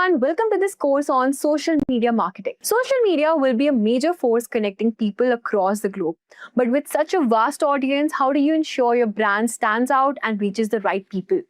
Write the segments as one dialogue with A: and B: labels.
A: everyone, welcome to this course on social media marketing. Social media will be a major force connecting people across the globe. But with such a vast audience, how do you ensure your brand stands out and reaches the right people?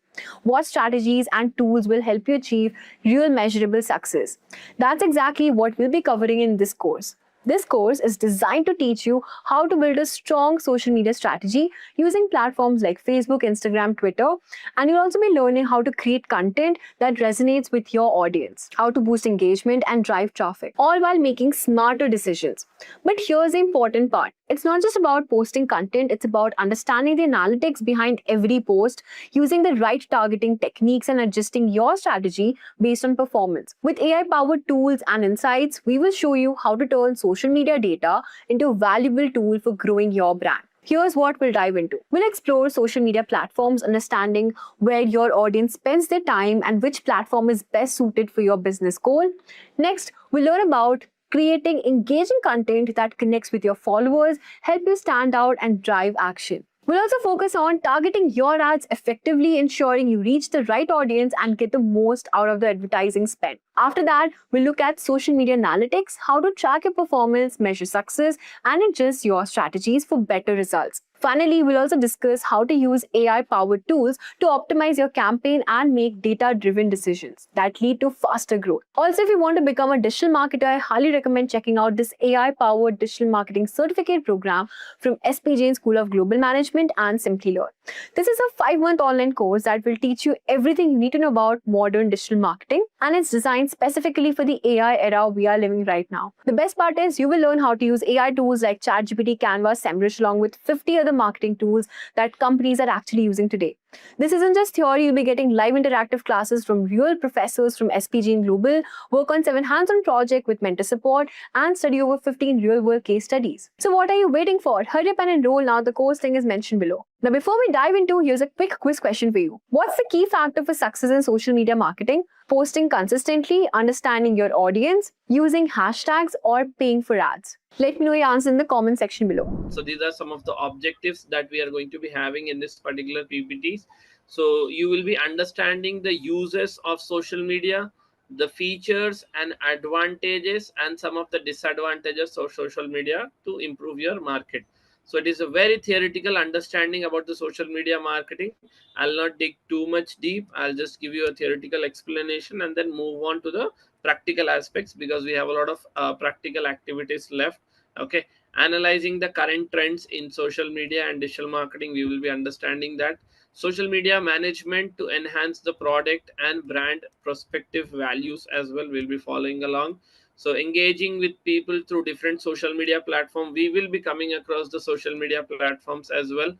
A: What strategies and tools will help you achieve real measurable success? That's exactly what we'll be covering in this course. This course is designed to teach you how to build a strong social media strategy using platforms like Facebook, Instagram, Twitter, and you'll also be learning how to create content that resonates with your audience, how to boost engagement and drive traffic, all while making smarter decisions. But here's the important part. It's not just about posting content, it's about understanding the analytics behind every post, using the right targeting techniques, and adjusting your strategy based on performance. With AI-powered tools and insights, we will show you how to turn social media data into a valuable tool for growing your brand. Here's what we'll dive into. We'll explore social media platforms, understanding where your audience spends their time and which platform is best suited for your business goal. Next, we'll learn about creating engaging content that connects with your followers, help you stand out, and drive action. We'll also focus on targeting your ads effectively, ensuring you reach the right audience and get the most out of the advertising spend. After that, we'll look at social media analytics, how to track your performance, measure success, and adjust your strategies for better results. Finally, we'll also discuss how to use AI-powered tools to optimize your campaign and make data-driven decisions that lead to faster growth. Also, if you want to become a digital marketer, I highly recommend checking out this AI-powered digital marketing certificate program from SP Jain School of Global Management and Simplilearn. This is a 5-month online course that will teach you everything you need to know about modern digital marketing, and it's designed specifically for the AI era we are living right now. The best part is you will learn how to use AI tools like ChatGPT, Canva, SEMrush, along with 50 other marketing tools that companies are actually using today. This isn't just theory, you'll be getting live interactive classes from real professors from SP Jain Global, work on 7 hands-on projects with mentor support, and study over 15 real-world case studies. So what are you waiting for? Hurry up and enroll now. The course link is mentioned below. Now before we dive into, here's a quick quiz question for you. What's the key factor for success in social media marketing? Posting consistently, understanding your audience, using hashtags, or paying for ads? Let me know your answer in the comment section below.
B: So these are some of the objectives that we are going to be having in this particular PPTs. So you will be understanding the uses of social media, the features and advantages, and some of the disadvantages of social media to improve your market. So it is a very theoretical understanding about the social media marketing. I'll not dig too much deep. I'll just give you a theoretical explanation and then move on to the practical aspects, because we have a lot of practical activities left. Okay, analyzing the current trends in social media and digital marketing, we will be understanding that social media management to enhance the product and brand prospective values as well, will be following along. So engaging with people through different social media platform, we will be coming across the social media platforms as well.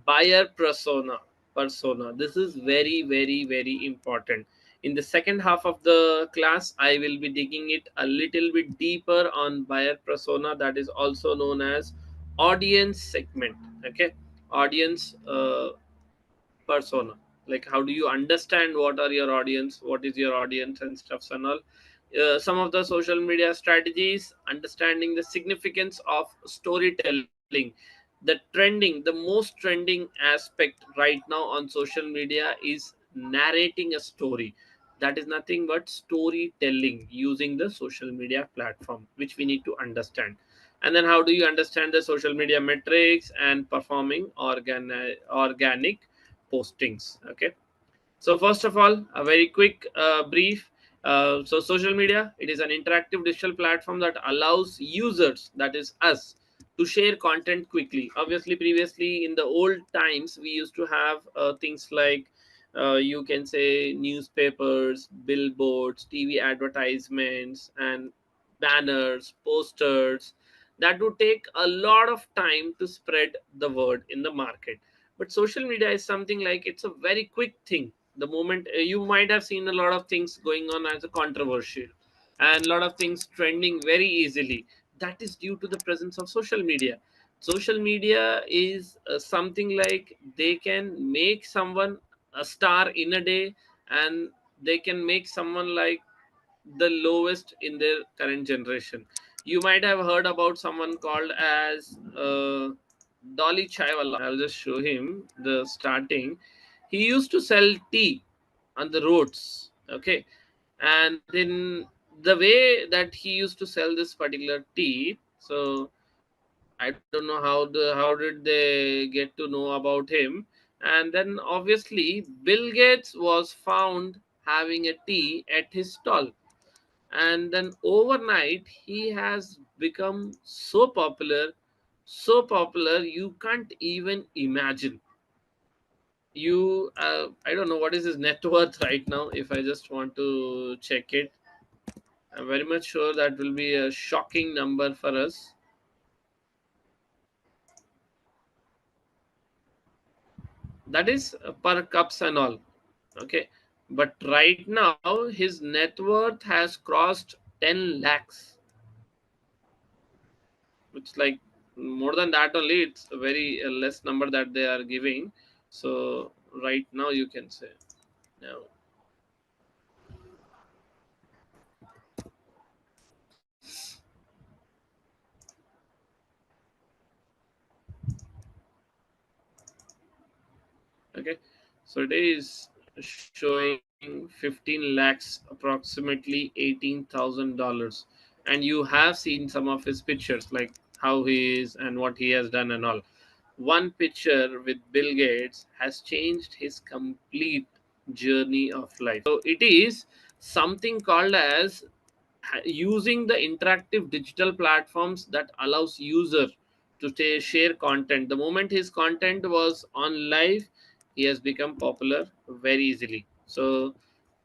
B: Buyer persona, this is very important. In the second half of the class, I will be digging it a little bit deeper on buyer persona, that is also known as audience segment. Okay, audience persona, like how do you understand what are your audience, what is your audience and stuffs and all. Some of the social media strategies, understanding the significance of storytelling. The most trending aspect right now on social media is narrating a story. That is nothing but storytelling using the social media platform, which we need to understand. And then how do you understand the social media metrics and performing organic postings. Okay, so first of all, a very quick brief. So social media, it is an interactive digital platform that allows users, that is us, to share content quickly. Obviously, previously in the old times, we used to have things like you can say newspapers, billboards, TV advertisements, and banners, posters. That would take a lot of time to spread the word in the market. But social media is something like, it's a very quick thing. The moment you might have seen a lot of things going on as a controversial, and a lot of things trending very easily. That is due to the presence of social media. Social media is something like, they can make someone a star in a day, and they can make someone like the lowest in their current generation. You might have heard about someone called as Dolly Chaiwala. I'll just show him the starting. He used to sell tea on the roads. Okay, And in the way that he used to sell this particular tea, so I don't know how did they get to know about him. And then obviously Bill Gates was found having a tea at his stall, and then overnight he has become so popular you can't even imagine. You I don't know what is his net worth right now. If I just want to check it, I'm very much sure that will be a shocking number for us. That is per cups and all. Okay, but right now his net worth has crossed 10 lakhs. It's like more than that only. It's a very less number that they are giving. So right now you can say now. Okay, so it is showing 15 lakhs, approximately $18,000. And you have seen some of his pictures, like how he is and what he has done and all. One picture with Bill Gates has changed his complete journey of life. So it is something called as using the interactive digital platforms that allows user to share content. The moment his content was on live, he has become popular very easily. So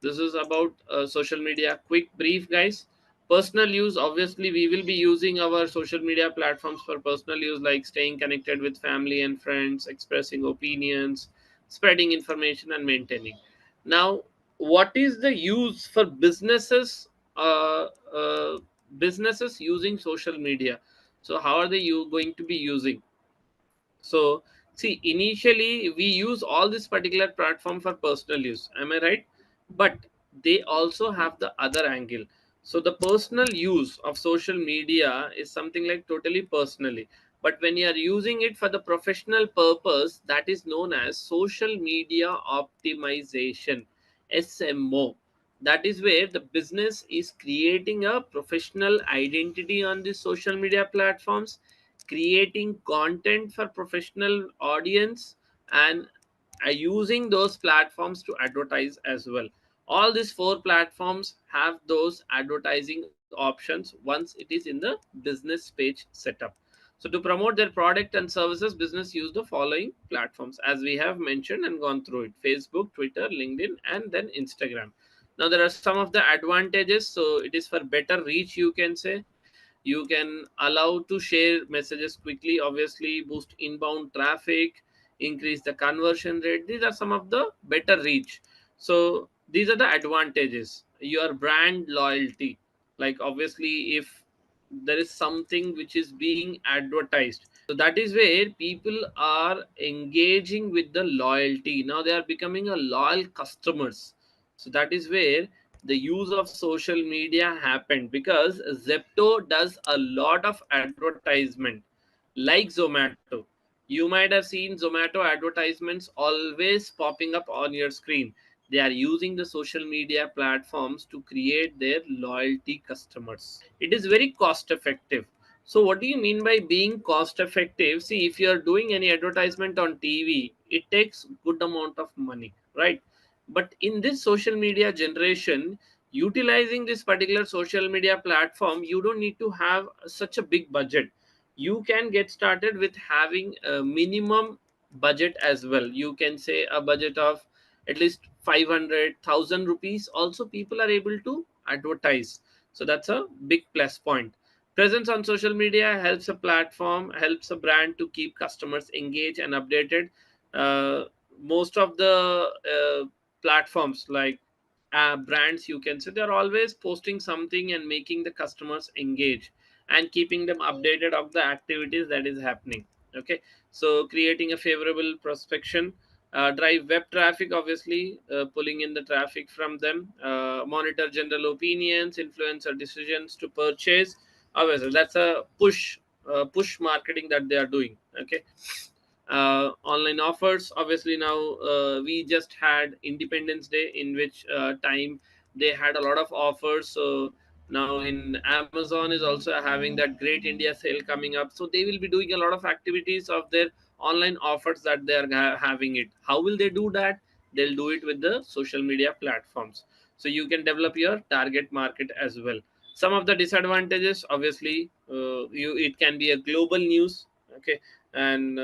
B: this is about social media. Quick brief, guys. Personal use, obviously we will be using our social media platforms for personal use, like staying connected with family and friends, expressing opinions, spreading information, and maintaining. Now, what is the use for businesses? uh, uh, Businesses using social media. So how are they going to be using? So, see, initially we use all this particular platform for personal use. Am I right? But they also have the other angle. So the personal use of social media is something like totally personally. But when you are using it for the professional purpose, that is known as social media optimization, SMO. That is where the business is creating a professional identity on these social media platforms, creating content for professional audience, and using those platforms to advertise as well. All these four platforms have those advertising options once it is in the business page setup. So to promote their product and services, business use the following platforms as we have mentioned and gone through it: Facebook, Twitter, LinkedIn, and then Instagram. Now there are some of the advantages. So it is for better reach, you can say. You can allow to share messages quickly, obviously boost inbound traffic, increase the conversion rate. These are some of the better reach. So these are the advantages. Your brand loyalty, like obviously if there is something which is being advertised, so that is where people are engaging with the loyalty. Now they are becoming a loyal customers. So that is where the use of social media happened, because Zepto does a lot of advertisement, like Zomato. You might have seen Zomato advertisements always popping up on your screen. They are using the social media platforms to create their loyalty customers. It is very cost effective. So what do you mean by being cost effective? See, if you are doing any advertisement on TV, it takes good amount of money, right? But in this social media generation, utilizing this particular social media platform, you don't need to have such a big budget. You can get started with having a minimum budget as well. You can say a budget of at least 500,000 rupees. Also people are able to advertise. So that's a big plus point. Presence on social media helps a brand to keep customers engaged and updated. uh, Most of the platforms, like brands, you can say, they're always posting something and making the customers engage and keeping them updated of the activities that is happening. Okay, so creating a favorable prospection, drive web traffic, obviously pulling in the traffic from them, monitor general opinions, influencer decisions to purchase. Obviously that's a push marketing that they are doing. Okay, online offers, obviously now we just had Independence Day, in which time they had a lot of offers. So now in Amazon is also having that Great India sale coming up, so they will be doing a lot of activities of their online offers that they are having it. How will they do that? They'll do it with the social media platforms. So you can develop your target market as well. Some of the disadvantages, obviously, you it can be a global news, okay, and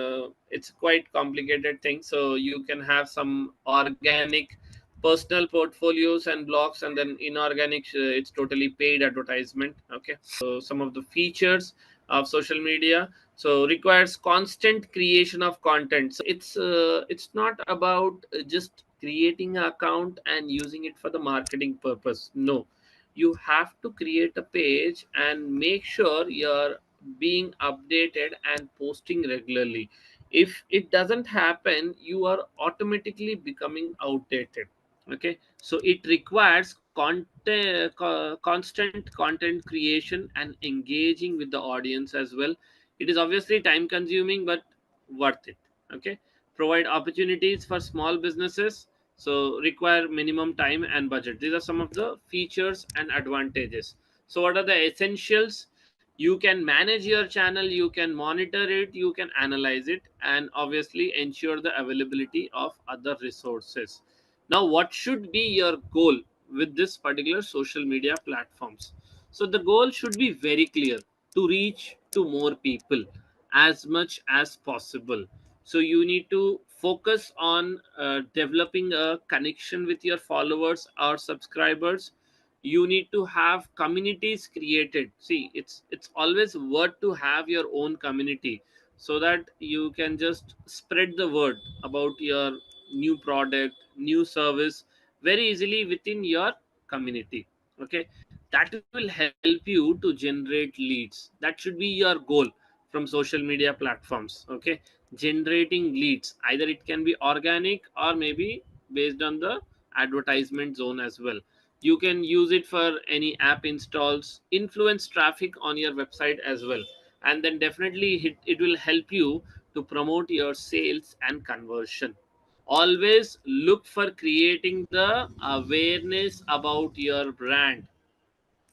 B: it's quite complicated thing. So you can have some organic personal portfolios and blogs, and then inorganic, it's totally paid advertisement, okay. Some of the features of social media, so requires constant creation of content. So it's not about just creating an account and using it for the marketing purpose. No, you have to create a page and make sure you're being updated and posting regularly. If it doesn't happen, you are automatically becoming outdated, okay. So it requires constant content creation and engaging with the audience as well. It is obviously time consuming, but worth it, okay. Provide opportunities for small businesses, so require minimum time and budget. These are some of the features and advantages. So what are the essentials? You can manage your channel, you can monitor it, you can analyze it, and obviously ensure the availability of other resources. Now, what should be your goal with this particular social media platforms? So the goal should be very clear: to reach to more people as much as possible. So you need to focus on developing a connection with your followers or subscribers. You need to have communities created. See, it's always worth to have your own community, so that you can just spread the word about your new product, new service very easily within your community, okay. That will help you to generate leads. That should be your goal from social media platforms, okay. Generating leads, either it can be organic or maybe based on the advertisement zone as well. You can use it for any app installs, influence traffic on your website as well, and then definitely it will help you to promote your sales and conversion. Always look for creating the awareness about your brand,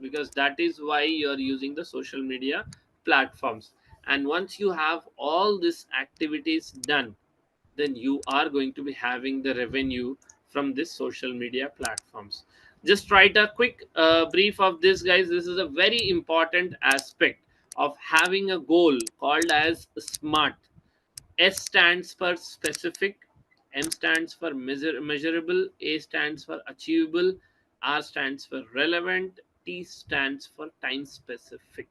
B: because that is why you're using the social media platforms. And once you have all these activities done, then you are going to be having the revenue from this social media platforms. Just write a quick brief of this, guys. This is a very important aspect of having a goal called as SMART. S stands for specific, M stands for measurable, A stands for achievable, R stands for relevant, T stands for time specific.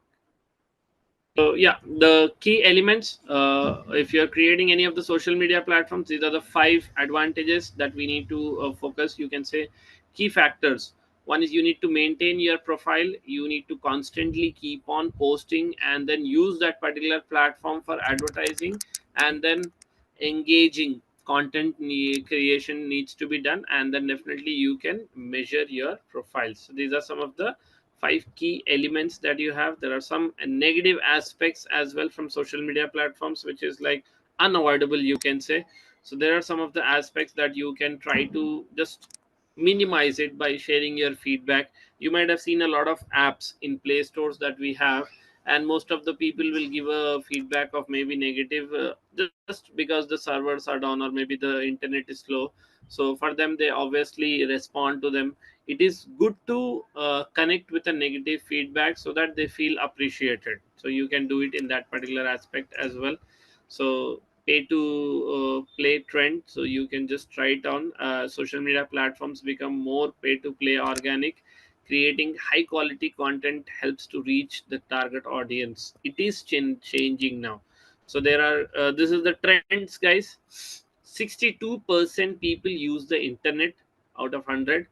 B: So yeah, the key elements. If you're creating any of the social media platforms, these are the 5 advantages that we need to focus. You can say key factors. One is you need to maintain your profile. You need to constantly keep on posting, and then use that particular platform for advertising, and then engaging content creation needs to be done, and then definitely you can measure your profiles. So these are some of the 5 key elements that you have. There are some negative aspects as well from social media platforms, which is like unavoidable, you can say. So there are some of the aspects that you can try to just minimize it by sharing your feedback. You might have seen a lot of apps in play stores that we have, and most of the people will give a feedback of maybe negative, just because the servers are down or maybe the internet is slow. So for them, they obviously respond to them. It is good to connect with a negative feedback so that they feel appreciated. So you can do it in that particular aspect as well. So pay to play trend, so you can just try it on. Social media platforms become more pay to play organic. Creating high quality content helps to reach the target audience. It is changing now. So there are this is the trends, guys. 62% people use the internet out of 100.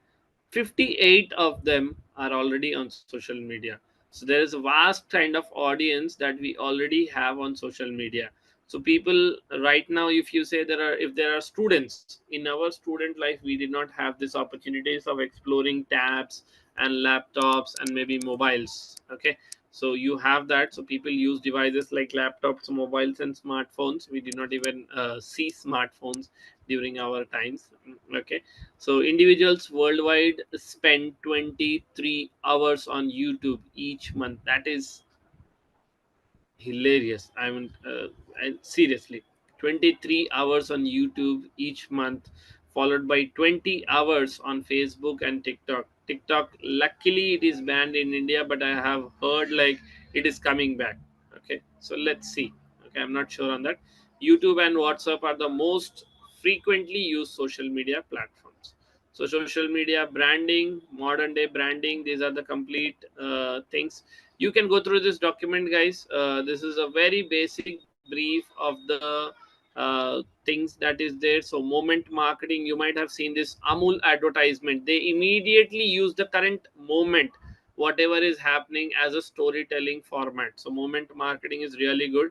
B: 58 of them are already on social media. So there is a vast kind of audience that we already have on social media. So people right now, if you say if there are students in our student life, we did not have this opportunities of exploring tabs and laptops and maybe mobiles, okay. So you have that. So people use devices like laptops, mobiles and smartphones. We did not even see smartphones. during our times. Okay, so individuals worldwide spend 23 hours on YouTube each month. That is hilarious. I mean, seriously, 23 hours on YouTube each month, followed by 20 hours on Facebook and TikTok. TikTok, luckily, it is banned in India, but I have heard like it is coming back. Okay, so let's see. Okay, I'm not sure on that. YouTube and WhatsApp are the most frequently used social media platforms. So social media branding, modern day branding, these are the complete things. You can go through this document, guys. This is a very basic brief of the things that is there. So moment marketing, you might have seen this Amul advertisement. They immediately use the current moment, whatever is happening, as a storytelling format. So moment marketing is really good.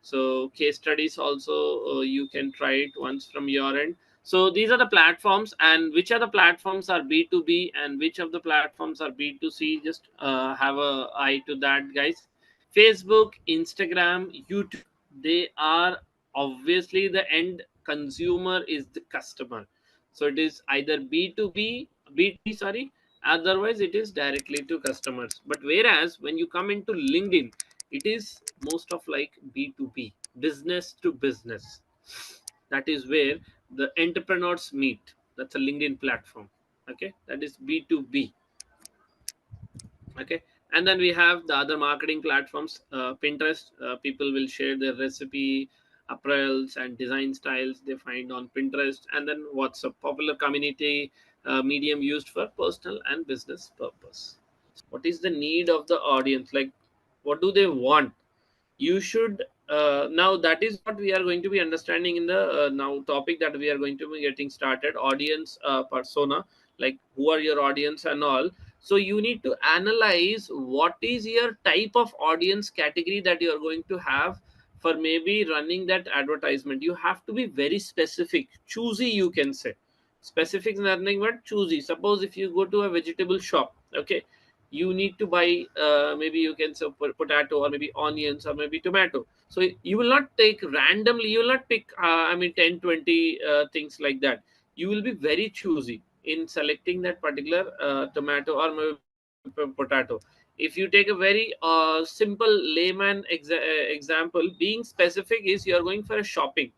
B: So case studies also, you can try it once from your end. So these are the platforms, and which are the platforms are B2B and which of the platforms are B2C. Just have a eye to that, guys. Facebook, Instagram, YouTube, they are obviously the end consumer is the customer. So it is either B2B, B2B, sorry, otherwise it is directly to customers. But whereas when you come into LinkedIn, it is most of like B2B, business to business. That is where the entrepreneurs meet. That's a LinkedIn platform. Okay, that is B2B. Okay, and then we have the other marketing platforms. Pinterest, people will share their recipe, apparels and design styles they find on Pinterest. And then WhatsApp, popular community medium used for personal and business purpose. What is the need of the audience? Like, what do they want? You should, now that is what we are going to be understanding in the now topic that we are going to be getting started, audience persona, like who are your audience and all. So you need to analyze what is your type of audience category that you are going to have for maybe running that advertisement. You have to be very specific, choosy, you can say. Specific is nothing but choosy. Suppose if you go to a vegetable shop, okay, you need to buy, maybe you can say potato or maybe onions or maybe tomato. So you will not take randomly, you will not pick, I mean 10, 20 things like that. You will be very choosy in selecting that particular tomato or maybe potato. If you take a very simple layman example, being specific is you are going for a shopping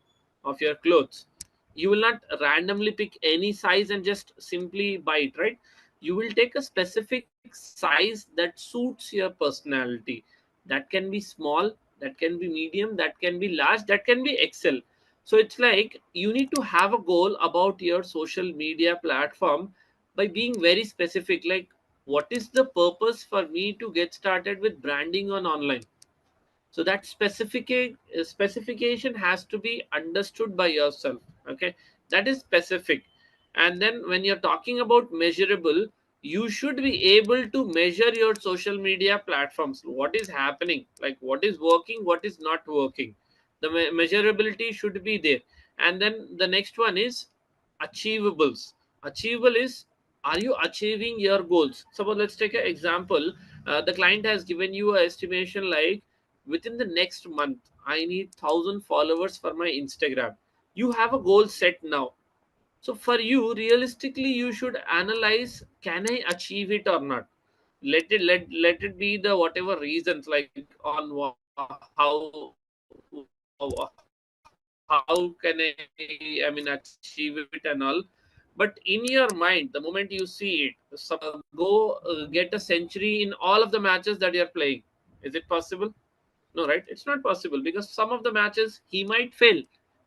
B: of your clothes. You will not randomly pick any size and just simply buy it, right? You will take a specific size that suits your personality. That can be small, that can be medium, that can be large, that can be excel. So it's like you need to have a goal about your social media platform by being very specific, like what is the purpose for me to get started with branding on online. So that specification has to be understood by yourself. Okay, that is specific. And then when you're talking about measurable, you should be able to measure your social media platforms, what is happening, like what is working, what is not working. The measurability should be there. And then the next one is achievables. Achievable is, are you achieving your goals? Suppose let's take an example. The client has given you an estimation like, within the next month I need 1,000 followers for my Instagram. You have a goal set now. So for you, realistically, you should analyze, can I achieve it or not? Let it be the whatever reasons, like on how can I mean achieve it and all. But in your mind, the moment you see it, go get a century in all of the matches that you're playing. Is it possible? No, right? It's not possible, because some of the matches he might fail.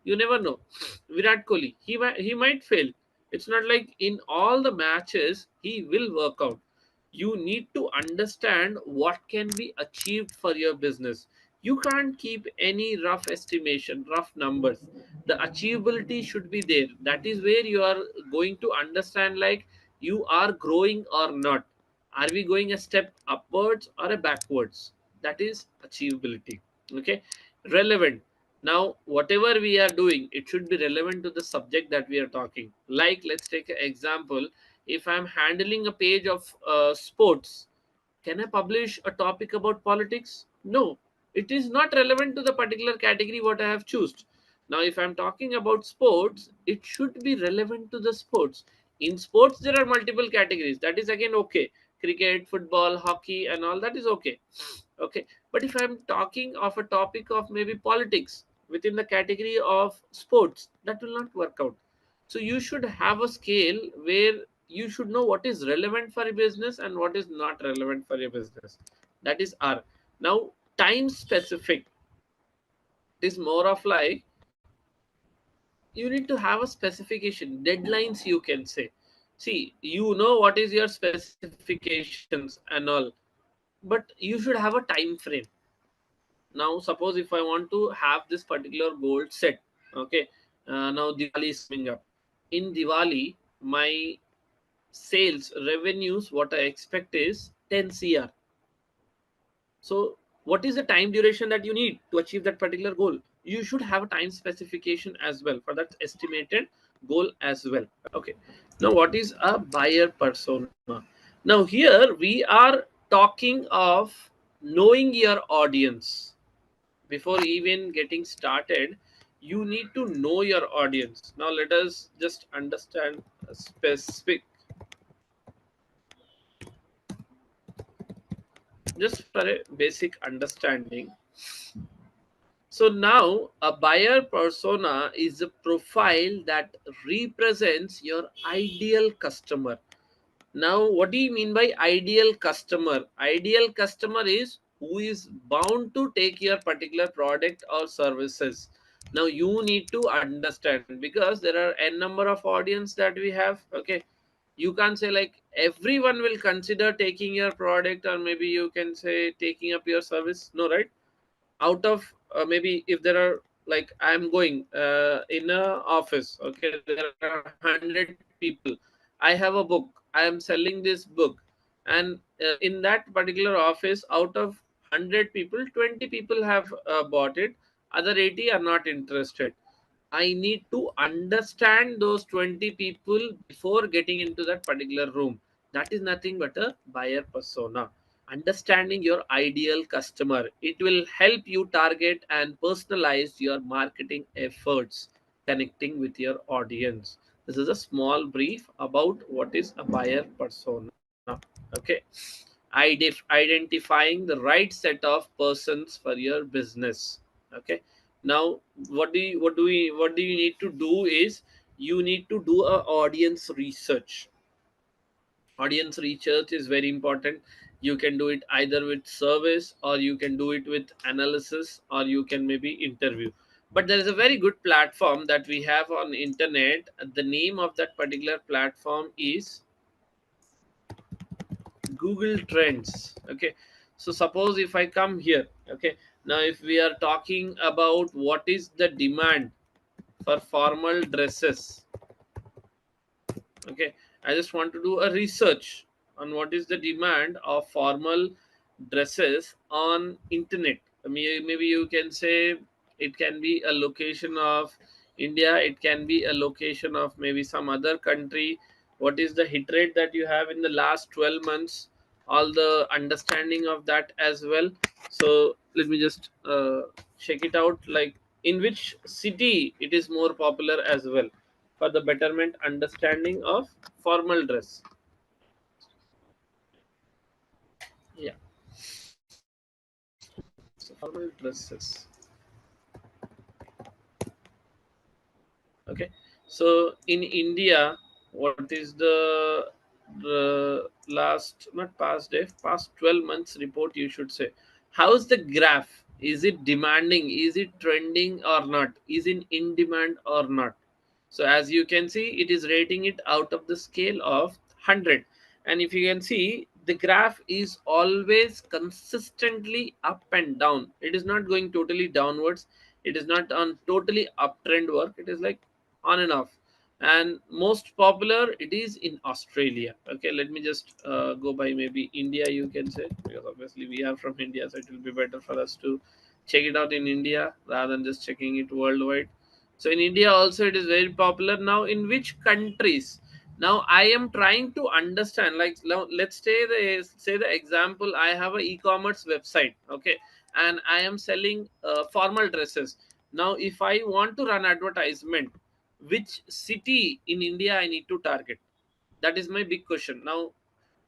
B: You never know. Virat Kohli, he might fail. It's not like in all the matches he will work out. You need to understand what can be achieved for your business. You can't keep any rough estimation, rough numbers. The achievability should be there. That is where you are going to understand, like, you are growing or not. Are we going a step upwards or a backwards? That is achievability. Okay, relevant. Now whatever we are doing, it should be relevant to the subject that we are talking. Like, let's take an example. If I'm handling a page of sports, can I publish a topic about politics? No, it is not relevant to the particular category what I have chosen. Now if I'm talking about sports, it should be relevant to the sports. In sports there are multiple categories, that is again okay, cricket, football, hockey and all, that is okay. Okay, but if I'm talking of a topic of maybe politics within the category of sports, that will not work out. So you should have a scale where you should know what is relevant for a business and what is not relevant for a business. That is R. Now time specific is more of like, you need to have a specification, deadlines you can say. See, you know what is your specifications and all, but you should have a time frame. Now suppose if I want to have this particular goal set, okay, now Diwali is coming up. In Diwali, my sales revenues, what I expect is 10 cr. So what is the time duration that you need to achieve that particular goal? You should have a time specification as well for that estimated goal as well. Okay, now what is a buyer persona? Now here we are talking of knowing your audience. Before even getting started, you need to know your audience. Now let us just understand a specific, just for a basic understanding. So now a buyer persona is a profile that represents your ideal customer. Now, what do you mean by ideal customer? Ideal customer is who is bound to take your particular product or services. Now, you need to understand, because there are n number of audience that we have. Okay, you can't say like everyone will consider taking your product, or maybe you can say taking up your service. No, right? Out of maybe if there are, like I'm going in a office, okay, there are 100 people, I have a book, I am selling this book, and in that particular office, out of 100 people, 20 people have bought it, other 80 are not interested. I need to understand those 20 people before getting into that particular room. That is nothing but a buyer persona. Understanding your ideal customer, it will help you target and personalize your marketing efforts, connecting with your audience. This is a small brief about what is a buyer persona. Okay, identifying the right set of persons for your business. Okay, now what do you need to do is, you need to do a audience research. Audience research is very important. You can do it either with service, or you can do it with analysis, or you can maybe interview. But there is a very good platform that we have on internet. The name of that particular platform is Google Trends. Okay, so suppose if I come here, okay, now if we are talking about what is the demand for formal dresses, okay, I just want to do a research on what is the demand of formal dresses on internet. Maybe you can say it can be a location of India, it can be a location of maybe some other country. What is the hit rate that you have in the last 12 months, all the understanding of that as well. So let me just check it out, like in which city it is more popular as well, for the betterment understanding of formal dress. Yeah, so formal dresses. Okay, so in India, what is the last, not past day, past 12 months report, you should say. How's the graph? Is it demanding? Is it trending or not? Is it in demand or not? So as you can see, it is rating it out of the scale of 100. And if you can see, the graph is always consistently up and down. It is not going totally downwards. It is not on totally uptrend work. It is like on and off. And most popular it is in Australia. Okay, let me just go by maybe India, you can say, because obviously we are from India, so it will be better for us to check it out in India rather than just checking it worldwide. So in India also it is very popular. Now in which countries? Now I am trying to understand, like now let's say the example, I have a e-commerce website, okay, and I am selling formal dresses. Now if I want to run advertisement, which city in India I need to target? That is my big question. Now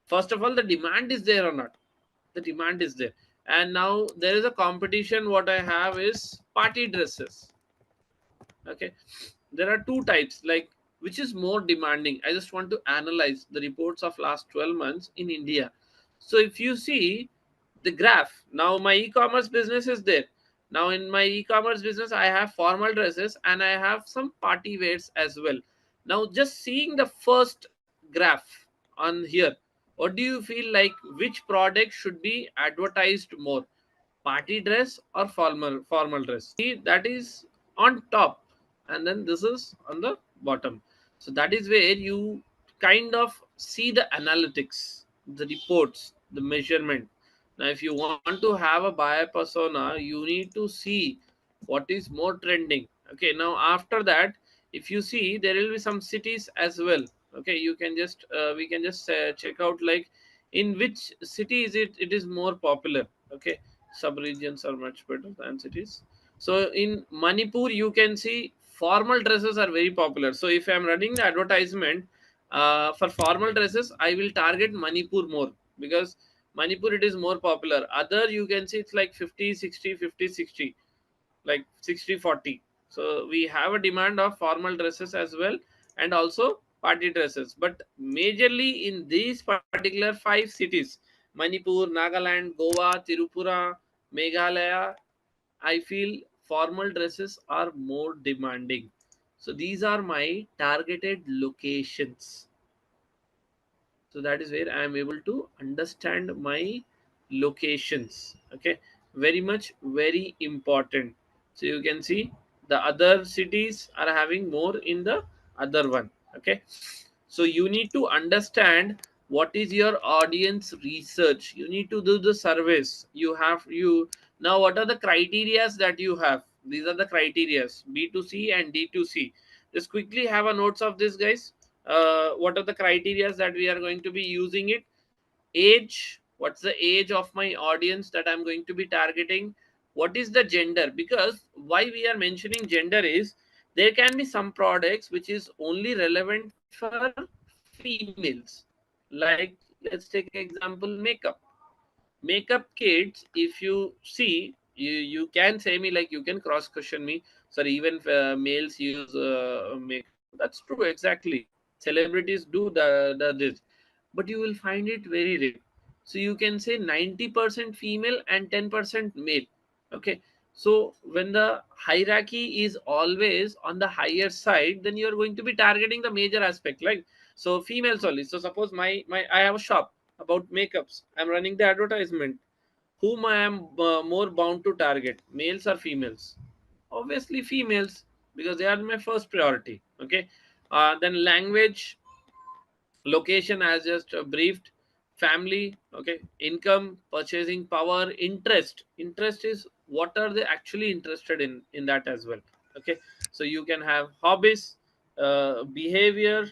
B: first of all, the demand is there or not? The demand is there. And now there is a competition. What I have is party dresses. Okay, there are two types, like which is more demanding. I just want to analyze the reports of last 12 months in India. So if you see the graph, now my e-commerce business is there. Now in my e-commerce business I have formal dresses and I have some party wears as well. Now just seeing the first graph on here, what do you feel like, which product should be advertised more, party dress or formal dress? See, that is on top, and then this is on the bottom. So that is where you kind of see the analytics, the reports, the measurement. Now if you want to have a buyer persona, you need to see what is more trending. Okay, now after that, if you see, there will be some cities as well. Okay, you can just we can just check out like in which city is it is more popular. Okay, sub-regions are much better than cities. So in Manipur, you can see formal dresses are very popular. So if I'm running the advertisement for formal dresses, I will target Manipur more, because Manipur it is more popular. Other you can see it's like 50-60, 50-60, like 60-40. So we have a demand of formal dresses as well, and also party dresses. But majorly in these particular five cities, Manipur, Nagaland, Goa, Tirupura, Meghalaya, I feel formal dresses are more demanding. So these are my targeted locations. So that is where I am able to understand my locations. Okay, very much very important. So you can see the other cities are having more in the other one. Okay, so you need to understand what is your audience research. You need to do the surveys. You now, what are the criterias that you have? These are the criterias, B2C and D2C. Just quickly have a notes of this, guys. What are the criterias that we are going to be using it? Age, what's the age of my audience that I'm going to be targeting? What is the gender? Because why we are mentioning gender is, there can be some products which is only relevant for females. Like let's take example, makeup kits. If you see, you can say me, like you can cross question me, sorry, even males use makeup. That's true, exactly. Celebrities do the this, but you will find it very rare. So you can say 90% female and 10% male. Okay, so when the hierarchy is always on the higher side, then you are going to be targeting the major aspect, like so females only. So suppose my I have a shop about makeups, I'm running the advertisement. Whom I am more bound to target, males or females? Obviously females, because they are my first priority. Okay, then language, location as just briefed, family, okay, income, purchasing power, interest is what are they actually interested in that as well. Okay, so you can have hobbies, behavior,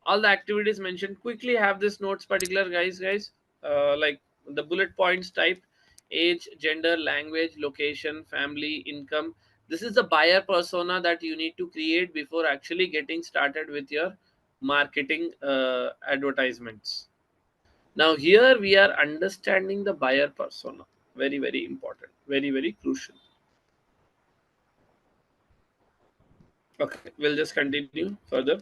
B: all the activities mentioned. Quickly have this notes particular, guys, like the bullet points type: age, gender, language, location, family, income. This is the buyer persona that you need to create before actually getting started with your marketing advertisements. Now here we are understanding the buyer persona, very very important, very very crucial. Okay, we'll just continue further.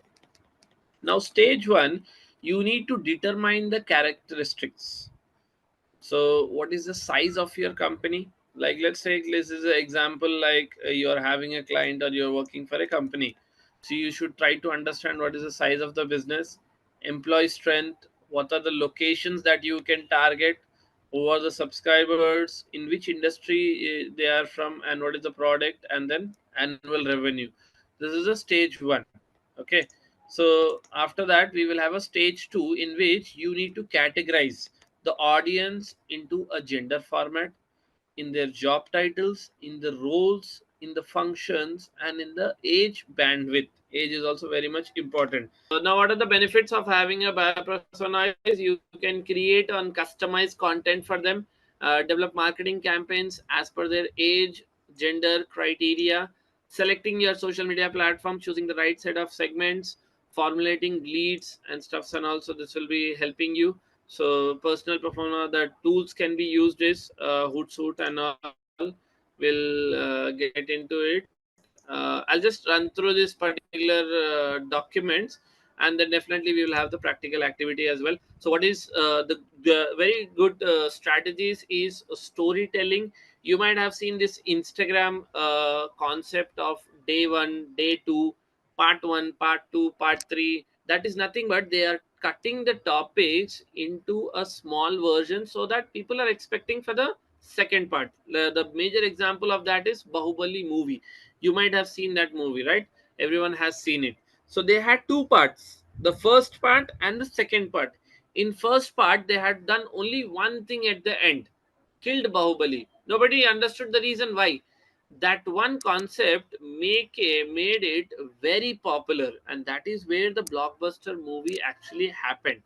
B: Now stage one, you need to determine the characteristics. So what is the size of your company? Like let's say this is an example, like you're having a client or you're working for a company. So you should try to understand what is the size of the business, employee strength, what are the locations that you can target, who are the subscribers, in which industry they are from, and what is the product, and then annual revenue. This is a stage one. Okay, so after that we will have a stage two, in which you need to categorize the audience into a gender format, in their job titles, in the roles, in the functions, and in the age bandwidth. Age is also very much important. Now, what are the benefits of having a buyer persona? Is you can create on customized content for them, develop marketing campaigns as per their age, gender criteria, selecting your social media platform, choosing the right set of segments, formulating leads and stuffs, and also this will be helping you. So personal performer, the tools can be used is Hootsuite and all. We'll get into it. I'll just run through this particular documents, and then definitely we will have the practical activity as well. So what is the very good strategies is storytelling. You might have seen this Instagram concept of day one, day two, part one, part two, part three. That is nothing but they are cutting the topics into a small version so that people are expecting for the second part. The major example of that is Bahubali movie. You might have seen that movie, right? Everyone has seen it. So they had two parts, the first part and the second part. In first part they had done only one thing at the end, killed Bahubali. Nobody understood the reason why. That one concept made it very popular, and that is where the blockbuster movie actually happened.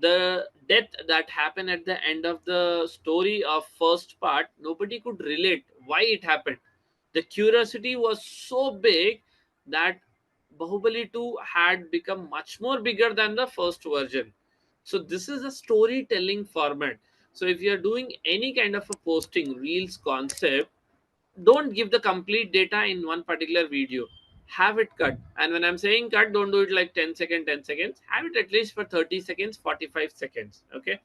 B: The death that happened at the end of the story of first part, nobody could relate why it happened. The curiosity was so big that Bahubali 2 had become much more bigger than the first version. So this is a storytelling format. So if you are doing any kind of a posting reels concept, don't give the complete data in one particular video. Have it cut. And when I'm saying cut, don't do it like 10 seconds. Have it at least for 30 seconds, 45 seconds. Okay.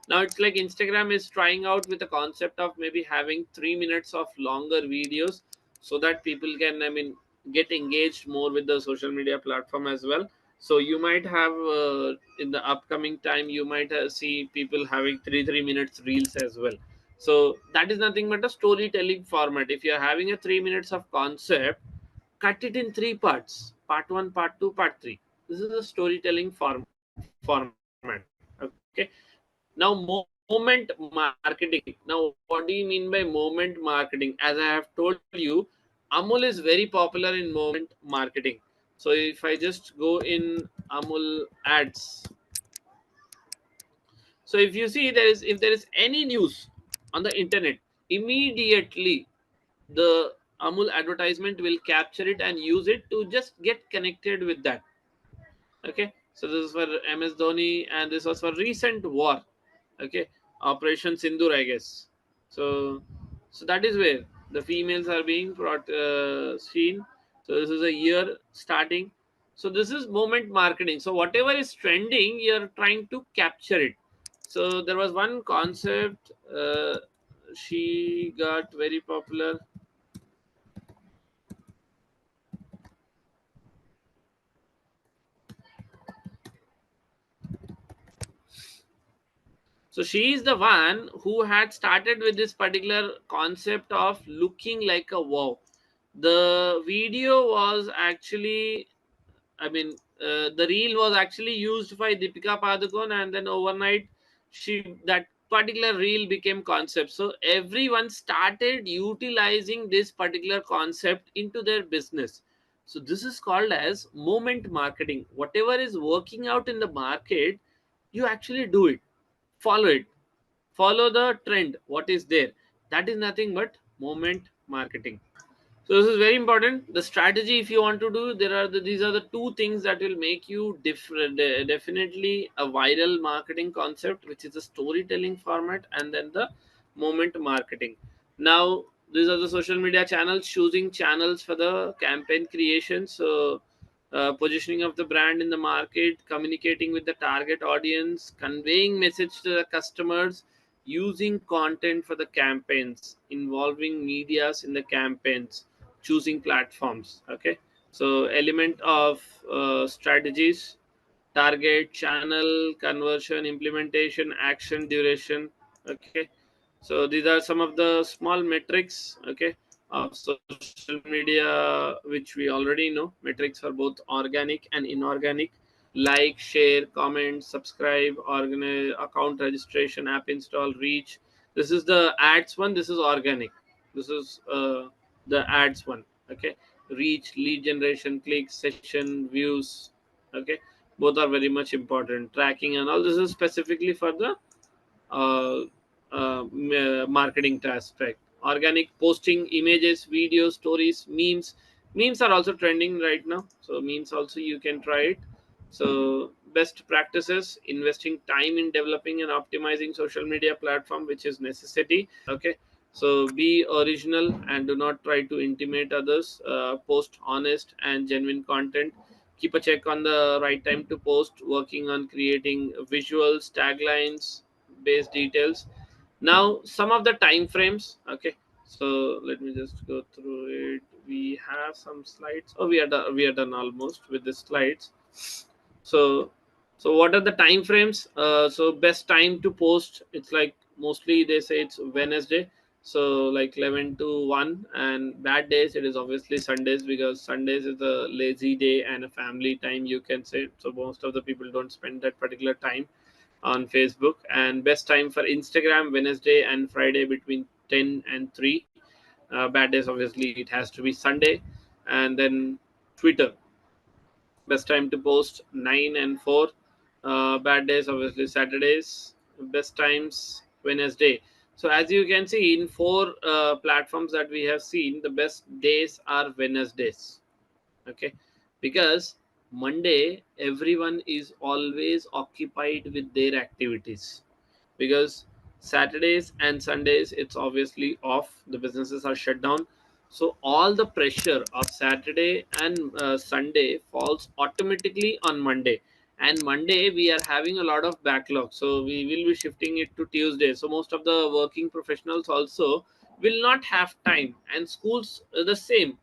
B: Now it's like Instagram is trying out with the concept of maybe having 3 minutes of longer videos so that people can, I mean, get engaged more with the social media platform as well. So you might have in the upcoming time, you might see people having 3 minutes reels as well. So that is nothing but a storytelling format. If you are having a 3 minutes of concept, cut it in three parts: part one, part two, part three. This is a storytelling format. Okay. Now, moment marketing. Now, what do you mean by moment marketing? As I have told you, Amul is very popular in moment marketing. So if I just go in Amul ads, so if you see if there is any news on the internet, immediately the Amul advertisement will capture it and use it to just get connected with that. Okay, so this is for MS Dhoni, and this was for recent war. Okay, Operation Sindur, I guess. So, so that is where the females are being brought seen. So this is a year starting. So this is moment marketing. So whatever is trending, you're trying to capture it. So there was one concept. She got very popular. So she is the one who had started with this particular concept of looking like a wow. The video was actually, I mean, the reel was actually used by Deepika Padukone, and then overnight, that particular reel became concept. So everyone started utilizing this particular concept into their business. So this is called as moment marketing. Whatever is working out in the market, you actually do it, follow it, follow the trend. What is there? That is nothing but moment marketing. So this is very important. The strategy, if you want to do, these are the two things that will make you different. Definitely a viral marketing concept, which is a storytelling format, and then the moment marketing. Now these are the social media channels. Choosing channels for the campaign creation. So positioning of the brand in the market, communicating with the target audience, conveying message to the customers, using content for the campaigns, involving medias in the campaigns, choosing platforms. Okay, so element of strategies: target, channel, conversion, implementation, action, duration. Okay, so these are some of the small metrics, okay, of social media, which we already know. Metrics for both organic and inorganic: like, share, comment, subscribe, account registration, app install, reach. This is the ads one. This is organic. This is the ads one. Okay, reach, lead generation, clicks, session, views. Okay, both are very much important. Tracking and all, this is specifically for the uh, marketing aspect. Organic: posting images, videos, stories, memes, Memes are also trending right now, so memes also you can try it. So best practices: investing time in developing and optimizing social media platform, which is necessity. Okay, so be original and do not try to intimidate others. Post honest and genuine content. Keep a check on the right time to post. Working on creating visuals, taglines, base details. Now some of the time frames. Okay, so let me just go through it. We have some slides. Oh, we are done almost with the slides. So what are the time frames? So best time to post, it's like mostly they say it's Wednesday, so like 11 to 1. And bad days, it is obviously Sundays, because Sundays is a lazy day and a family time, you can say. So most of the people don't spend that particular time on Facebook. And best time for Instagram, Wednesday and Friday between 10 and 3. Bad days, obviously it has to be Sunday. And then Twitter, best time to post 9 and 4. Bad days, obviously Saturdays. Best times Wednesday. So as you can see, in four platforms that we have seen, the best days are Wednesdays. Okay, because Monday everyone is always occupied with their activities, because Saturdays and Sundays it's obviously off, the businesses are shut down. So all the pressure of Saturday and Sunday falls automatically on Monday. And Monday we are having a lot of backlog, so we will be shifting it to Tuesday. So most of the working professionals also will not have time, and schools the same.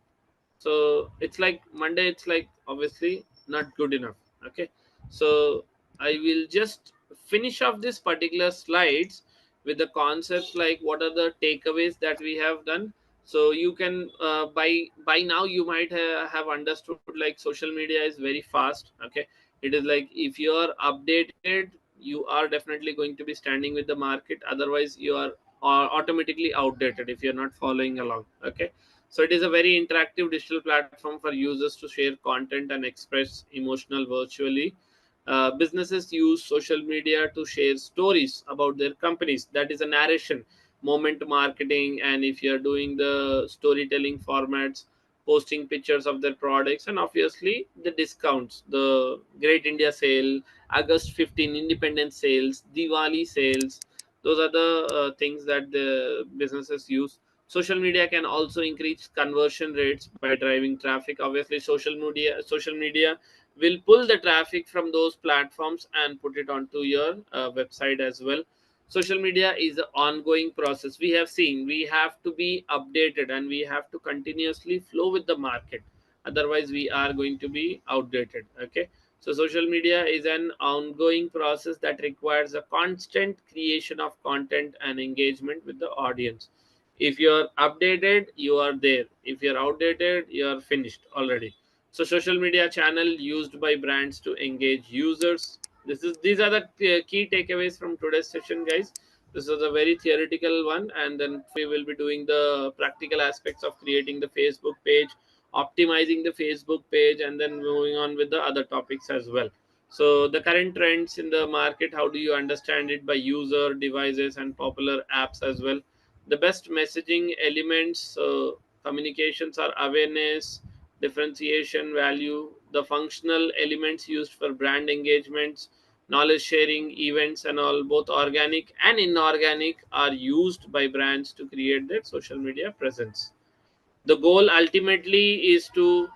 B: So it's like Monday, it's like obviously not good enough. Okay, so I will just finish off this particular slides with the concepts, like what are the takeaways that we have done. So you can by now you might have understood, like social media is very fast. Okay, it is like if you are updated, you are definitely going to be standing with the market. Otherwise you are automatically outdated if you're not following along. Okay, so it is a very interactive digital platform for users to share content and express emotional virtually. Businesses use social media to share stories about their companies. That is a narration, moment marketing, and if you are doing the storytelling formats, posting pictures of their products, and obviously the discounts, the Great India Sale, August 15 Independence sales, Diwali sales. Those are the things that the businesses use. Social media can also increase conversion rates by driving traffic. Obviously social media will pull the traffic from those platforms and put it onto your website as well. Social media is an ongoing process. We have seen we have to be updated and we have to continuously flow with the market. Otherwise we are going to be outdated. Okay, so social media is an ongoing process that requires a constant creation of content and engagement with the audience. If you're updated, you are there. If you're outdated, you are finished already. So social media channel used by brands to engage users. These are the key takeaways from today's session, guys. This is a very theoretical one, and then we will be doing the practical aspects of creating the Facebook page, optimizing the Facebook page, and then moving on with the other topics as well. So the current trends in the market, how do you understand it by user devices and popular apps as well. The best messaging elements, communications are awareness, differentiation, value. The functional elements used for brand engagements, knowledge sharing, events, and all, both organic and inorganic, are used by brands to create their social media presence. The goal ultimately is to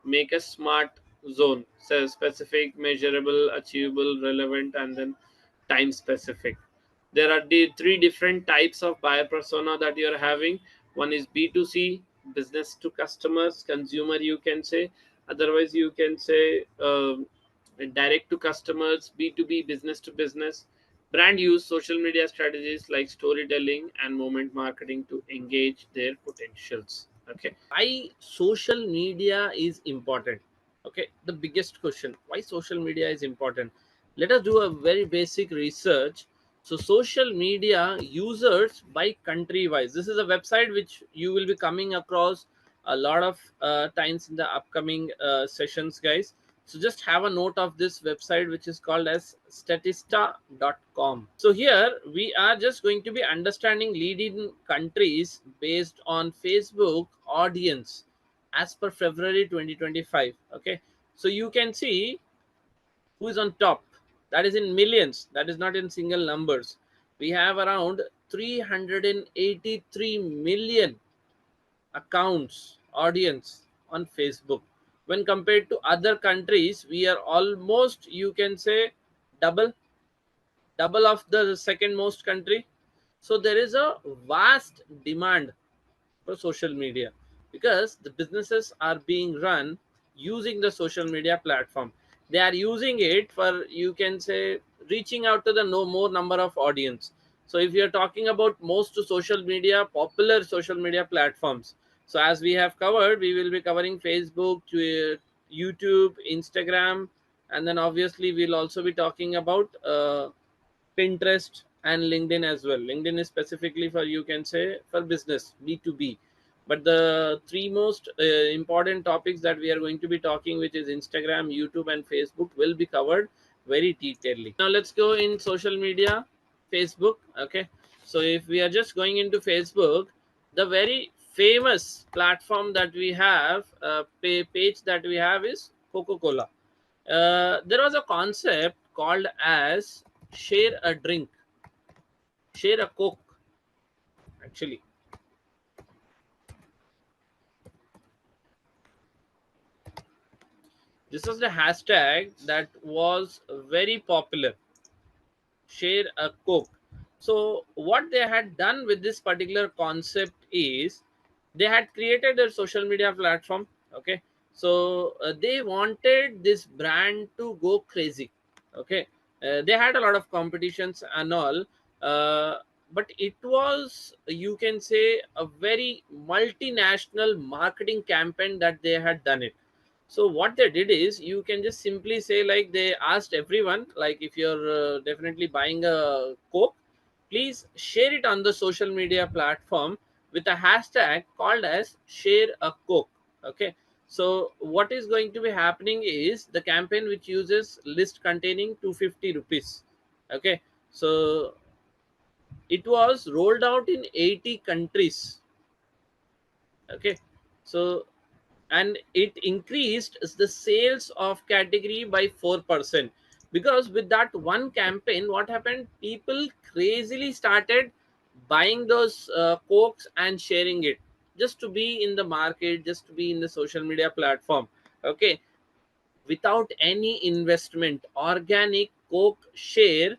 B: make a smart zone, so specific, measurable, achievable, relevant, and then time specific. There are the three different types of buyer persona that you're having. One is B2C, business to customers, consumer, you can say. Otherwise you can say direct to customers, B2B, business to business. Brand use social media strategies like storytelling and moment marketing to engage their potentials. Okay, why social media is important? Okay, the biggest question, why social media is important? Let us do a very basic research. So social media users by country wise, this is a website which you will be coming across a lot of times in the upcoming sessions, guys. So just have a note of this website, which is called as statista.com. So here we are just going to be understanding leading countries based on Facebook audience. as per February 2025. Okay, so you can see who is on top. That is in millions, that is not in single numbers. We have around 383 million accounts, audience on Facebook. When compared to other countries, we are almost, you can say, double double of the second most country. So there is a vast demand for social media because the businesses are being run using the social media platform. They are using it for, you can say, reaching out to the no more number of audience. So if you're talking about most social media, popular social media platforms, so as we have covered, we will be covering Facebook, YouTube, Instagram, and then obviously we'll also be talking about Pinterest and LinkedIn as well. LinkedIn is specifically for, you can say, for business, B2B. But the three most important topics that we are going to be talking, which is Instagram, YouTube, and Facebook, will be covered very detailedly. Now let's go in social media, Facebook. Okay, so if we are just going into Facebook, the very famous platform that we have, page that we have is Coca-Cola. There was a concept called as share a drink, share a coke. Actually, this was the hashtag that was very popular, share a coke. So what they had done with this particular concept is they had created a social media platform. Okay, so they wanted this brand to go crazy. Okay, they had a lot of competitions and all, uh, but it was, you can say, a very multinational marketing campaign that they had done it. So what they did is, you can just simply say, like, they asked everyone, like, if you're definitely buying a coke, please share it on the social media platform with a hashtag called as share a coke. Okay, so what is going to be happening is the campaign which uses list containing 250 rupees. Okay, so it was rolled out in 80 countries. Okay, so and it increased the sales of category by 4%, because with that one campaign, what happened, people crazily started buying those cokes and sharing it, just to be in the market, just to be in the social media platform. Okay, without any investment, organic coke share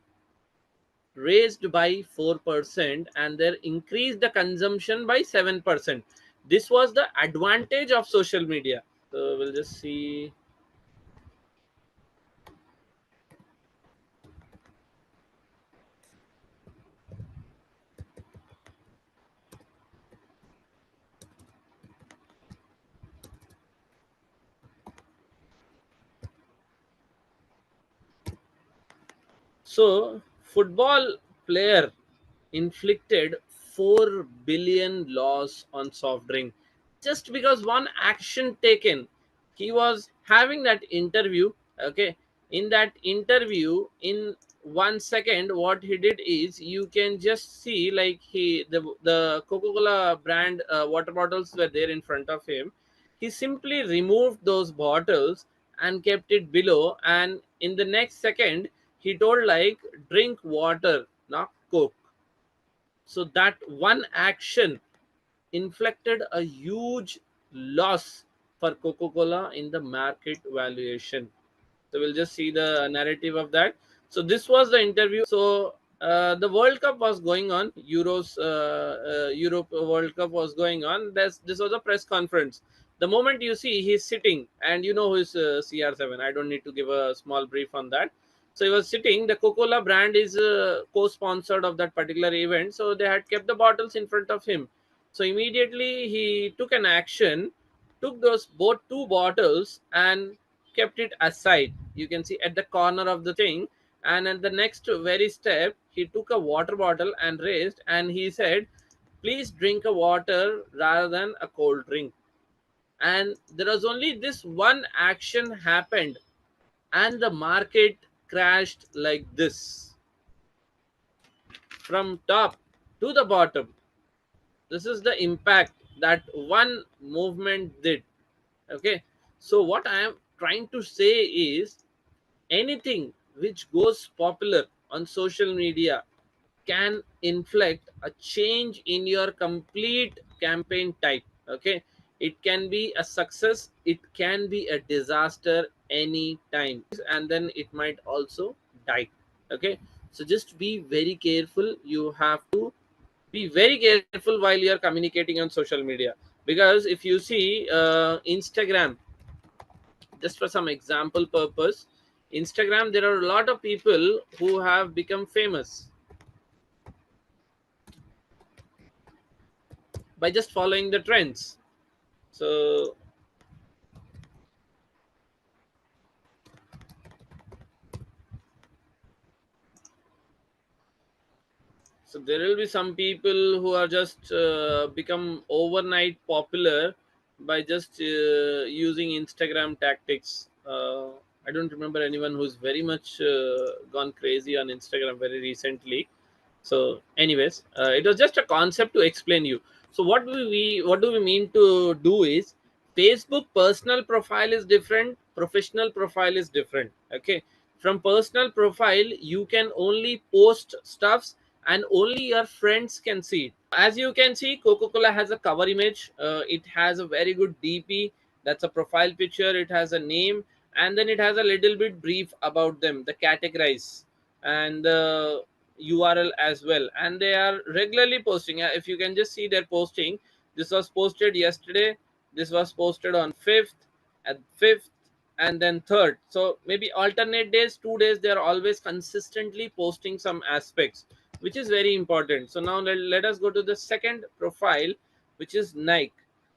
B: raised by 4%, and they increased the consumption by 7%. This was the advantage of social media. So we'll just see. So football player inflicted 4 billion loss on soft drink, just because one action taken. He was having that interview. Okay, in that interview, in 1 second, what he did is, you can just see, like, the Coca-Cola brand water bottles were there in front of him. He simply removed those bottles and kept it below, and in the next second he told, like, drink water, not coke. So that one action inflicted a huge loss for Coca-Cola in the market valuation. So we'll just see the narrative of that. So this was the interview. So the World Cup was going on. Europe World Cup was going on. This was a press conference. The moment you see, he's sitting, and you know who is CR7. I don't need to give a small brief on that. So he was sitting. The Coca-Cola brand is co-sponsored of that particular event. So they had kept the bottles in front of him. So immediately he took an action, took those both two bottles and kept it aside. You can see at the corner of the thing. And at the next very step, he took a water bottle and raised, and he said, please drink a water rather than a cold drink. And there was only this one action happened, and the market crashed like this, from top to the bottom. This is the impact that one movement did. Okay, so what I am trying to say is, anything which goes popular on social media can inflict a change in your complete campaign type. Okay, it can be a success, it can be a disaster anytime, and then it might also die. Okay, so just be very careful. You have to be very careful while you are communicating on social media, because if you see Instagram, just for some example purpose, Instagram, there are a lot of people who have become famous by just following the trends. So so there will be some people who are just become overnight popular by just using Instagram tactics. I don't remember anyone who's very much gone crazy on Instagram very recently. So anyways, it was just a concept to explain you. So what do we mean to do is, Facebook personal profile is different, professional profile is different. Okay, from personal profile you can only post stuffs and only your friends can see it. As you can see, Coca-Cola has a cover image, it has a very good DP, that's a profile picture, it has a name, and then it has a little bit brief about them, the categorize and the URL as well, and they are regularly posting. If you can just see their posting, this was posted yesterday, this was posted on 5th, at 5th, and then 3rd. So maybe alternate days, 2 days, they are always consistently posting some aspects, which is very important. So now let us go to the second profile, which is Nike.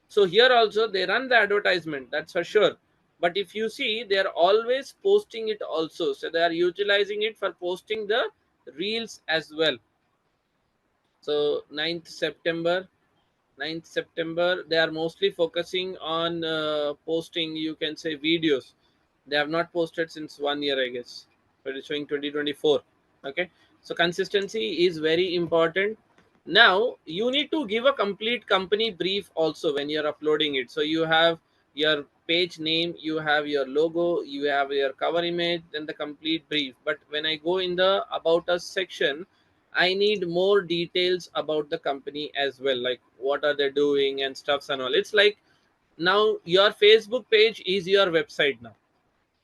B: So here also they run the advertisement, that's for sure. But if you see, they are always posting it also. So they are utilizing it for posting the reels as well. So 9th September, 9th September, they are mostly focusing on posting, you can say, videos. They have not posted since 1 year, I guess, but it's showing 2024. Okay, so consistency is very important. Now you need to give a complete company brief also when you're uploading it. So you have your page name, you have your logo, you have your cover image, then the complete brief. But when I go in the about us section, I need more details about the company as well, like what are they doing and stuffs and all. It's like now your Facebook page is your website now.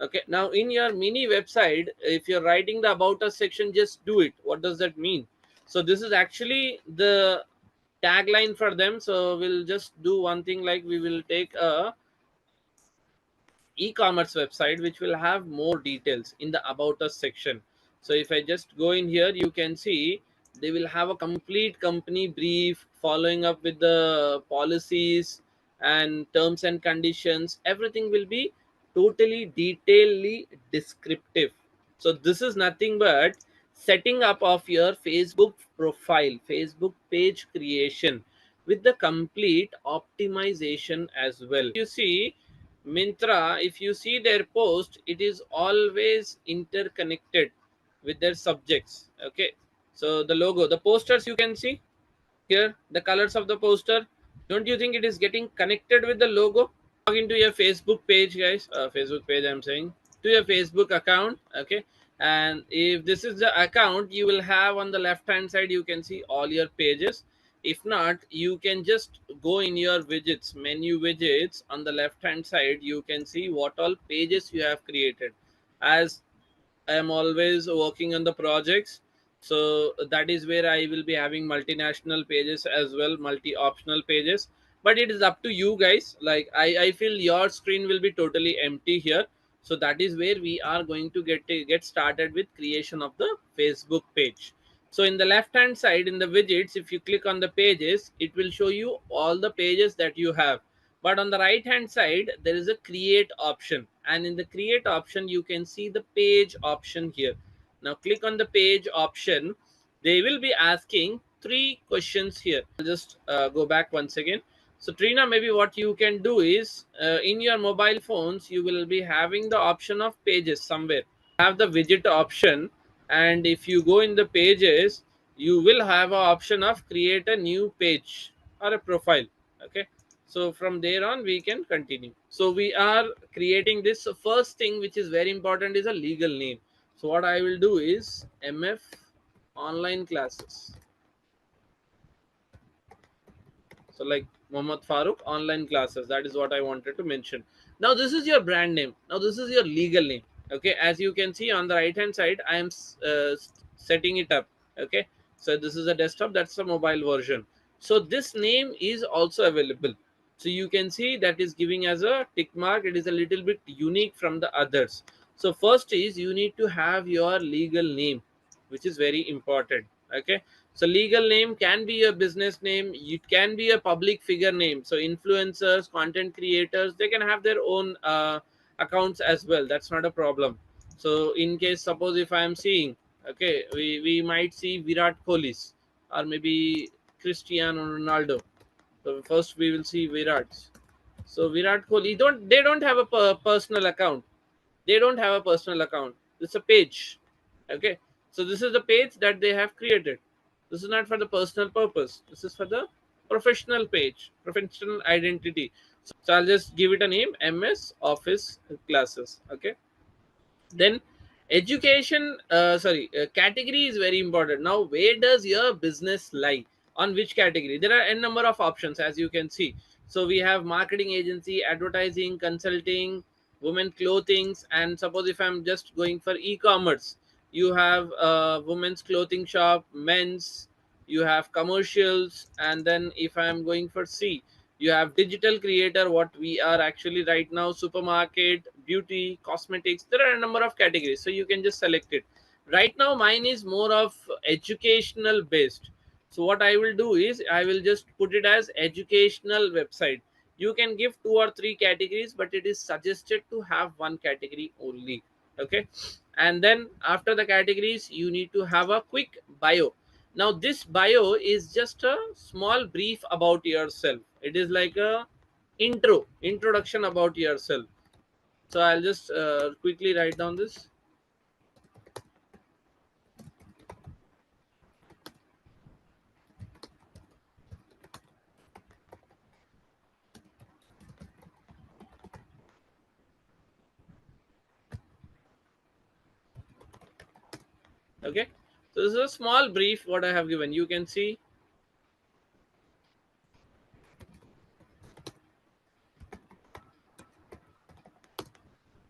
B: Okay, now in your mini website, if you're writing the about us section, just do it. What does that mean? So this is actually the tagline for them. So we'll just do one thing, like we will take a e-commerce website which will have more details in the about us section. So if I just go in here, you can see they will have a complete company brief following up with the policies and terms and conditions. Everything will be totally detailedly descriptive. So this is nothing but setting up of your Facebook profile, Facebook page creation, with the complete optimization as well. You see Mintra, if you see their post, it is always interconnected with their subjects. Okay, so the logo, the posters, you can see here the colors of the poster. Don't you think it is getting connected with the logo? Log into your Facebook page, guys. Facebook page, I'm saying, to your Facebook account. Okay, and if this is the account, you will have on the left hand side, you can see all your pages. If not, you can just go in your widgets, menu widgets. On the left hand side, you can see what all pages you have created. As I am always working on the projects, so that is where I will be having multinational pages as well, multi-optional pages. But it is up to you guys. Like I feel your screen will be totally empty here. So that is where we are going to get started with creation of the Facebook page. So in the left hand side in the widgets, if you click on the pages, it will show you all the pages that you have. But on the right hand side, there is a create option, and in the create option you can see the page option here. Now click on the page option. They will be asking three questions here. I'll just go back once again. So Trina, maybe what you can do is, in your mobile phones you will be having the option of pages somewhere. Have the widget option, and if you go in the pages, you will have an option of create a new page or a profile. Okay, So from there on we can continue. So we are creating this. So first thing which is very important is a legal name. So what I will do is MF online classes. So like Muhammad Farooq online classes, that is what I wanted to mention. Now this is your brand name, now this is your legal name. Okay, as you can see on the right hand side, I am setting it up. Okay, so this is a desktop, that's a mobile version. So this name is also available. So you can see that is giving as a tick mark, it is a little bit unique from the others. So first is you need to have your legal name, which is very important. Okay, so legal name can be a business name, it can be a public figure name. So influencers, content creators, they can have their own accounts as well, that's not a problem. So in case, suppose if I am seeing, okay, we might see Virat Kohli's or maybe Cristiano Ronaldo. So first we will see Virat's. So Virat Kohli, they don't have a personal account. They don't have a personal account. It's a page. Okay. So this is the page that they have created. This is not for the personal purpose. This is for the professional page, professional identity. So I'll just give it a name, MS Office Classes. Okay. Then education, category is very important. Now where does your business lie, on which category? There are n number of options, as you can see. So we have marketing agency, advertising, consulting, women clothings. And suppose if I'm just going for e-commerce, you have women's clothing shop, men's, you have commercials. And then if I'm going for C, you have digital creator, what we are actually right now, supermarket, beauty, cosmetics. There are a number of categories, so you can just select it. Right now mine is more of educational based. So what I will do is I will just put it as educational website. You can give 2 or 3 categories, but it is suggested to have one category only. Okay, and then after the categories you need to have a quick bio. Now this bio is just a small brief about yourself. It is like a introduction about yourself. So I'll just quickly write down this. Okay, so this is a small brief what I have given, you can see.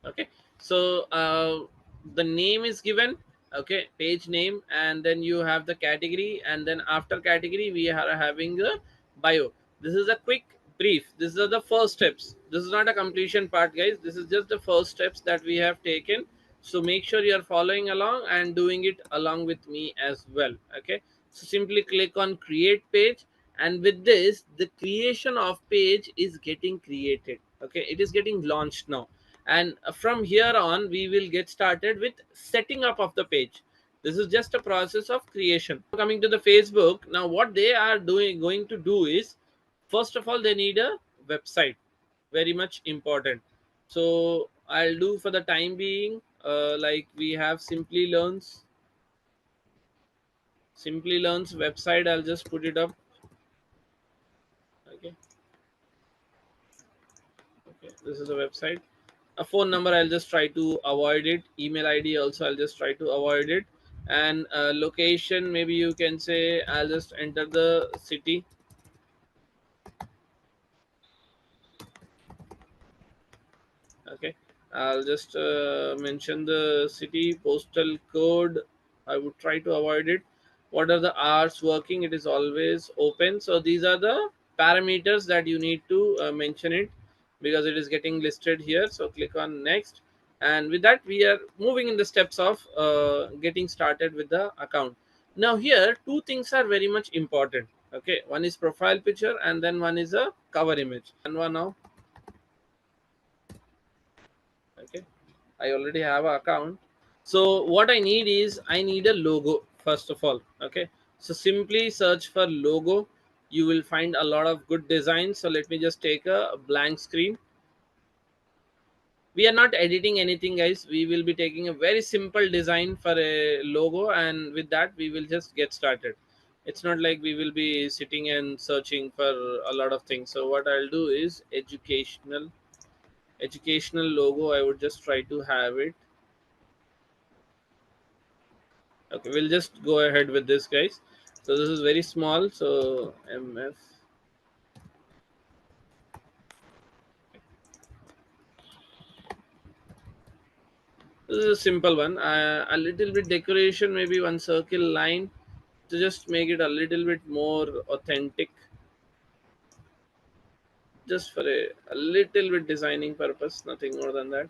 B: Okay, so the name is given. Okay, page name, and then you have the category, and then after category we are having a bio. This is a quick brief, these are the first steps. This is not a completion part, guys, this is just the first steps that we have taken. So make sure you are following along and doing it along with me as well. Okay, so simply click on create page, and with this the creation of page is getting created. Okay, it is getting launched now. And from here on we will get started with setting up of the page. This is just a process of creation. Coming to the Facebook, now what they are doing going to do is, first of all they need a website, very much important. So I'll do for the time being, like we have Simply Learn's website, I'll just put it up. Okay, okay, this is a website. A phone number, I'll just try to avoid it. Email ID also, I'll just try to avoid it. And location, maybe you can say I'll just enter the city. Okay, I'll just mention the city. Postal code, I would try to avoid it. What are the hours working? It is always open. So these are the parameters that you need to mention it, because it is getting listed here. So click on next, and with that we are moving in the steps of getting started with the account. Now here two things are very much important. Okay, one is profile picture, and then one is a cover image. And one now. Okay, I already have an account. So what I need is I need a logo first of all. Okay, so simply search for logo. You will find a lot of good designs. So let me just take a blank screen. We are not editing anything, guys. We will be taking a very simple design for a logo, and with that we will just get started. It's not like we will be sitting and searching for a lot of things. So what I'll do is educational logo. I would just try to have it. Okay, we'll just go ahead with this, guys. So this is very small. So MF. This is a simple one. A little bit decoration, maybe one circle line to just make it a little bit more authentic, just for a little bit designing purpose, nothing more than that.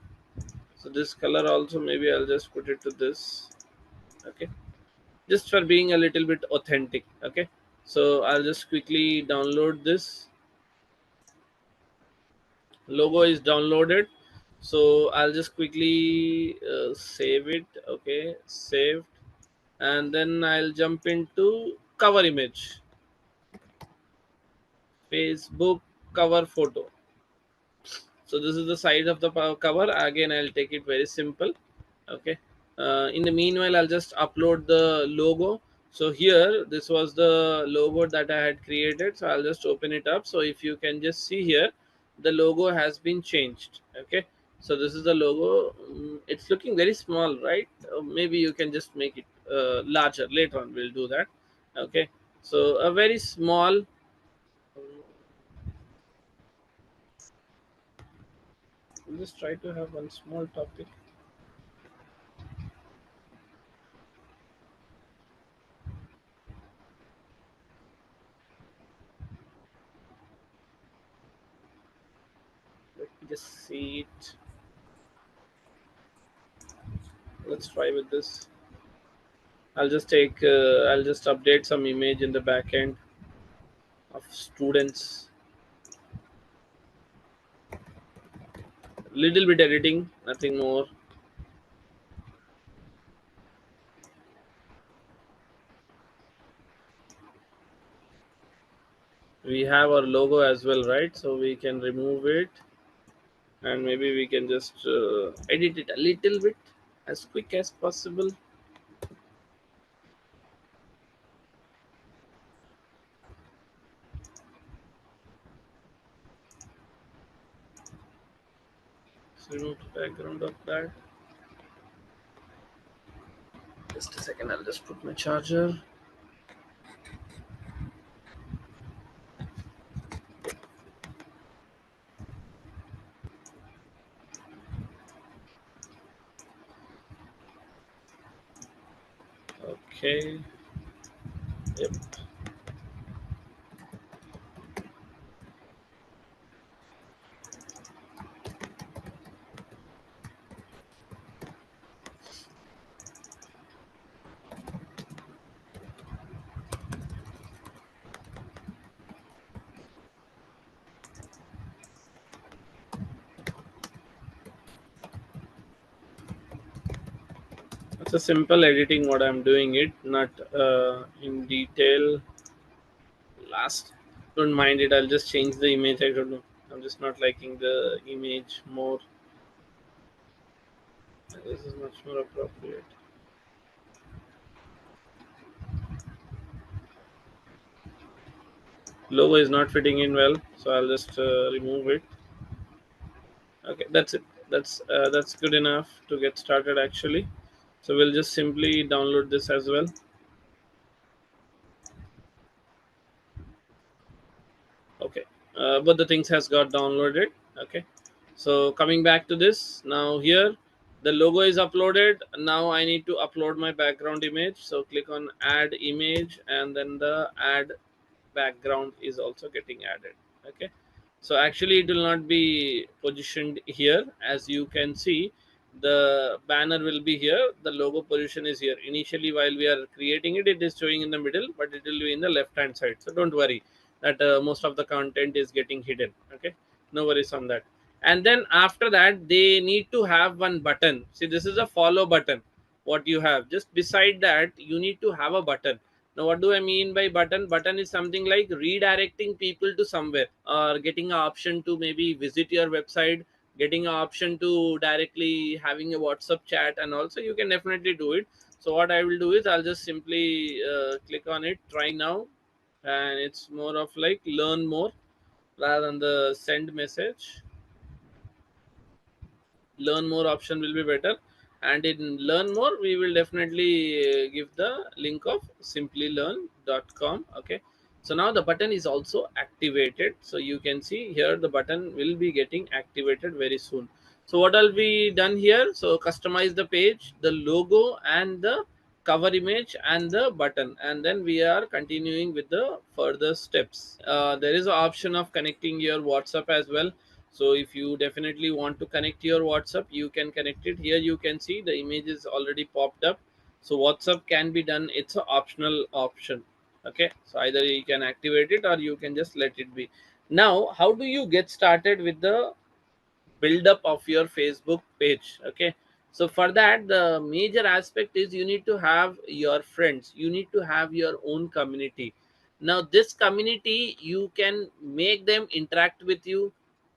B: So this color also, maybe I'll just put it to this. Okay, just for being a little bit authentic. Okay, so I'll just quickly download this. Logo is downloaded, so I'll just quickly save it. Okay, saved. And then I'll jump into cover image, Facebook cover photo. So this is the size of the cover. Again, I'll take it very simple. Okay, in the meanwhile, I'll just upload the logo. So here, this was the logo that I had created, so I'll just open it up. So if you can just see here, the logo has been changed. Okay, so this is the logo. It's looking very small, right? Maybe you can just make it larger. Later on we'll do that. Okay, so a very small. We'll just try to have one small topic. Let me just see it. Let's try with this. I'll just update some image in the backend of students. Little bit editing, nothing more. We have our logo as well, right? So we can remove it, and maybe we can just edit it a little bit as quick as possible. So remove the background of that. Just a second, I'll just put my charger. Okay. Yep. It's a simple editing what I'm doing it, not in detail. Last, don't mind it. I'll just change the image. I don't know. I'm just not liking the image more. This is much more appropriate. Logo is not fitting in well, so I'll just remove it. Okay, that's it. That's good enough to get started actually. So we'll just simply download this as well. Okay, but the things has got downloaded. Okay, so coming back to this now, here the logo is uploaded. Now I need to upload my background image. So click on add image, and then the add background is also getting added. Okay, so actually it will not be positioned here. As you can see, the banner will be here, the logo position is here. Initially while we are creating it, it is showing in the middle, but it will be in the left hand side. So don't worry that most of the content is getting hidden. Okay, no worries on that. And then after that, they need to have one button. See, this is a follow button. What you have just beside that, you need to have a button. Now what do I mean by button? Button is something like redirecting people to somewhere, or getting an option to maybe visit your website, getting an option to directly having a WhatsApp chat, and also you can definitely do it. So what I will do is I'll just simply click on it, try now, and it's more of like learn more rather than the send message. Learn more option will be better, and in learn more we will definitely give the link of simplylearn.com. Okay, so now the button is also activated, so you can see here the button will be getting activated very soon. So what will be done here? So customize the page, the logo and the cover image and the button, and then we are continuing with the further steps. There is an option of connecting your WhatsApp as well. So if you definitely want to connect your WhatsApp, you can connect it. Here you can see the image is already popped up. So WhatsApp can be done, it's an optional option. Okay, so either you can activate it or you can just let it be. Now how do you get started with the build up of your Facebook page? Okay, so for that the major aspect is you need to have your friends, you need to have your own community. Now this community you can make them interact with you,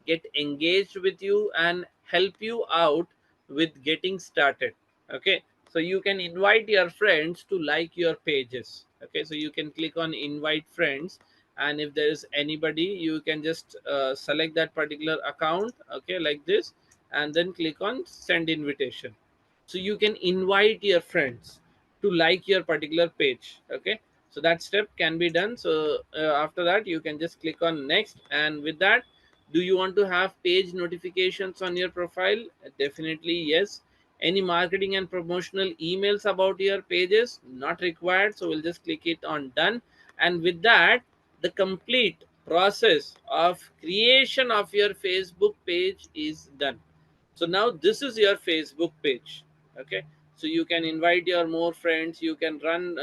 B: get engaged with you and help you out with getting started. Okay, so you can invite your friends to like your pages. Okay, so you can click on invite friends, and if there is anybody you can just select that particular account, okay, like this, and then click on send invitation. So you can invite your friends to like your particular page. Okay, so that step can be done. So after that you can just click on next, and with that, do you want to have page notifications on your profile? Definitely yes. Any marketing and promotional emails about your pages? Not required. So we'll just click it on done, and with that the complete process of creation of your Facebook page is done. So now this is your Facebook page. Okay, so you can invite your more friends, you can run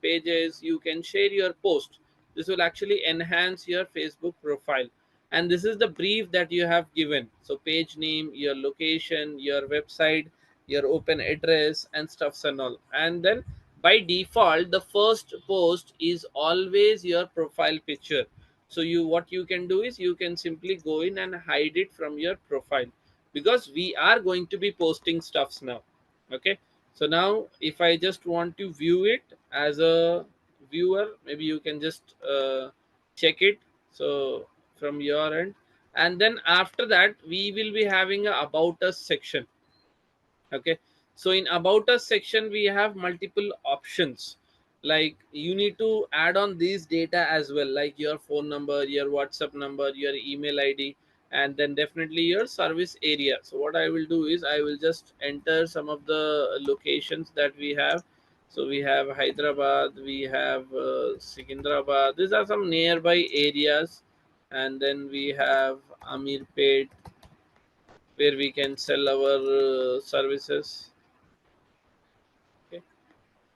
B: pages, you can share your post. This will actually enhance your Facebook profile, and this is the brief that you have given. So page name, your location, your website, your open address and stuffs and all. And then by default the first post is always your profile picture. So you, what you can do is you can simply go in and hide it from your profile, because we are going to be posting stuffs now. Okay, so now if I just want to view it as a viewer, maybe you can just check it, so from your end. And then after that we will be having a about us section. Okay, so in about us section we have multiple options, like you need to add on these data as well, like your phone number, your WhatsApp number, your email ID, and then definitely your service area. So what I will do is I will just enter some of the locations that we have. So we have Hyderabad, we have Secunderabad, these are some nearby areas. And then we have Amirpet, where we can sell our services. Okay,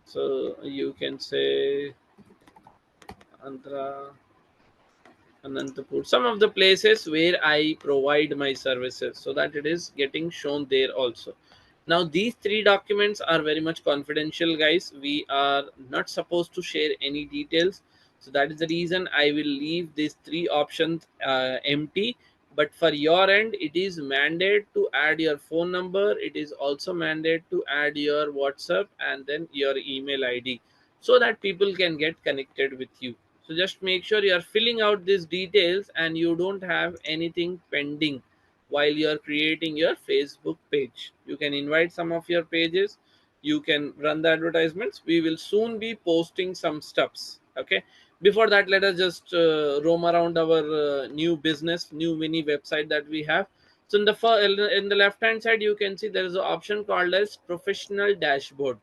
B: so you can say Andhra, Anantapur, some of the places where I provide my services, so that it is getting shown there also. Now these three documents are very much confidential, guys. We are not supposed to share any details. So that is the reason I will leave these three options empty. But for your end, it is mandate to add your phone number. It is also mandate to add your WhatsApp and then your email ID, so that people can get connected with you. So just make sure you are filling out these details and you don't have anything pending while you are creating your Facebook page. You can invite some of your pages, you can run the advertisements. We will soon be posting some stuffs. Okay, before that let us just roam around our new business, new mini website that we have. So in the left hand side you can see there is an option called as professional dashboard.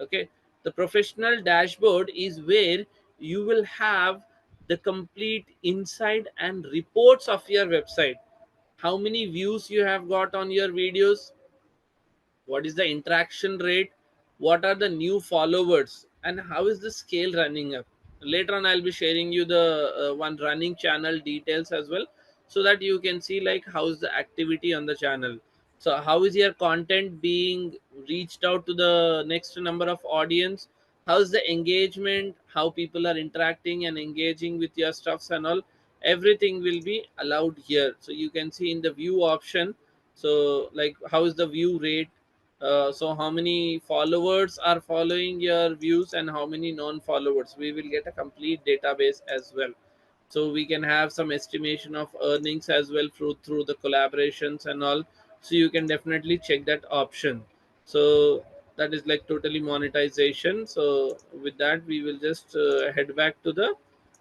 B: Okay, the professional dashboard is where you will have the complete insight and reports of your website. How many views you have got on your videos, what is the interaction rate, what are the new followers, and how is the scale running up. Later on I'll be sharing you the one running channel details as well, so that you can see like how's the activity on the channel. So how is your content being reached out to the next number of audience, how's the engagement, how people are interacting and engaging with your stuffs and all. Everything will be allowed here. So you can see in the view option, so like how is the view rate, So how many followers are following your views and how many non-followers. We will get a complete database as well. So we can have some estimation of earnings as well through the collaborations and all. So you can definitely check that option. So that is like totally monetization. So with that, we will just head back to the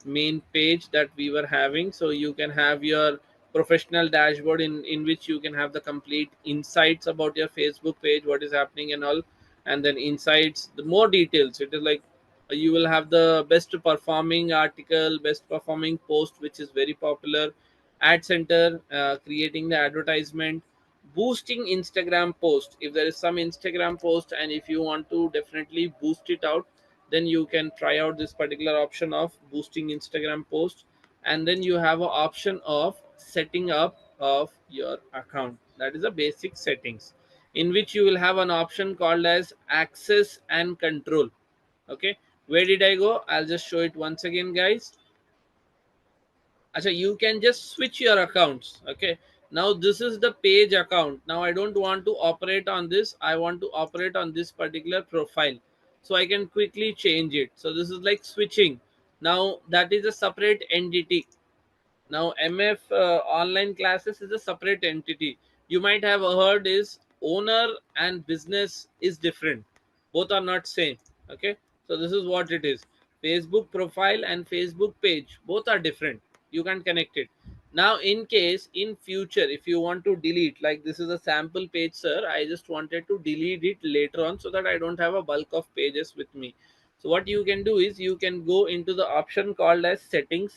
B: main page that we were having. So you can have your professional dashboard in which you can have the complete insights about your Facebook page, what is happening and all. And then insights, the more details, it is like you will have the best performing article, best performing post which is very popular, ad center, creating the advertisement, boosting Instagram post. If there is some Instagram post and if you want to definitely boost it out, then you can try out this particular option of boosting Instagram post. And then you have an option of setting up of your account, that is a basic settings, in which you will have an option called as access and control. Okay, where did I go? I'll just show it once again, guys. Achha, you can just switch your accounts. Okay, now this is the page account. Now I don't want to operate on this, I want to operate on this particular profile. So I can quickly change it. So this is like switching. Now that is a separate entity. Now MF online classes is a separate entity. You might have heard is owner and business is different. Both are not same. Okay. So this is what it is. Facebook profile and Facebook page, both are different. You can't connect it. Now in case in future, if you want to delete, like this is a sample page, sir, I just wanted to delete it later on so that I don't have a bulk of pages with me. So what you can do is you can go into the option called as settings.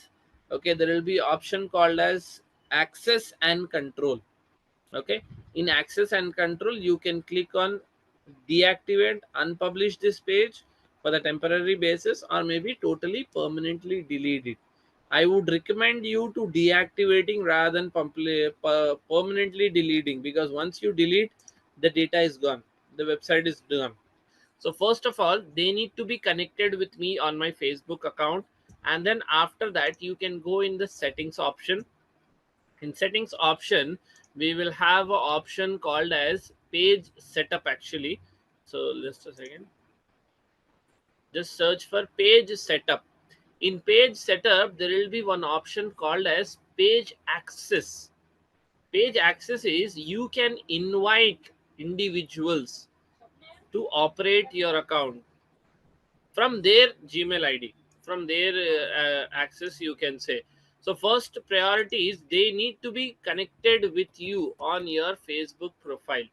B: Okay, there will be option called as access and control. Okay, in access and control you can click on deactivate, unpublish this page for the temporary basis, or maybe totally permanently delete it. I would recommend you to deactivating rather than permanently deleting, because once you delete, the data is gone, the website is gone. So first of all, they need to be connected with me on my Facebook account. And then after that, you can go in the settings option. In settings option, we will have an option called as page setup actually. So just a second. Just search for page setup. In page setup, there will be one option called as page access. Page access is you can invite individuals to operate your account from their Gmail ID, from their access, you can say. So first priority is they need to be connected with you on your Facebook profile.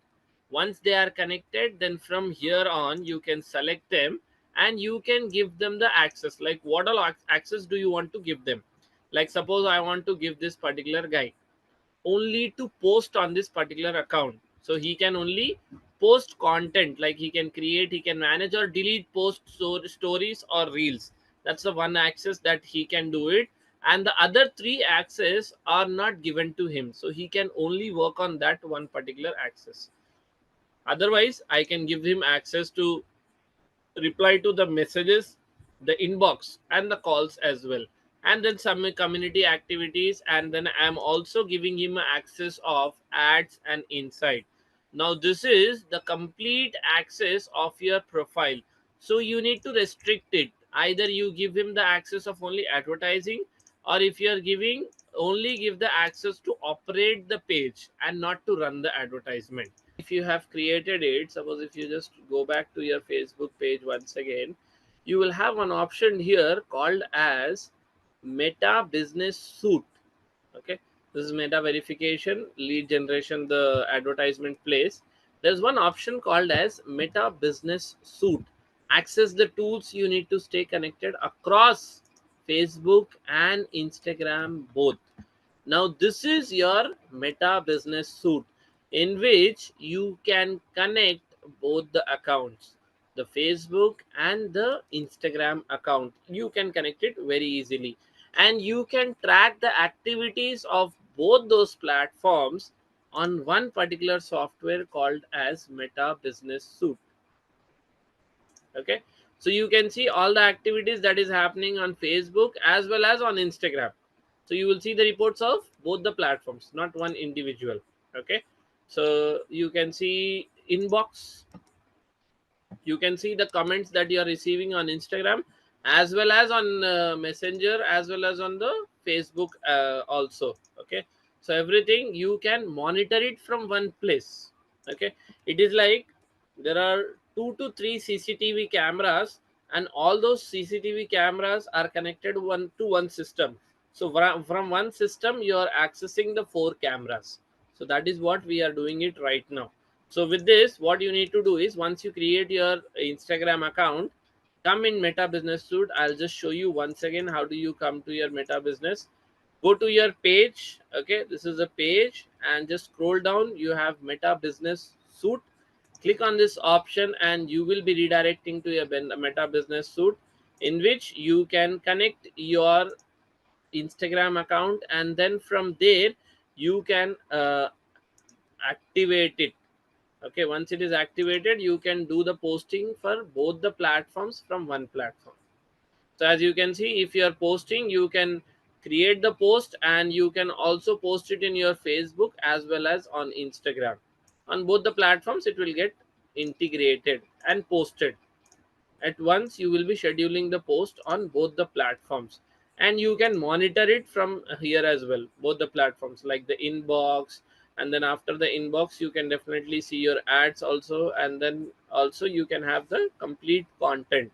B: Once they are connected, then from here on you can select them and you can give them the access. Like what all access do you want to give them? Like suppose I want to give this particular guy only to post on this particular account. So he can only post content, like he can create, he can manage or delete post stories or reels. That's the one access that he can do it. And the other three access are not given to him. So he can only work on that one particular access. Otherwise, I can give him access to reply to the messages, the inbox, and the calls as well. And then some community activities, and then I'm also giving him access of ads and insight. Now this is the complete access of your profile. So you need to restrict it. Either you give him the access of only advertising, or if you are giving, only give the access to operate the page and not to run the advertisement. If you have created it, suppose if you just go back to your Facebook page once again, you will have an option here called as Meta Business Suite. Okay, this is meta verification, lead generation, the advertisement place. There's one option called as Meta Business Suite. Access the tools, you need to stay connected across Facebook and Instagram both. Now this is your Meta Business Suite, in which you can connect both the accounts, the Facebook and the Instagram account. You can connect it very easily, and you can track the activities of both those platforms on one particular software called as Meta Business Suite. Okay, so you can see all the activities that is happening on Facebook as well as on Instagram. So you will see the reports of both the platforms, not one individual. Okay, so you can see inbox. You can see the comments that you are receiving on Instagram, as well as on Messenger, as well as on the Facebook also. Okay, so everything you can monitor it from one place. Okay, it is like there are 2 to 3 CCTV cameras, and all those CCTV cameras are connected one to one system. So from one system you are accessing the 4 cameras. So that is what we are doing it right now. So with this, what you need to do is, once you create your Instagram account, come in Meta Business Suite. I'll just show you once again how do you come to your Meta Business. Go to your page. Okay, this is a page, and just scroll down. You have Meta Business Suite. Click on this option and you will be redirecting to your Meta Business Suite, in which you can connect your Instagram account, and then from there you can activate it. Okay, once it is activated, you can do the posting for both the platforms from one platform. So as you can see, if you are posting, you can create the post, and you can also post it in your Facebook as well as on Instagram. On both the platforms it will get integrated and posted at once. You will be scheduling the post on both the platforms, and you can monitor it from here as well, both the platforms, like the inbox. And then after the inbox, you can definitely see your ads also, and then also you can have the complete content,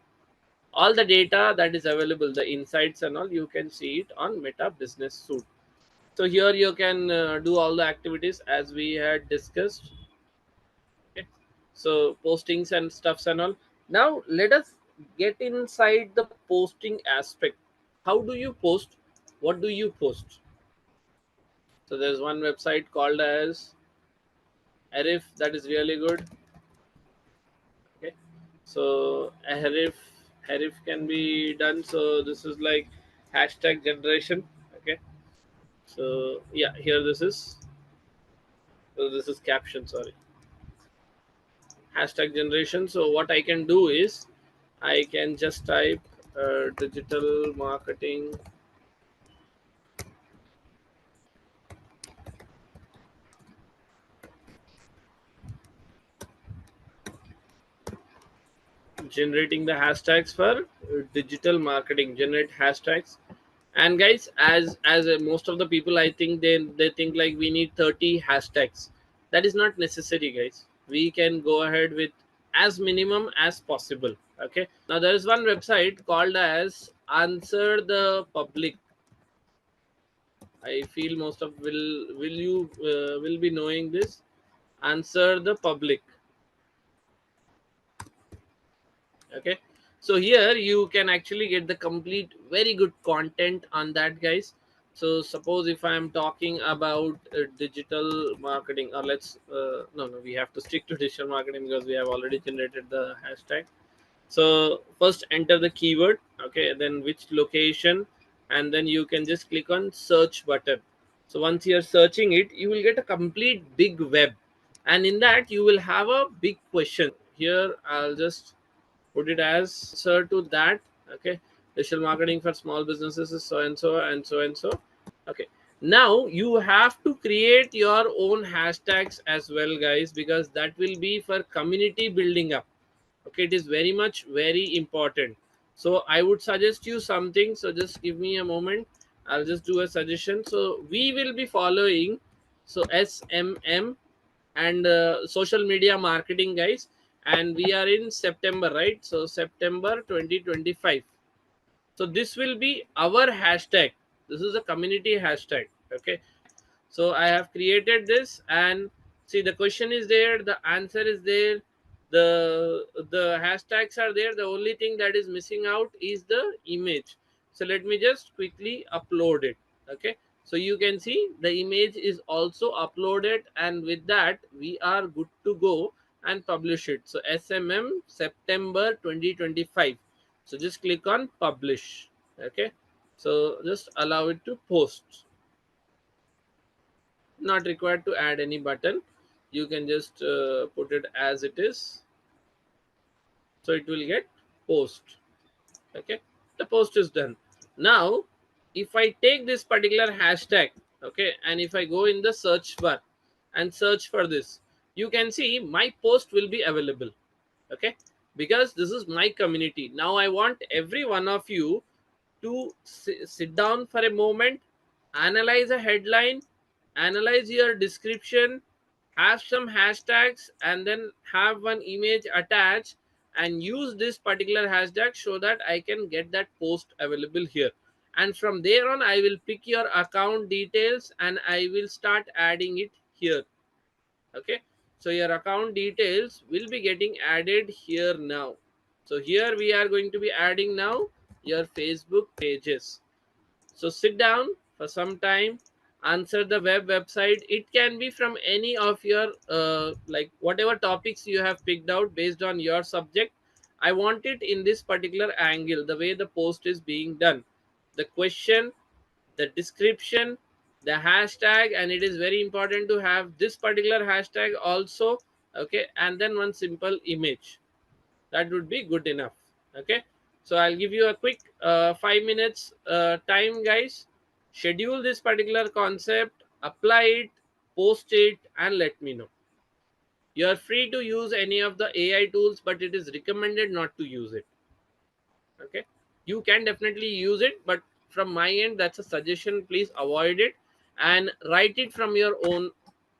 B: all the data that is available, the insights and all, you can see it on Meta Business Suite. So here you can do all the activities as we had discussed. Okay, so postings and stuffs and all. Now let us get inside the posting aspect. How do you post? What do you post? So there's one website called as Arif that is really good. Okay, so Arif can be done. So this is like hashtag generation. Okay, so yeah, here this is. So this is caption. Sorry, hashtag generation. So what I can do is, I can just type digital marketing generating the hashtags for digital marketing. Generate hashtags. And guys, as most of the people, I think they think like we need 30 hashtags. That is not necessary, guys. We can go ahead with as minimum as possible. Okay, now there is one website called as Answer the Public. I feel most of will you will be knowing this. Answer the Public. Okay, so here you can actually get the complete very good content on that, guys. So suppose if I am talking about digital marketing, or let's no, we have to stick to digital marketing because we have already generated the hashtag. So first enter the keyword. Okay, then which location, and then you can just click on search button. So once you are searching it, you will get a complete big web, and in that you will have a big question. Here I'll just put it as answer to that. Okay, digital marketing for small businesses is so and so and so and so. Okay, now you have to create your own hashtags as well, guys, because that will be for community building up. Okay, it is very much very important. So I would suggest you something. So just give me a moment, I'll just do a suggestion. So we will be following, so SMM and social media marketing, guys. And we are in September, right? So September 2025. So this will be our hashtag. This is a community hashtag. Okay, so I have created this, and see, the question is there, the answer is there, the hashtags are there. The only thing that is missing out is the image. So let me just quickly upload it. Okay, so you can see the image is also uploaded, and with that we are good to go and publish it. So SMM September 2025. So just click on publish. Okay, so just allow it to post. Not required to add any button. You can just put it as it is. So it will get post. Okay, the post is done. Now if I take this particular hashtag, okay, and if I go in the search bar and search for this, you can see my post will be available. Okay, because this is my community. Now I want every one of you to sit down for a moment, analyze a headline, analyze your description, have some hashtags, and then have one image attached, and use this particular hashtag so that I can get that post available here. And from there on, I will pick your account details and I will start adding it here. Okay, so your account details will be getting added here now. So here we are going to be adding now your Facebook pages. So sit down for some time, answer the website. It can be from any of your like whatever topics you have picked out based on your subject. I want it in this particular angle, the way the post is being done, the question, the description, the hashtag, and it is very important to have this particular hashtag also. Okay, and then one simple image, that would be good enough. Okay, so I'll give you a quick 5 minutes time, guys. Schedule this particular concept, apply it, post it, and let me know. You are free to use any of the AI tools, but it is recommended not to use it. Okay, you can definitely use it, but from my end, that's a suggestion. Please avoid it and write it from your own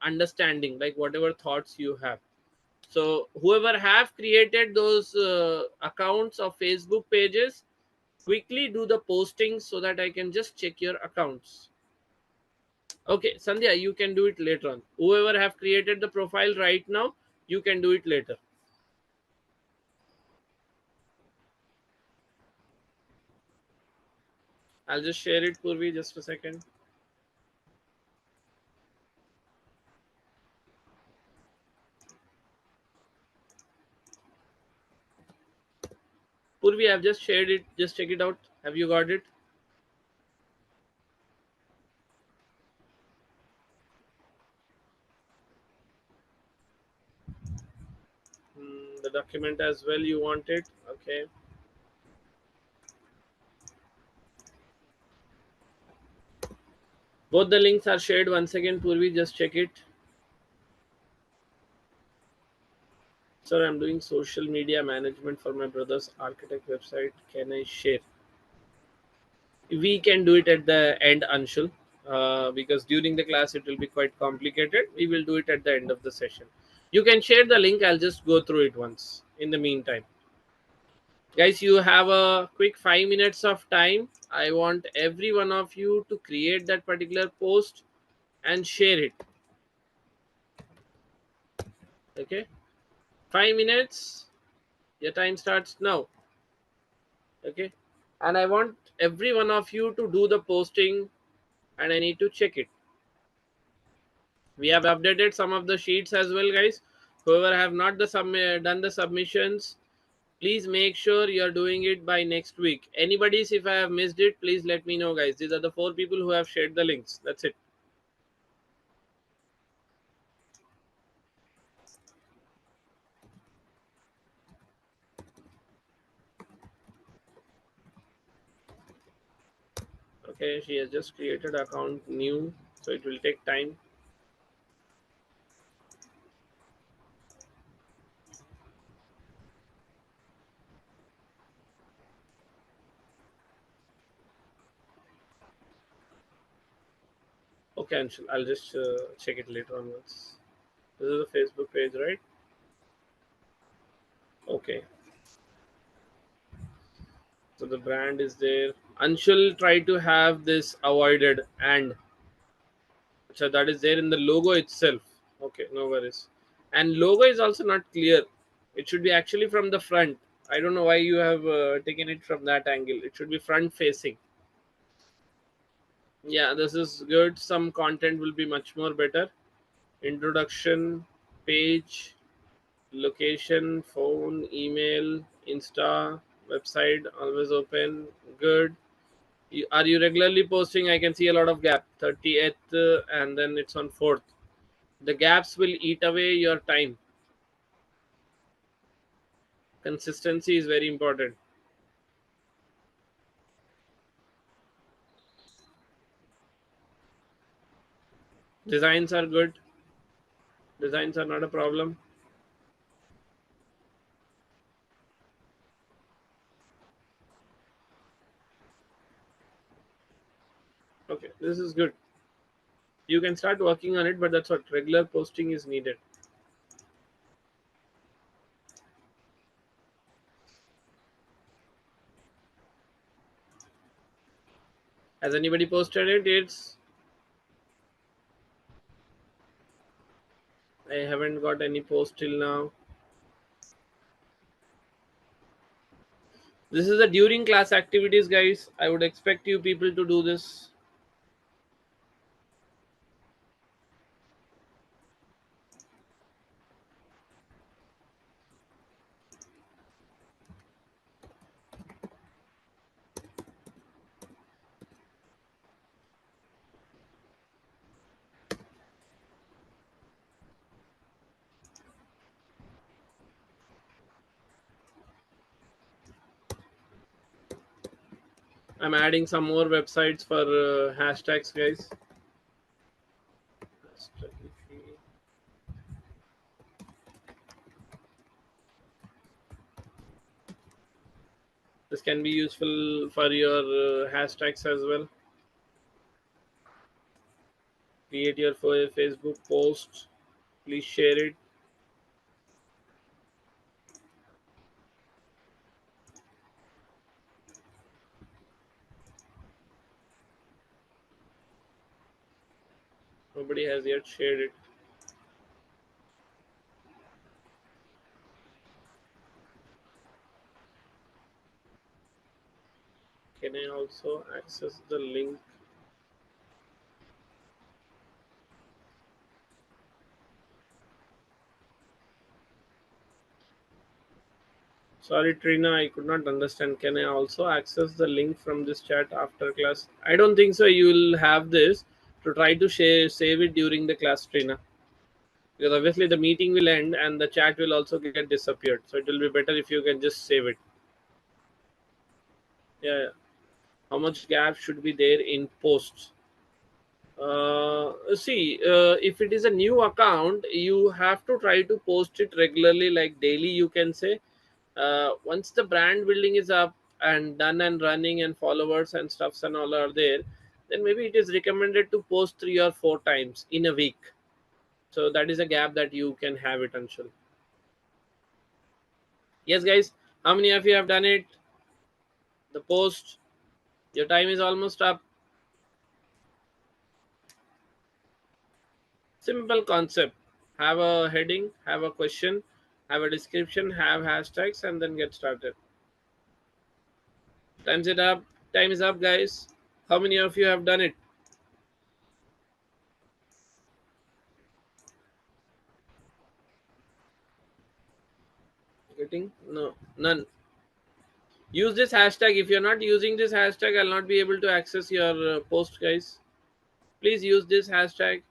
B: understanding, like whatever thoughts you have. So whoever have created those accounts of Facebook pages, quickly do the posting so that I can just check your accounts. Okay, Sandhya, you can do it later on. Whoever have created the profile right now, you can do it later. I'll just share it, Purvi, just a second. Purvi, I've just shared it. Just check it out. Have you got it? The document as well, you want it? Okay. Both the links are shared once again, Purvi. Just check it. Sir, I'm doing social media management for my brother's architect website. Can I share? We can do it at the end, Anshul, because during the class it will be quite complicated. We will do it at the end of the session. You can share the link. I'll just go through it once. In the meantime, guys, you have a quick 5 minutes of time. I want every one of you to create that particular post and share it. Okay, 5 minutes. Your time starts now. Okay, and I want every one of you to do the posting, and I need to check it. We have updated some of the sheets as well, guys. Whoever have not done the submissions, please make sure you're doing it by next week. Anybody's, if I have missed it, please let me know, guys. These are the 4 people who have shared the links. That's it. Okay, she has just created account new, so it will take time. Okay, Anshul, I'll just check it later on once. This is the Facebook page, right? Okay, so the brand is there. Anshul, try to have this avoided, and so that is there in the logo itself. Okay, no worries. And logo is also not clear. It should be actually from the front. I don't know why you have taken it from that angle. It should be front facing. Yeah, this is good. Some content will be much more better. Introduction, page, location, phone, email, Insta, website, always open. Good. Are you regularly posting? I can see a lot of gap. 30th, and then it's on 4th. The gaps will eat away your time. Consistency is very important. Designs are good. Designs are not a problem. Okay, this is good. You can start working on it, but that's what regular posting is needed. Has anybody posted it? I haven't got any post till now. This is a during class activities, guys. I would expect you people to do this. I'm adding some more websites for hashtags, guys. This can be useful for your hashtags as well. Create your Facebook post. Please share it. Nobody has yet shared it. Can I also access the link? Sorry, Trina, I could not understand. Can I also access the link from this chat after class? I don't think so. You will have this to try to save it during the class, Trina. Because obviously the meeting will end and the chat will also get disappeared. So it will be better if you can just save it. Yeah. Yeah. How much gap should be there in posts? See, if it is a new account, you have to try to post it regularly, like daily, you can say. Once the brand building is up and done and running and followers and stuffs and all are there, then maybe it is recommended to post 3 or 4 times in a week. So that is a gap that you can have it, Anshul. Yes, guys, how many of you have done it? The post, your time is almost up. Simple concept. Have a heading, have a question, have a description, have hashtags, and then get started. Time's it up. Time is up, guys. How many of you have done it? Getting? No, none. Use this hashtag. If you're not using this hashtag, I'll not be able to access your post, guys. Please use this hashtag.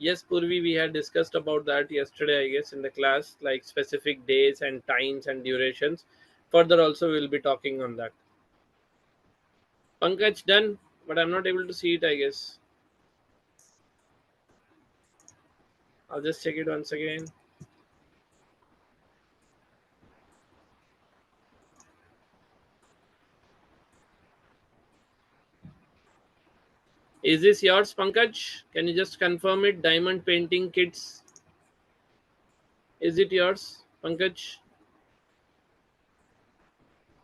B: Yes, Purvi, we had discussed about that yesterday, I guess, in the class, like specific days and times and durations. Further, also, we'll be talking on that. Pankaj done, but I'm not able to see it, I guess. I'll just check it once again. Is this yours, Pankaj? Can you just confirm it? Diamond painting kits. Is it yours, Pankaj?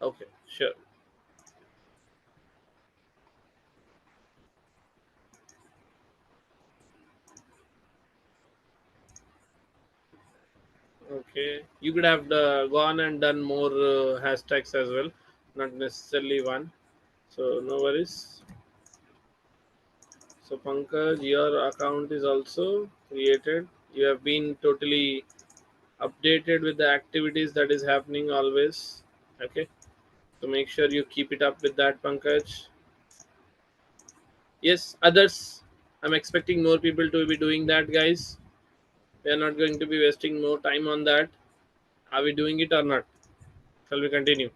B: Okay, sure. Okay, you could have gone and done more hashtags as well, not necessarily one. So no worries. So Pankaj, your account is also created. You have been totally updated with the activities that is happening always. Okay, so make sure you keep it up with that, Pankaj. Yes, others. I'm expecting more people to be doing that, guys. We are not going to be wasting more time on that. Are we doing it or not? Shall we continue?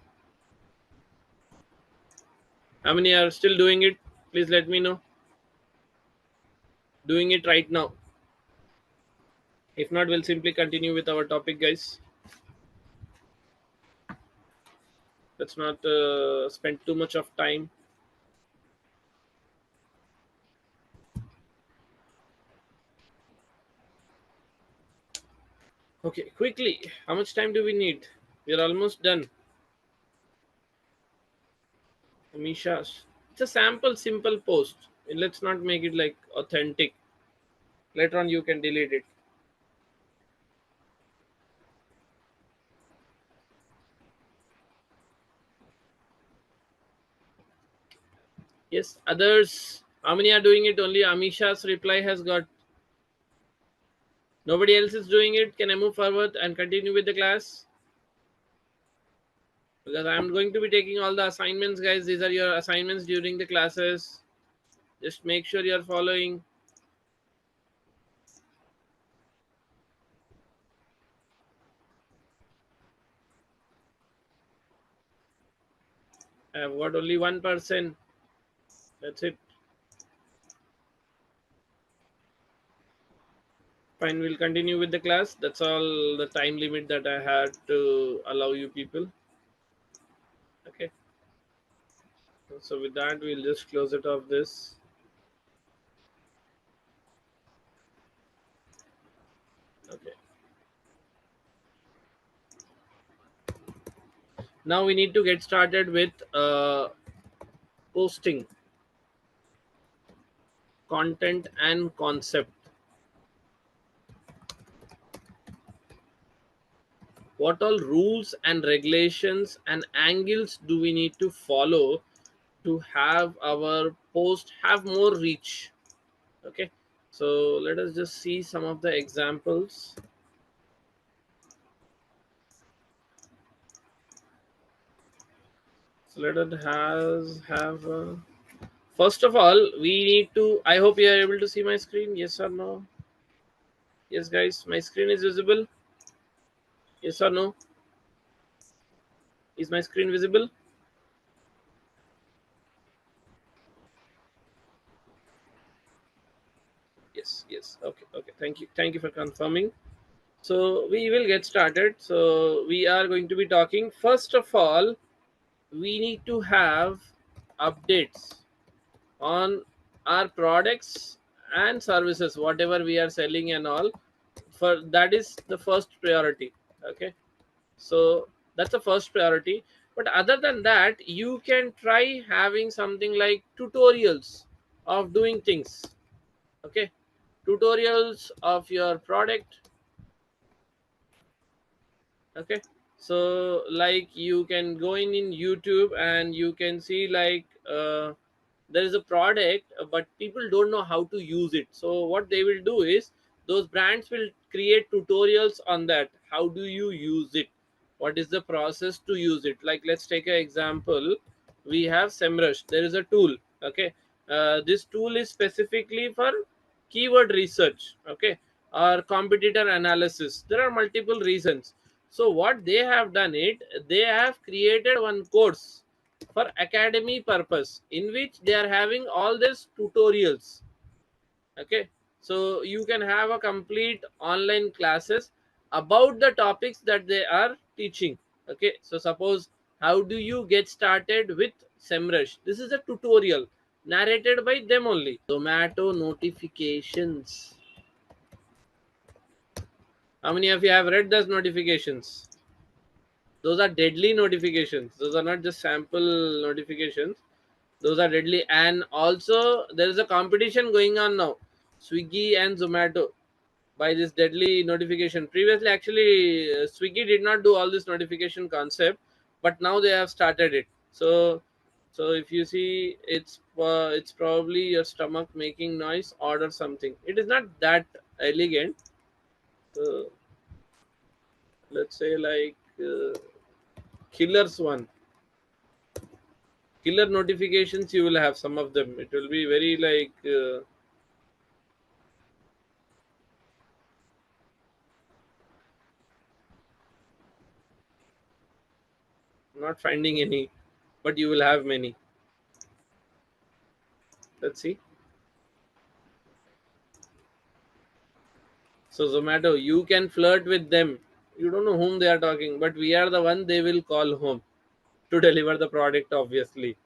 B: How many are still doing it? Please let me know. Doing it right now. If not, we'll simply continue with our topic, guys. Let's not spend too much of time. Okay, quickly. How much time do we need? We're almost done. Amisha's. It's a sample, simple post. Let's not make it like authentic. Later on, you can delete it. Yes, others. How many are doing it? Only Amisha's reply has got. Nobody else is doing it. Can I move forward and continue with the class? Because I'm going to be taking all the assignments, guys. These are your assignments during the classes. Just make sure you're following. I've got only one person. That's it. Fine, we'll continue with the class. That's all the time limit that I had to allow you people. Okay. So with that, we'll just close it off this. Okay. Now we need to get started with posting content and concept. What all rules and regulations and angles do we need to follow to have our post have more reach? Okay, so let us just see some of the examples. So let us have first of all, we need to, I hope you are able to see my screen. Yes or no? Yes, guys, my screen is visible. Yes or no? Is my screen visible? Yes, yes. Okay, okay. Thank you for confirming. So we will get started. So we are going to be talking. First of all, we need to have updates on our products and services, whatever we are selling and all. For that is the first priority. Okay, so that's the first priority. But other than that, you can try having something like tutorials of doing things. Okay, tutorials of your product. Okay, so like you can go in YouTube and you can see like there is a product, but people don't know how to use it. So what they will do is those brands will create tutorials on that. How do you use it? What is the process to use it? Like let's take an example. We have SEMrush. There is a tool. Okay, this tool is specifically for keyword research. Okay, or competitor analysis. There are multiple reasons. So what they have done it, they have created one course for academy purpose in which they are having all these tutorials. Okay, so you can have a complete online classes about the topics that they are teaching. Okay, so suppose how do you get started with SEMrush? This is a tutorial narrated by them only. Zomato notifications. How many of you have read those notifications? Those are deadly notifications. Those are not just sample notifications. Those are deadly. And also there is a competition going on now, Swiggy and Zomato, by this deadly notification. Previously actually Swiggy did not do all this notification concept, but now they have started it. So if you see, it's probably your stomach making noise, order something. It is not that elegant. So let's say like killers one, killer notifications, you will have some of them. It will be very like not finding any, but you will have many. Let's see. So Zomato, you can flirt with them. You don't know whom they are talking, but we are the one they will call home to deliver the product, obviously.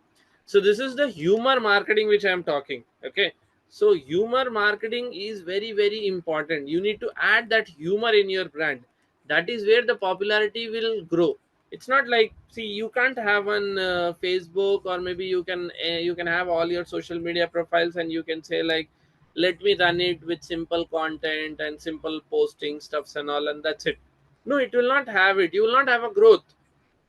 B: So this is the humor marketing which I am talking. Okay. So humor marketing is very, very important. You need to add that humor in your brand. That is where the popularity will grow. It's not like, see, you can't have on Facebook, or maybe you can have all your social media profiles and you can say like, let me run it with simple content and simple posting stuffs and all, and that's it. No, it will not have it. You will not have a growth.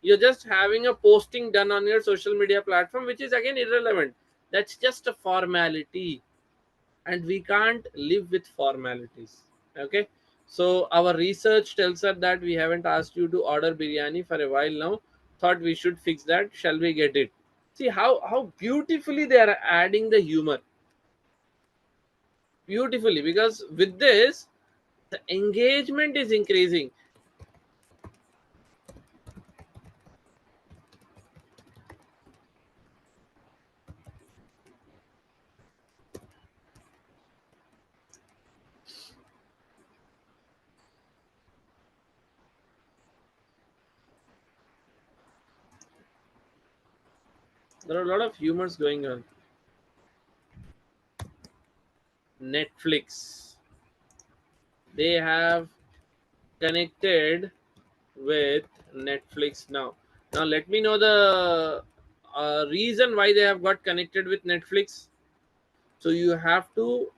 B: You're just having a posting done on your social media platform, which is again irrelevant. That's just a formality, and we can't live with formalities. Okay. So our research tells us that we haven't asked you to order biryani for a while now. Thought we should fix that. Shall we get it? See how beautifully they are adding the humor. Beautifully, because with this the engagement is increasing. There are a lot of humors going on. Netflix, they have connected with Netflix now. Now let me know the reason why they have got connected with Netflix. So you have to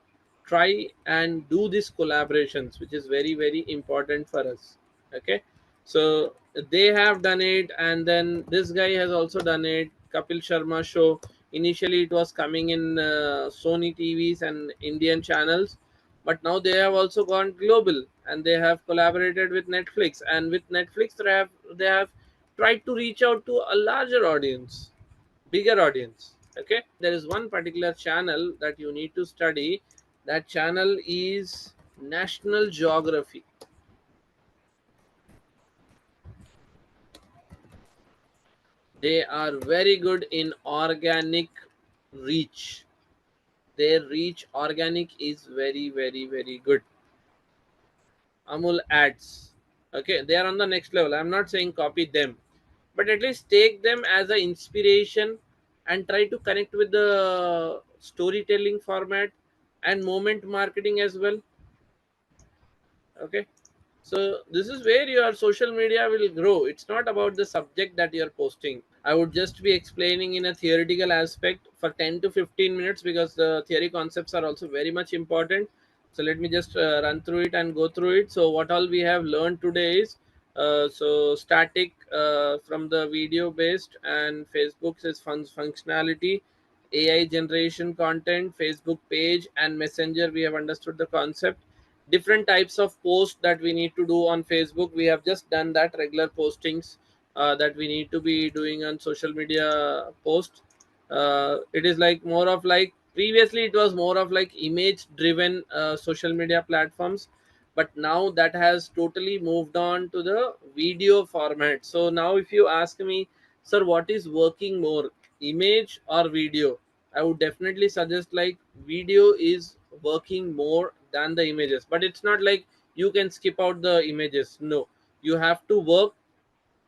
B: try and do these collaborations, which is very, very important for us. Okay. So they have done it, and then this guy has also done it. Kapil Sharma show. Initially it was coming in Sony TVs and Indian channels, but now they have also gone global, and they have collaborated with Netflix, and with Netflix they have tried to reach out to a larger audience, bigger audience. Okay. There is one particular channel that you need to study. That channel is National Geography. They are very good in organic reach. Their reach organic is very, very, very good. Amul ads. Okay, they are on the next level. I'm not saying copy them, but at least take them as an inspiration and try to connect with the storytelling format and moment marketing as well. Okay. So this is where your social media will grow. It's not about the subject that you're posting. I would just be explaining in a theoretical aspect for 10 to 15 minutes, because the theory concepts are also very much important. So let me just run through it and go through it. So what all we have learned today is so static from the video based, and Facebook says functionality, AI generation content, Facebook page and messenger. We have understood the concept. Different types of posts that we need to do on Facebook. We have just done that. Regular postings that we need to be doing on social media post. It is like more of like, previously it was more of like image driven social media platforms, but now that has totally moved on to the video format. So now if you ask me, sir, what is working more, image or video, I would definitely suggest like video is working more than the images. But it's not like you can skip out the images. No, you have to work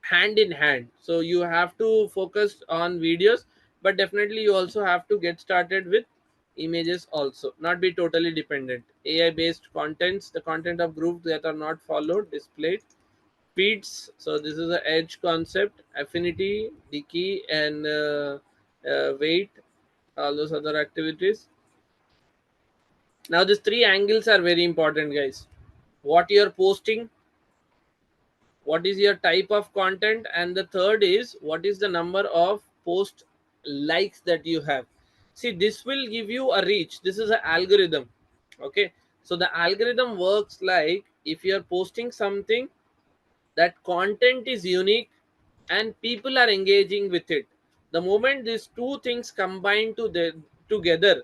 B: hand in hand. So you have to focus on videos, but definitely you also have to get started with images also, not be totally dependent. AI based contents, the content of groups that are not followed, displayed. Feeds, so this is the edge concept, affinity, decay, and weight, all those other activities. Now these three angles are very important, guys. What you're posting, what is your type of content, and the third is what is the number of post likes that you have. See, this will give you a reach. This is an algorithm. Okay. So the algorithm works like, if you're posting something, that content is unique and people are engaging with it, the moment these two things combine together,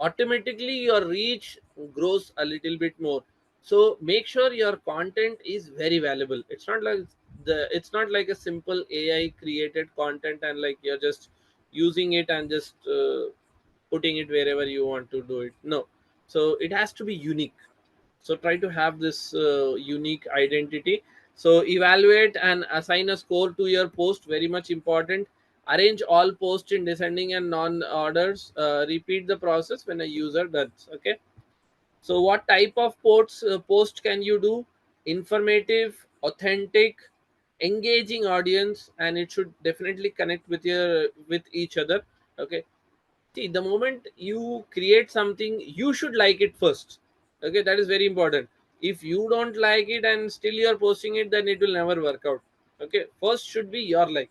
B: automatically your reach grows a little bit more. So make sure your content is very valuable. It's not like it's not like a simple AI created content and like you're just using it and just putting it wherever you want to do it. No, so it has to be unique. So try to have this unique identity. So evaluate and assign a score to your post, very much important. Arrange all posts in descending and non orders. Repeat the process when a user does. Okay, so what type of post can you do? Informative, authentic, engaging audience, and it should definitely connect with each other. Okay, see, the moment you create something, you should like it first. Okay, that is very important. If you don't like it and still you're posting it, then it will never work out. Okay, first should be your like.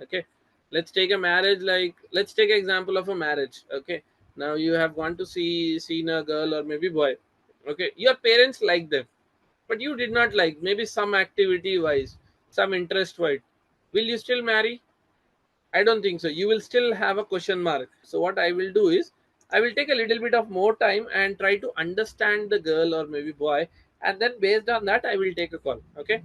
B: Okay, let's take a marriage, like let's take an example of a marriage. Okay, now you have gone to seen a girl or maybe boy. Okay, your parents like them, but you did not like, maybe some activity wise, some interest wise. Will you still marry? I don't think so. You will still have a question mark. So what I will do is I will take a little bit of more time and try to understand the girl or maybe boy, and then based on that I will take a call. Okay.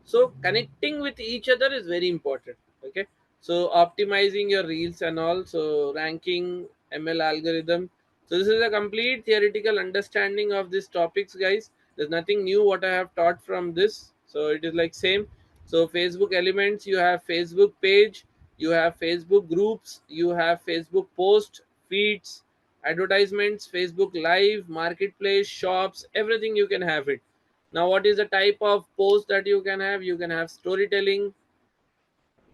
B: So connecting with each other is very important. Okay. So optimizing your reels and all, so ranking, ML algorithm. So this is a complete theoretical understanding of these topics, guys. There's nothing new what I have taught from this. So it is like same. So Facebook elements, you have Facebook page, you have Facebook groups, you have Facebook post, feeds, advertisements, Facebook live, marketplace, shops, everything you can have it. Now what is the type of post that you can have? You can have storytelling,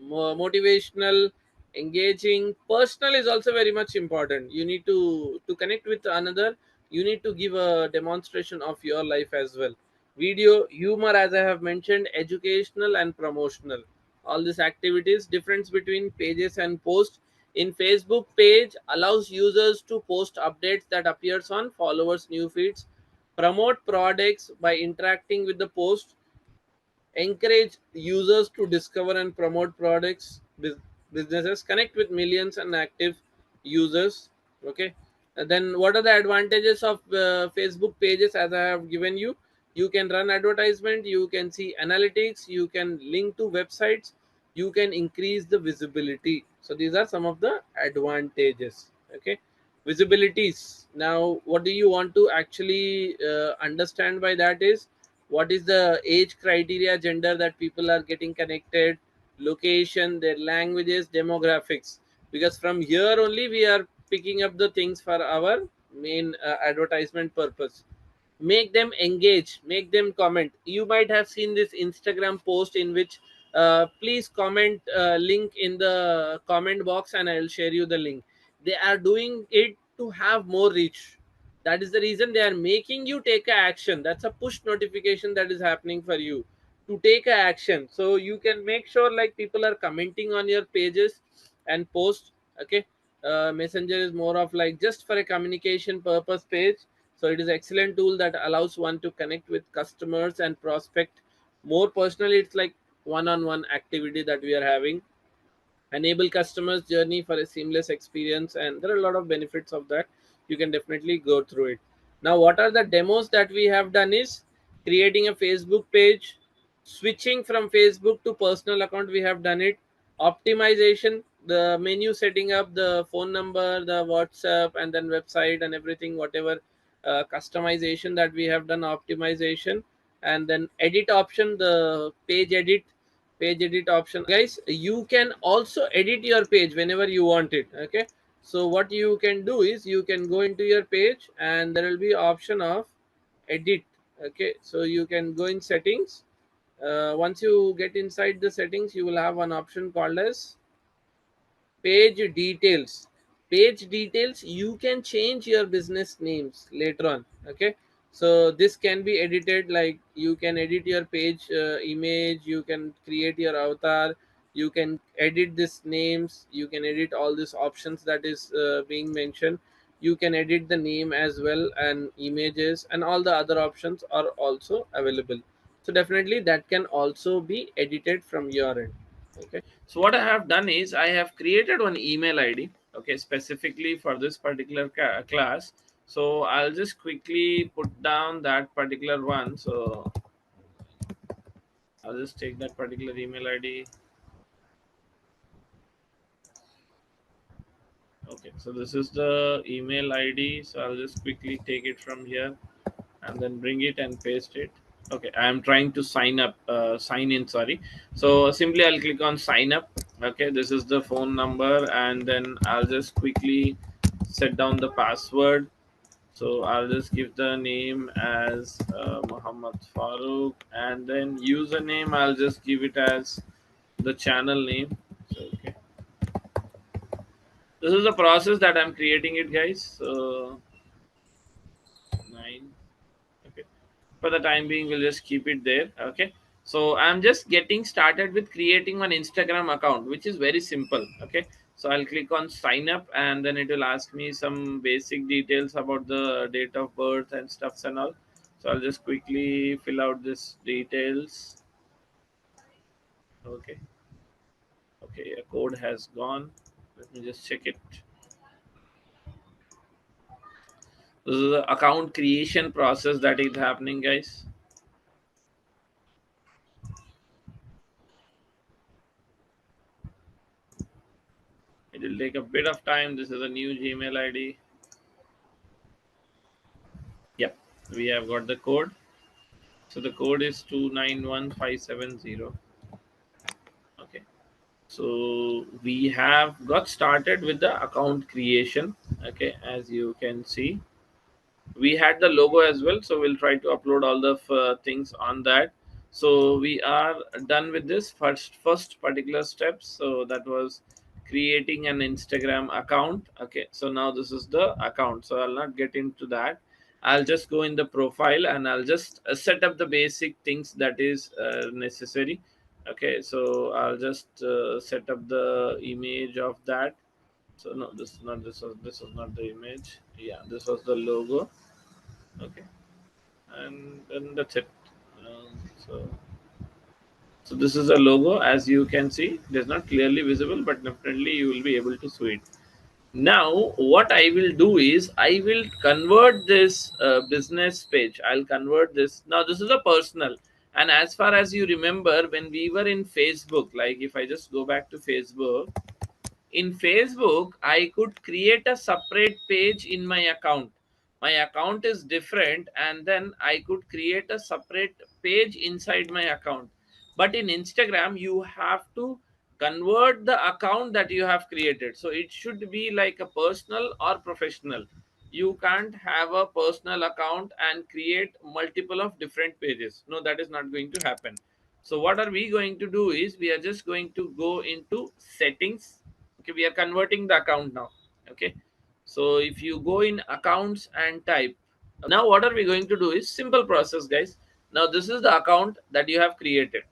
B: motivational, engaging. Personal is also very much important. You need to connect with another. You need to give a demonstration of your life as well. Video, humor, as I have mentioned, educational and promotional. All these activities. Difference between pages and posts. In Facebook, page allows users to post updates that appears on followers new feeds. Promote products by interacting with the post. Encourage users to discover and promote products. Businesses connect with millions and active users. Okay, and then what are the advantages of Facebook pages? As I have given you, you can run advertisement, you can see analytics, you can link to websites, you can increase the visibility. So these are some of the advantages. Okay, visibilities. Now what do you want to actually understand by that is, what is the age criteria, gender that people are getting connected, location, their languages, demographics. Because from here only we are picking up the things for our main advertisement purpose. Make them engage, make them comment. You might have seen this Instagram post in which please comment link in the comment box and I'll share you the link. They are doing it to have more reach. That is the reason they are making you take a action. That's a push notification that is happening for you to take a action. So you can make sure like people are commenting on your pages and post. Okay, messenger is more of like just for a communication purpose page. So it is excellent tool that allows one to connect with customers and prospect more personally. It's like one-on-one activity that we are having. Enable customers journey for a seamless experience, and there are a lot of benefits of that. You can definitely go through it. Now what are the demos that we have done is creating a Facebook page, switching from Facebook to personal account, we have done it. Optimization, the menu setting up, the phone number, the WhatsApp, and then website and everything, whatever customization that we have done, optimization. And then edit option, the page edit option. Guys, you can also edit your page whenever you want it. Okay, so what you can do is you can go into your page and there will be option of edit. Okay, so you can go in settings. Once you get inside the settings, you will have one option called as page details. Page details, you can change your business names later on. Okay, so this can be edited, like you can edit your page image, you can create your avatar, you can edit these names, you can edit all these options that is being mentioned. You can edit the name as well, and images and all the other options are also available. So definitely that can also be edited from your end. Okay, so what I have done is I have created one email ID, okay, specifically for this particular class. So I'll just quickly put down that particular one. So I'll just take that particular email ID. Okay, so this is the email ID. So I'll just quickly take it from here and then bring it and paste it. Okay, I am trying to sign in, sorry. So simply I'll click on sign up. Okay, this is the phone number, and then I'll just quickly set down the password. So I'll just give the name as Muhammad Farooq, and then username I'll just give it as the channel name. So, okay, this is the process that I'm creating it, guys. So 9. Okay, for the time being we'll just keep it there. Okay, so I'm just getting started with creating one Instagram account, which is very simple. Okay, so I'll click on sign up, and then it will ask me some basic details about the date of birth and stuffs and all. So I'll just quickly fill out this details. Okay, okay, a code has gone. Let me just check it. This is the account creation process that is happening, guys. It will take a bit of time. This is a new Gmail ID. Yep, we have got the code. So the code is 291570. Okay, so we have got started with the account creation. Okay, as you can see, we had the logo as well, so we'll try to upload all the things on that. So we are done with this first particular steps. So that was creating an Instagram account. Okay, so now this is the account, so I'll not get into that. I'll just go in the profile, and I'll just set up the basic things that is necessary. Okay, so I'll just set up the image of that. So no, this is not, this was not the image. Yeah, this was the logo. Okay, and then that's it. So this is a logo. As you can see, it is not clearly visible, but definitely you will be able to see it. Now what I will do is I will convert this business page. I'll convert this. Now this is a personal, and as far as you remember, when we were in Facebook, like if I just go back to Facebook, in Facebook I could create a separate page in my account. My account is different, and then I could create a separate page inside my account. But in Instagram you have to convert the account that you have created, so it should be like a personal or professional. You can't have a personal account and create multiple of different pages. No, that is not going to happen. So what are we going to do is we are just going to go into settings. Okay, we are converting the account now. Okay, so if you go in accounts and type, now what are we going to do is simple process, guys. Now this is the account that you have created.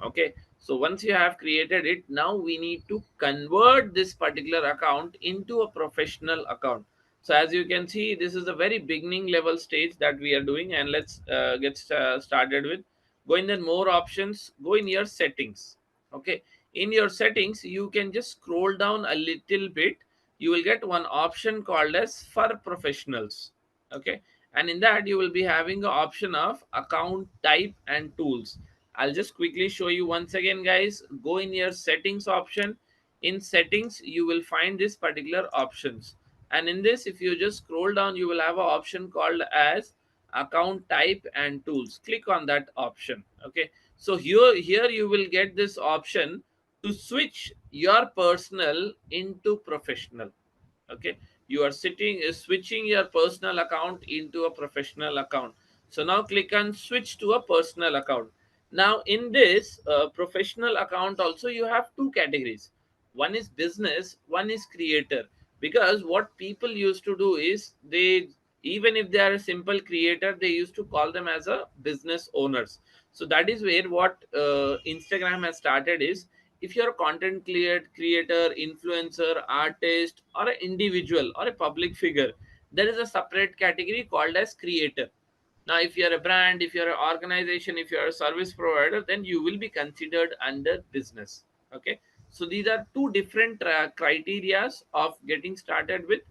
B: Okay, so once you have created it, now we need to convert this particular account into a professional account. So as you can see, this is a very beginning level stage that we are doing, and let's get started with. Go in the more options, go in your settings. Okay, in your settings you can just scroll down a little bit. You will get one option called as for professionals. Okay, and in that you will be having the option of account type and tools. I'll just quickly show you once again, guys. Go in your settings option. In settings you will find this particular options, and in this, if you just scroll down, you will have an option called as account type and tools. Click on that option. Okay, so here you will get this option to switch your personal into professional. Okay, you are switching your personal account into a professional account. So now click on switch to a personal account. Now in this professional account also, you have two categories. One is business, one is creator. Because what people used to do is, they, even if they are a simple creator, they used to call them as a business owners. So that is where what Instagram has started is, if you're a creator, influencer, artist, or an individual or a public figure, there is a separate category called as creator. Now if you're a brand, if you're an organization, if you're a service provider, then you will be considered under business. Okay, so these are two different criterias of getting started with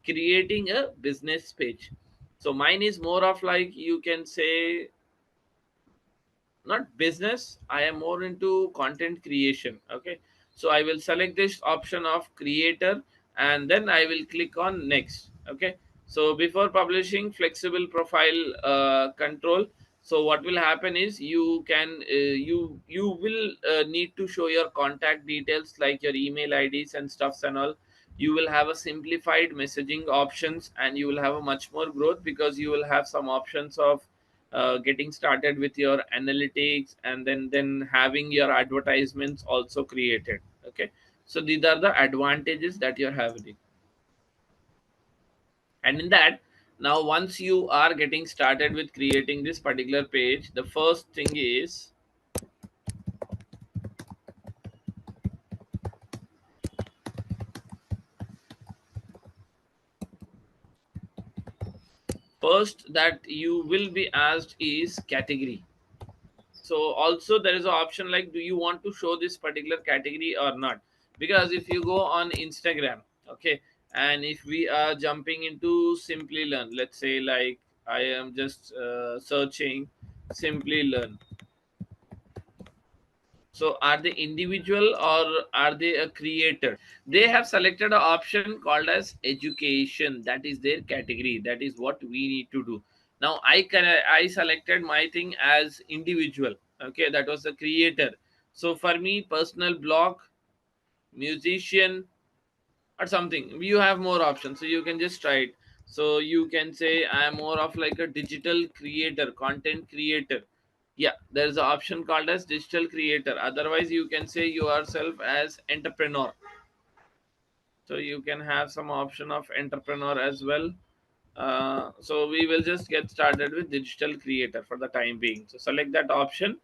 B: creating a business page. So mine is more of like, you can say, not business, I am more into content creation. Okay, so I will select this option of creator, and then I will click on next. Okay, so before publishing, flexible profile control. So what will happen is you can you will need to show your contact details like your email IDs and stuffs and all. You will have a simplified messaging options, and you will have a much more growth because you will have some options of getting started with your analytics, and then having your advertisements also created. Okay, so these are the advantages that you're having. And in that, now once you are getting started with creating this particular page, the first thing is, first that you will be asked is category. So also there is an option like, do you want to show this particular category or not? Because if you go on Instagram, okay, and if we are jumping into Simplilearn, let's say like I am just searching Simplilearn. So are they individual or are they a creator? They have selected an option called as education. That is their category. That is what we need to do. Now I selected my thing as individual. Okay, that was the creator. So for me, personal blog, musician, or something. You have more options, so you can just try it. So you can say I am more of like a digital creator, content creator. Yeah, there's an option called as digital creator. Otherwise you can say yourself as entrepreneur. So you can have some option of entrepreneur as well. So we will just get started with digital creator for the time being. So select that option.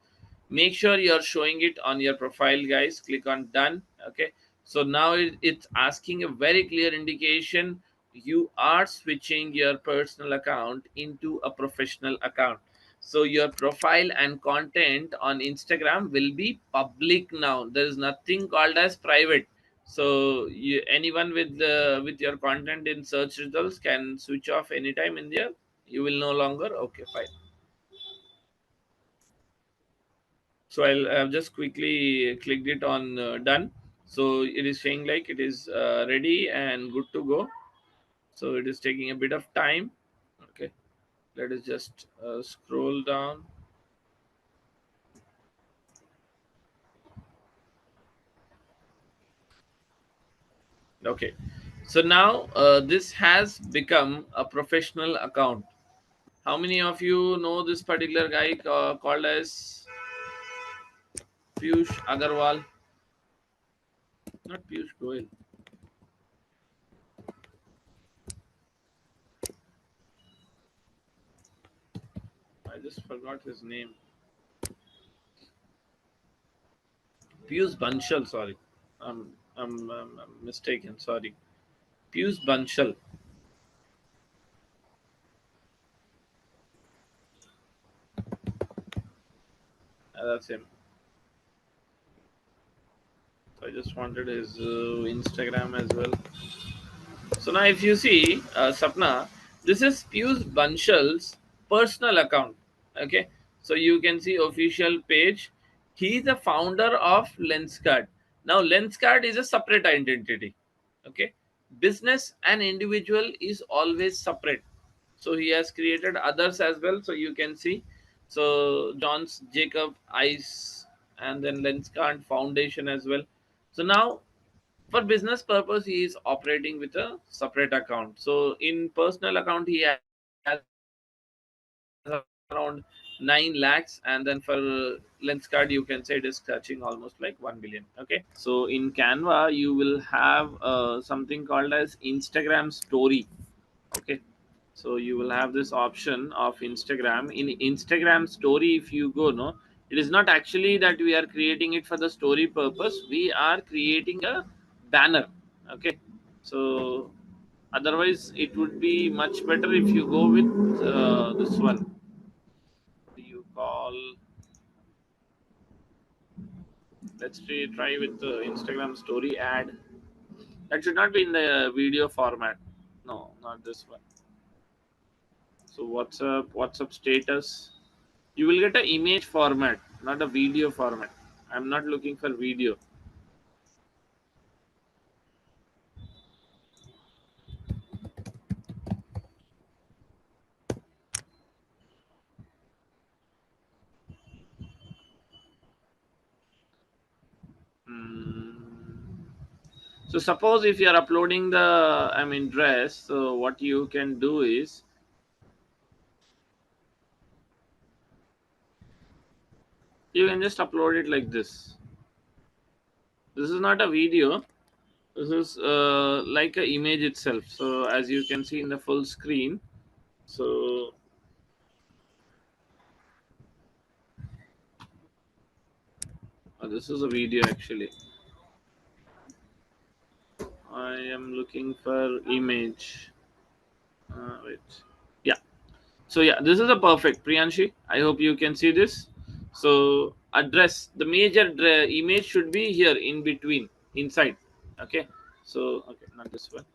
B: Make sure you're showing it on your profile, guys. Click on done. Okay, so now it's asking a very clear indication you are switching your personal account into a professional account. So your profile and content on Instagram will be public now. There is nothing called as private. So anyone with your content in search results can switch off anytime in there. You will no longer. Okay, fine. So I've just quickly clicked it on done. So it is saying like it is ready and good to go. So it is taking a bit of time. Okay, let us just scroll down. Okay, so now this has become a professional account. How many of you know this particular guy called as Piyush Agarwal? Not Piyush Goyal. I just forgot his name. Piyush Banshal. Sorry, I'm mistaken. Sorry, Piyush Banshal. That's him. So I just wanted his Instagram as well. So now, if you see, Sapna, this is Piyush Banshal's personal account. Okay, so you can see official page. He is the founder of Lenscard. Now, Lenscard is a separate identity. Okay, business and individual is always separate. So he has created others as well. So you can see, so John's Jacob Ice, and then Lenscard Foundation as well. So now for business purpose he is operating with a separate account. So in personal account he has around 9 lakhs, and then for Lenscard you can say it is touching almost like 1 billion. Okay, so in Canva you will have something called as Instagram story. Okay, so you will have this option of Instagram. In Instagram story, if you go, no, it is not actually that we are creating it for the story purpose. We are creating a banner. Okay, so otherwise it would be much better if you go with this one. What do you call? Let's try with the Instagram story ad. That should not be in the video format. No, not this one. So WhatsApp status. You will get an image format, not a video format. I'm not looking for video. Hmm. So suppose if you are uploading the, I mean, dress, so what you can do is you can just upload it like this. This is not a video. This is like a image itself. So as you can see in the full screen, so this is a video actually. I am looking for image. Wait. Yeah. So yeah, this is a perfect Priyanshi. I hope you can see this. So address the major image should be here in between inside. Okay. So okay, not this one.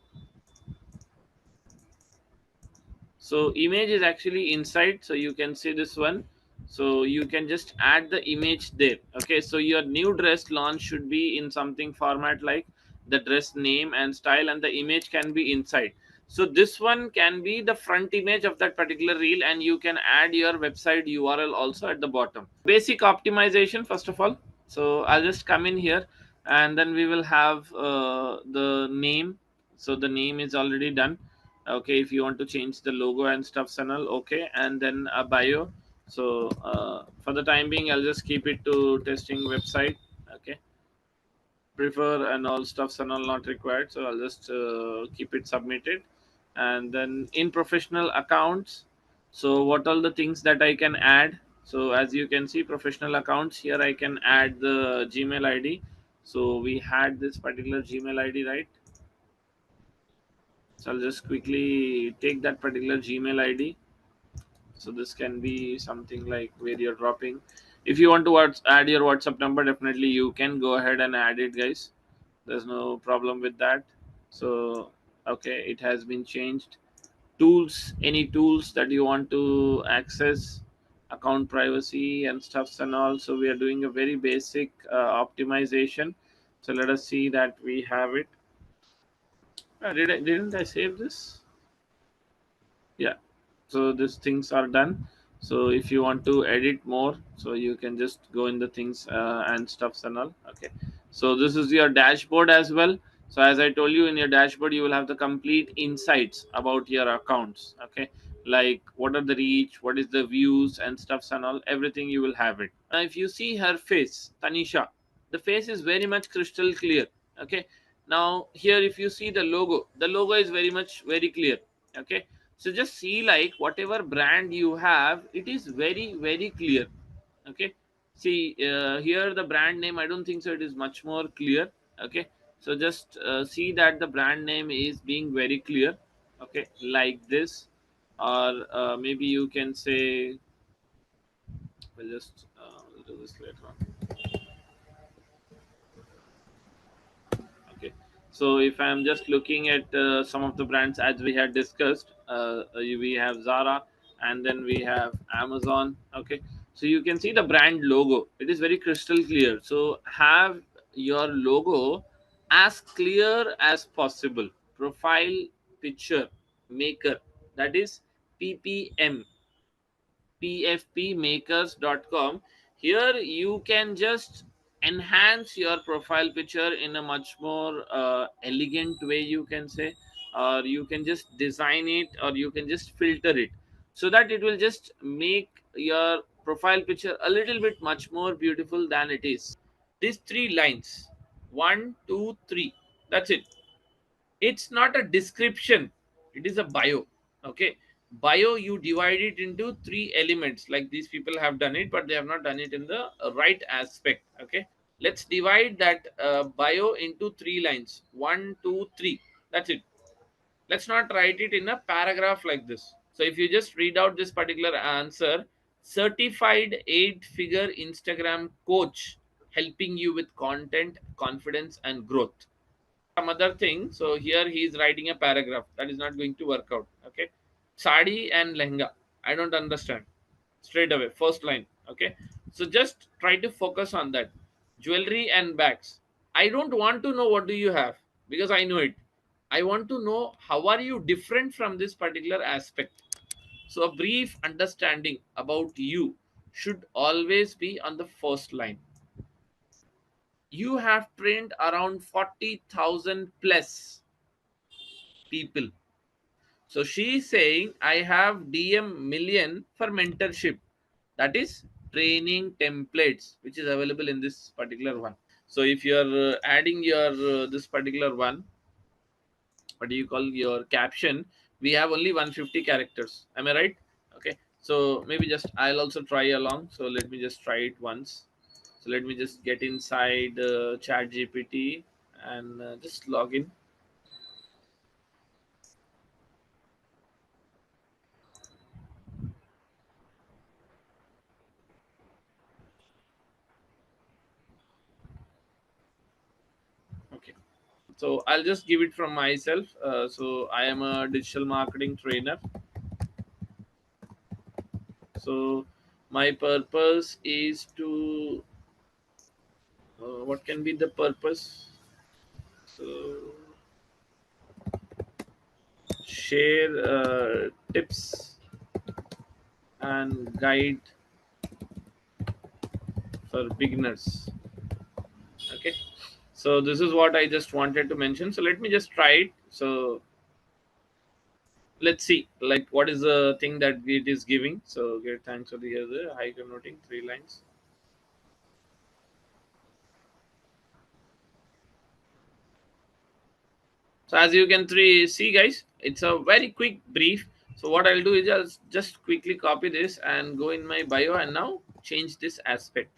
B: So image is actually inside, so you can see this one. So you can just add the image there. Okay, so your new dress launch should be in something format like the dress name and style, and the image can be inside. So this one can be the front image of that particular reel, and you can add your website URL also at the bottom. Basic optimization first of all. So I'll just come in here, and then we will have the name. So the name is already done. Okay, if you want to change the logo and stuff channel, okay, and then a bio. So for the time being, I'll just keep it to testing website. Okay, prefer and all stuffs and all not required, so I'll just keep it submitted. And then in professional accounts, so what all the things that I can add. So as you can see, professional accounts, here I can add the Gmail ID. So we had this particular Gmail ID, right? So I'll just quickly take that particular Gmail ID. So this can be something like where you're dropping. If you want to add your WhatsApp number, definitely you can go ahead and add it, guys. There's no problem with that. So okay, it has been changed. Tools, any tools that you want to access, account privacy and stuffs and all. So we are doing a very basic optimization. So let us see that we have it. Didn't I save this? Yeah, so these things are done. So if you want to edit more, so you can just go in the things and stuffs and all. Okay, so this is your dashboard as well. So as I told you, in your dashboard you will have the complete insights about your accounts. Okay, like what are the reach, what is the views and stuffs and all, everything you will have it. If you see her face, Tanisha, the face is very much crystal clear. Okay, now here if you see the logo is very much very clear. Okay, so just see, like whatever brand you have, it is very very clear. Okay, see here the brand name, I don't think so it is much more clear. Okay, so just see that the brand name is being very clear. Okay, like this. Or maybe you can say, we'll do this later on. Okay, so if I'm just looking at some of the brands as we had discussed, we have Zara, and then we have Amazon. Okay, so you can see the brand logo, it is very crystal clear. So have your logo as clear as possible. Profile picture maker, that is ppm, pfpmakers.com. Here you can just enhance your profile picture in a much more elegant way, you can say, or you can just design it, or you can just filter it, so that it will just make your profile picture a little bit much more beautiful than it is. These three lines, one, two, three, that's it. It's not a description, it is a bio. Okay, bio, you divide it into three elements, like these people have done it, but they have not done it in the right aspect. Okay, let's divide that bio into three lines, one, two, three, that's it. Let's not write it in a paragraph like this. So if you just read out this particular answer: certified 8-figure Instagram coach, helping you with content, confidence and growth. Some other thing. So here he is writing a paragraph that is not going to work out. Okay, sari and lehenga, I don't understand. straight away, first line. Okay, so just try to focus on that. Jewelry and bags. I don't want to know what do you have, because I know it. I want to know how are you different from this particular aspect. So a brief understanding about you should always be on the first line. You have trained around 40,000 plus people. So she is saying, I have DM million for mentorship. That is training templates, which is available in this particular one. So if you are adding your this particular one, what do you call your caption? We have only 150 characters. Am I right? Okay. So maybe just I'll also try along. So let me just try it once. So let me just get inside ChatGPT and just log in. Okay. So I'll just give it from myself. So I am a digital marketing trainer. So my purpose is to what can be the purpose? So share tips and guide for beginners. Okay. So this is what I just wanted to mention. So let me just try it. So let's see like what is the thing that it is giving. So get thanks for the other high converting 3 lines. So as you can see guys, it's a very quick brief. So what I'll do is I'll just quickly copy this and go in my bio and now change this aspect.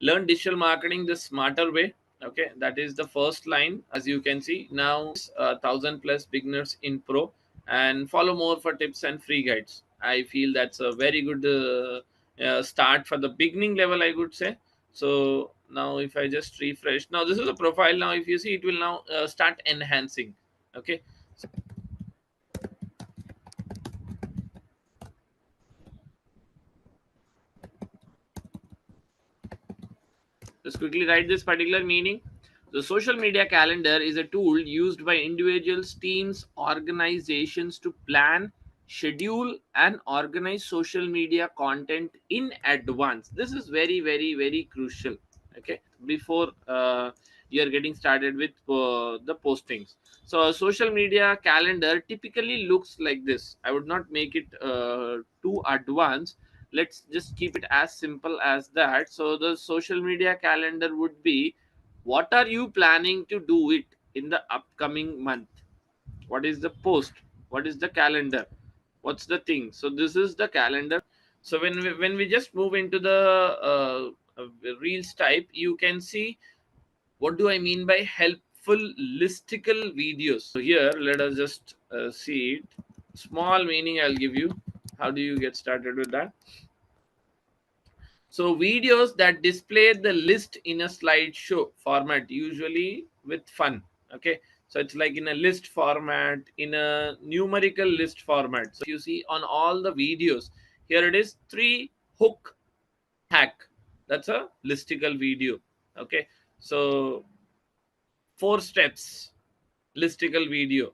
B: Learn digital marketing the smarter way. Okay, that is the first line. As you can see now, 1000 plus beginners in pro, and follow more for tips and free guides. I feel that's a very good start for the beginning level, I would say. So now if I just refresh, now this is a profile. Now if you see, it will now start enhancing. Okay, just quickly write this particular meaning. The social media calendar is a tool used by individuals, teams, organizations to plan, schedule, and organize social media content in advance. This is very, very, very crucial. Okay, before you are getting started with the postings. So, a social media calendar typically looks like this. I would not make it too advanced. Let's just keep it as simple as that. So the social media calendar would be, what are you planning to do it in the upcoming month? What is the post? What is the calendar? What's the thing? So this is the calendar. So when we just move into the reels type, you can see what do I mean by helpful listicle videos. So here let us just see it. Small meaning I'll give you. How do you get started with that? So videos that display the list in a slideshow format, usually with fun. Okay. So it's like in a list format, in a numerical list format. So you see on all the videos, here it is 3 hook hack. That's a listicle video. Okay. So 4 steps listicle video.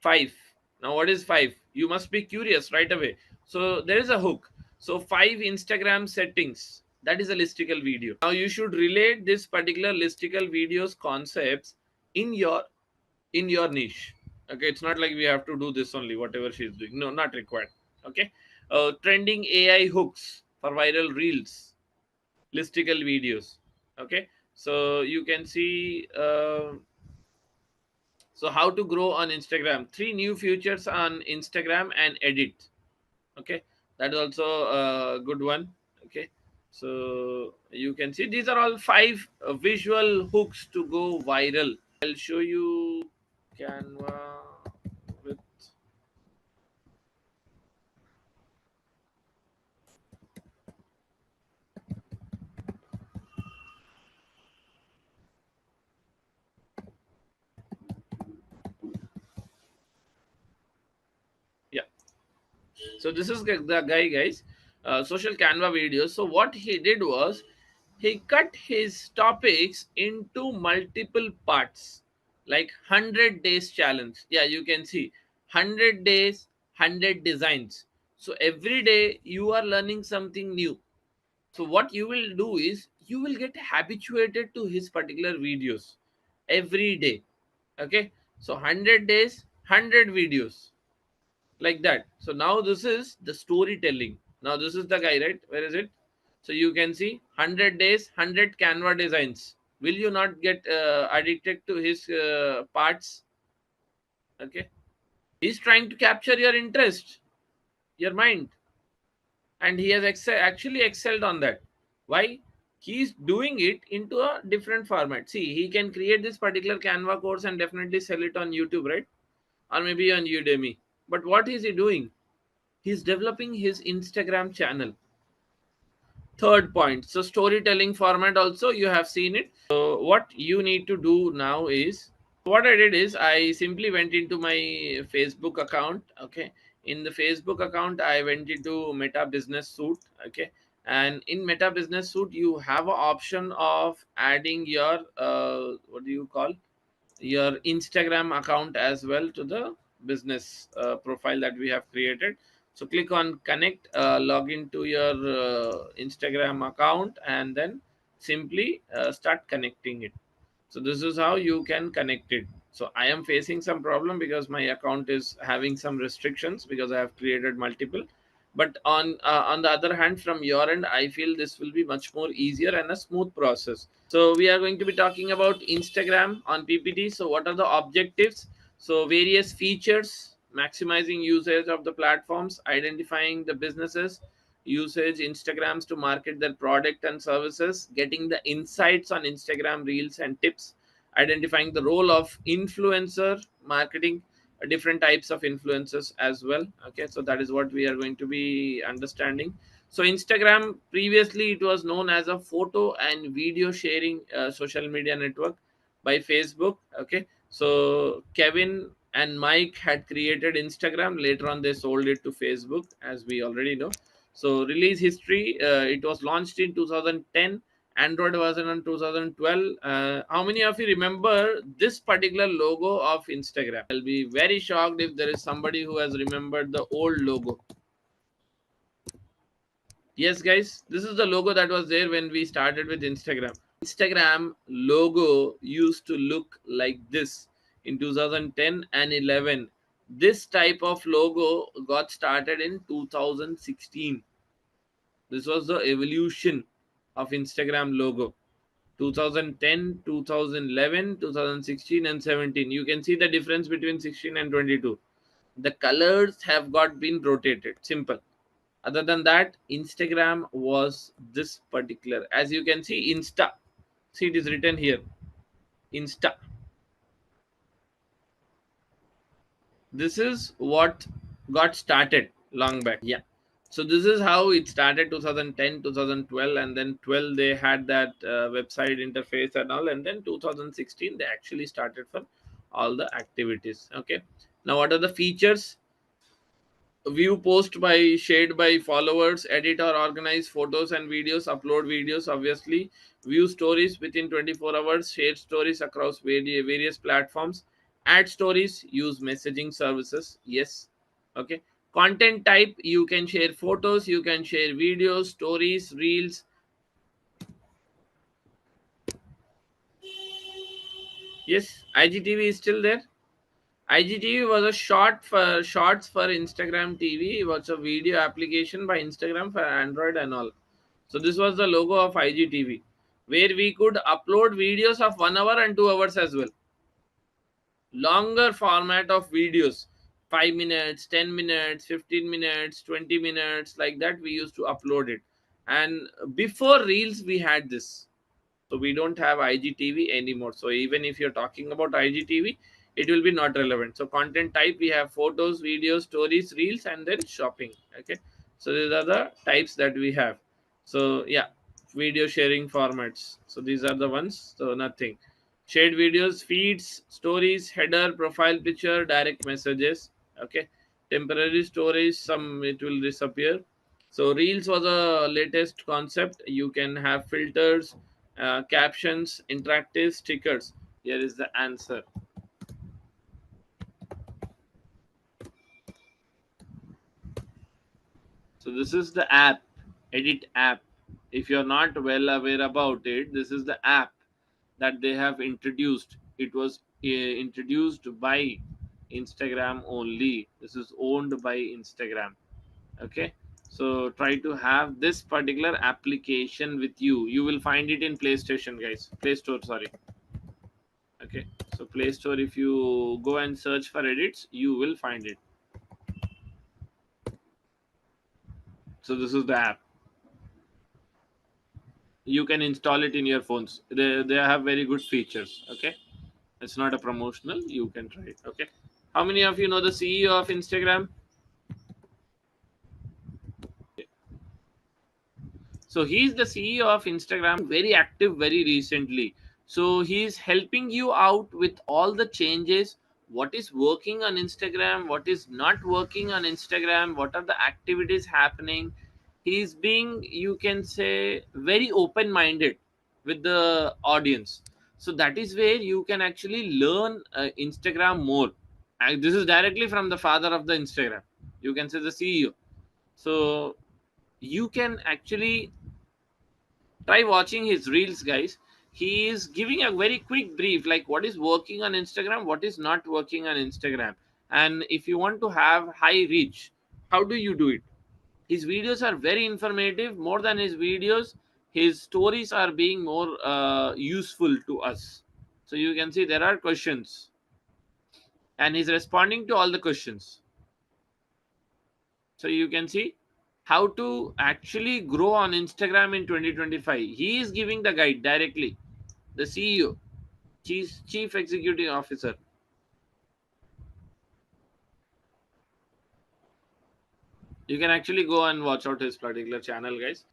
B: 5. Now what is 5? You must be curious right away. So there is a hook. So 5 Instagram settings, that is a listicle video. Now you should relate this particular listicle videos concepts in your niche. Okay, it's not like we have to do this only whatever she's doing. No, not required. Okay. Trending AI hooks for viral reels, listicle videos. Okay. So you can see so how to grow on Instagram? 3 new features on Instagram and edit. Okay, that is also a good one. Okay, so you can see these are all 5 visual hooks to go viral. I'll show you Canva with yeah. So this is the guy, guys. social Canva videos. So what he did was he cut his topics into multiple parts, like 100 days challenge. Yeah, you can see 100 days, 100 designs. So every day you are learning something new. So what you will do is you will get habituated to his particular videos every day. Okay, so 100 days, 100 videos, like that. So now this is the storytelling. Now this is the guy, right? Where is it? So you can see 100 days, 100 Canva designs. Will you not get addicted to his parts? Okay, he's trying to capture your interest, your mind, and he has actually excelled on that. Why? He's doing it into a different format. See, he can create this particular Canva course and definitely sell it on YouTube, right? Or maybe on Udemy. But what is he doing? He's developing his Instagram channel. Third point, so storytelling format also, you have seen it. So what you need to do now is, what I did is I simply went into my Facebook account. Okay, in the Facebook account I went into Meta Business Suite. Okay, and in Meta Business Suite you have an option of adding your what do you call, your Instagram account as well to the business profile that we have created. So click on connect, log into your Instagram account, and then simply start connecting it. So this is how you can connect it. So I am facing some problem because my account is having some restrictions because I have created multiple. But on the other hand, from your end, I feel this will be much more easier and a smooth process. So we are going to be talking about Instagram on PPT. So what are the objectives? So various features, maximizing usage of the platforms, identifying the businesses usage Instagrams to market their product and services, getting the insights on Instagram reels and tips, identifying the role of influencer marketing, different types of influencers as well. Okay, so that is what we are going to be understanding. So Instagram, previously it was known as a photo and video sharing social media network by Facebook. Okay, so Kevin and Mike had created Instagram. Later on they sold it to Facebook, as we already know. So release history, it was launched in 2010. Android version in 2012. How many of you remember this particular logo of Instagram? I'll be very shocked if there is somebody who has remembered the old logo. Yes, guys, this is the logo that was there when we started with Instagram. Instagram logo used to look like this in 2010 and 11. This type of logo got started in 2016. This was the evolution of Instagram logo. 2010, 2011, 2016 and 17. You can see the difference between 16 and 22. The colors have got been rotated. Simple. Other than that, Instagram was this particular. As you can see, Insta. See, it is written here. Insta. This is what got started long back. Yeah, so this is how it started, 2010, 2012, and then 12 they had that website interface and all, and then 2016 they actually started for all the activities. Okay, now what are the features? View post by shared by followers, edit or organize photos and videos, upload videos, obviously, view stories within 24 hours, share stories across various platforms, add stories, use messaging services. Yes. Okay, content type, you can share photos, you can share videos, stories, reels. Yes, IGTV is still there. IGTV was a shorts for Instagram TV. It was a video application by Instagram for Android and all. So this was the logo of IGTV, where we could upload videos of 1 hour and 2 hours as well. Longer format of videos, 5 minutes, 10 minutes, 15 minutes, 20 minutes, like that we used to upload it. And before Reels, we had this. So we don't have IGTV anymore. So even if you're talking about IGTV, it will be not relevant. So content type, we have photos, videos, stories, reels, and then shopping. Okay, so these are the types that we have. So yeah, video sharing formats. So these are the ones. So nothing. Shared videos, feeds, stories, header, profile picture, direct messages. Okay, temporary storage, some it will disappear. So reels was a latest concept. You can have filters, captions, interactive stickers. Here is the answer. So this is the app, edit app. If you're not well aware about it, this is the app that they have introduced. It was introduced by Instagram only. This is owned by Instagram. Okay, so try to have this particular application with you. You will find it in PlayStation, guys. Play Store, sorry. Okay, so Play Store, if you go and search for edits, you will find it. So this is the app. You can install it in your phones. They have very good features. Okay, it's not a promotional, you can try it. Okay, how many of you know the CEO of Instagram? So he's the CEO of Instagram, very active very recently. So he's helping you out with all the changes, what is working on Instagram, what is not working on Instagram, what are the activities happening. He's being, you can say, very open minded with the audience. So that is where you can actually learn Instagram more. And this is directly from the father of the Instagram, you can say the CEO. So you can actually try watching his reels, guys. He is giving a very quick brief, like what is working on Instagram, what is not working on Instagram. And if you want to have high reach, how do you do it? His videos are very informative. More than his videos, his stories are being more useful to us. So you can see there are questions and he's responding to all the questions. So you can see how to actually grow on Instagram in 2025. He is giving the guide directly. The CEO, Chief Executive Officer. You can actually go and watch out his particular channel, guys.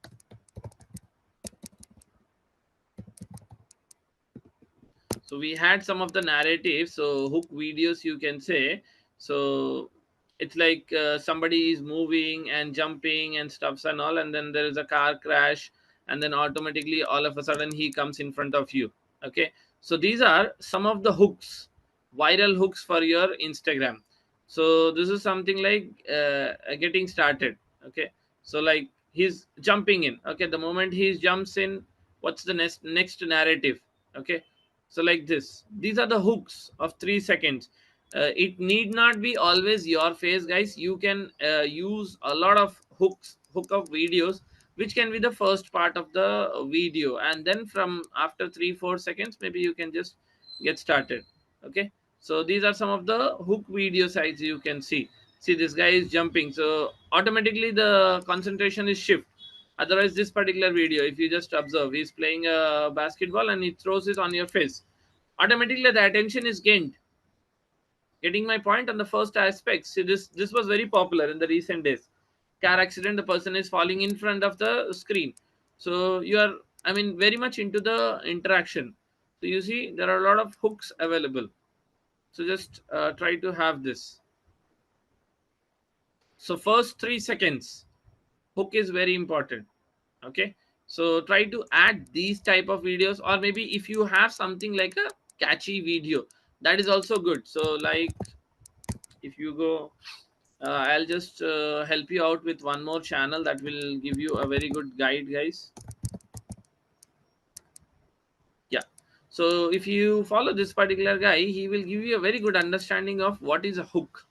B: So we had some of the narratives, so hook videos, you can say. So it's like somebody is moving and jumping and stuffs and all, and then there is a car crash, and then automatically all of a sudden he comes in front of you. Okay, so these are some of the hooks, viral hooks for your Instagram. So this is something like getting started. Okay, so like he's jumping in. Okay, the moment he jumps in, what's the next narrative? Okay, so like this, these are the hooks of 3 seconds. It need not be always your face, guys. You can use a lot of hook of videos, which can be the first part of the video, and then from after 3 4 seconds maybe you can just get started. Okay, so these are some of the hook video sites. You can see this guy is jumping, so automatically the concentration is shift. Otherwise, this particular video, if you just observe, he's playing a basketball and he throws it on your face, automatically the attention is gained. Getting my point on the first aspect? See, this was very popular in the recent days. Car accident, the person is falling in front of the screen. So you are, I mean, very much into the interaction. So you see there are a lot of hooks available. So just try to have this. So first 3 seconds hook is very important. Okay, so try to add these type of videos, or maybe if you have something like a catchy video, that is also good. So like if you go, I'll just help you out with one more channel that will give you a very good guide, guys. Yeah, so if you follow this particular guy, he will give you a very good understanding of what is a hook.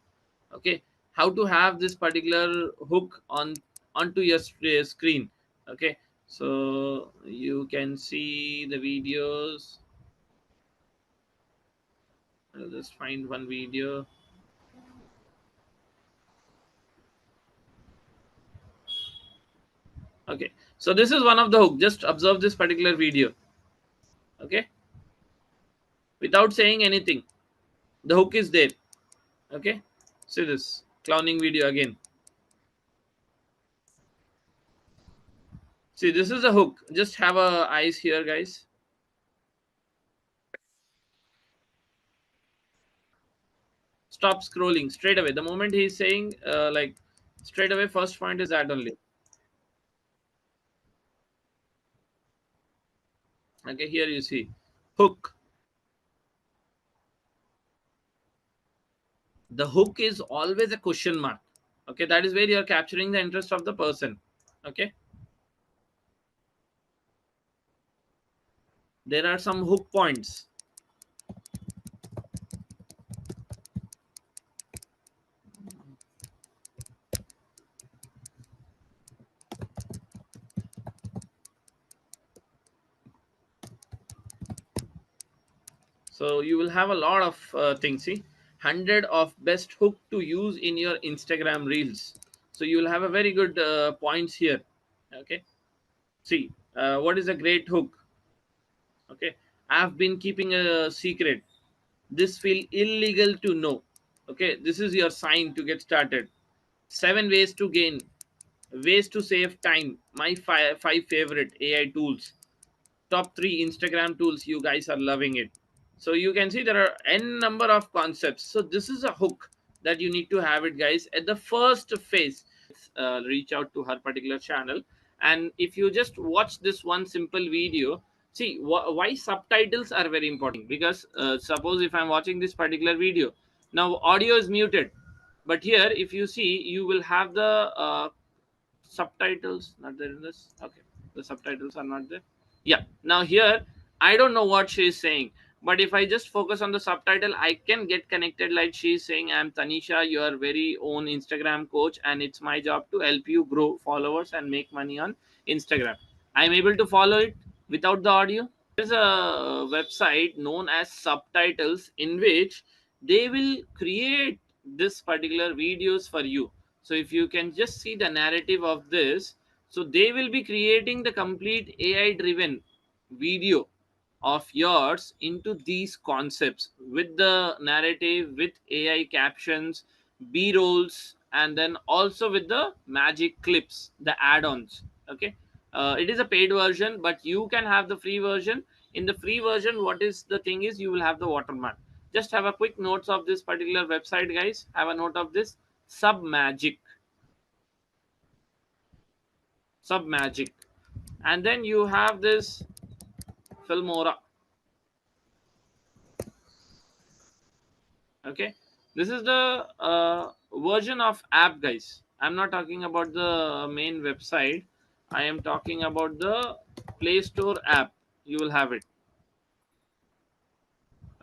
B: Okay, how to have this particular hook onto your screen. Okay, so you can see the videos. I'll just find one video. Okay, so this is one of the hook. Just observe this particular video. Okay, without saying anything, the hook is there. Okay, see this clowning video again. See, this is a hook. Just have a eyes here, guys. Stop scrolling straight away. The moment he's saying like straight away, first point is that only. Okay, here you see hook. The hook is always a question mark. Okay, that is where you are capturing the interest of the person. Okay, there are some hook points. So you will have a lot of things. See, 100 of best hook to use in your Instagram reels. So you will have a very good points here. Okay, see, what is a great hook? Okay, I've been keeping a secret. This feel illegal to know. Okay, this is your sign to get started. 7 ways to gain, ways to save time. My five favorite AI tools. Top 3 Instagram tools. You guys are loving it. So you can see there are n number of concepts. So this is a hook that you need to have it, guys, at the first phase. Reach out to her particular channel, and if you just watch this one simple video, see why subtitles are very important. Because suppose if I'm watching this particular video, now audio is muted, but here if you see, you will have the subtitles not there in this. Okay, the subtitles are not there. Yeah, now here I don't know what she is saying, but if I just focus on the subtitle, I can get connected. Like she is saying, I'm Tanisha, your very own Instagram coach, and it's my job to help you grow followers and make money on Instagram. I'm able to follow it without the audio. There's a website known as Subtitles, in which they will create this particular videos for you. So if you can just see the narrative of this, so they will be creating the complete AI driven video of yours into these concepts with the narrative, with AI captions, B rolls, and then also with the magic clips, the add-ons. Okay, it is a paid version, but you can have the free version. In the free version, what is the thing is, you will have the watermark. Just have a quick notes of this particular website, guys. Have a note of this. Submagic. Submagic. And then you have this Filmora. Okay, this is the version of app, guys. I'm not talking about the main website. I am talking about the Play Store app. You will have it.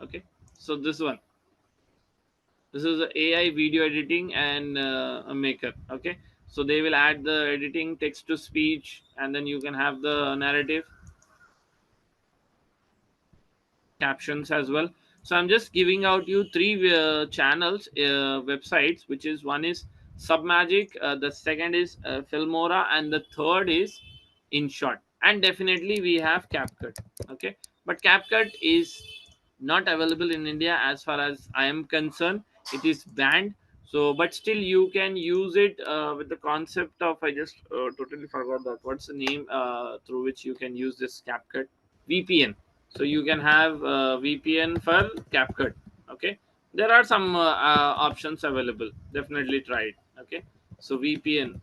B: Okay, so this one, this is the AI video editing and a maker. Okay, so they will add the editing, text to speech, and then you can have the narrative, captions as well. So I'm just giving out you three channels, websites, which is, one is Submagic, the second is Filmora, and the third is InShot. And definitely we have CapCut. Okay, but CapCut is not available in India as far as I am concerned. It is banned. So but still you can use it with the concept of, I just totally forgot that, what's the name through which you can use this CapCut? VPN. So you can have VPN for CapCut. Okay, there are some options available. Definitely try it. Okay, so VPN.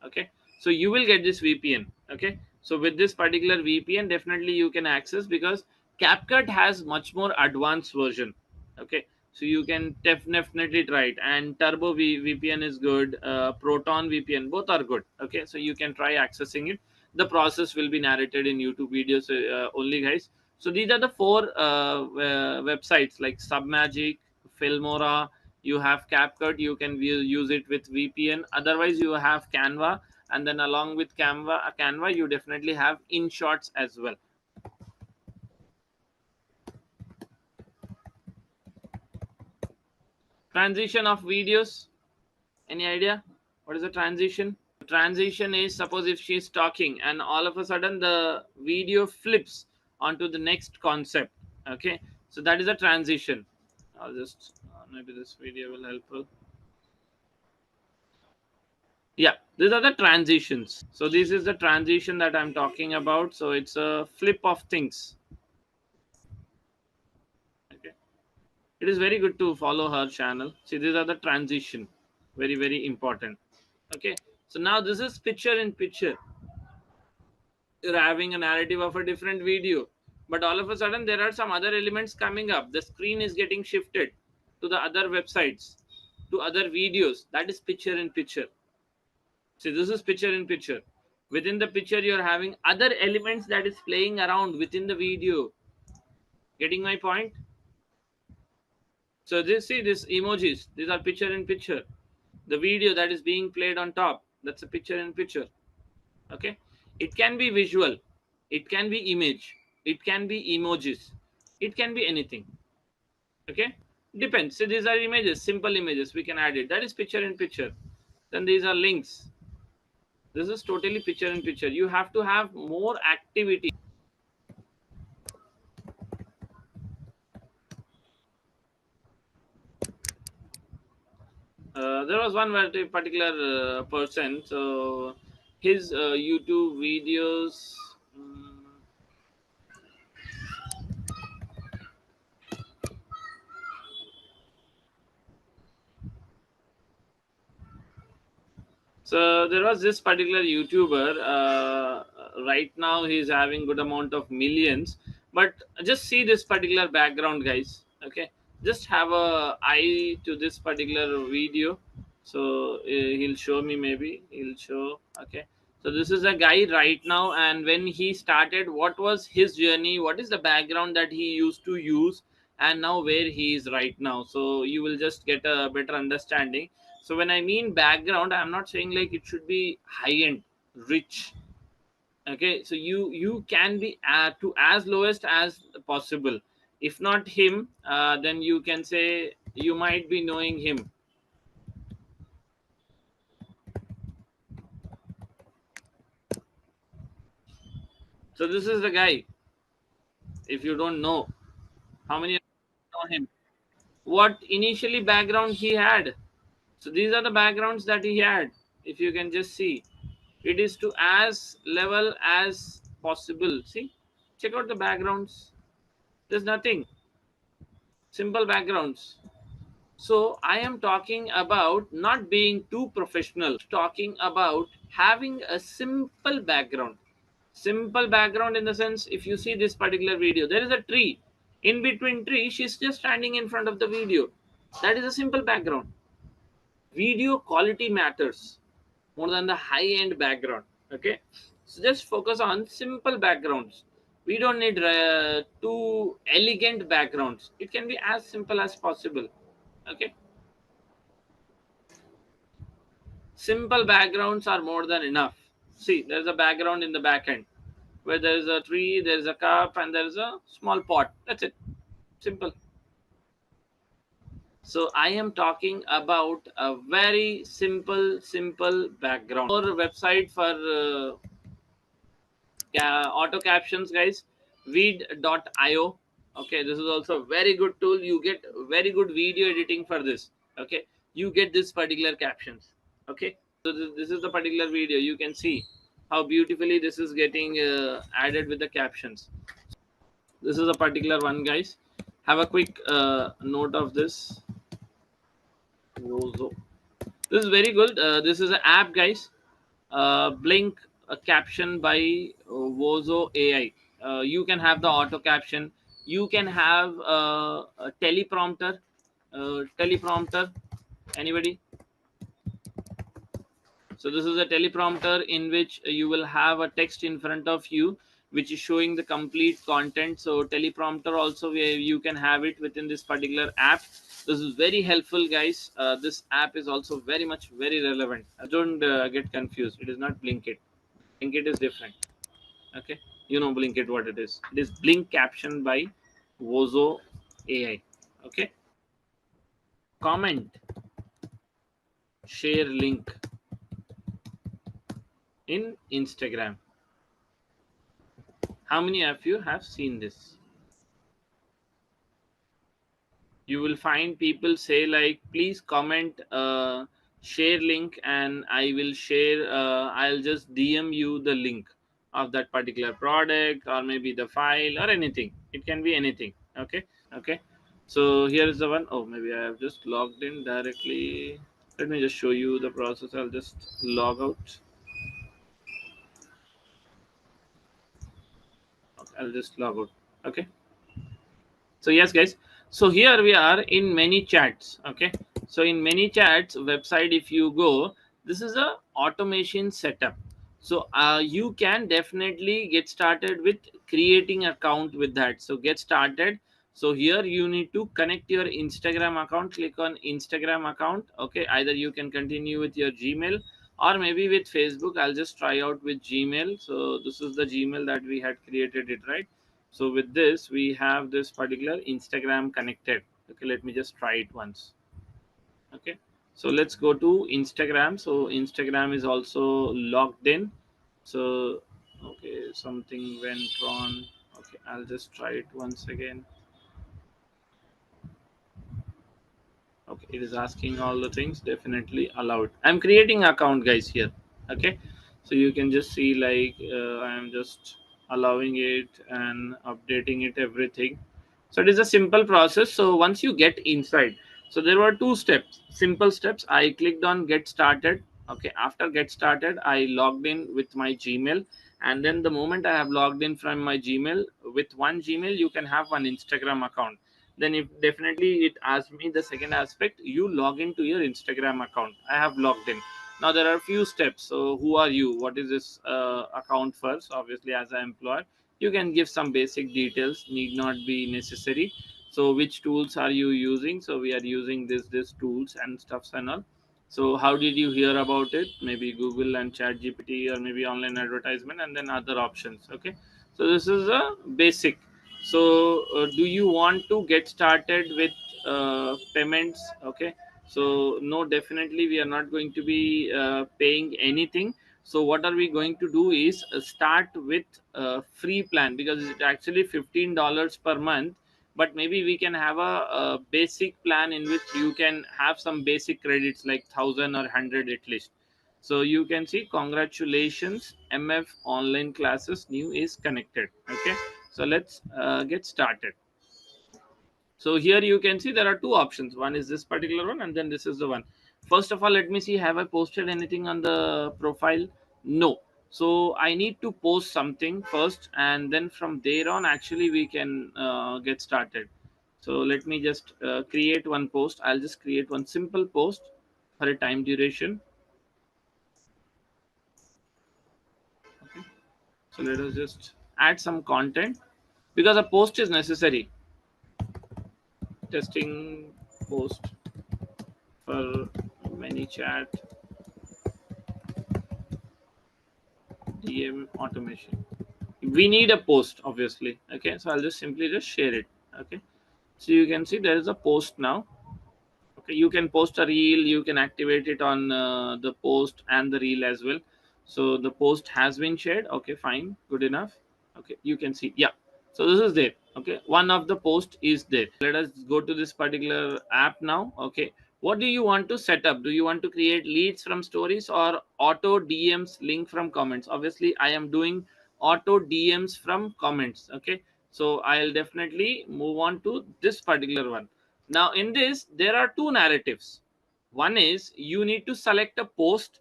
B: Okay, so you will get this VPN. Okay, so with this particular VPN, definitely you can access, because CapCut has much more advanced version. Okay, so you can definitely try it. And Turbo VPN is good. Proton VPN, both are good. Okay, so you can try accessing it. The process will be narrated in YouTube videos only, guys. So these are the four websites, like Submagic, Filmora. You have CapCut, you can use it with VPN. Otherwise you have Canva, and then along with Canva you definitely have InShots as well. Transition of videos, any idea what is the transition? Transition is, suppose if she is talking and all of a sudden the video flips onto the next concept. Okay, so that is a transition. I'll just maybe this video will help her. Yeah, these are the transitions. So this is the transition that I'm talking about. So it's a flip of things. Okay, it is very good to follow her channel. See, these are the transition, very very important. Okay, so now this is picture in picture. You're having a narrative of a different video, but all of a sudden there are some other elements coming up. The screen is getting shifted to the other websites, to other videos. That is picture in picture. See, this is picture in picture. Within the picture, you're having other elements that is playing around within the video. Getting my point? So this, see, this emojis, these are picture in picture. The video that is being played on top, that's a picture in picture. Okay, it can be visual, it can be image, it can be emojis, it can be anything. Okay, depends. So these are images, simple images, we can add it. That is picture in picture. Then these are links. This is totally picture in picture. You have to have more activity. There was one particular person. So his YouTube videos. So there was this particular YouTuber. Right now, he's having good amount of millions. But just see this particular background, guys. Okay, just have a eye to this particular video. So he'll show me. Maybe he'll show. Okay. So this is a guy right now, and when he started, what was his journey? What is the background that he used to use, and now where he is right now? So you will just get a better understanding. So when I mean background, I'm not saying like it should be high end, rich. Okay, so you can be to as lowest as possible. If not him, then you can say you might be knowing him. So this is the guy. If you don't know, how many of you know him? What initially background he had? So these are the backgrounds that he had. If you can just see, it is to as level as possible. See, check out the backgrounds. There's nothing, simple backgrounds. So I am talking about not being too professional, talking about having a simple background. Simple background in the sense, if you see this particular video, there is a tree. In between tree, she's just standing in front of the video. That is a simple background. Video quality matters more than the high end background. Okay, so just focus on simple backgrounds. We don't need too elegant backgrounds. It can be as simple as possible. Okay, simple backgrounds are more than enough. See, there's a background in the back end where there's a tree, there's a cup, and there's a small pot. That's it. Simple. So I am talking about a very simple background. Or website for auto captions, guys. Veed.io. Okay, this is also a very good tool. You get very good video editing for this. Okay, you get this particular captions. Okay, so this is the particular video. You can see how beautifully this is getting added with the captions. This is a particular one, guys. Have a quick note of this. Wozo. This is very good. This is an app, guys. Blink a caption by Wozo AI. You can have the auto caption. You can have a teleprompter. Teleprompter. Anybody? So this is a teleprompter in which you will have a text in front of you, which is showing the complete content. So teleprompter also, where you can have it within this particular app. This is very helpful, guys. This app is also very relevant. Don't get confused. It is not Blinkit. Blinkit is different. Okay, you know Blinkit what it is. It is Blink caption by Wozo AI. Okay, comment, share link in Instagram. How many of you have seen this? You will find people say like, please comment, share link, and I will share. I'll just DM you the link of that particular product, or maybe the file, or anything. It can be anything. Okay. Okay, so here is the one. Oh, maybe I have just logged in directly. Let me just show you the process. I'll just log out. I'll just log out. Okay. So yes guys, so here we are in many chats. Okay, so in many chats website, if you go, this is a automation setup. So you can definitely get started with creating account with that. So get started. So here you need to connect your Instagram account. Click on Instagram account. Okay, either you can continue with your Gmail or maybe with Facebook. I'll just try out with Gmail. So this is the Gmail that we had created it, right? So with this we have this particular Instagram connected. Okay, let me just try it once. Okay, so let's go to Instagram. So Instagram is also logged in. So okay, something went wrong. Okay, I'll just try it once again. Okay, it is asking all the things. Definitely allowed. I'm creating account guys here. Okay, so you can just see like I'm just allowing it and updating it, everything. So it is a simple process. So once you get inside, so there were two steps, simple steps. I clicked on get started. Okay, after get started I logged in with my Gmail, and then the moment I have logged in from my Gmail, with one Gmail you can have one Instagram account. Then if definitely it asks me the second aspect, you log into your Instagram account. I have logged in. Now there are few steps. So who are you, what is this account first? Obviously as an employer you can give some basic details, need not be necessary. So which tools are you using? So we are using this tools and stuffs and all. So how did you hear about it? Maybe Google and ChatGPT, or maybe online advertisement, and then other options. Okay, so this is a basic. So do you want to get started with payments? Okay, so no, definitely we are not going to be paying anything. So what are we going to do is start with a free plan, because it's actually $15 per month. But maybe we can have a basic plan in which you can have some basic credits like 1000 or 100 at least. So you can see, congratulations, MF online classes new is connected. Okay, so let's get started. So here you can see there are two options. One is this particular one, and then this is the one. First of all, let me see, have I posted anything on the profile? No. So I need to post something first, and then from there on actually we can get started. So let me just create one post. I'll just create one simple post for a time duration. Okay, so let us just add some content, because a post is necessary. Testing post for many chat DM automation. We need a post, obviously. Okay, so I'll just simply just share it. Okay, so you can see there is a post now. Okay, you can post a reel, you can activate it on the post and the reel as well. So the post has been shared. Okay, fine, good enough. Okay, you can see, yeah, so this is there. Okay, one of the post is there. Let us go to this particular app now. Okay, what do you want to set up? Do you want to create leads from stories or auto DMs link from comments? Obviously I am doing auto DMs from comments. Okay, so I'll definitely move on to this particular one. Now in this there are two narratives. One is you need to select a post,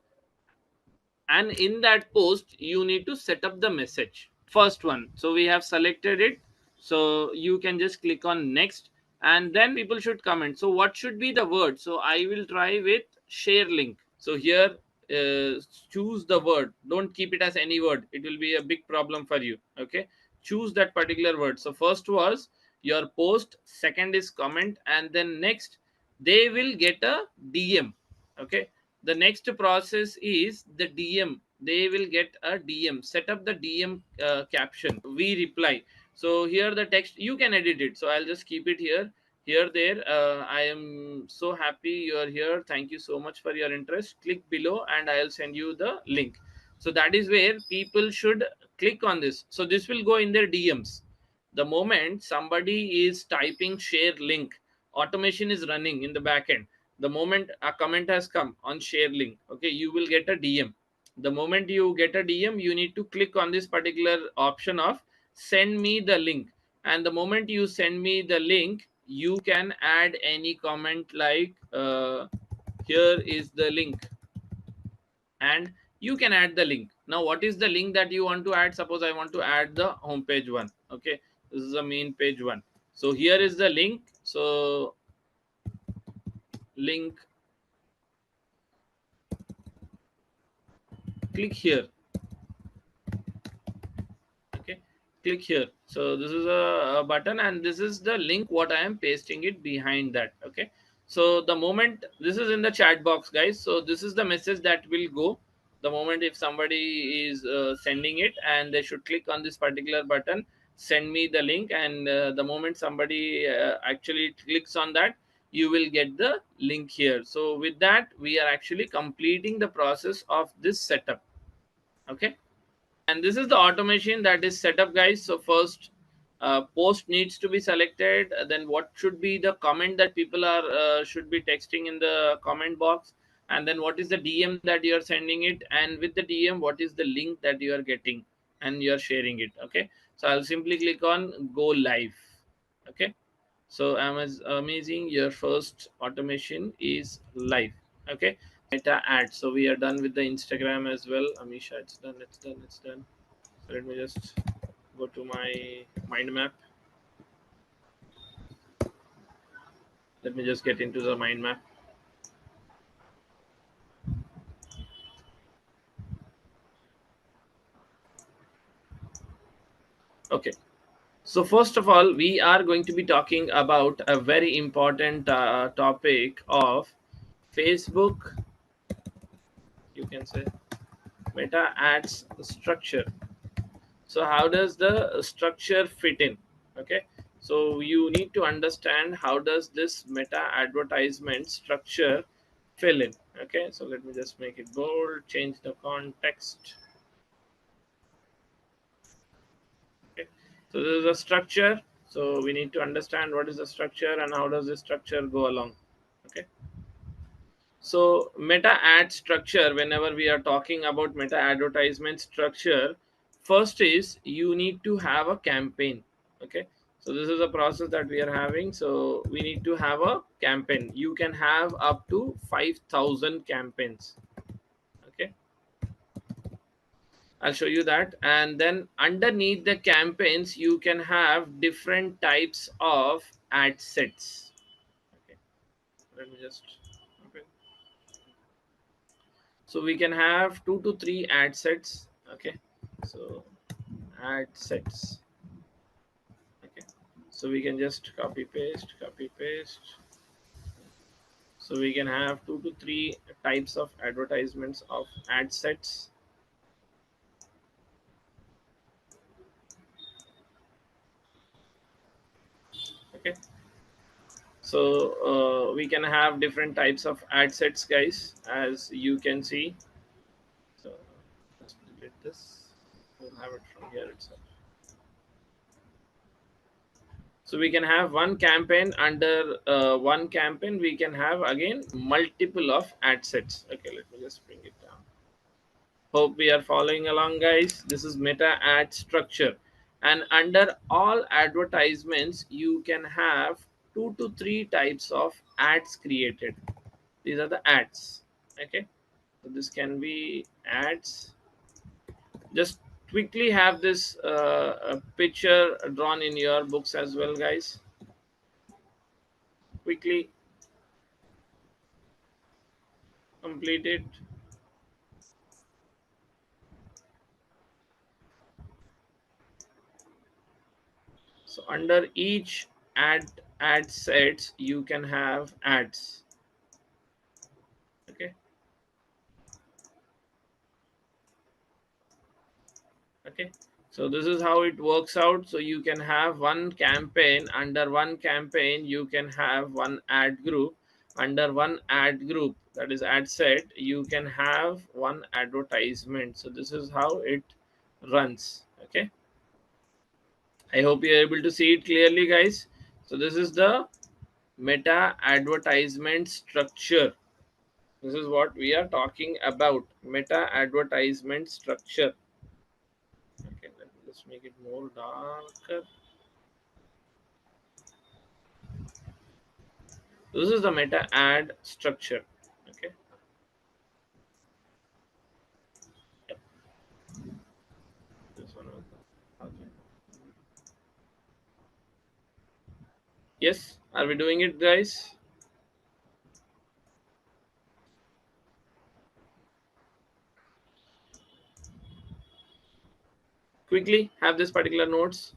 B: and in that post you need to set up the message. First one, so we have selected it. So you can just click on next, and then people should comment. So what should be the word? So I will try with share link. So here choose the word, don't keep it as any word, it will be a big problem for you. Okay, choose that particular word. So first was your post, second is comment, and then next they will get a DM. Okay, the next process is the DM. They will get a DM. Set up the DM caption. We reply. So here the text you can edit it. So I'll just keep it here. Here, there. I am so happy you are here. Thank you so much for your interest. Click below, and I'll send you the link. So that is where people should click on this. So this will go in their DMs. The moment somebody is typing share link, automation is running in the backend. The moment a comment has come on share link, okay, you will get a DM. The moment you get a DM, you need to click on this particular option of send me the link. And the moment you send me the link, you can add any comment like here is the link, and you can add the link. Now what is the link that you want to add? Suppose I want to add the homepage one. Okay, this is the main page one. So here is the link. So link, click here. Okay, click here. So this is a button, and this is the link what I am pasting it behind that. Okay, so the moment this is in the chat box, guys, so this is the message that will go the moment if somebody is sending it, and they should click on this particular button, send me the link, and the moment somebody actually clicks on that, you will get the link here. So with that, we are actually completing the process of this setup. Okay, and this is the automation that is set up, guys. So first, post needs to be selected. Then what should be the comment that people are should be texting in the comment box, and then what is the DM that you are sending it, and with the DM what is the link that you are getting and you are sharing it. Okay, so I'll simply click on go live. Okay, so amazing, your first automation is live. Okay, meta ads. So we are done with the Instagram as well. Amisha, it's done, it's done, it's done. So let me just go to my mind map. Let me just get into the mind map. Okay, so first of all, we are going to be talking about a very important topic of Facebook, you can say, meta ads structure. So how does the structure fit in? Okay, so you need to understand how does this meta advertisement structure fill in. Okay, so let me just make it bold, change the context. Okay, so this is a structure, so we need to understand what is the structure and how does this structure go along. Okay, so meta ad structure, whenever we are talking about meta advertisement structure, first is you need to have a campaign. Okay, so this is a process that we are having. So we need to have a campaign. You can have up to 5,000 campaigns. Okay, I'll show you that. And then underneath the campaigns, you can have different types of ad sets. Okay, let me just open. So we can have 2 to 3 ad sets. Okay, so ad sets. Okay, so we can just copy paste, copy paste. So we can have 2 to 3 types of advertisements of ad sets. Okay, so we can have different types of ad sets, guys, as you can see. So let's delete this. We'll have it from here itself. So we can have one campaign. Under one campaign we can have again multiple of ad sets. Okay, let me just bring it down. Hope we are following along, guys. This is meta ad structure, and under all advertisements you can have 2 to 3 types of ads created. These are the ads. Okay, so this can be ads. Just quickly have this picture drawn in your books as well, guys. Quickly complete it. So under each ad sets you can have ads. Okay, okay, so this is how it works out. So you can have one campaign. Under one campaign you can have one ad group. Under one ad group, that is ad set, you can have one advertisement. So this is how it runs. Okay, I hope you're able to see it clearly, guys. So this is the meta advertisement structure. This is what we are talking about, meta advertisement structure. Okay, let me just make it more darker. This is the meta ad structure. Okay, yep. This one was the, okay. Yes, are we doing it, guys? Quickly have this particular notes.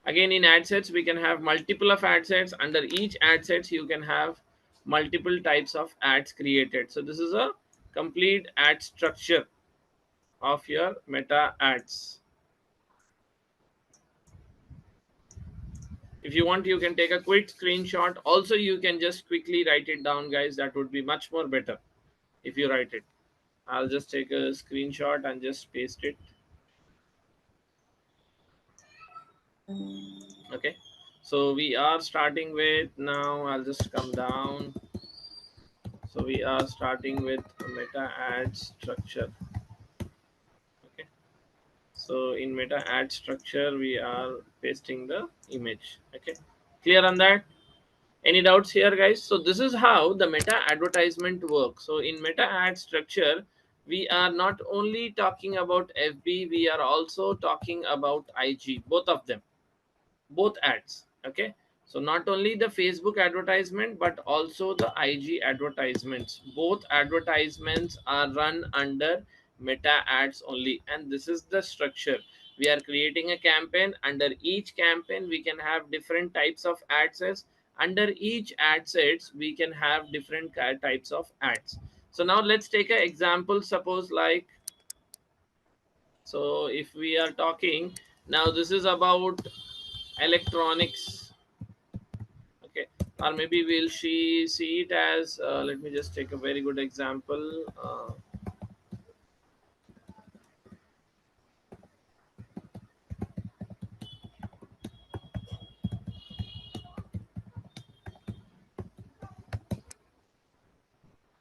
B: Again, in ad sets we can have multiple of ad sets. Under each ad sets you can have multiple types of ads created. So this is a complete ad structure of your meta ads. If you want, you can take a quick screenshot. Also, you can just quickly write it down, guys. That would be much more better if you write it. I'll just take a screenshot and just paste it. Okay, so we are starting with, now I'll just come down. So we are starting with meta ad structure. Okay, so in meta ad structure we are pasting the image. Okay, clear on that? Any doubts here, guys? So this is how the meta advertisement works. So in meta ad structure, we are not only talking about FB, we are also talking about IG, both of them, both ads. Okay, so not only the Facebook advertisement but also the IG advertisements. Both advertisements are run under meta ads only, and this is the structure. We are creating a campaign. Under each campaign we can have different types of ad sets. Under each ad sets we can have different types of ads. So now let's take an example. Suppose like, so if we are talking now, this is about electronics. Okay, or maybe we'll see it as, let me just take a very good example.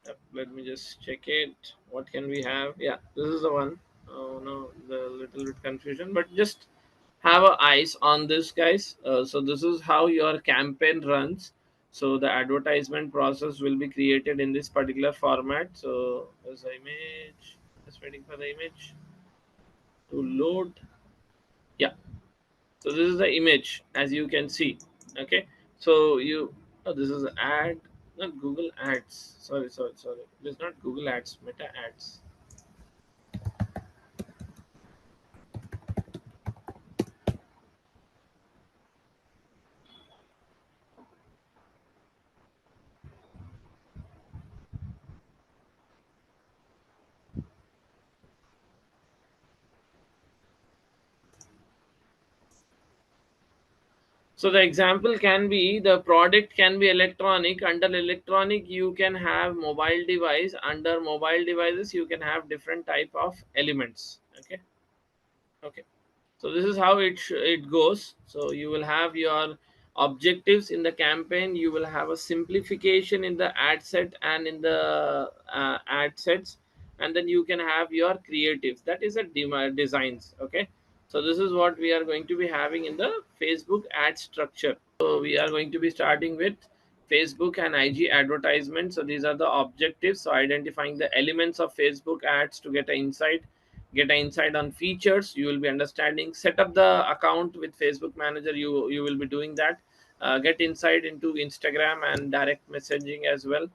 B: Yep, let me just check it. What can we have? Yeah, this is the one. Oh no, the little bit confusion, but just have a eyes on this, guys. So this is how your campaign runs. So the advertisement process will be created in this particular format. So there's the image, just waiting for the image to load. Yeah, so this is the image, as you can see. Okay, so you, oh, this is ad, not Google ads, sorry, this is not Google ads, meta ads. So the example can be, the product can be electronic. Under electronic you can have mobile device. Under mobile devices you can have different type of elements. Okay, okay, so this is how it goes. So you will have your objectives in the campaign, you will have a simplification in the ad set and in the ad sets, and then you can have your creatives, that is a designs. Okay, so this is what we are going to be having in the Facebook ad structure. So we are going to be starting with Facebook and IG advertisements. So these are the objectives. So identifying the elements of Facebook ads to get an insight on features. You will be understanding, set up the account with Facebook Manager. You will be doing that. Get insight into Instagram and direct messaging as well.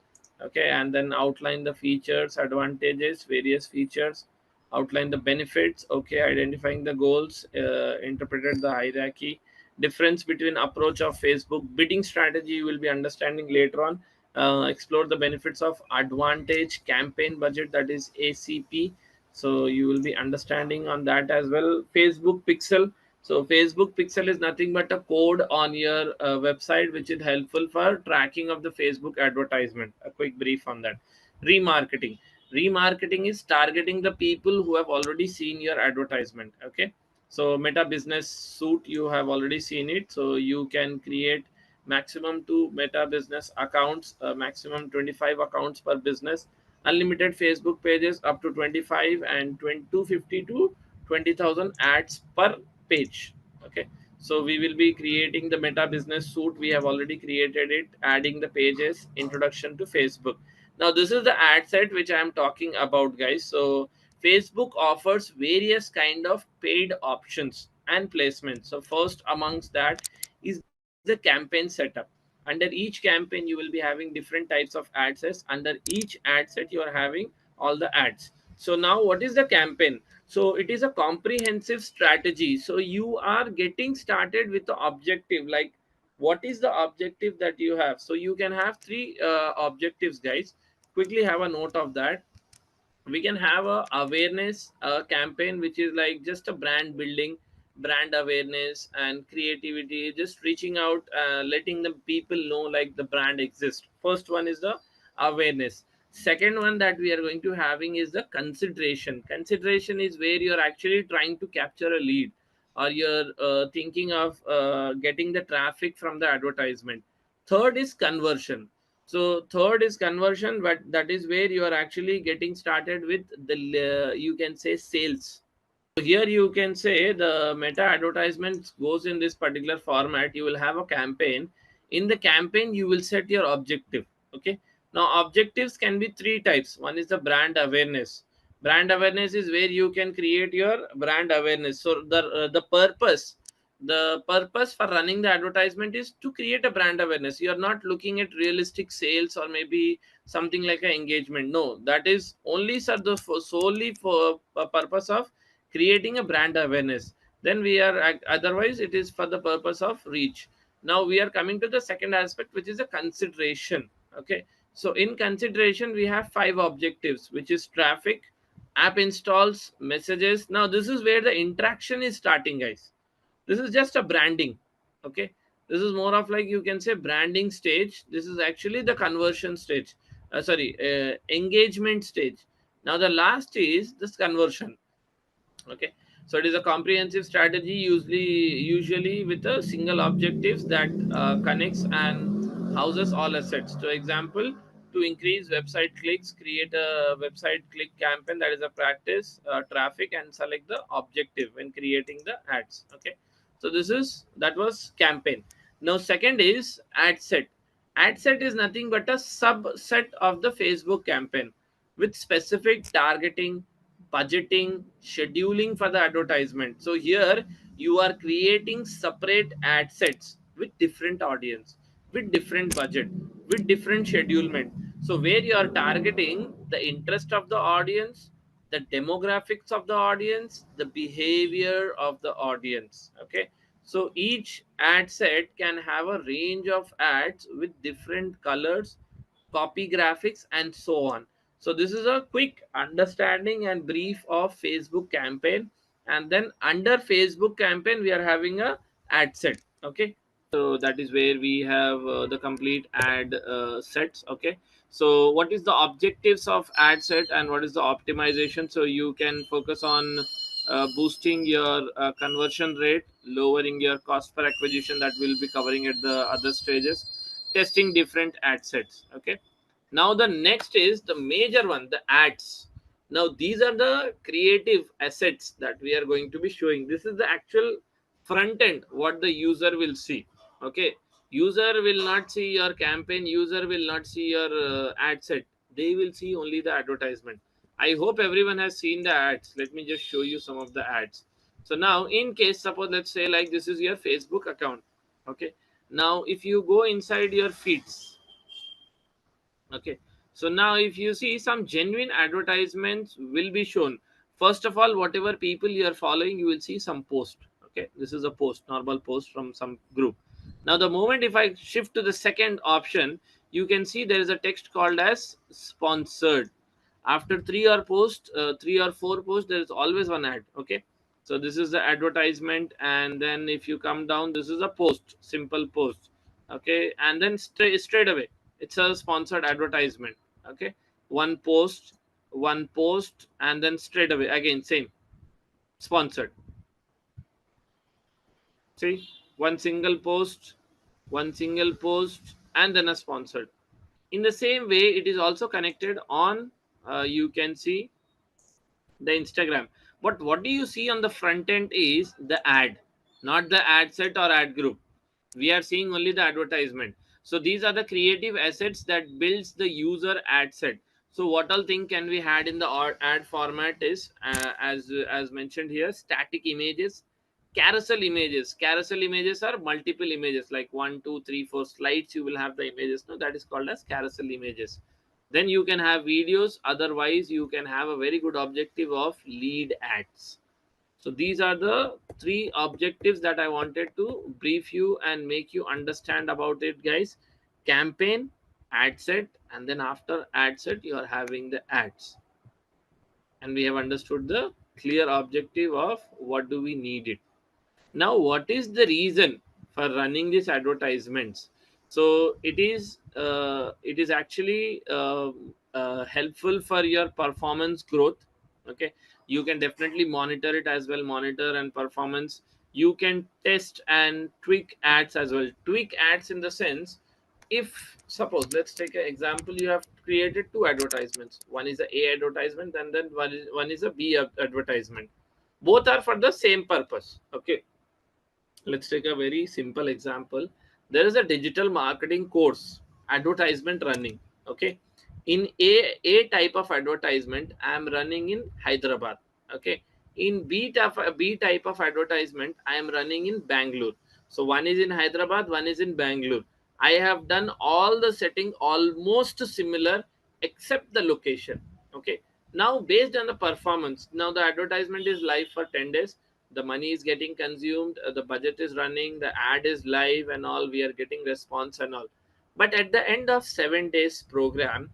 B: Okay, and then outline the features, advantages, various features, outline the benefits. Okay, identifying the goals, interpreted the hierarchy, difference between approach of Facebook bidding strategy, you will be understanding later on. Explore the benefits of advantage campaign budget, that is ACP. So you will be understanding on that as well. Facebook pixel, so Facebook pixel is nothing but a code on your website which is helpful for tracking of the Facebook advertisement. A quick brief on that. Remarketing, remarketing is targeting the people who have already seen your advertisement. Okay, so meta business suite, you have already seen it. So you can create maximum 2 meta business accounts, maximum 25 accounts per business, unlimited Facebook pages up to 25, and 250 to 20,000 ads per page. Okay, so we will be creating the meta business suite. We have already created it, adding the pages, introduction to Facebook. Now this is the ad set which I am talking about, guys. So Facebook offers various kind of paid options and placements. So first amongst that is the campaign setup. Under each campaign you will be having different types of ad sets. Under each ad set you are having all the ads. So now what is the campaign? So it is a comprehensive strategy. So you are getting started with the objective, like what is the objective that you have. So you can have three objectives, guys. Quickly have a note of that. We can have a awareness campaign, which is like just a brand building, brand awareness and creativity, just reaching out, letting the people know like the brand exists. First one is the awareness. Second one that we are going to having is the consideration. Consideration is where you're actually trying to capture a lead, or you're thinking of getting the traffic from the advertisement. Third is conversion. So third is conversion, but that is where you are actually getting started with the you can say sales. So here you can say the meta advertisement goes in this particular format. You will have a campaign. In the campaign, you will set your objective. Okay. Now objectives can be three types. One is the brand awareness. Brand awareness is where you can create your brand awareness. So the purpose for running the advertisement is to create a brand awareness. You are not looking at realistic sales or maybe something like an engagement. No, that is only solely for a purpose of creating a brand awareness. Then we are otherwise it is for the purpose of reach. Now we are coming to the second aspect, which is a consideration. Okay, so in consideration we have five objectives, which is traffic, app installs, messages. Now this is where the interaction is starting, guys. This is just a branding. Okay, this is more of like you can say branding stage. This is actually the conversion stage, engagement stage. Now the last is this conversion. Okay, so it is a comprehensive strategy, usually with a single objectives that connects and houses all assets. So example, to increase website clicks, create a website click campaign. That is a practice traffic and select the objective when creating the ads. Okay, so that was campaign. Now second is ad set. Ad set is nothing but a subset of the Facebook campaign with specific targeting, budgeting, scheduling for the advertisement. So here you are creating separate ad sets with different audience, with different budget, with different schedulement. So where you are targeting the interest of the audience, the demographics of the audience, the behavior of the audience. Okay, so each ad set can have a range of ads with different colors, copy graphics and so on. So this is a quick understanding and brief of Facebook campaign. And then under Facebook campaign we are having a ad set. Okay, so that is where we have the complete ad sets. Okay, so what is the objectives of ad set and what is the optimization? So you can focus on boosting your conversion rate, lowering your cost per acquisition, that will be covering at the other stages, testing different ad sets. Okay, now the next is the major one, the ads. Now these are the creative assets that we are going to be showing. This is the actual front end, what the user will see. Okay, user will not see your campaign, user will not see your ad set. They will see only the advertisement. I hope everyone has seen the ads. Let me just show you some of the ads. So now in case, suppose let's say like this is your Facebook account. Okay, now if you go inside your feeds. Okay, so now if you see, some genuine advertisements will be shown. First of all, whatever people you are following, you will see some post. Okay, this is a post, normal post from some group. Now the moment if I shift to the second option, you can see there is a text called as sponsored. After three or four posts, there is always one ad. Okay, so this is the advertisement, and then if you come down, this is a post, simple post. Okay, and then straight away it's a sponsored advertisement. Okay, one post and then straight away again same, sponsored. See, one single post and then a sponsored. In the same way it is also connected on you can see the Instagram. But what do you see on the front end is the ad, not the ad set or ad group. We are seeing only the advertisement. So these are the creative assets that builds the user ad set. So what all thing can we add in the ad format is as mentioned here: static images, carousel images. Carousel images are multiple images, like 1, 2, 3, 4 slides you will have the images. No, that is called as carousel images. Then you can have videos. Otherwise you can have a very good objective of lead ads. So these are the three objectives that I wanted to brief you and make you understand about it, guys. Campaign, ad set, and then after ad set you are having the ads. And we have understood the clear objective of what do we need it. Now, what is the reason for running these advertisements? So it is actually helpful for your performance growth. Okay, you can definitely monitor it as well, monitor and performance. You can test and tweak ads as well. Tweak ads in the sense, if suppose, let's take an example, you have created two advertisements. One is a advertisement, and then one is a B advertisement. Both are for the same purpose. Okay, let's take a very simple example. There is a digital marketing course advertisement running. Okay, in a type of advertisement I am running in Hyderabad. Okay, in B type of advertisement I am running in Bangalore. So one is in Hyderabad, one is in Bangalore. I have done all the setting almost similar except the location. Okay, now based on the performance, now the advertisement is live for 10 days, the money is getting consumed, the budget is running, the ad is live and all, we are getting response and all. But at the end of 7 days program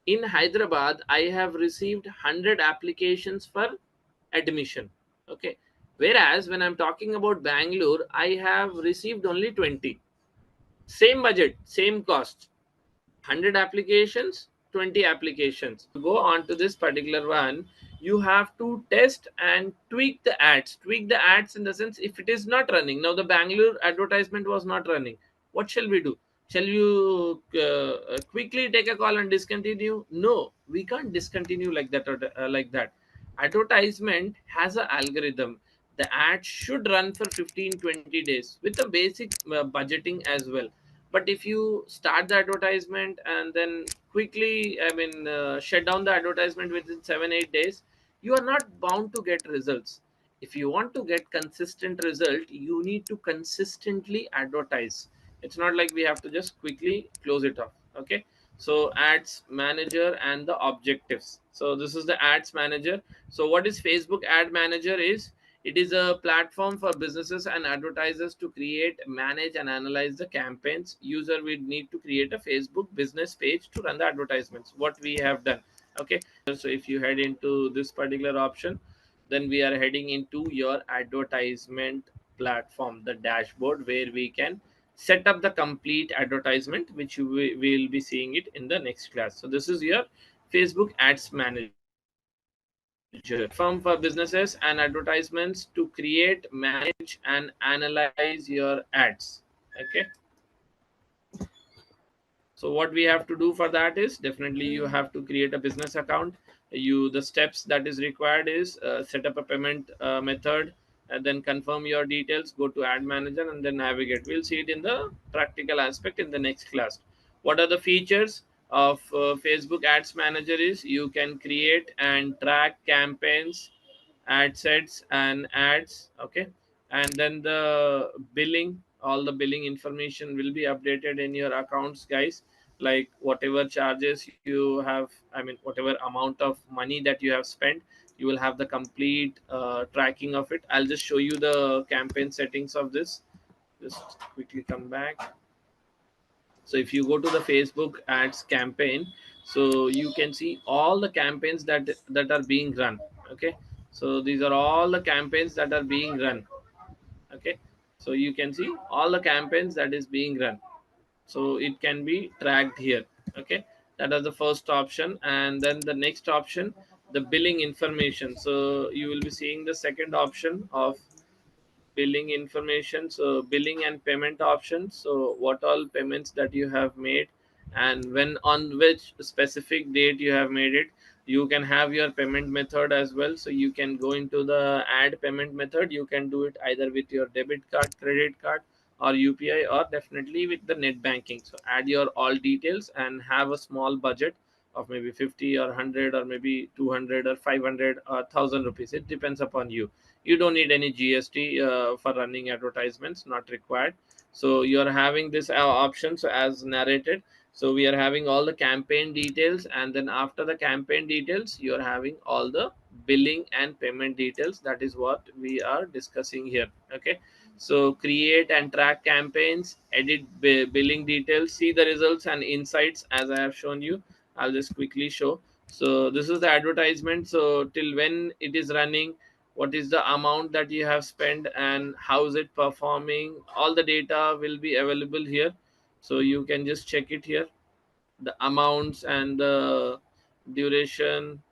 B: in Hyderabad, I have received 100 applications for admission. Okay, whereas when I'm talking about Bangalore, I have received only 20. Same budget, same cost, 100 applications, 20 applications. Go on to this particular one, you have to test and tweak the ads. Tweak the ads in the sense, if it is not running, now the Bangalore advertisement was not running, what shall we do? Shall you quickly take a call and discontinue? No, we can't discontinue like that, like that. Advertisement has an algorithm. The ad should run for 15-20 days with a basic budgeting as well. But if you start the advertisement and then quickly, shut down the advertisement within 7-8 days, you are not bound to get results. If you want to get consistent result, you need to consistently advertise. It's not like we have to just quickly close it off. Okay, so ads manager and the objectives. So this is the ads manager. So what is Facebook ad manager is, it is a platform for businesses and advertisers to create, manage, and analyze the campaigns. User will need to create a Facebook business page to run the advertisements. What we have done. Okay. So if you head into this particular option, then we are heading into your advertisement platform, the dashboard, where we can set up the complete advertisement, which you will be seeing it in the next class. So this is your Facebook ads manager. Platform for businesses and advertisements to create, manage, and analyze your ads. Okay. So what we have to do for that is, definitely you have to create a business account. You, the steps that is required is set up a payment method, and then confirm your details, go to ad manager, and then navigate. We'll see it in the practical aspect in the next class. What are the features of Facebook ads manager is, you can create and track campaigns, ad sets and ads. Okay, and then the billing, all the billing information will be updated in your accounts, guys. Like whatever charges you have, whatever amount of money that you have spent, you will have the complete tracking of it. I'll just show you the campaign settings of this. Just quickly come back. So if you go to the Facebook ads campaign, so you can see all the campaigns that are being run. Okay, so these are all the campaigns that are being run. Okay, so you can see all the campaigns that is being run, so it can be tracked here. Okay, that is the first option. And then the next option, the billing information. So you will be seeing the second option of billing information. So billing and payment options, so what all payments that you have made and when, on which specific date you have made it. You can have your payment method as well. So you can go into the add payment method. You can do it either with your debit card, credit card, or UPI, or definitely with the net banking. So add your all details and have a small budget of maybe 50 or 100 or maybe 200 or 500 or 1000 rupees. It depends upon you. You don't need any GST for running advertisements, not required. So you're having this options as narrated. So we are having all the campaign details, and then after the campaign details you're having all the billing and payment details. That is what we are discussing here. Okay, so create and track campaigns, edit billing details, see the results and insights as I have shown you. I'll just quickly show. So this is the advertisement. So till when it is running, what is the amount that you have spent, and how is it performing. All the data will be available here, so you can just check it here, the amounts and the duration.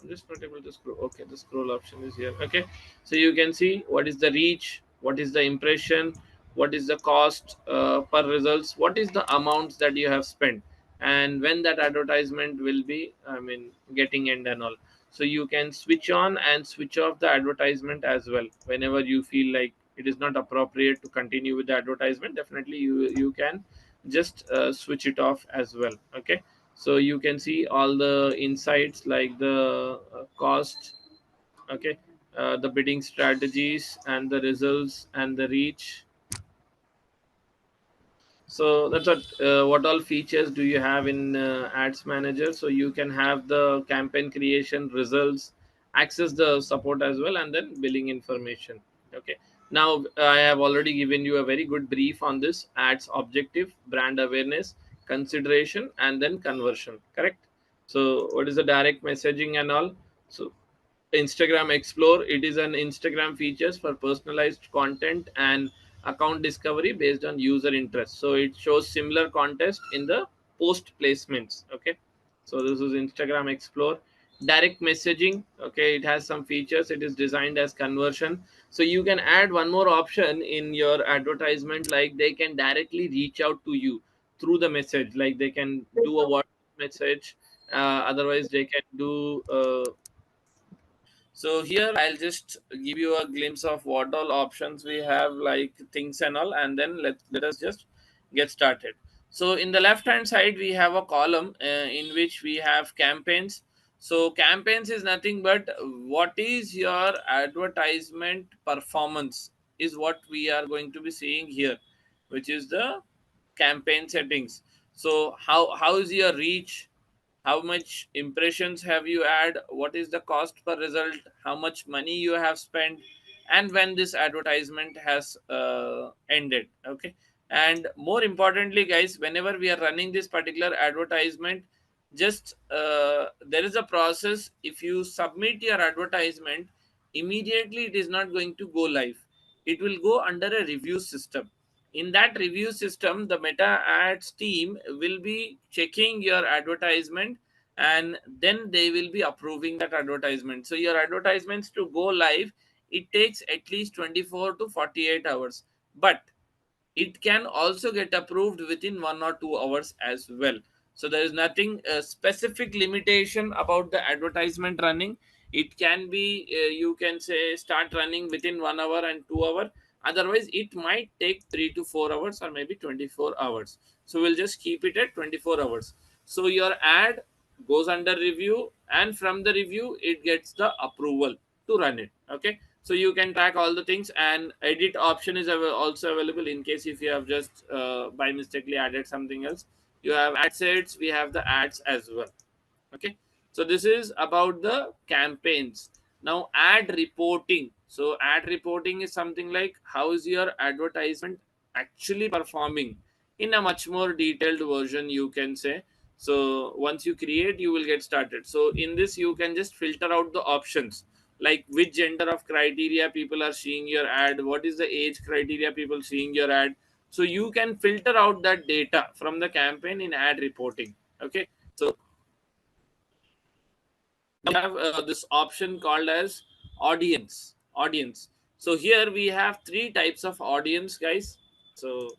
B: I'm just not able to scroll. Okay, the scroll option is here. Okay, so you can see what is the reach, what is the impression, what is the cost per results, what is the amounts that you have spent, and when that advertisement will be, I mean, getting end and all. So you can switch on and switch off the advertisement as well whenever you feel like it is not appropriate to continue with the advertisement. Definitely, you can just switch it off as well. Okay, so you can see all the insights like the cost. Okay, the bidding strategies and the results and the reach. So that's what all features do you have in ads manager. So you can have the campaign creation, results, access the support as well, and then billing information. Okay, now I have already given you a very good brief on this: ads objective, brand awareness, consideration, and then conversion. Correct. So what is the direct messaging and all? So Instagram Explore, it is an Instagram features for personalized content and account discovery based on user interest. So it shows similar context in the post placements. Okay, so this is Instagram Explore. Direct messaging, okay, it has some features. It is designed as conversion. So you can add one more option in your advertisement, like they can directly reach out to you through the message, like they can do a WhatsApp message. Otherwise they can do so here I'll just give you a glimpse of what all options we have, like things and all, and then let us just get started. So in the left hand side we have a column in which we have campaigns. So campaigns is nothing but what is your advertisement performance is what we are going to be seeing here, which is the campaign settings. So how is your reach, how much impressions have you had, what is the cost per result, how much money you have spent, and when this advertisement has ended. Okay, and more importantly guys, whenever we are running this particular advertisement, just there is a process. If you submit your advertisement, immediately it is not going to go live. It will go under a review system. In that review system, the meta ads team will be checking your advertisement, and then they will be approving that advertisement. So your advertisements to go live, it takes at least 24 to 48 hours, but it can also get approved within 1 or 2 hours as well. So there is nothing specific limitation about the advertisement running. It can be you can say start running within 1 hour and 2 hour. Otherwise it might take 3 to 4 hours or maybe 24 hours. So we'll just keep it at 24 hours. So your ad goes under review, and from the review it gets the approval to run it. Okay, so you can track all the things, and edit option is also available in case if you have just by mistakenly added something else. You have ad sets, we have the ads as well. Okay, so this is about the campaigns. Now ad reporting. So ad reporting is something like how is your advertisement actually performing in a much more detailed version, you can say. So once you create, you will get started. So in this you can just filter out the options, like which gender of criteria people are seeing your ad, what is the age criteria people seeing your ad. So you can filter out that data from the campaign in ad reporting. Okay, so we have this option called as audience. So here we have three types of audience, guys. So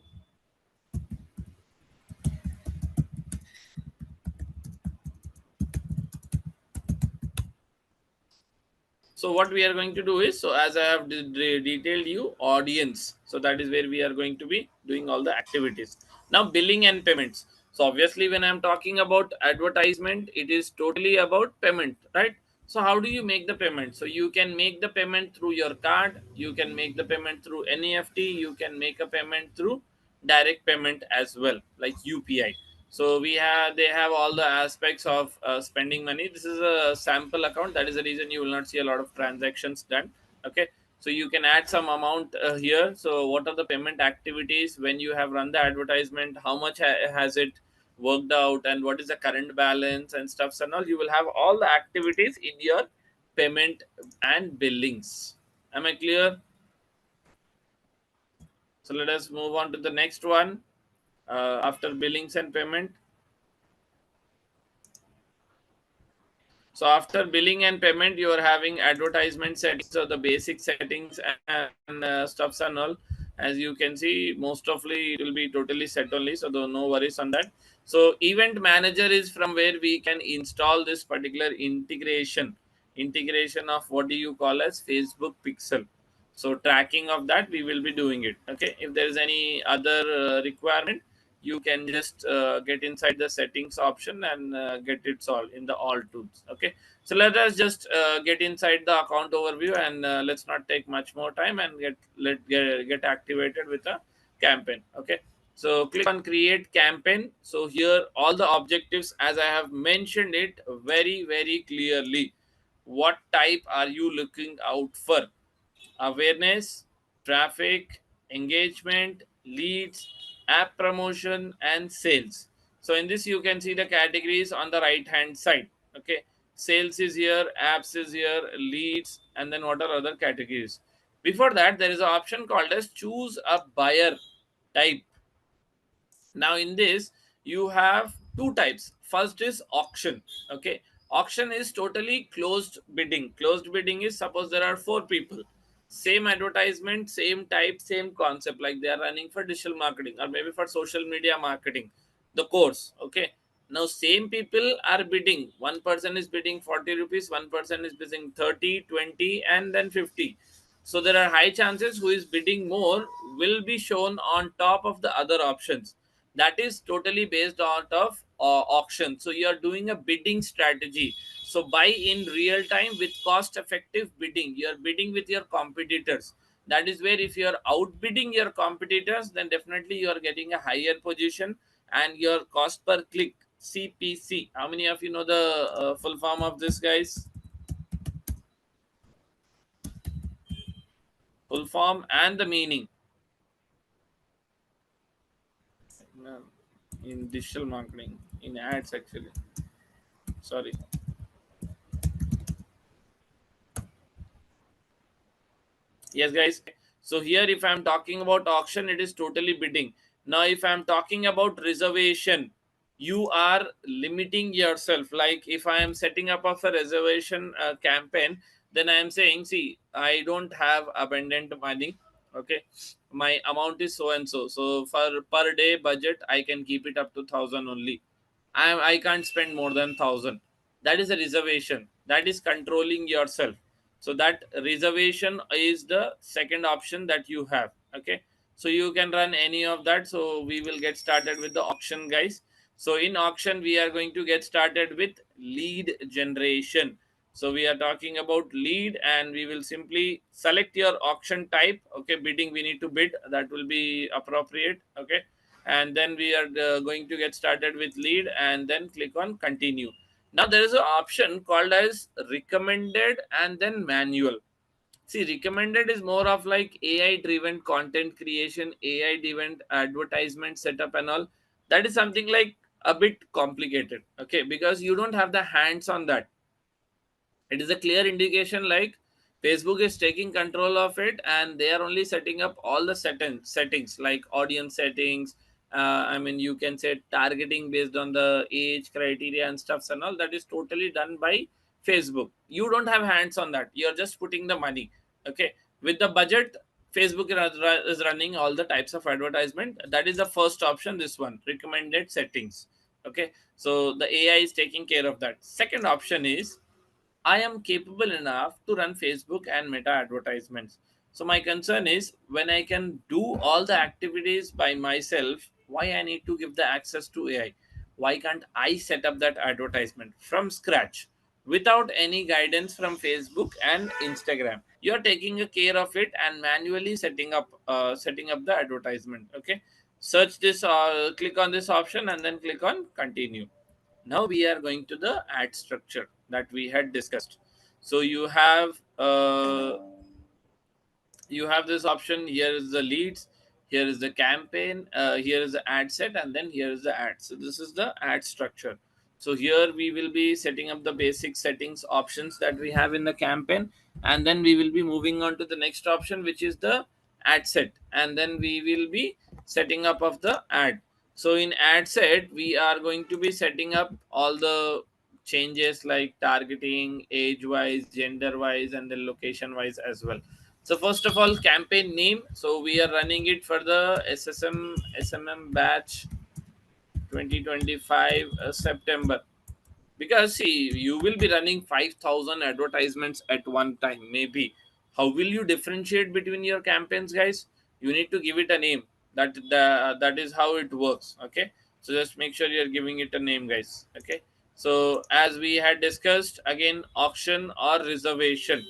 B: what we are going to do is, so as I have detailed you audience, so that is where we are going to be doing all the activities. Now billing and payments. So obviously when I'm talking about advertisement, it is totally about payment, right? So how do you make the payment? So you can make the payment through your card, you can make the payment through NEFT, you can make a payment through direct payment as well, like UPI. So we have, they have all the aspects of spending money. This is a sample account, that is the reason you will not see a lot of transactions done. Okay, so you can add some amount here. So what are the payment activities when you have run the advertisement, how much has it worked out, and what is the current balance and stuffs and all. You will have all the activities in your payment and billings. Am I clear? So let us move on to the next one. After billings and payment, so after billing and payment, you are having advertisement settings, so the basic settings and stuffs and all. As you can see, most ofly it will be totally set only, so no worries on that. So event manager is from where we can install this particular integration of what do you call as Facebook Pixel. So tracking of that we will be doing it. Okay, if there is any other requirement, you can just get inside the settings option and get it solved in the all tools. Okay, so let us just get inside the account overview, and let's not take much more time and get activated with a campaign. Okay, so click on create campaign. So here all the objectives, as I have mentioned it very clearly, what type are you looking out for? Awareness, traffic, engagement, leads, app promotion, and sales. So in this, you can see the categories on the right hand side. Okay, sales is here, apps is here, leads, and then what are other categories? Before that, there is an option called as choose a buyer type. Now in this you have two types. First is auction. Okay, auction is totally closed bidding. Closed bidding is, suppose there are four people, same advertisement, same type, same concept, like they are running for digital marketing or maybe for social media marketing, the course. Okay, now same people are bidding. One person is bidding 40 rupees, one person is bidding 30, 20, and then 50. So there are high chances who is bidding more will be shown on top of the other options. That is totally based out of auction. So you are doing a bidding strategy. So buy in real time with cost effective bidding, you are bidding with your competitors. That is where if you are outbidding your competitors, then definitely you are getting a higher position, and your cost per click, CPC. How many of you know the full form of this, guys? Full form and the meaning. No, in digital marketing, in ads actually. Sorry. Yes, guys. So here, if I'm talking about auction, it is totally bidding. Now, if I'm talking about reservation, you are limiting yourself. Like if I am setting up of a reservation campaign, then I am saying, see, I don't have abundant money. Okay, my amount is so and so. So for per day budget, I can keep it up to 1,000 only. I can't spend more than 1,000. That is a reservation. That is controlling yourself. So that reservation is the second option that you have. Okay, so you can run any of that. So we will get started with the auction, guys. So in auction we are going to get started with lead generation. So we are talking about lead, and we will simply select your auction type. Okay, bidding, we need to bid, that will be appropriate. Okay, and then we are going to get started with lead, and then click on continue. Now there is an option called as recommended and then manual. See, recommended is more of like AI driven content creation, AI driven advertisement setup and all. That is something like a bit complicated. Okay, because you don't have the hands on that. It is a clear indication like Facebook is taking control of it, and they are only setting up all the settings like audience settings. I mean, you can say targeting based on the age criteria and stuffs and all. That is totally done by Facebook. You don't have hands on that. You're just putting the money. Okay, with the budget, Facebook is running all the types of advertisement. That is the first option. This one, recommended settings. Okay, so the AI is taking care of that. Second option is I am capable enough to run Facebook and Meta advertisements. So my concern is when I can do all the activities by myself, why I need to give the access to AI? Why can't I set up that advertisement from scratch without any guidance from Facebook and Instagram? You're taking a care of it and manually setting up the advertisement. Okay, search this, click on this option and then click on continue. Now we are going to the ad structure that we had discussed. So you have this option. Here is the leads, here is the campaign, here is the ad set, and then here is the ad. So this is the ad structure. So here we will be setting up the basic settings options that we have in the campaign, and then we will be moving on to the next option, which is the ad set, and then we will be setting up of the ad. So in ad set we are going to be setting up all the changes like targeting, age wise, gender wise, and then location wise as well. So first of all, campaign name. So we are running it for the SMM batch 2025 September. Because see, you will be running 5,000 advertisements at one time, maybe. How will you differentiate between your campaigns, guys? You need to give it a name. That is how it works. Okay. So just make sure you're giving it a name, guys. Okay. So as we had discussed, again, auction or reservation.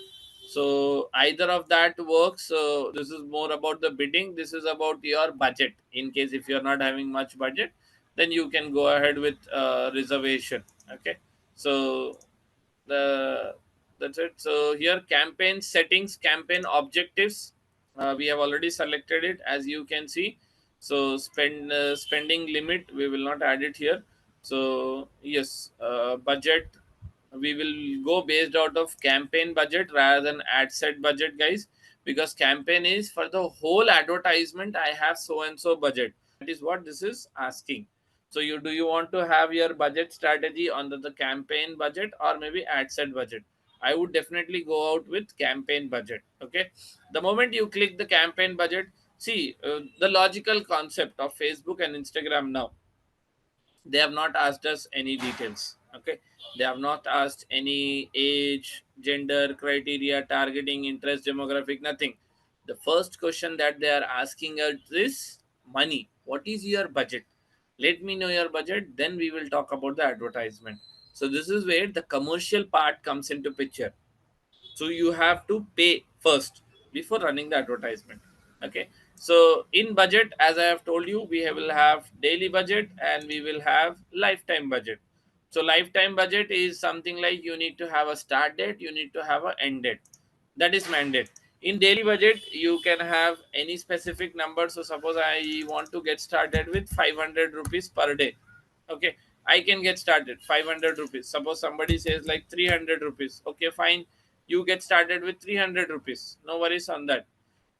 B: So either of that works. So this is more about the bidding. This is about your budget. In case if you're not having much budget, then you can go ahead with reservation. Okay. So the that's it. So here campaign settings, campaign objectives, we have already selected it, as you can see. So spending limit, we will not add it here. So yes, budget, we will go based out of campaign budget rather than ad set budget, guys, because campaign is for the whole advertisement. I have so and so budget. That is what this is asking. So you want to have your budget strategy under the campaign budget or maybe ad set budget? I would definitely go out with campaign budget. Okay. The moment you click the campaign budget, see, the logical concept of Facebook and Instagram now, they have not asked us any details. Okay, they have not asked any age, gender criteria, targeting, interest, demographic, nothing. The first question that they are asking us is money. What is your budget? Let me know your budget, then we will talk about the advertisement. So this is where the commercial part comes into picture. So you have to pay first before running the advertisement. Okay. So in budget, as I have told you, will have daily budget and we will have lifetime budget. So lifetime budget is something like you need to have a start date, you need to have an end date. That is mandate. In daily budget you can have any specific number. So suppose I want to get started with 500 rupees per day. Okay, I can get started 500 rupees. Suppose somebody says like 300 rupees. Okay, fine, you get started with 300 rupees, no worries on that.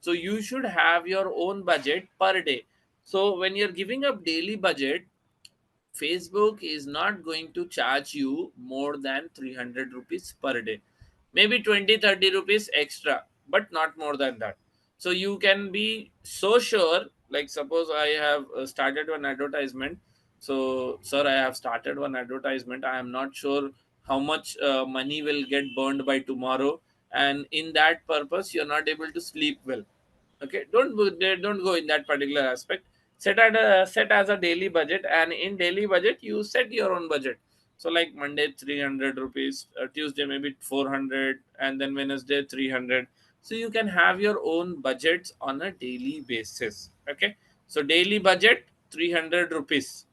B: So you should have your own budget per day. So when you're giving up daily budget, Facebook is not going to charge you more than 300 rupees per day. Maybe 20-30 rupees extra, but not more than that. So you can be so sure, like suppose I have started one advertisement. So, sir, I have started one advertisement. I am not sure how much money will get burned by tomorrow. And in that purpose, you're not able to sleep well. Okay, don't go in that particular aspect. Set as a daily budget, and in daily budget you set your own budget. So like Monday 300 rupees, Tuesday maybe 400, and then Wednesday 300. So you can have your own budgets on a daily basis. Okay, so daily budget 300 rupees.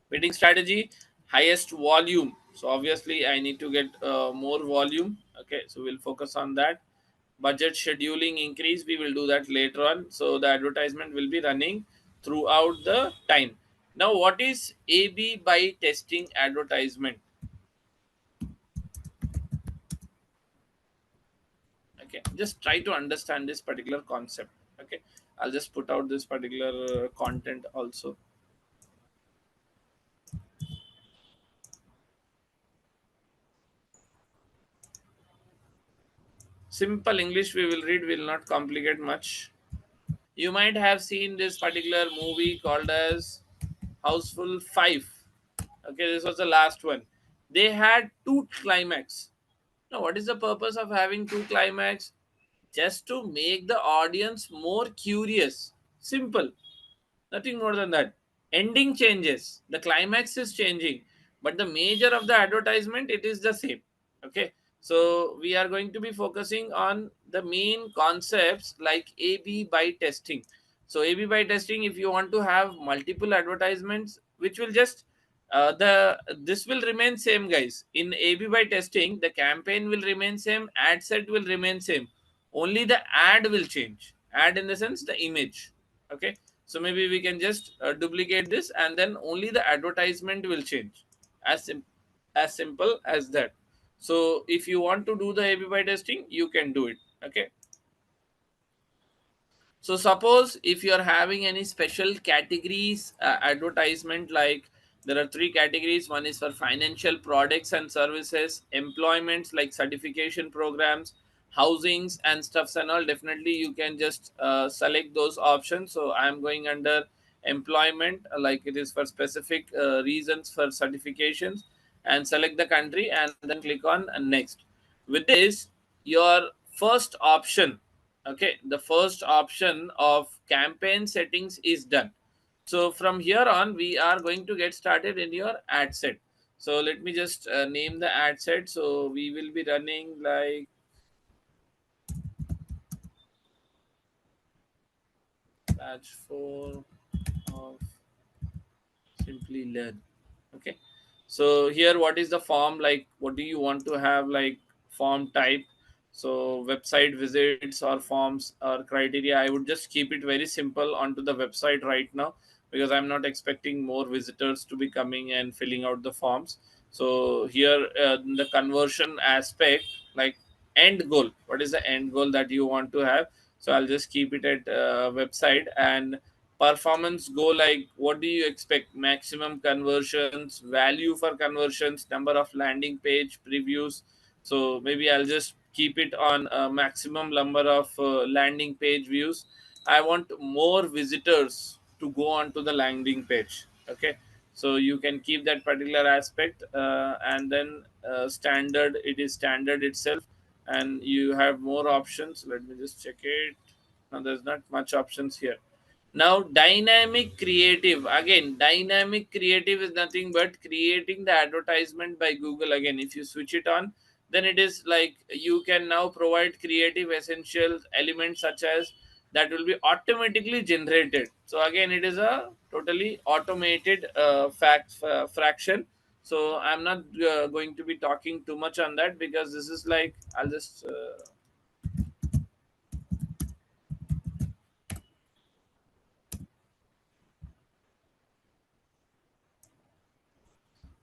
B: Bidding strategy, highest volume. So obviously I need to get more volume. Okay, so we'll focus on that. Budget scheduling increase, we will do that later on. So the advertisement will be running throughout the time. Now what is AB by testing advertisement? Okay, just try to understand this particular concept. Okay, I'll just put out this particular content also. Simple English we will read, will not complicate much. You might have seen this particular movie called as Houseful 5. Okay, this was the last one. They had two climax. Now, what is the purpose of having two climax? Just to make the audience more curious. Simple. Nothing more than that. ending changes, the climax is changing, but the major of the advertisement, it is the same. Okay, so we are going to be focusing on the main concepts like AB by testing. So AB by testing, if you want to have multiple advertisements, which will just the this will remain same, guys. In AB by testing, the campaign will remain same, ad set will remain same, only the ad will change. Ad in the sense the image. Okay, so maybe we can just duplicate this, and then only the advertisement will change. As as simple as that. So if you want to do the AB by testing, you can do it. Okay, so suppose if you are having any special categories advertisement, like there are three categories. One is for financial products and services, employments like certification programs, housings and stuffs and all. Definitely you can just select those options. So I am going under employment, like it is for specific reasons for certifications, and select the country and then click on next. With this, your first option, okay, the first option of campaign settings is done. So from here on, we are going to get started in your ad set. So let me just name the ad set. So we will be running like batch 4 of Simplilearn. Okay, so here what is the form, like what do you want to have, like form type? So website visits or forms or criteria, I would just keep it very simple onto the website right now, because I'm not expecting more visitors to be coming and filling out the forms. So here the conversion aspect, like end goal, what is the end goal that you want to have? So I'll just keep it at website. And performance goal, like what do you expect? Maximum conversions, value for conversions, number of landing page previews. So maybe I'll just keep it on a maximum number of landing page views. I want more visitors to go on to the landing page. Okay, so you can keep that particular aspect, and then standard, it is standard itself. And you have more options. Let me just check it. Now there's not much options here. Now, dynamic creative. Again, dynamic creative is nothing but creating the advertisement by Google. Again, if you switch it on, then it is like you can now provide creative essential elements such as that will be automatically generated. So again, it is a totally automated fraction. So I'm not going to be talking too much on that, because this is like I'll just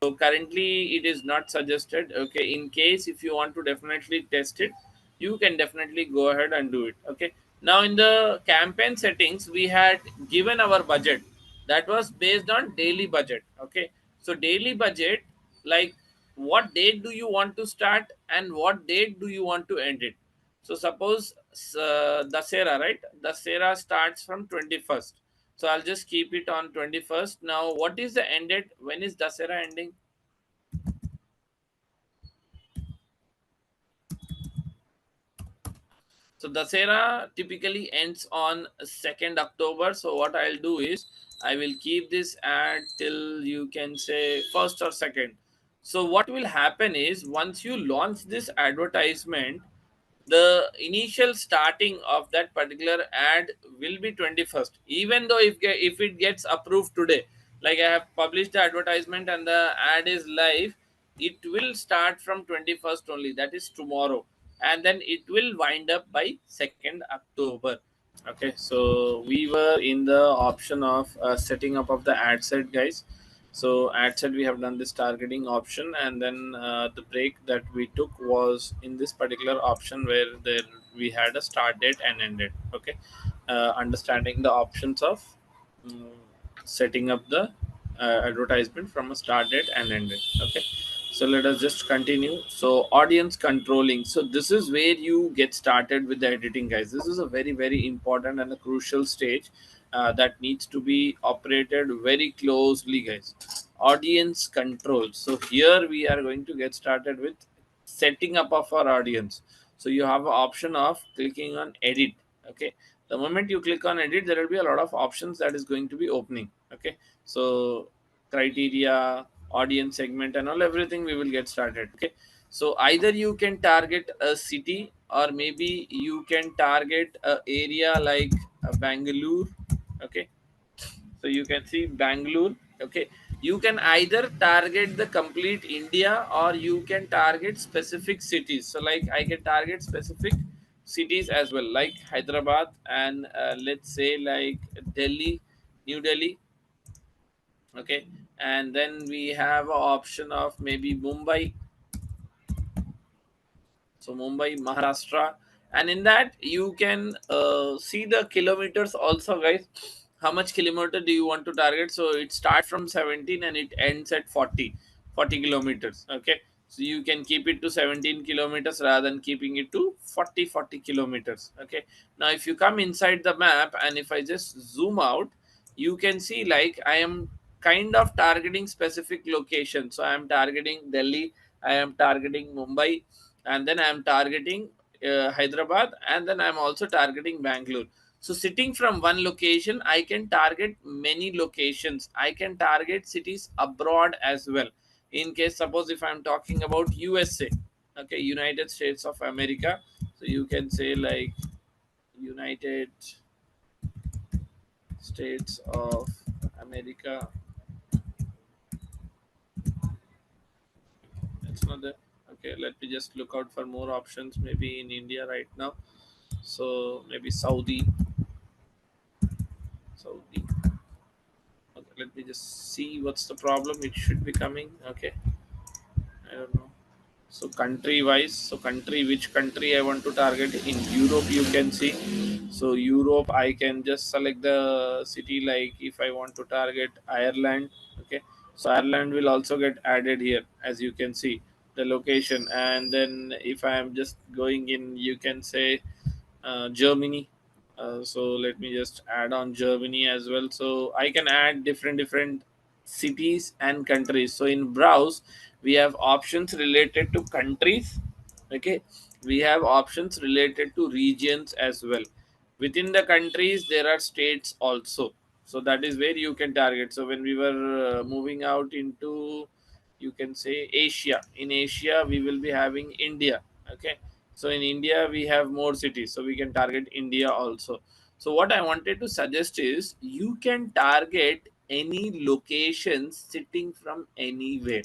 B: so currently it is not suggested. Okay, in case if you want to definitely test it, you can definitely go ahead and do it. Okay, now in the campaign settings, we had given our budget, that was based on daily budget. Okay, so daily budget, like what date do you want to start and what date do you want to end it? So suppose Dasera, right? Dasera starts from 21st. So I'll just keep it on 21st. Now, what is the end date? When is Dasera ending? So Dasera typically ends on 2nd October. So what I'll do is I will keep this ad till you can say 1st or 2nd. So what will happen is once you launch this advertisement, the initial starting of that particular ad will be 21st, even though if it gets approved today, like I have published the advertisement and the ad is live, it will start from 21st only, that is tomorrow, and then it will wind up by 2nd October. Okay, so we were in the option of setting up of the ad set, guys. So ad set, we have done this targeting option, and then the break that we took was in this particular option where there we had a start date and end date. Okay, understanding the options of mm, setting up the advertisement from a start date and end date. Okay, so let us just continue. So audience controlling, so this is where you get started with the editing, guys. This is a very very important and a crucial stage that needs to be operated very closely, guys. Audience control, so here we are going to get started with setting up of our audience. So you have an option of clicking on edit. Okay, the moment you click on edit, there will be a lot of options that is going to be opening. Okay, So criteria, audience segment, and all, everything we will get started. Okay, so either you can target a city, or maybe you can target a area like Bangalore. Okay, so you can see Bangalore. Okay, you can either target the complete India, or you can target specific cities. So like I can target specific cities as well, like Hyderabad, and let's say like Delhi, New Delhi. Okay, and then we have a option of maybe Mumbai. So Mumbai, Maharashtra, and in that you can see the kilometers also, guys. How much kilometer do you want to target? So it starts from 17 and it ends at 40 kilometers. Okay, so you can keep it to 17 kilometers rather than keeping it to 40 kilometers. Okay, now if you come inside the map, and if I just zoom out, you can see like I am kind of targeting specific locations. So I am targeting Delhi, I am targeting Mumbai, and then I'm targeting Hyderabad, and then I'm also targeting Bangalore. So sitting from one location, I can target many locations. I can target cities abroad as well. In case, suppose if I'm talking about USA, okay, United States of America, so you can say like United States of America. It's not there. Okay, let me just look out for more options. Maybe in India right now. So maybe Saudi. Okay, let me just see what's the problem. It should be coming. Okay, I don't know. So country wise, so country, which country I want to target in Europe, you can see. So Europe, I can just select the city. Like if I want to target Ireland, okay. So Ireland will also get added here, as you can see the location. And then if I am just going in, you can say Germany. So let me just add on Germany as well. So I can add different cities and countries. So in browse, we have options related to countries. Okay, we have options related to regions as well. Within the countries, there are states also. So that is where you can target. So when we were moving out into, you can say Asia. In Asia, we will be having India. Okay, so in India, we have more cities, so we can target India also. So what I wanted to suggest is you can target any location sitting from anywhere.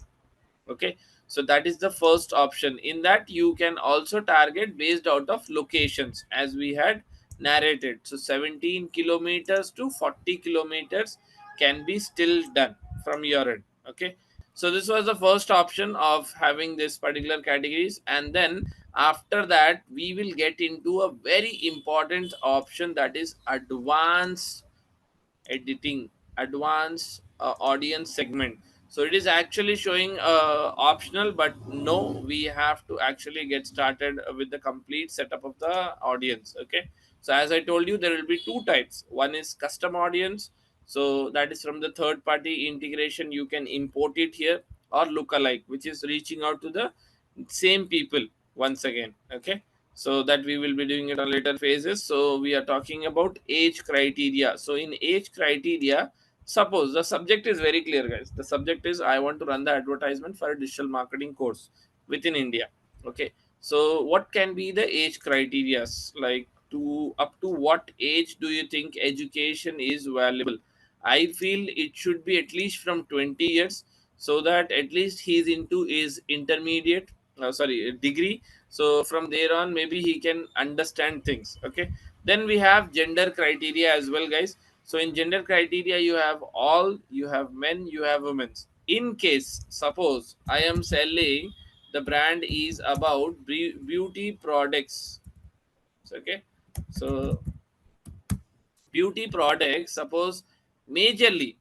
B: Okay, so that is the first option. In that, you can also target based out of locations, as we had narrated. So 17 kilometers to 40 kilometers can be still done from your end. Okay, so this was the first option of having this particular categories. And then after that, we will get into a very important option, that is advanced editing, advanced audience segment. So it is actually showing optional, but no, we have to actually get started with the complete setup of the audience. Okay, so as I told you, there will be two types. One is custom audience, so that is from the third party integration, you can import it here, or lookalike, which is reaching out to the same people once again. Okay, so that we will be doing it on later phases. So we are talking about age criteria. So in age criteria, suppose the subject is very clear, guys. The subject is I want to run the advertisement for a digital marketing course within India. Okay, so what can be the age criteria? Like, to up to what age do you think education is valuable? I feel it should be at least from 20 years, so that at least he's into his intermediate, sorry, degree. So from there on, maybe he can understand things. Okay, then we have gender criteria as well, guys. So in gender criteria, you have all, you have men, you have women. In case, suppose I am selling, the brand is about beauty products. Okay, so beauty products, suppose majorly,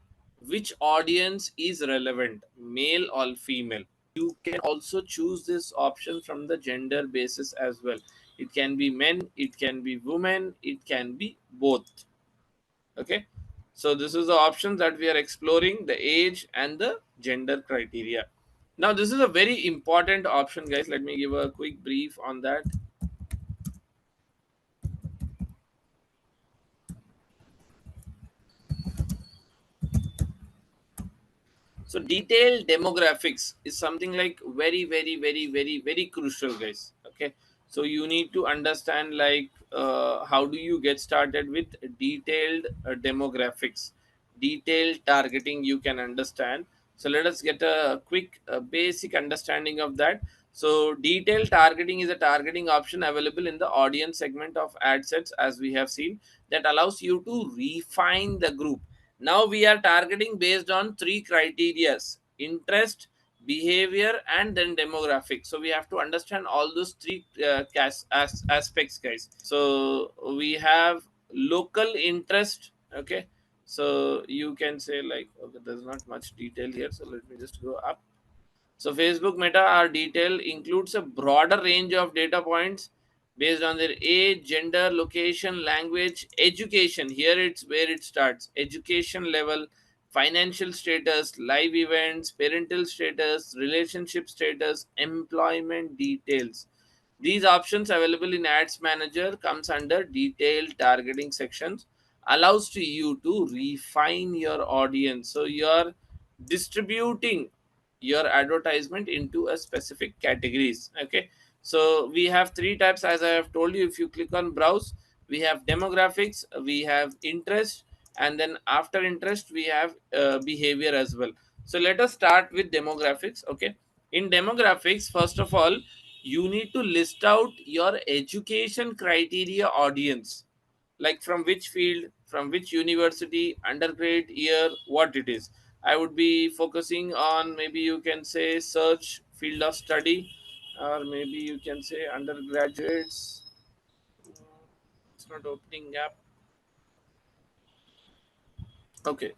B: which audience is relevant, male or female? You can also choose this option from the gender basis as well. It can be men, it can be women, it can be both. Okay, so this is the options that we are exploring, the age and the gender criteria. Now this is a very important option, guys. Let me give a quick brief on that. So detailed demographics is something like very, very, very, very, very crucial, guys. Okay, so you need to understand like how do you get started with detailed demographics, detailed targeting you can understand. So let us get a quick basic understanding of that. So detailed targeting is a targeting option available in the audience segment of ad sets, as we have seen, that allows you to refine the group. Now we are targeting based on three criterias: interest, behavior, and then demographic. So we have to understand all those three aspects, guys. So we have local interest. Okay, so you can say like, okay, there's not much detail here, so let me just go up. So Facebook Meta our detail includes a broader range of data points based on their age, gender, location, language, education. Here it's where it starts. Education level, financial status, live events, parental status, relationship status, employment details. These options available in Ads Manager comes under detailed targeting sections, allows to you to refine your audience. So you're distributing your advertisement into a specific categories. Okay, so we have three types, as I have told you. If you click on browse, we have demographics, we have interest, and then after interest we have behavior as well. So let us start with demographics. Okay, in demographics, first of all, you need to list out your education criteria audience, like from which field, from which university, undergrad year, what it is. I would be focusing on, maybe you can say, search field of study, or maybe you can say undergraduates. It's not opening up. Okay,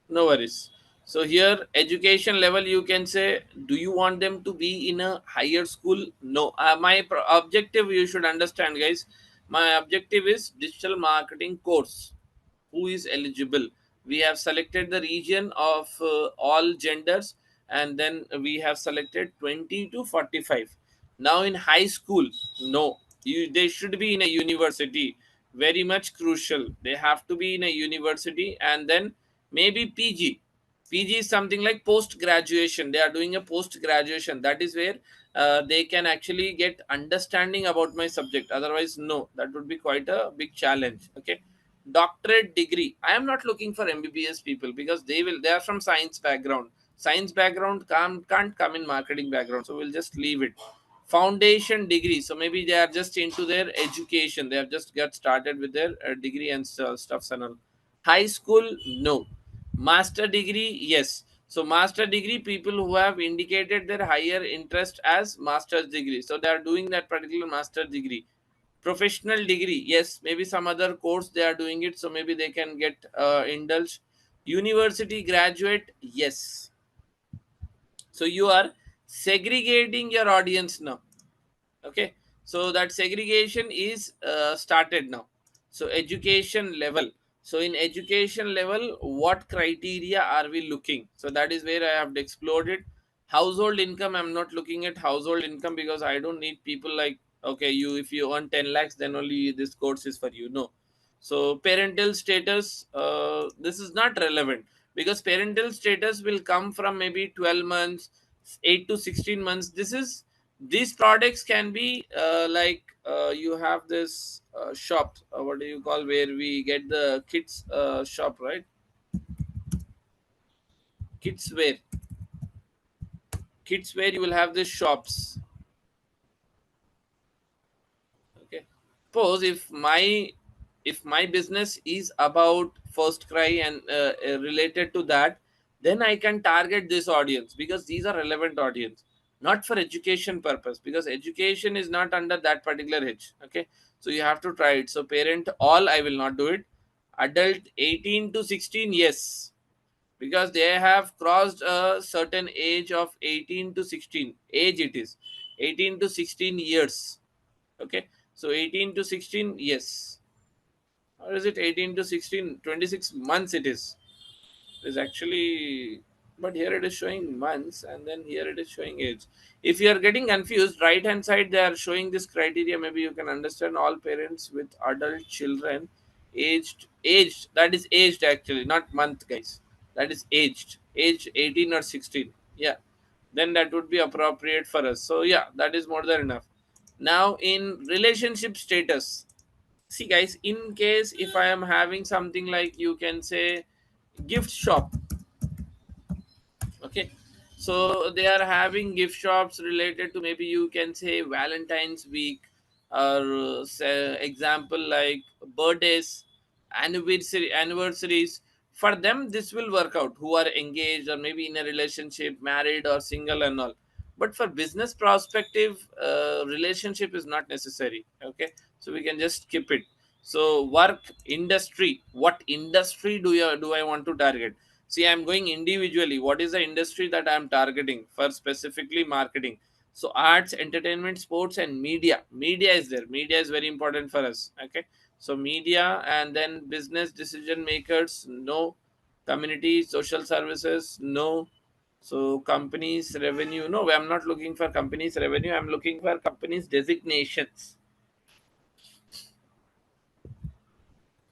B: no worries. So here, education level, you can say, do you want them to be in a higher school? No. Objective, you should understand, guys. My objective is digital marketing course. Who is eligible? We have selected the region of all genders, and then we have selected 20 to 45. Now in high school, no, they should be in a university. Very much crucial. They have to be in a university, and then maybe PG. PG is something like post graduation. They are doing a post graduation. That is where they can actually get understanding about my subject. Otherwise, no, that would be quite a big challenge. Okay, doctorate degree. I am not looking for MBBS people, because they are from science background. Science background can't come in marketing background, so we'll just leave it. Foundation degree, so maybe they are just into their education, they have just got started with their degree and stuffs and all. High school, no. Master degree, yes. So master degree, people who have indicated their higher interest as master's degree, so they are doing that particular master degree. Professional degree, yes, maybe some other course they are doing it, so maybe they can get indulged. University graduate, yes. So you are segregating your audience now. Okay, so that segregation is started now. So education level, so in education level, what criteria are we looking? So that is where I have explored it. Household income, I'm not looking at household income, because I don't need people like, okay, you, if you earn 10 lakhs, then only this course is for you. No. So parental status, this is not relevant, because parental status will come from maybe 12 months, 8 to 16 months. These products can be you have this shop, what do you call, where we get the kids shop, right? Kids wear kids wear you will have these shops. Okay, suppose if my business is about first cry and related to that, then I can target this audience, because these are relevant audience, not for education purpose, because education is not under that particular age. Okay, so you have to try it. So parent all, I will not do it. Adult 18 to 16, yes, because they have crossed a certain age of 18 to 16 age, it is 18 to 16 years. Okay, so 18 to 16, yes. Or is it 18 to 16? 26 months it is. It is actually, but here it is showing months, and then here it is showing age. If you are getting confused, right hand side they are showing this criteria. Maybe you can understand: all parents with adult children, aged, that is aged actually, not month, guys. that is aged 18 or 16, yeah, then that would be appropriate for us. So yeah, that is more than enough. Now in relationship status, see guys, in case if I am having something like, you can say, gift shop, okay, so they are having gift shops related to, maybe you can say, Valentine's week, or say, example like birthdays, anniversaries. For them this will work out, who are engaged or maybe in a relationship, married or single and all. But for business perspective, relationship is not necessary, okay, so we can just skip it. So work industry, what industry do I want to target? See, I'm going individually. What is the industry that I'm targeting for specifically marketing? So arts, entertainment, sports, and media. Media is there. Media is very important for us. Okay. So media, and then business decision makers, no. Community, social services, no. So companies revenue, no. I'm not looking for companies revenue. I'm looking for companies designations.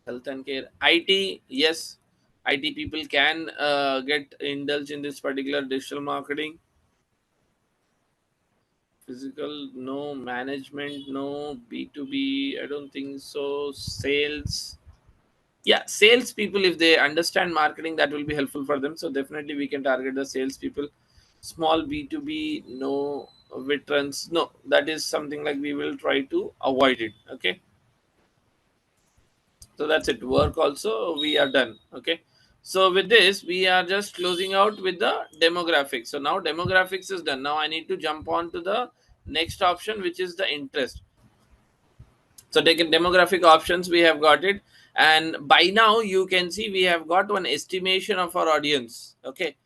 B: Health and care, IT, yes, IT people can get indulged in this particular digital marketing. Physical, no. Management, no. B2B, I don't think so. Sales, yeah, sales people, if they understand marketing, that will be helpful for them, so definitely we can target the sales people. Small B2B, no. Veterans, no, that is something like we will try to avoid it, okay. So that's it. Work also we are done. Okay. So with this, we are just closing out with the demographics. So now demographics is done. Now I need to jump on to the next option, which is the interest. So take demographic options, we have got it. And by now you can see we have got one estimation of our audience. Okay,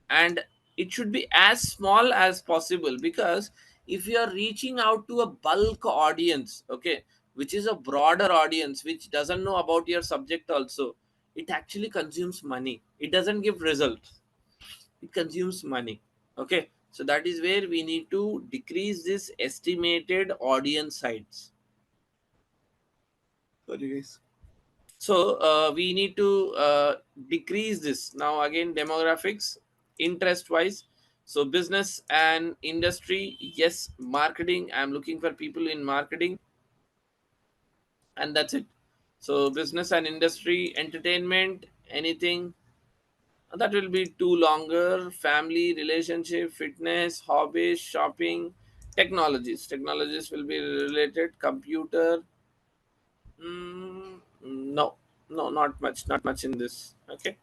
B: and it should be as small as possible, because if you are reaching out to a bulk audience, okay, which is a broader audience which doesn't know about your subject also, it actually consumes money, it doesn't give results, it consumes money. Okay, so that is where we need to decrease this estimated audience size. Sorry guys. So we need to decrease this. Now again, demographics, interest wise. So business and industry, yes. Marketing, I'm looking for people in marketing, and that's it. So business and industry, entertainment, anything that will be too longer. Family, relationship, fitness, hobbies, shopping, technologies will be related. Computer, no, no, not much in this. Okay,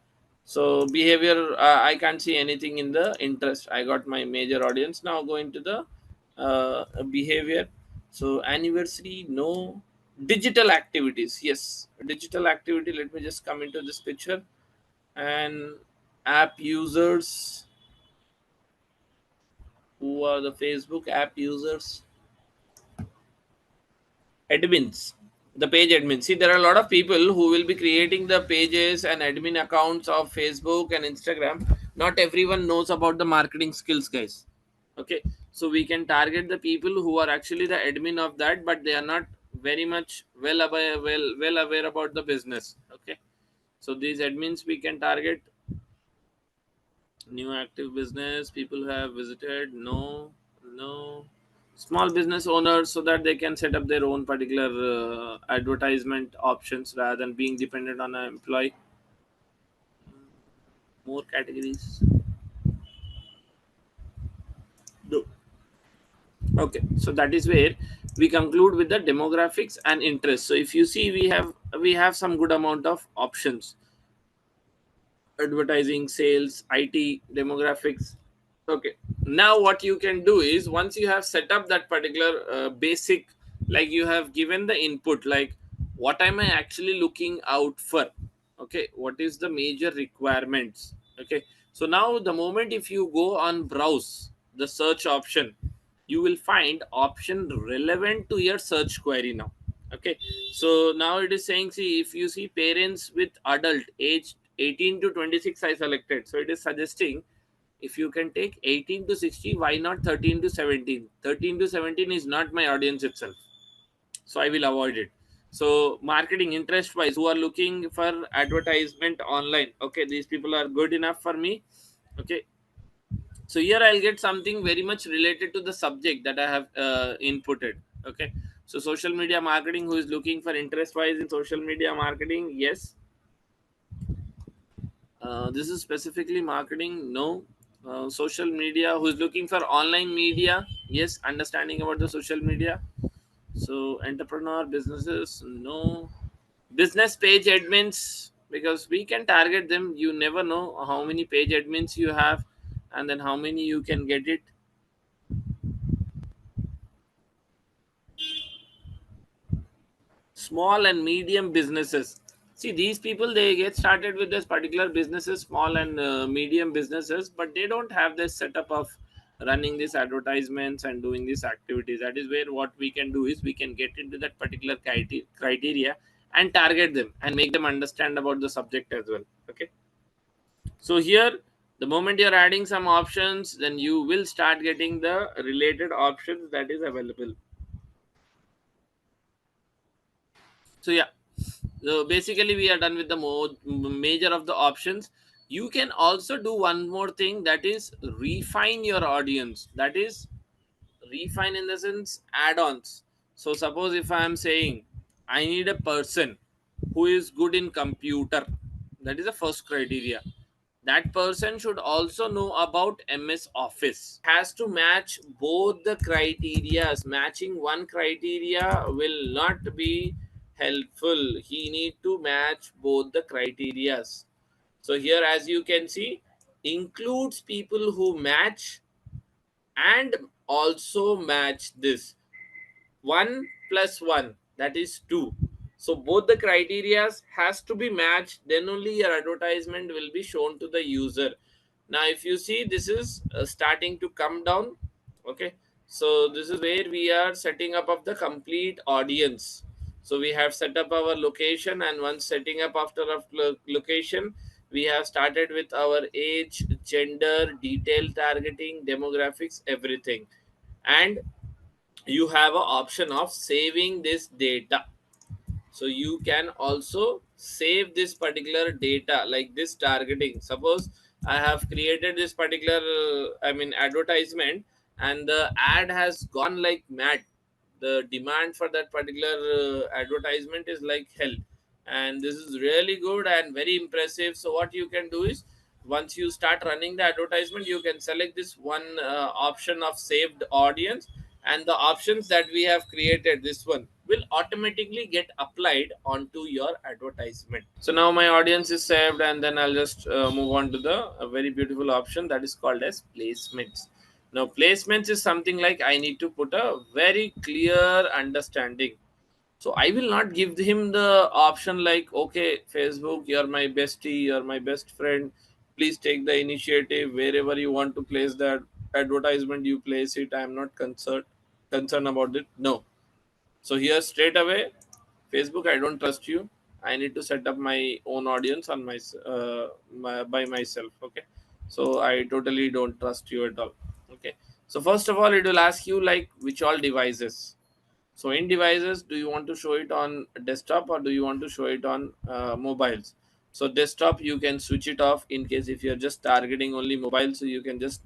B: so behavior, I can't see anything in the interest. I got my major audience. Now going to the behavior. So anniversary, no. Digital activities, yes. Digital activity. Let me just come into this picture. And app users, who are the Facebook app users? Admins, the page admins. See, there are a lot of people who will be creating the pages and admin accounts of Facebook and Instagram. Not everyone knows about the marketing skills, guys. Okay, so we can target the people who are actually the admin of that, but they are not very much well aware about the business. Okay, so these admins we can target. New active business, people who have visited, no. No. Small business owners, so that they can set up their own particular advertisement options rather than being dependent on an employee. More categories, no. Okay, so that is where we conclude with the demographics and interest. So if you see, we have some good amount of options: advertising, sales, IT, demographics. Okay. Now what you can do is, once you have set up that particular basic, like you have given the input, like what am I actually looking out for? Okay. What is the major requirements? Okay. So now the moment if you go on browse the search option, you will find option relevant to your search query now. Okay. So now it is saying, see, if you see parents with adult age 18 to 26, I selected. So it is suggesting, if you can take 18 to 60, why not 13 to 17? 13 to 17 is not my audience itself, so I will avoid it. So marketing interest wise, who are looking for advertisement online, okay, these people are good enough for me. Okay, so here I'll get something very much related to the subject that I have inputted. Okay, so social media marketing, who is looking for interest wise in social media marketing, yes. This is specifically marketing, no. Social media, who is looking for online media, yes, understanding about the social media. So entrepreneur businesses, no. Business page admins, because we can target them, you never know how many page admins you have and then how many you can get it. Small and medium businesses, see these people, they get started with this particular businesses, small and medium businesses, but they don't have this setup of running these advertisements and doing these activities. That is where what we can do is we can get into that particular criteria and target them and make them understand about the subject as well. Okay, so here the moment you're adding some options, then you will start getting the related options that is available. So yeah, so basically we are done with the major of the options. You can also do one more thing, that is refine your audience. That is refine in the sense add-ons. So suppose if I am saying I need a person who is good in computer, that is the first criteria. That person should also know about MS Office. Has to match both the criterias. Matching one criteria will not be helpful. He need to match both the criterias. So here, as you can see, includes people who match and also match this 1 plus 1, that is 2. So both the criterias has to be matched, then only your advertisement will be shown to the user. Now if you see, this is starting to come down. Okay, so this is where we are setting up of the complete audience. So we have set up our location, and once setting up after a location, we have started with our age, gender, detail targeting, demographics, everything. And you have an option of saving this data. So you can also save this particular data, like this targeting. Suppose I have created this particular advertisement, and the ad has gone like mad. The demand for that particular advertisement is like hell, and this is really good and very impressive. So what you can do is, once you start running the advertisement, you can select this one option of saved audience, and the options that we have created, this one will automatically get applied onto your advertisement. So now my audience is saved, and then I'll just move on to the very beautiful option that is called as placements. Now placements is something like I need to put a very clear understanding. So I will not give him the option like, okay, Facebook, you're my bestie, you're my best friend, please take the initiative, wherever you want to place that advertisement, you place it, I am not concerned about it. No. So here straight away, Facebook, I don't trust you. I need to set up my own audience on by myself. Okay. So I totally don't trust you at all. Okay. So first of all, it will ask you like which all devices. So in devices, do you want to show it on desktop or do you want to show it on mobiles? So desktop, you can switch it off in case if you're just targeting only mobile, so you can just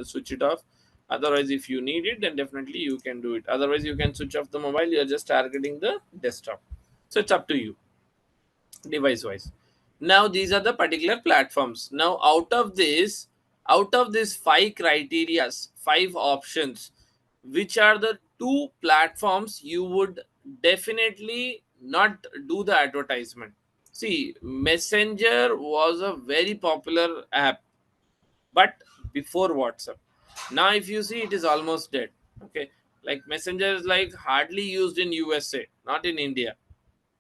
B: switch it off. Otherwise, if you need it, then definitely you can do it. Otherwise, you can switch off the mobile. You're just targeting the desktop. So it's up to you, device wise. Now these are the particular platforms. Now out of these five criterias, five options, which are the two platforms you would definitely not do the advertisement? See, Messenger was a very popular app, but before WhatsApp. Now if you see, it is almost dead. Okay, like Messenger is like hardly used in USA, not in India.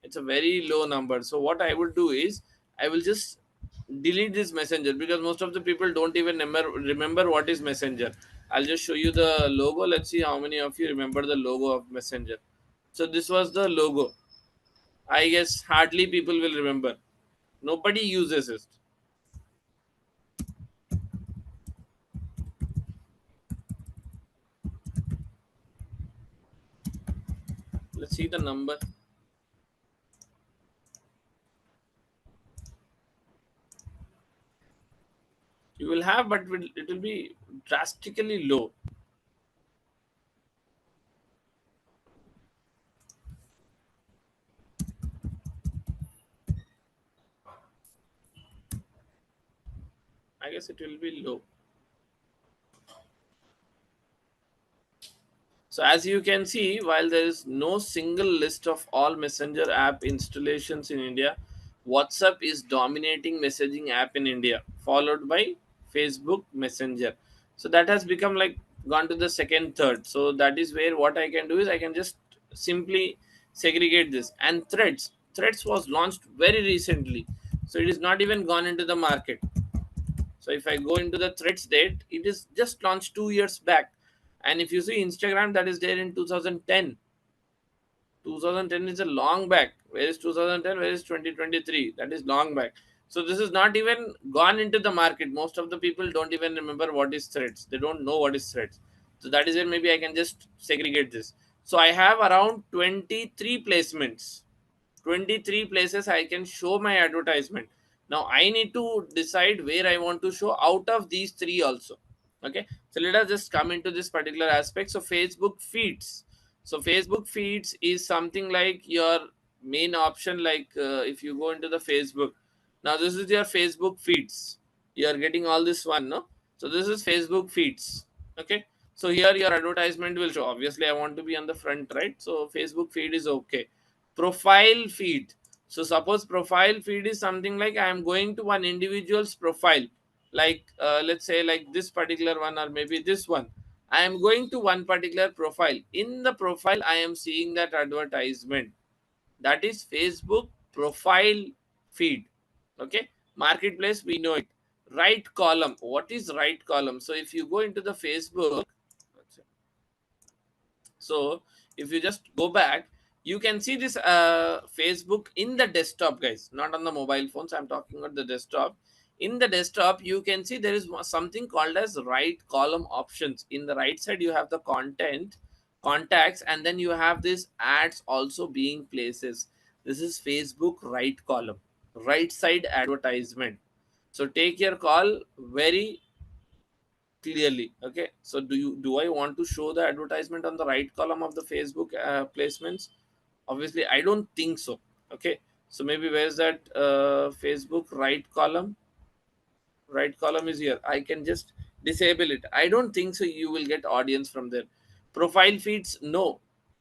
B: It's a very low number. So what I would do is I will just delete this Messenger, because most of the people don't even remember what is Messenger. I'll just show you the logo. Let's see how many of you remember the logo of Messenger. So this was the logo. I guess hardly people will remember. Nobody uses it. Let's see the number. will have, but it will be drastically low. I guess it will be low. So as you can see, while there is no single list of all messenger app installations in India, WhatsApp is dominating messaging app in India, followed by Facebook Messenger. So that has become like gone to the second, third. So that is where what I can do is I can just simply segregate this. And Threads was launched very recently. So it is not even gone into the market. So if I go into the Threads date, it is just launched 2 years back. And if you see Instagram, that is there in 2010. 2010 is a long back. Where is 2010? Where is 2023? That is long back. So this is not even gone into the market. Most of the people don't even remember what is Threads. They don't know what is Threads. So that is where maybe I can just segregate this. So I have around 23 placements. 23 places I can show my advertisement. Now I need to decide where I want to show out of these three also. Okay, so let us just come into this particular aspect. So Facebook feeds. So Facebook feeds is something like your main option. Like if you go into the Facebook, now this is your Facebook feeds. You are getting all this one, no? So this is Facebook feeds. Okay, so here your advertisement will show. Obviously I want to be on the front, right? So Facebook feed is okay. Profile feed. So suppose profile feed is something like I am going to one individual's profile, like let's say like this particular one, or maybe this one. I am going to one particular profile. In the profile I am seeing that advertisement. That is Facebook profile feed. Okay, marketplace, we know it. Right column, what is right column? So if you go into the Facebook, so if you just go back, you can see this Facebook in the desktop, guys, not on the mobile phones. I'm talking about the desktop. In the desktop, you can see there is something called as right column options. In the right side, you have the content, contacts, and then you have this ads also being places. This is Facebook right column, right side advertisement. So take your call very clearly. Okay, so do I want to show the advertisement on the right column of the Facebook placements? Obviously I don't think so. Okay, so maybe where's that Facebook right column is here. I can just disable it. I don't think so you will get audience from there. Profile feeds, no,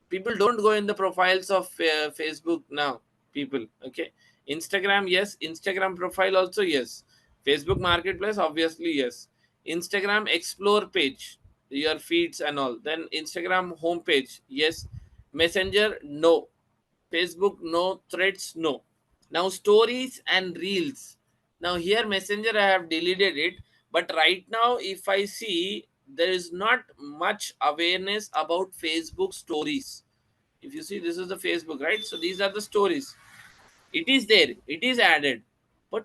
B: people don't go in the profiles of Facebook now, people. Okay, Instagram, yes. Instagram profile also, yes. Facebook marketplace, obviously, yes. Instagram explore page, your feeds and all. Then Instagram homepage, yes. Messenger, no. Facebook, no. Threads, no. Now stories and reels. Now here Messenger I have deleted it, but right now if I see, there is not much awareness about Facebook stories. If you see, this is the Facebook, right? So these are the stories. It is there, it is added, but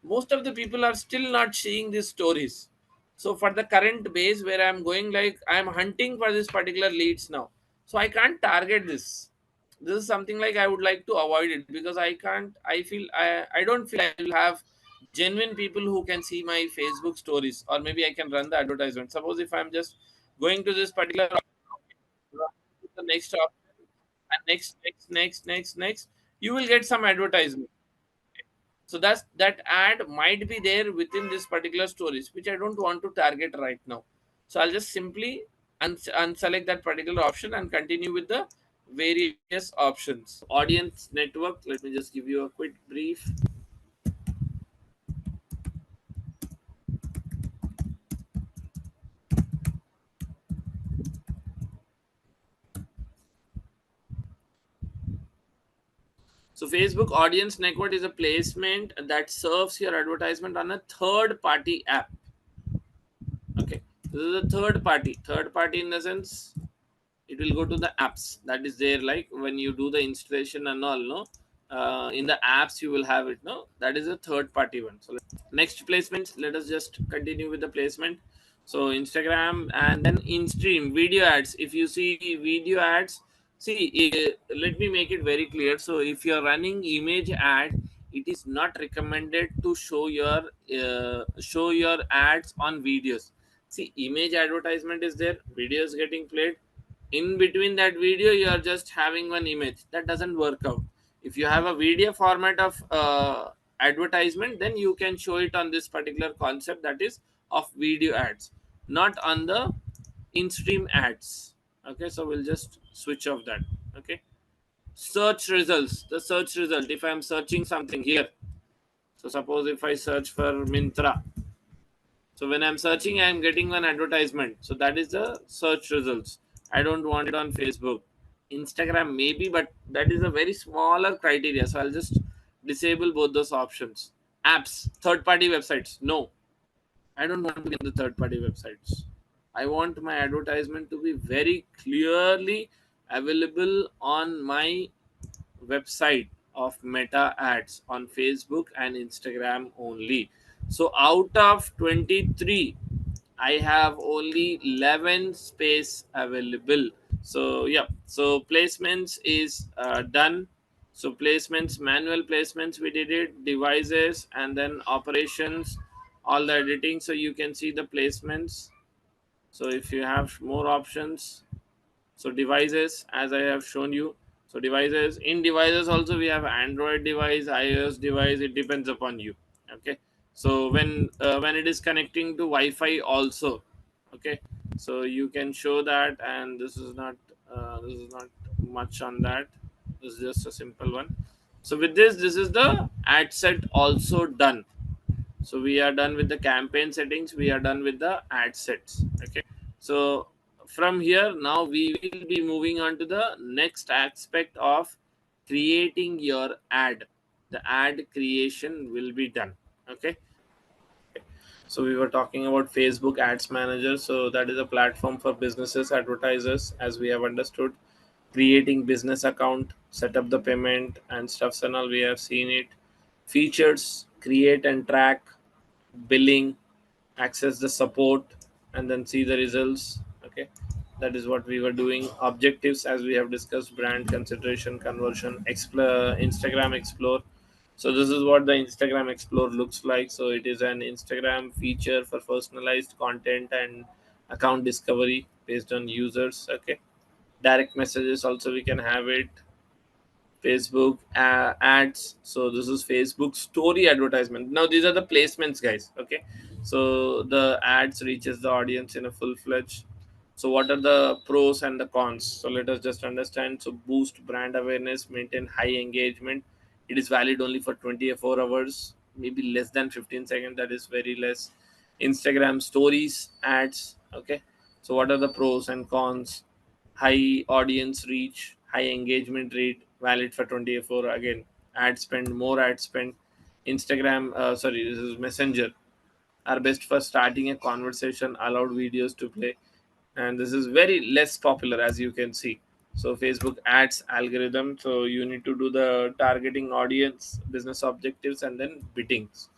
B: most of the people are still not seeing these stories. So for the current base where I'm going, like I'm hunting for this particular leads now, so I can't target this. This is something like I would like to avoid it, because I can't, I don't feel I will have genuine people who can see my Facebook stories, or maybe I can run the advertisement. Suppose if I'm just going to this particular the next option, and next, you will get some advertisement. So that ad might be there within this particular stories, which I don't want to target right now. So I'll just simply unselect that particular option and continue with the various options. Audience network, let me just give you a quick brief. So Facebook audience network is a placement that serves your advertisement on a third party app. Okay, this is a third party in the sense it will go to the apps that is there, like when you do the installation and all, no, in the apps you will have it, no, that is a third party one. So next placement, let us just continue with the placement. So Instagram, and then in stream video ads. If you see video ads, see let me make it very clear. So if you're running image ad it is not recommended to show your ads on videos. See, image advertisement is there, video is getting played, in between that video you are just having one image, that doesn't work out. If you have a video format of advertisement, then you can show it on this particular concept, that is of video ads, not on the in-stream ads. Okay, so we'll just switch off that. Okay, search results, the search result, if I'm searching something here, so suppose if I search for Mintra, so when I'm searching, I'm getting one advertisement. So that is the search results. I don't want it on Facebook. Instagram maybe, but that is a very smaller criteria. So I'll just disable both those options. Apps, third party websites. No, I don't want to be in the third party websites. I want my advertisement to be very clearly available on my website of Meta ads on Facebook and Instagram only. So out of 23, I have only 11 space available. So yeah, so placements is done. So placements, manual placements, we did it, devices, and then operations, all the editing. So you can see the placements. So if you have more options, so devices, as I have shown you, so devices, in devices also we have Android device, iOS device, it depends upon you. Okay, so when it is connecting to Wi-Fi also, okay, so you can show that. And this is not much on that, this is just a simple one. So with this is the ad set also done. So we are done with the campaign settings, we are done with the ad sets. Okay, so from here now we will be moving on to the next aspect of creating your ad. The ad creation will be done. Okay, so we were talking about Facebook ads manager. So that is a platform for businesses, advertisers, as we have understood, creating business account, set up the payment and stuffs and all, we have seen it. Features, create and track, billing, access the support, and then see the results. Okay, that is what we were doing. Objectives, as we have discussed, brand consideration, conversion, explore, Instagram explore. So this is what the Instagram explore looks like. So it is an Instagram feature for personalized content and account discovery based on users. Okay, direct messages also we can have it. Facebook ads. So this is Facebook story advertisement. Now these are the placements, guys. Okay, so the ads reaches the audience in a full fledged. So what are the pros and the cons? So let us just understand. So boost brand awareness, maintain high engagement. It is valid only for 24 hours, maybe less than 15 seconds. That is very less. Instagram stories ads. Okay, so what are the pros and cons? High audience reach, high engagement rate, valid for 24. Again, ad spend, more ad spend. Instagram, sorry, this is Messenger, are best for starting a conversation, allowed videos to play, and this is very less popular, as you can see. So Facebook ads algorithm, so you need to do the targeting audience, business objectives, and then biddings.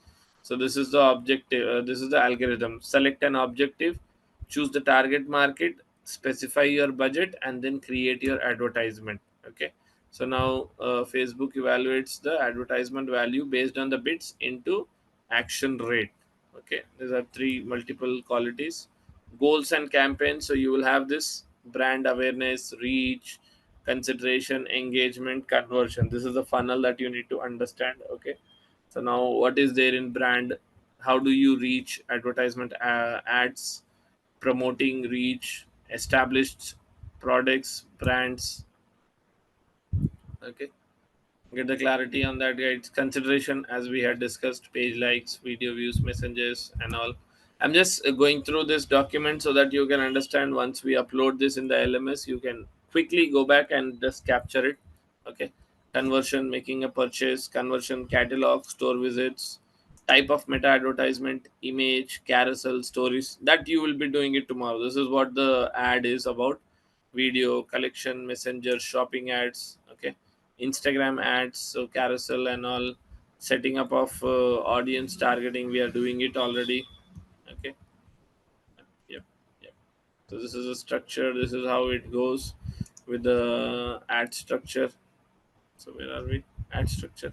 B: So this is the objective, this is the algorithm. Select an objective, choose the target market, specify your budget, and then create your advertisement. Okay, so now Facebook evaluates the advertisement value based on the bids into action rate. Okay, these are three multiple qualities. Goals and campaigns, so you will have this brand awareness, reach, consideration, engagement, conversion. This is the funnel that you need to understand. Okay, so now what is there in brand? How do you reach advertisement ads, promoting reach, established products, brands. Okay, get the clarity on that, guys. Consideration, as we had discussed, page likes, video views, messages, and all. I'm just going through this document so that you can understand. Once we upload this in the LMS, you can quickly go back and just capture it. Okay, conversion, making a purchase, conversion, catalog, store visits, type of meta advertisement, image, carousel, stories, that you will be doing it tomorrow. This is what the ad is about. Video, collection, messenger, shopping ads. Okay, Instagram ads, so carousel and all. Setting up of audience targeting, we are doing it already. Okay, yep, yep. So this is a structure, this is how it goes with the ad structure. So where are we? Ad structure.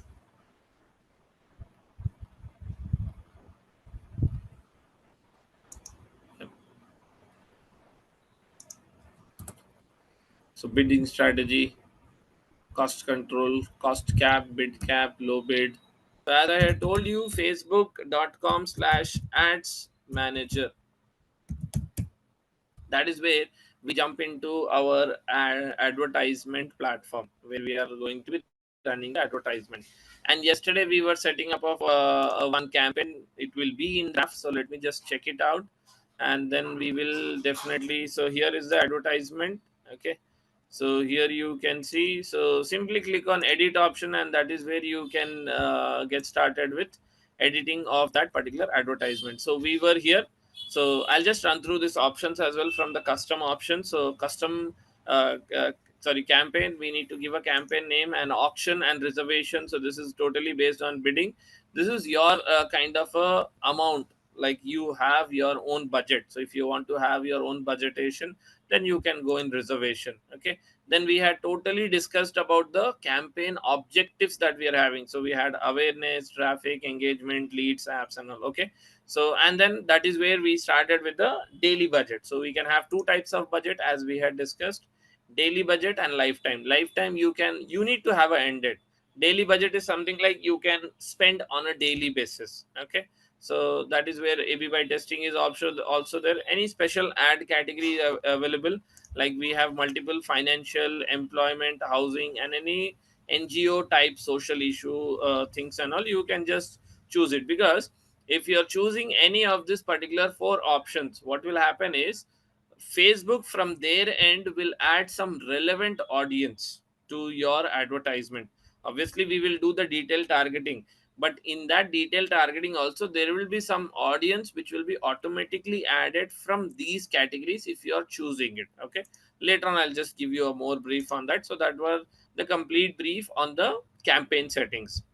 B: So bidding strategy, cost control, cost cap, bid cap, low bid. So as I had told you, facebook.com/ads manager, that is where we jump into our advertisement platform, where we are going to be running the advertisement. And yesterday we were setting up of a one campaign. It will be in draft, so let me just check it out, and then we will definitely. So here is the advertisement. Okay, so here you can see, so simply click on edit option, and that is where you can get started with editing of that particular advertisement. So we were here, so I'll just run through these options as well from the custom option. So custom sorry, campaign, we need to give a campaign name, and auction and reservation. So this is totally based on bidding. This is your kind of a amount, like you have your own budget. So if you want to have your own budgetation, then you can go in reservation. Okay, then we had totally discussed about the campaign objectives that we are having. So we had awareness, traffic, engagement, leads, apps, and all. Okay, so and then that is where we started with the daily budget. So we can have two types of budget, as we had discussed: daily budget and lifetime. You need to have a end date. Daily budget is something like you can spend on a daily basis. Okay, so that is where AB by testing is also there. Any special ad category available, like we have multiple financial, employment, housing, and any NGO type social issue things and all, you can just choose it. Because if you're choosing any of this particular four options, what will happen is Facebook from their end will add some relevant audience to your advertisement. Obviously, we will do the detailed targeting, but in that detailed targeting also, there will be some audience which will be automatically added from these categories if you are choosing it. Okay, later on I'll just give you a more brief on that. So that was the complete brief on the campaign settings.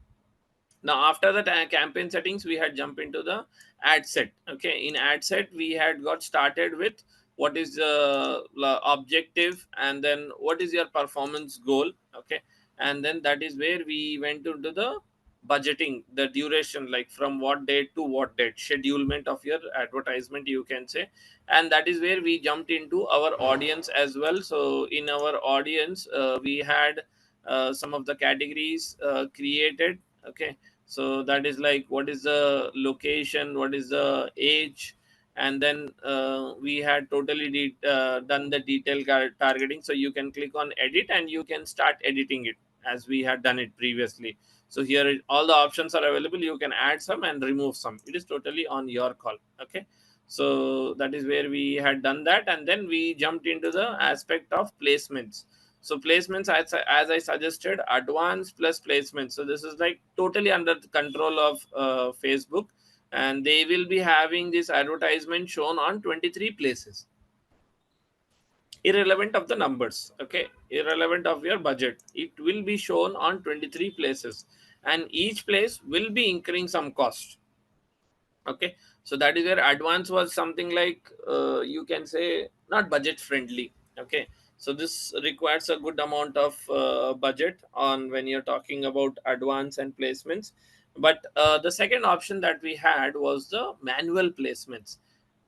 B: Now after that campaign settings, we had jump into the ad set. Okay, in ad set we had got started with what is the objective, and then what is your performance goal. Okay, and then that is where we went into the budgeting, the duration, like from what date to what date, schedulement of your advertisement, you can say. And that is where we jumped into our audience as well. So in our audience, we had some of the categories created. Okay, so that is like what is the location, what is the age, and then we had totally done the detail targeting. So you can click on edit and you can start editing it as we had done it previously. So here all the options are available. You can add some and remove some. It is totally on your call. Okay, so that is where we had done that, and then we jumped into the aspect of placements. So placements, as I suggested, advanced plus placements. So this is like totally under the control of Facebook, and they will be having this advertisement shown on 23 places, irrelevant of the numbers. Okay, irrelevant of your budget, it will be shown on 23 places, and each place will be incurring some cost. Okay, so that is where advance was something like you can say not budget friendly. Okay, so this requires a good amount of budget on when you're talking about advance and placements. But the second option that we had was the manual placements.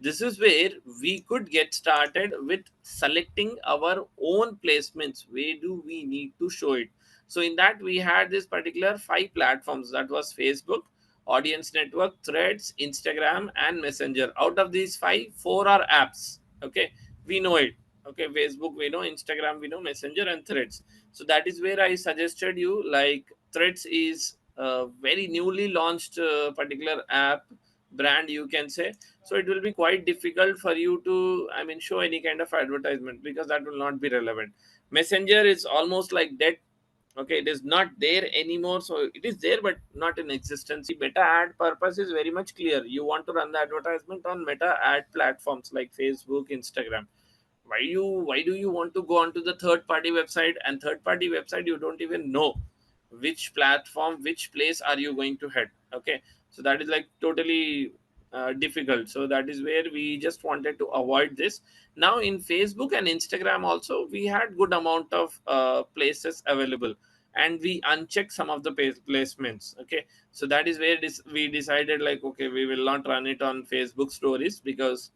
B: This is where we could get started with selecting our own placements. Where do we need to show it? So in that we had this particular five platforms, that was Facebook, audience network, threads, Instagram, and messenger. Out of these five, four are apps. Okay, we know it. Okay, Facebook we know, Instagram we know, messenger, and threads. So that is where I suggested you, like threads is a very newly launched particular app brand, you can say. So it will be quite difficult for you to, I mean, show any kind of advertisement, because that will not be relevant. Messenger is almost like dead. Okay, it is not there anymore. So it is there but not in existence. The meta ad purpose is very much clear. You want to run the advertisement on meta ad platforms like Facebook, Instagram. Why do you want to go onto the third party website, and third party website you don't even know which platform, which place are you going to head? Okay, so that is like totally difficult. So that is where we just wanted to avoid this. Now in Facebook and Instagram also, we had good amount of places available, and we unchecked some of the placements. Okay, so that is where we decided like, okay, we will not run it on Facebook stories, because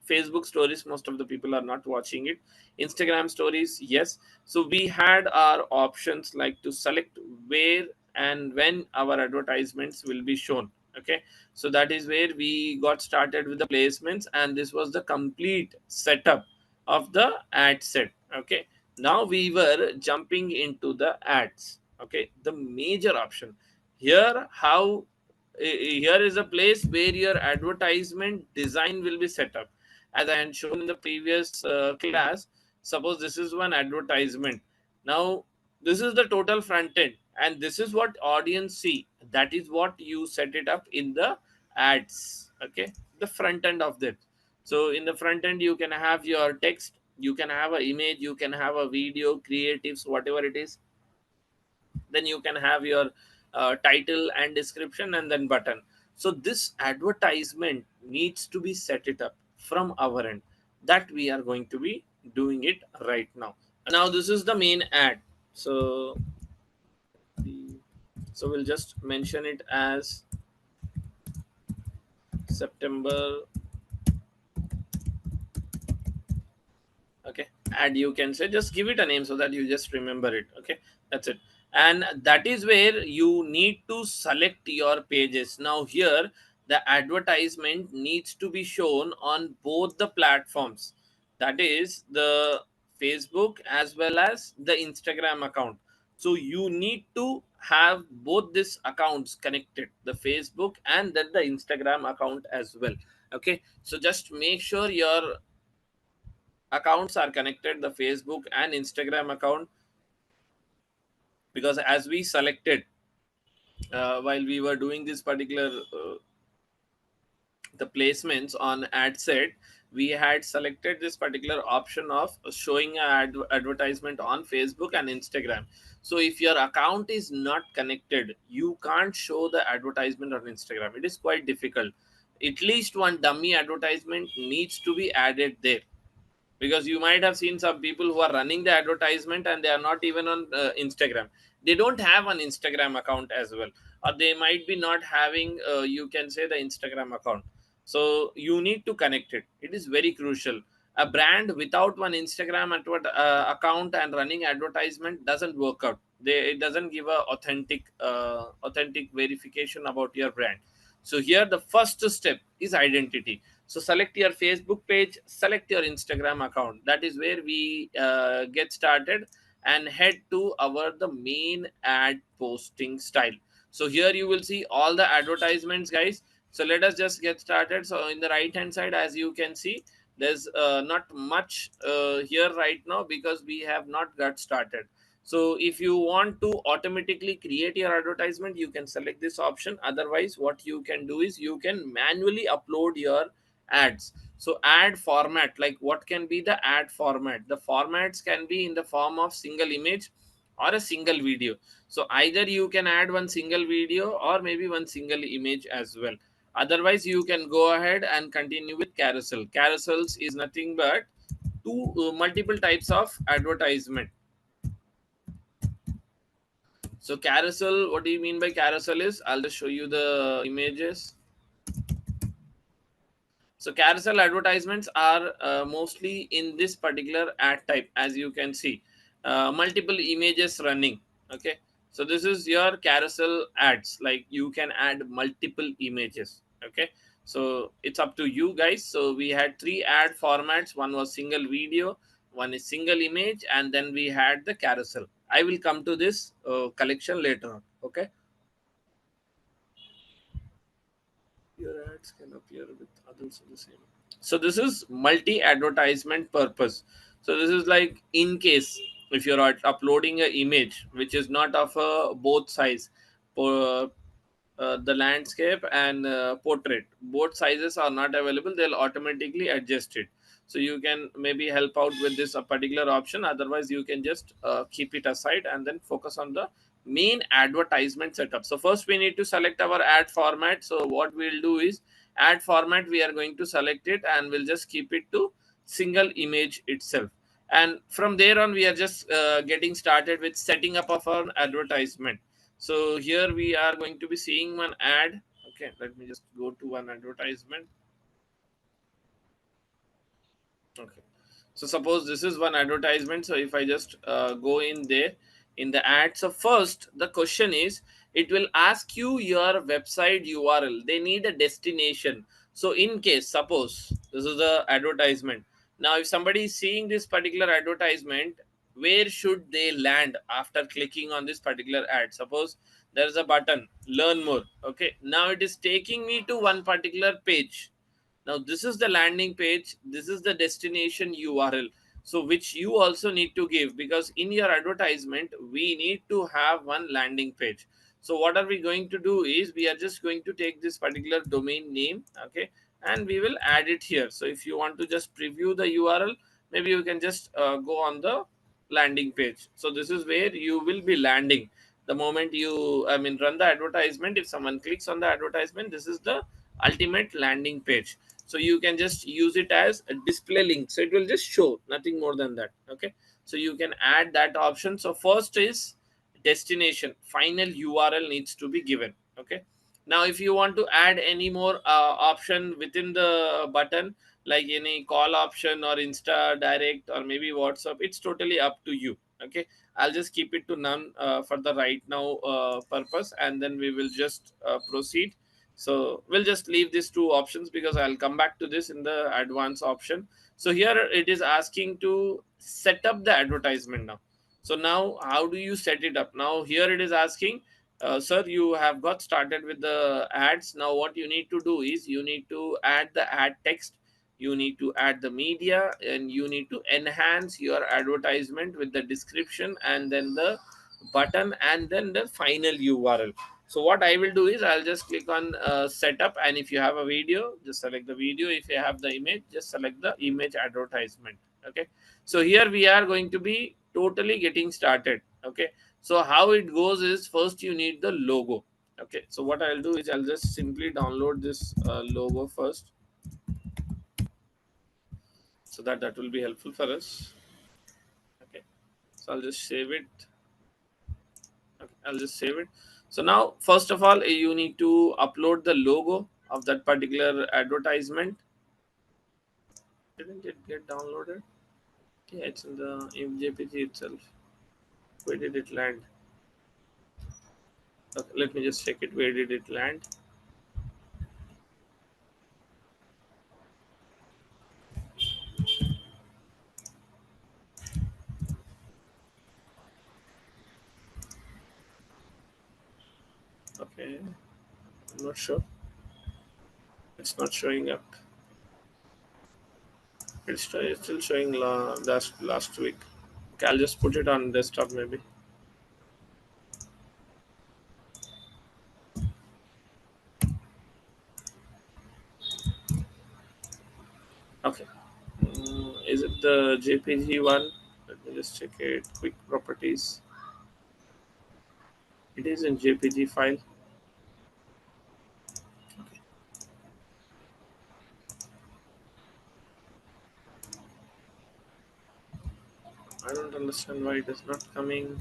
B: Facebook stories, most of the people are not watching it. Instagram stories, yes. So we had our options like to select where and when our advertisements will be shown. Okay, so that is where we got started with the placements, and this was the complete setup of the ad set. Okay, now we were jumping into the ads. Okay, the major option here, how here is a place where your advertisement design will be set up. As I had shown in the previous class, suppose this is one advertisement. Now this is the total front end, and this is what audience see. That is what you set it up in the ads. Okay, the front end of that. So in the front end you can have your text, you can have an image, you can have a video, creatives, whatever it is. Then you can have your title and description, and then button. So this advertisement needs to be set it up from our end. That we are going to be doing it right now. Now this is the main ad. So we'll just mention it as September. Okay, and you can say, just give it a name so that you just remember it. Okay, that's it. And that is where you need to select your pages. Now here the advertisement needs to be shown on both the platforms, that is the Facebook as well as the Instagram account. So you need to have both these accounts connected, the Facebook and then the Instagram account as well. Okay, so just make sure your accounts are connected, the Facebook and Instagram account, because as we selected while we were doing this particular the placements on ad set, we had selected this particular option of showing an advertisement on Facebook and Instagram. So if your account is not connected, you can't show the advertisement on Instagram. It is quite difficult. At least one dummy advertisement needs to be added there, because you might have seen some people who are running the advertisement and they are not even on Instagram. They don't have an Instagram account as well, or they might be not having you can say the Instagram account. So you need to connect it. It is very crucial. A brand without one Instagram account and running advertisement doesn't work out. It doesn't give a authentic verification about your brand. So here the first step is identity. So select your Facebook page, select your Instagram account. That is where we get started and head to our the main ad posting style. So here you will see all the advertisements, guys. So let us just get started. So in the right hand side, as you can see, there's not much here right now because we have not got started. So if you want to automatically create your advertisement, you can select this option. Otherwise, what you can do is you can manually upload your ads. So ad format, like what can be the ad format? The formats can be in the form of single image or a single video. So either you can add one single video or maybe one single image as well. Otherwise, you can go ahead and continue with carousel. Carousels is nothing but two multiple types of advertisement. So carousel, what do you mean by carousel is, I'll just show you the images. So carousel advertisements are mostly in this particular ad type, as you can see, multiple images running. Okay, so this is your carousel ads. Like you can add multiple images. Okay, so it's up to you guys. So we had three ad formats. One was single video, one is single image, and then we had the carousel. I will come to this collection later on. Okay. Your ads can appear with others of the same. So this is multi advertisement purpose. So this is like in case if you're uploading an image which is not of a both size, for the landscape and portrait, both sizes are not available, they'll automatically adjust it. So you can maybe help out with this particular option. Otherwise you can just keep it aside and then focus on the main advertisement setup. So first we need to select our ad format. So what we'll do is ad format, we are going to select it and we'll just keep it to single image itself. And from there on we are just getting started with setting up of our advertisement. So here we are going to be seeing one ad. Okay, let me just go to one advertisement. Okay. So suppose this is one advertisement. So if I just go in there in the ad, so first the question is, it will ask you your website URL. They need a destination. So in case, suppose this is the advertisement. Now, if somebody is seeing this particular advertisement, where should they land after clicking on this particular ad? Suppose there is a button, learn more. Okay. Now it is taking me to one particular page. Now this is the landing page, this is the destination URL, so which you also need to give, because in your advertisement we need to have one landing page. So what are we going to do is, we are just going to take this particular domain name, okay, and we will add it here. So if you want to just preview the URL, maybe you can just go on the landing page. So this is where you will be landing the moment you, I mean, run the advertisement. If someone clicks on the advertisement, this is the ultimate landing page. So you can just use it as a display link, so it will just show, nothing more than that. Okay, so you can add that option. So first is destination, final URL needs to be given. Okay, now if you want to add any more option within the button, like any call option or Insta direct or maybe WhatsApp, it's totally up to you. Okay, I'll just keep it to none for the right now purpose, and then we will just proceed. So we'll just leave these two options, because I'll come back to this in the advanced option. So here it is asking to set up the advertisement now. So now how do you set it up? Now here it is asking, sir, you have got started with the ads. Now what you need to do is, you need to add the ad text, you need to add the media, and you need to enhance your advertisement with the description, and then the button, and then the final URL. So what I will do is, I'll just click on setup, and if you have a video, just select the video. If you have the image, just select the image advertisement. Okay, so here we are going to be totally getting started. Okay, so how it goes is, first you need the logo. Okay, so what I'll do is, I'll just simply download this logo first, so that will be helpful for us. Okay, so I'll just save it. Okay, I'll just save it. So now, first of all, you need to upload the logo of that particular advertisement. Didn't it get downloaded? Yeah, it's in the JPG itself. Where did it land? Okay, let me just check it. Where did it land? Okay, I'm not sure. It's not showing up. It's still showing last week. Okay, I'll just put it on desktop maybe. Okay. Is it the JPG one? Let me just check it. Quick properties. It is in JPG file. Okay. I don't understand why it is not coming.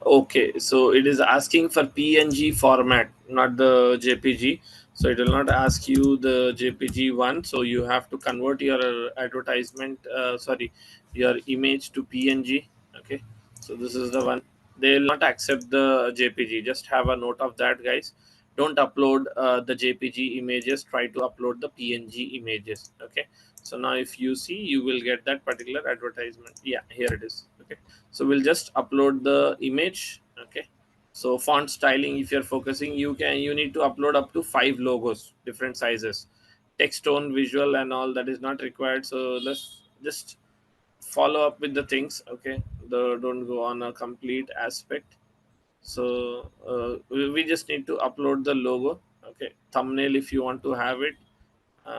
B: Okay, so it is asking for PNG format, not the JPG. So it will not ask you the JPG one. So you have to convert your advertisement, sorry, your image to PNG. Okay, so this is the one. They will not accept the JPG. Just have a note of that, guys. Don't upload the JPG images. Try to upload the PNG images. Okay. So now if you see, you will get that particular advertisement. Yeah, here it is. Okay, so we'll just upload the image. Okay, so font styling, if you're focusing, you need to upload up to 5 logos, different sizes. Text, tone, visual and all, that is not required. So let's just follow up with the things. Okay, don't go on a complete aspect. So we just need to upload the logo. Okay, thumbnail, if you want to have it,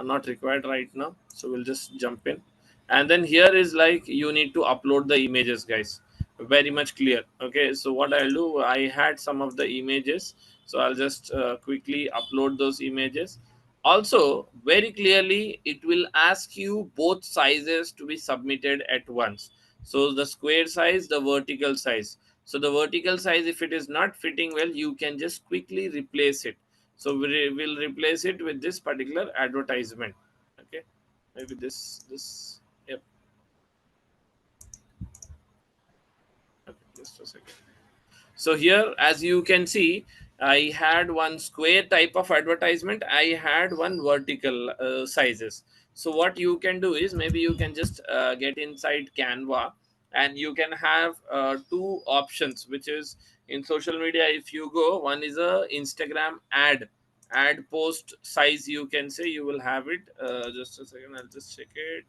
B: not required right now. So we'll just jump in, and then here is like, you need to upload the images, guys. Very much clear. Okay, so what I'll do, I had some of the images, so I'll just quickly upload those images. Also, very clearly it will ask you both sizes to be submitted at once. So the square size, the vertical size. So the vertical size, if it is not fitting well, you can just quickly replace it. So we'll replace it with this particular advertisement. Okay, maybe this. Yep. Okay, just a second. So here, as you can see, I had one square type of advertisement. I had one vertical sizes. So what you can do is, maybe you can just get inside Canva, and you can have two options, which is in social media. If you go, one is a Instagram ad post size. You can say you will have it. Just a second, I'll just check it.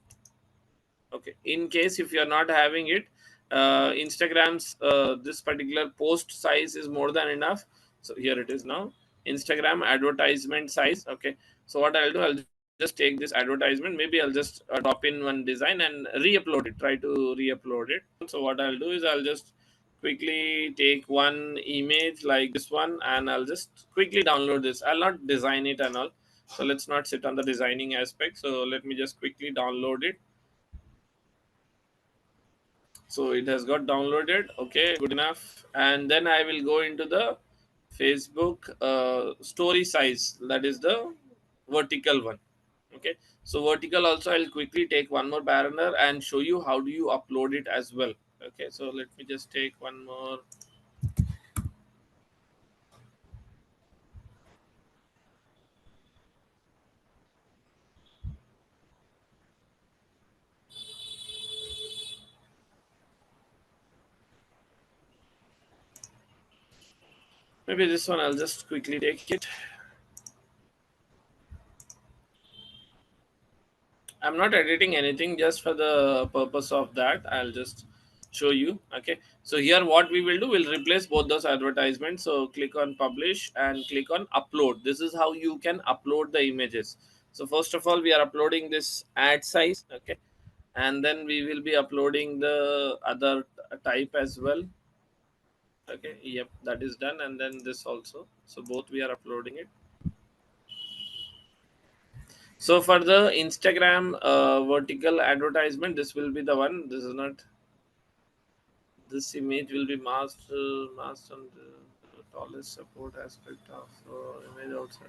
B: Okay, in case if you are not having it, Instagram's this particular post size is more than enough. So here it is now, Instagram advertisement size. Okay, so what I'll do, I'll just take this advertisement, maybe I'll just drop in one design and re-upload it, try to re-upload it. So what I'll do is, I'll just quickly take one image like this one, and I'll just quickly download this. I'll not design it and all, so let's not sit on the designing aspect. So let me just quickly download it. So it has got downloaded. Okay, good enough. And then I will go into the Facebook story size, that is the vertical one. Okay, so vertical also, I'll quickly take one more banner and show you how do you upload it as well. Okay, so let me just take one more. Maybe this one, I'll just quickly take it. I'm not editing anything, just for the purpose of that. I'll just show you. Okay. So here what we will do, we'll replace both those advertisements. So click on publish and click on upload. This is how you can upload the images. So first of all, we are uploading this ad size. Okay. And then we will be uploading the other type as well. Okay. Yep. That is done. And then this also. So both we are uploading it. So for the Instagram vertical advertisement, this will be the one. This is not. This image will be masked on the tallest support aspect of image outside.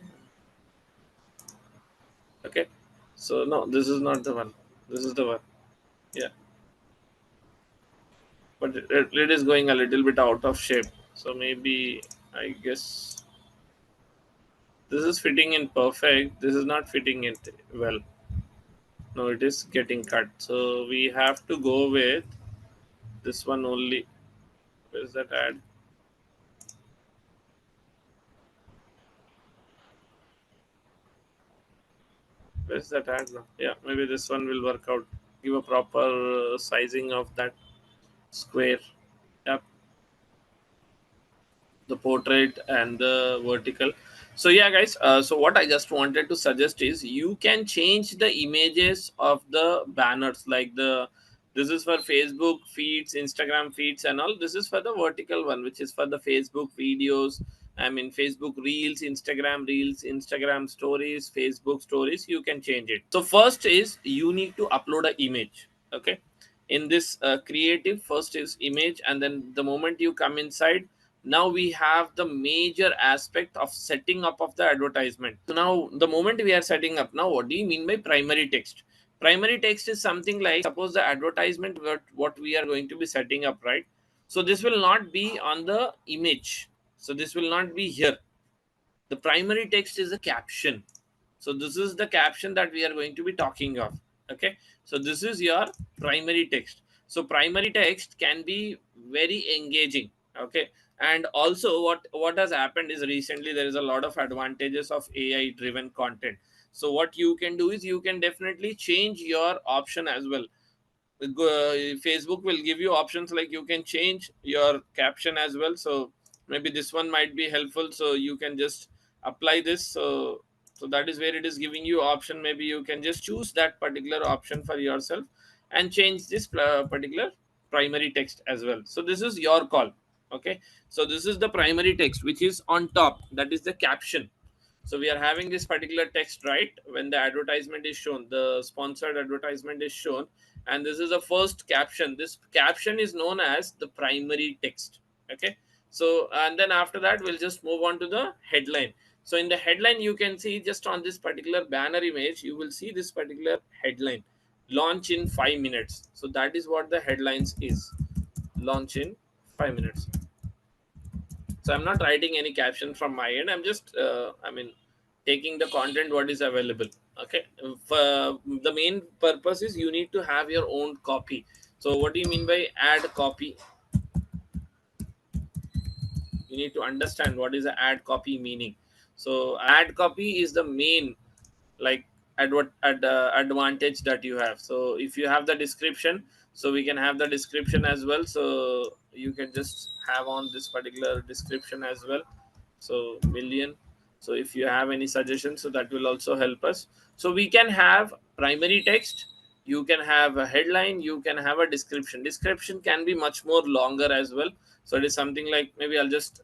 B: Okay. So no, this is not the one. This is the one. Yeah, but it is going a little bit out of shape. So maybe, I guess this is fitting in perfect. This is not fitting it well. No, it is getting cut. So we have to go with this one only. Where's that ad? Where's that ad now? Yeah, maybe this one will work out. Give a proper sizing of that square. Yep, the portrait and the vertical. So yeah, guys. So what I just wanted to suggest is, you can change the images of the banners, like the, this is for Facebook feeds, Instagram feeds, and all. This is for the vertical one, which is for the Facebook videos. I mean, Facebook Reels, Instagram Stories, Facebook Stories. You can change it. So first is, you need to upload an image. Okay, in this creative, first is image, and then the moment you come inside, now we have the major aspect of setting up of the advertisement. So now, the moment we are setting up, now what do you mean by primary text? Primary text is something like, suppose the advertisement, what we are going to be setting up, right? So this will not be on the image. So this will not be here. The primary text is a caption. So this is the caption that we are going to be talking of. Okay, so this is your primary text. So primary text can be very engaging. Okay, and also what has happened is, recently there is a lot of advantages of AI driven content. So what you can do is, you can definitely change your option as well. Facebook will give you options, like you can change your caption as well. So maybe this one might be helpful. So you can just apply this. So that is where it is giving you option. Maybe you can just choose that particular option for yourself and change this particular primary text as well. So this is your call. Okay. So this is the primary text which is on top. That is the caption. So we are having this particular text, right? When the advertisement is shown, the sponsored advertisement is shown, and this is the first caption. This caption is known as the primary text. Okay. So, and then after that, we'll just move on to the headline. So in the headline, you can see just on this particular banner image, you will see this particular headline, launch in 5 minutes. So that is what the headlines is, launch in 5 minutes. So I'm not writing any caption from my end. I'm just taking the content what is available. Okay. The main purpose is you need to have your own copy. So what do you mean by add copy? You need to understand what is the ad copy meaning. So ad copy is the main, like, advantage that you have. So if you have the description, so we can have the description as well. So you can just have on this particular description as well. So million. So if you have any suggestions, so that will also help us. So we can have primary text, you can have a headline, you can have a description can be much more longer as well. So it is something like, maybe I'll just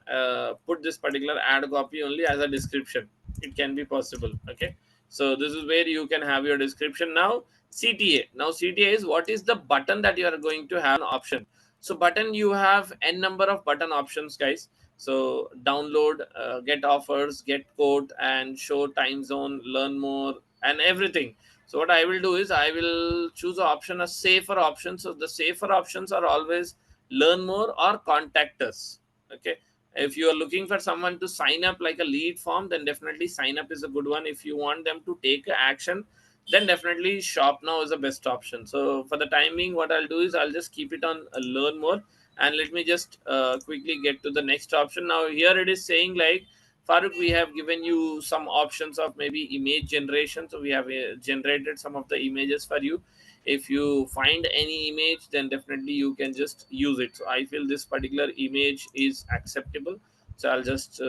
B: put this particular ad copy only as a description. It can be possible. Okay. So this is where you can have your description. Now CTA. Now CTA is what is the button that you are going to have an option. So button, you have n number of button options, guys. So download, get offers, get quote, and show time zone, learn more, and everything. So what I will do is I will choose an option, a safer option. So the safer options are always learn more or contact us. Okay. If you are looking for someone to sign up like a lead form, then definitely sign up is a good one. If you want them to take action, then definitely shop now is the best option. So for the timing, what I'll do is I'll just keep it on learn more. And let me just quickly get to the next option. Now here it is saying like, Farooq, we have given you some options of maybe image generation. So we have generated some of the images for you. If you find any image, then definitely you can just use it. So I feel this particular image is acceptable. So I'll just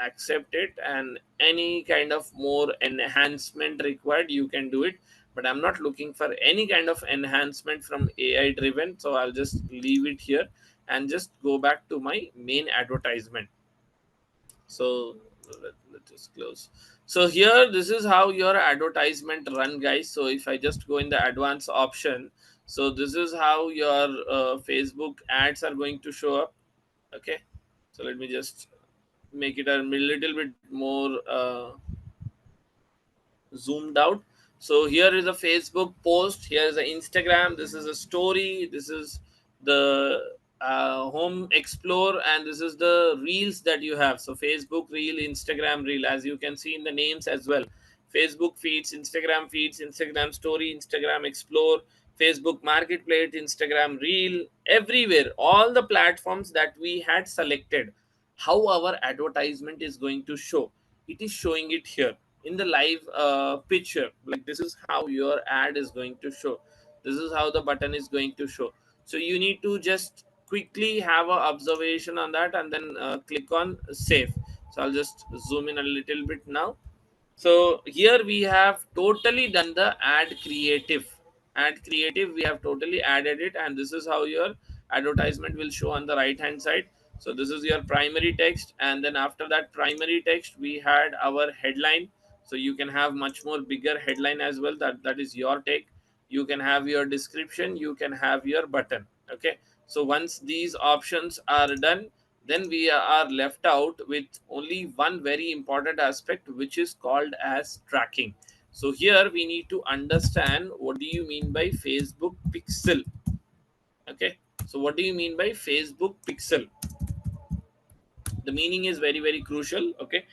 B: accept it, and any kind of more enhancement required, you can do it. But I'm not looking for any kind of enhancement from AI driven. So I'll just leave it here and just go back to my main advertisement. So let's just close. So here, this is how your advertisement run, guys. So if I just go in the advanced option, so this is how your Facebook ads are going to show up. Okay. So let me just make it a little bit more zoomed out. So here is a Facebook post, here is an Instagram, this is a story, this is the home explore, and this is the reels that you have. So Facebook reel, Instagram reel, as you can see in the names as well. Facebook feeds, Instagram story, Instagram explore, Facebook marketplace, Instagram reel, everywhere, all the platforms that we had selected. How our advertisement is going to show, it is showing it here in the live picture. Like, this is how your ad is going to show, this is how the button is going to show. So you need to just quickly have a observation on that, and then click on save. So I'll just zoom in a little bit now. So here we have totally done the ad creative we have totally added it, and this is how your advertisement will show on the right hand side. So this is your primary text, and then after that primary text we had our headline. So you can have much more bigger headline as well, that is your take. You can have your description, you can have your button. Okay. So once these options are done, then we are left out with only one very important aspect, which is called as tracking. So here we need to understand, what do you mean by Facebook pixel? Okay. So what do you mean by Facebook pixel? The meaning is very, very crucial. Okay.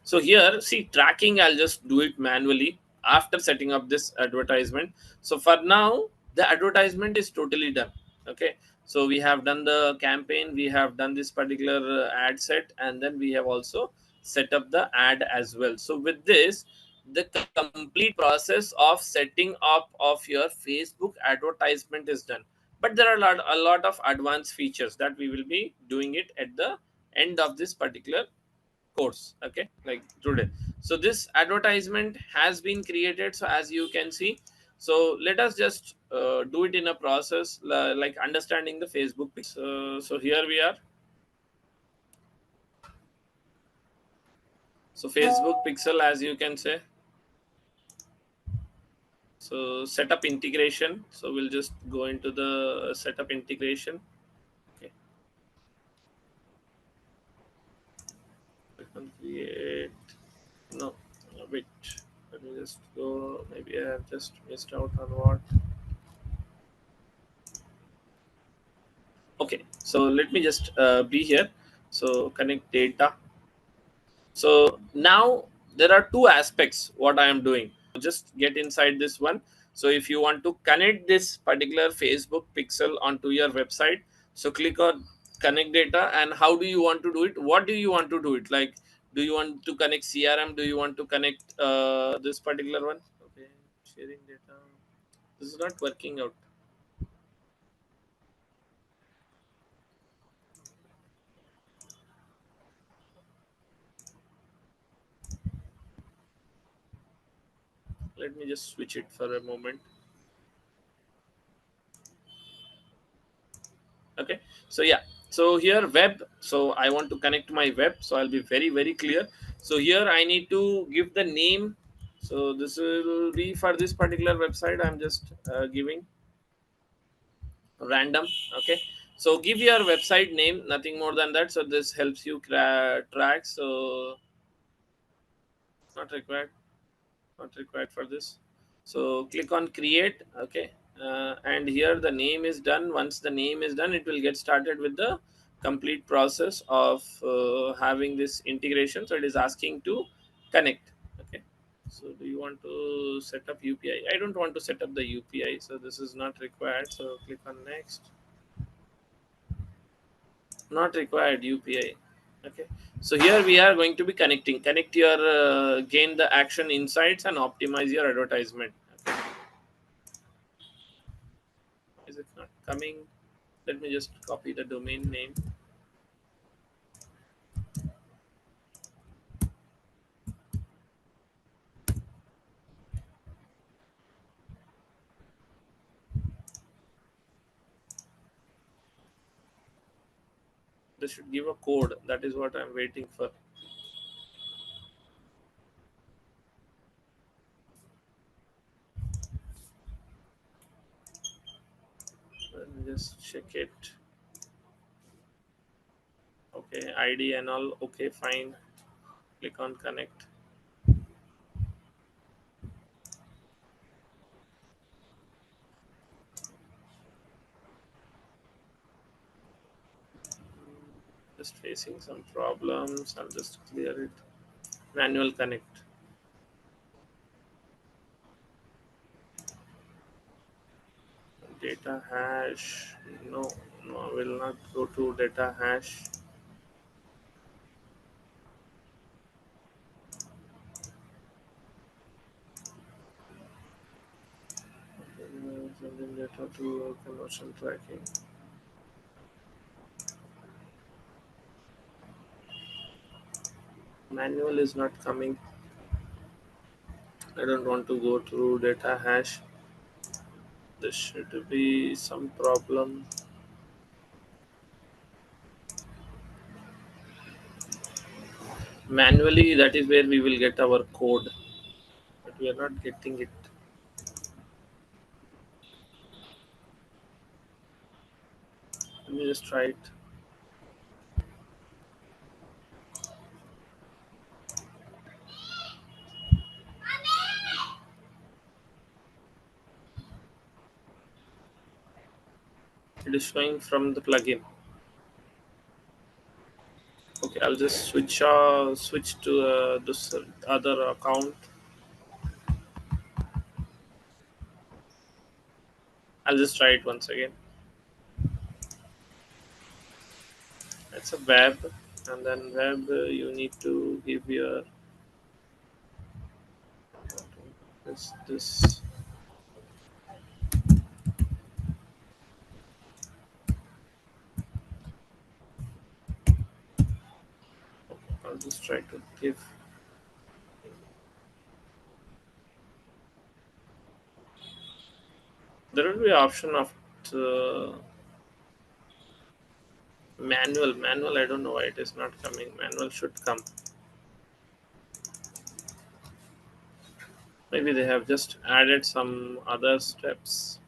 B: So here, see, tracking, I'll just do it manually after setting up this advertisement. So for now, the advertisement is totally done. Okay. So we have done the campaign, we have done this particular ad set, and then we have also set up the ad as well. So with this, the complete process of setting up of your Facebook advertisement is done. But there are a lot of advanced features that we will be doing it at the end of this particular course. Okay, like today. So this advertisement has been created, so as you can see. So let us just do it in a process, like understanding the Facebook pixel. So here we are. So Facebook pixel, as you can say. So setup integration, so we'll just go into the setup integration. Okay, click on create. Wait, let me just go. Maybe I have just missed out on what. Okay, so let me just be here. So connect data. So now there are two aspects what I am doing. Just get inside this one. So if you want to connect this particular Facebook pixel onto your website, so click on connect data. And how do you want to do it? What do you want to do it? Like, do you want to connect CRM? Do you want to connect this particular one? Okay, sharing data. This is not working out. Let me just switch it for a moment. Okay, so yeah, so here web, so I want to connect my web, so I'll be very clear. So here I need to give the name. So this will be for this particular website. I'm just giving random. Okay, so give your website name, nothing more than that. So this helps you track. So not required, not required for this. So click on create. Okay, and here the name is done. Once the name is done, it will get started with the complete process of having this integration. So it is asking to connect. Okay, so do you want to set up UPI? I don't want to set up the UPI, so this is not required. So click on next. Not required UPI. Okay, so here we are going to be connect your gain the action insights and optimize your advertisement. Okay. Is it not coming? Let me just copy the domain name. This should give a code. That is what I'm waiting for. Let me just check it. Okay, ID and all. Okay, fine. Click on connect. Just facing some problems. I'll just clear it. Manual connect. Data hash. No, no, I will not go to data hash. Sending data to conversion tracking. Manual is not coming. I don't want to go through data hash. There should be some problem. Manually, that is where we will get our code, but we are not getting it. Let me just try it. It is showing from the plugin. Okay, I'll just switch to this other account. I'll just try it once again. It's a web, and then web you need to give your this. I'll just try to give. There will be option of manual. I don't know why it is not coming. Manual should come. Maybe they have just added some other steps.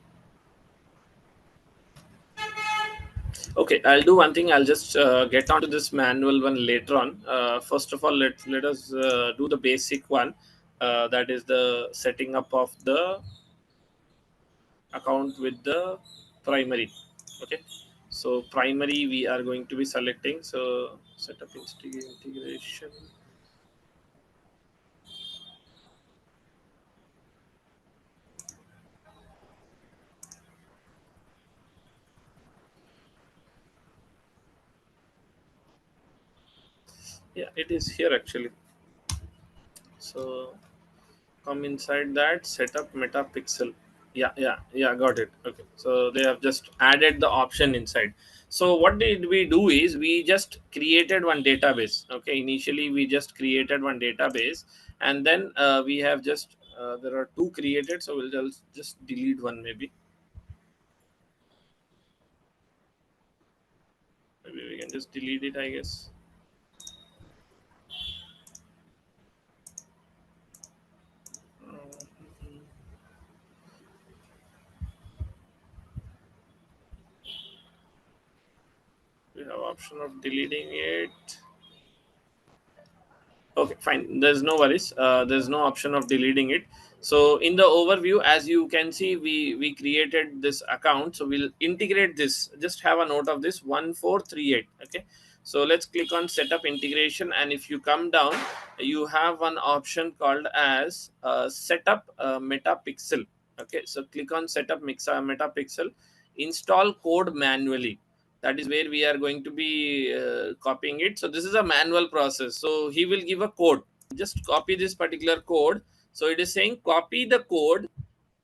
B: Okay, I'll do one thing. I'll just get onto this manual one later on. First of all, let us do the basic one. that is the setting up of the account with the primary. Okay, so primary we are going to be selecting. So setup integration. Yeah, it is here actually. So come inside that setup metapixel. Yeah, got it. Okay, so they have just added the option inside. So what did we do is we just created one database. Okay, initially we just created one database, and then we have just there are two created, so we'll just delete one. Maybe we can just delete it, I guess. We have option of deleting it. Okay, fine. There's no worries. There's no option of deleting it. So in the overview, as you can see, we created this account. So we'll integrate this. Just have a note of this 1438. Okay. So let's click on setup integration, and if you come down, you have one option called as setup metapixel. Okay. So click on setup metapixel. Install code manually. That is where we are going to be copying it. So this is a manual process, so he will give a code. Just copy this particular code. So it is saying copy the code,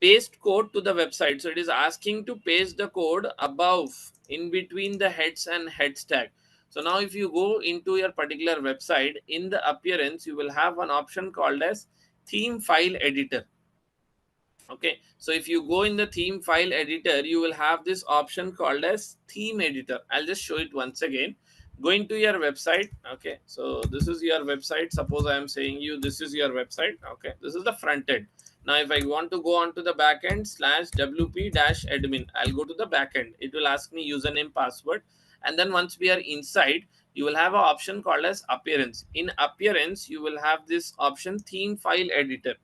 B: paste code to the website. So it is asking to paste the code above, in between the heads and heads tag. So now if you go into your particular website, in the appearance you will have an option called as theme file editor. Okay, so if you go in the theme file editor, you will have this option called as theme editor. I'll just show it once again. Go into your website. Okay, so this is your website. Suppose I am saying you this is your website. Okay, this is the front end. Now if I want to go on to the backend slash wp dash admin, I'll go to the backend. It will ask me username, password, and then once we are inside, you will have an option called as appearance. In appearance, you will have this option theme file editor.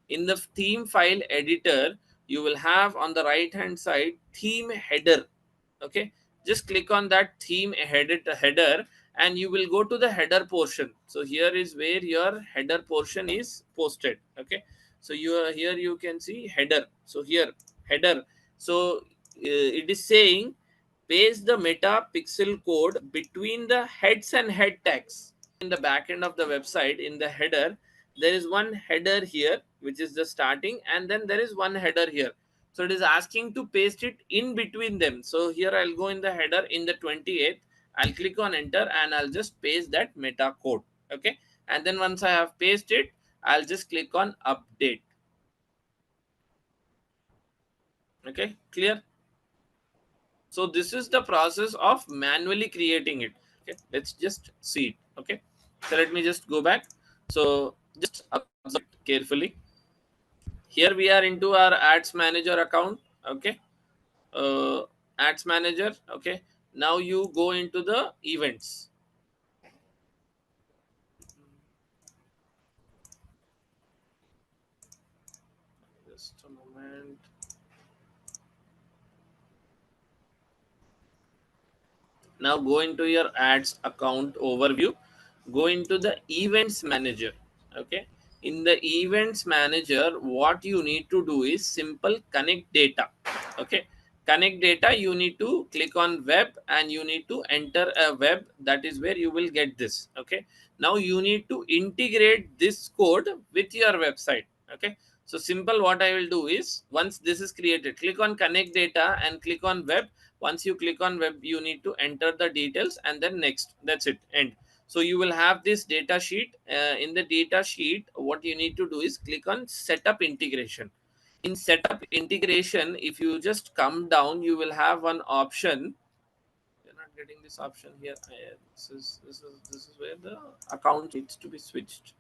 B: In the theme file editor, you will have on the right hand side theme header. Okay, just click on that theme header, and you will go to the header portion. So here is where your header portion is posted. Okay, so you are here, you can see header. So here header. So it is saying paste the meta pixel code between the heads and head tags. In the back end of the website, in the header, there is one header here which is the starting, and then there is one header here. So it is asking to paste it in between them. So here I'll go in the header in the 28th. I'll click on enter, and I'll just paste that meta code. Okay, and then once I have pasted it, I'll just click on update. Okay, clear? So this is the process of manually creating it. Okay, let's just see it. Okay, so let me just go back. So just observe carefully. Here we are into our ads manager account. Okay, uh, ads manager. Okay, now you go into the events. Just a moment. Now go into your ads account overview. Go into the events manager. Okay, in the events manager, what you need to do is simple connect data. Okay, connect data, you need to click on web, and you need to enter a web. That is where you will get this. Okay, now you need to integrate this code with your website. Okay, so simple, what I will do is, once this is created, click on connect data and click on web. Once you click on web, you need to enter the details, and then next. That's it, end. So you will have this data sheet. In the data sheet, what you need to do is click on setup integration. In setup integration, if you just come down, you will have one option. You're not getting this option here. This is where the account needs to be switched.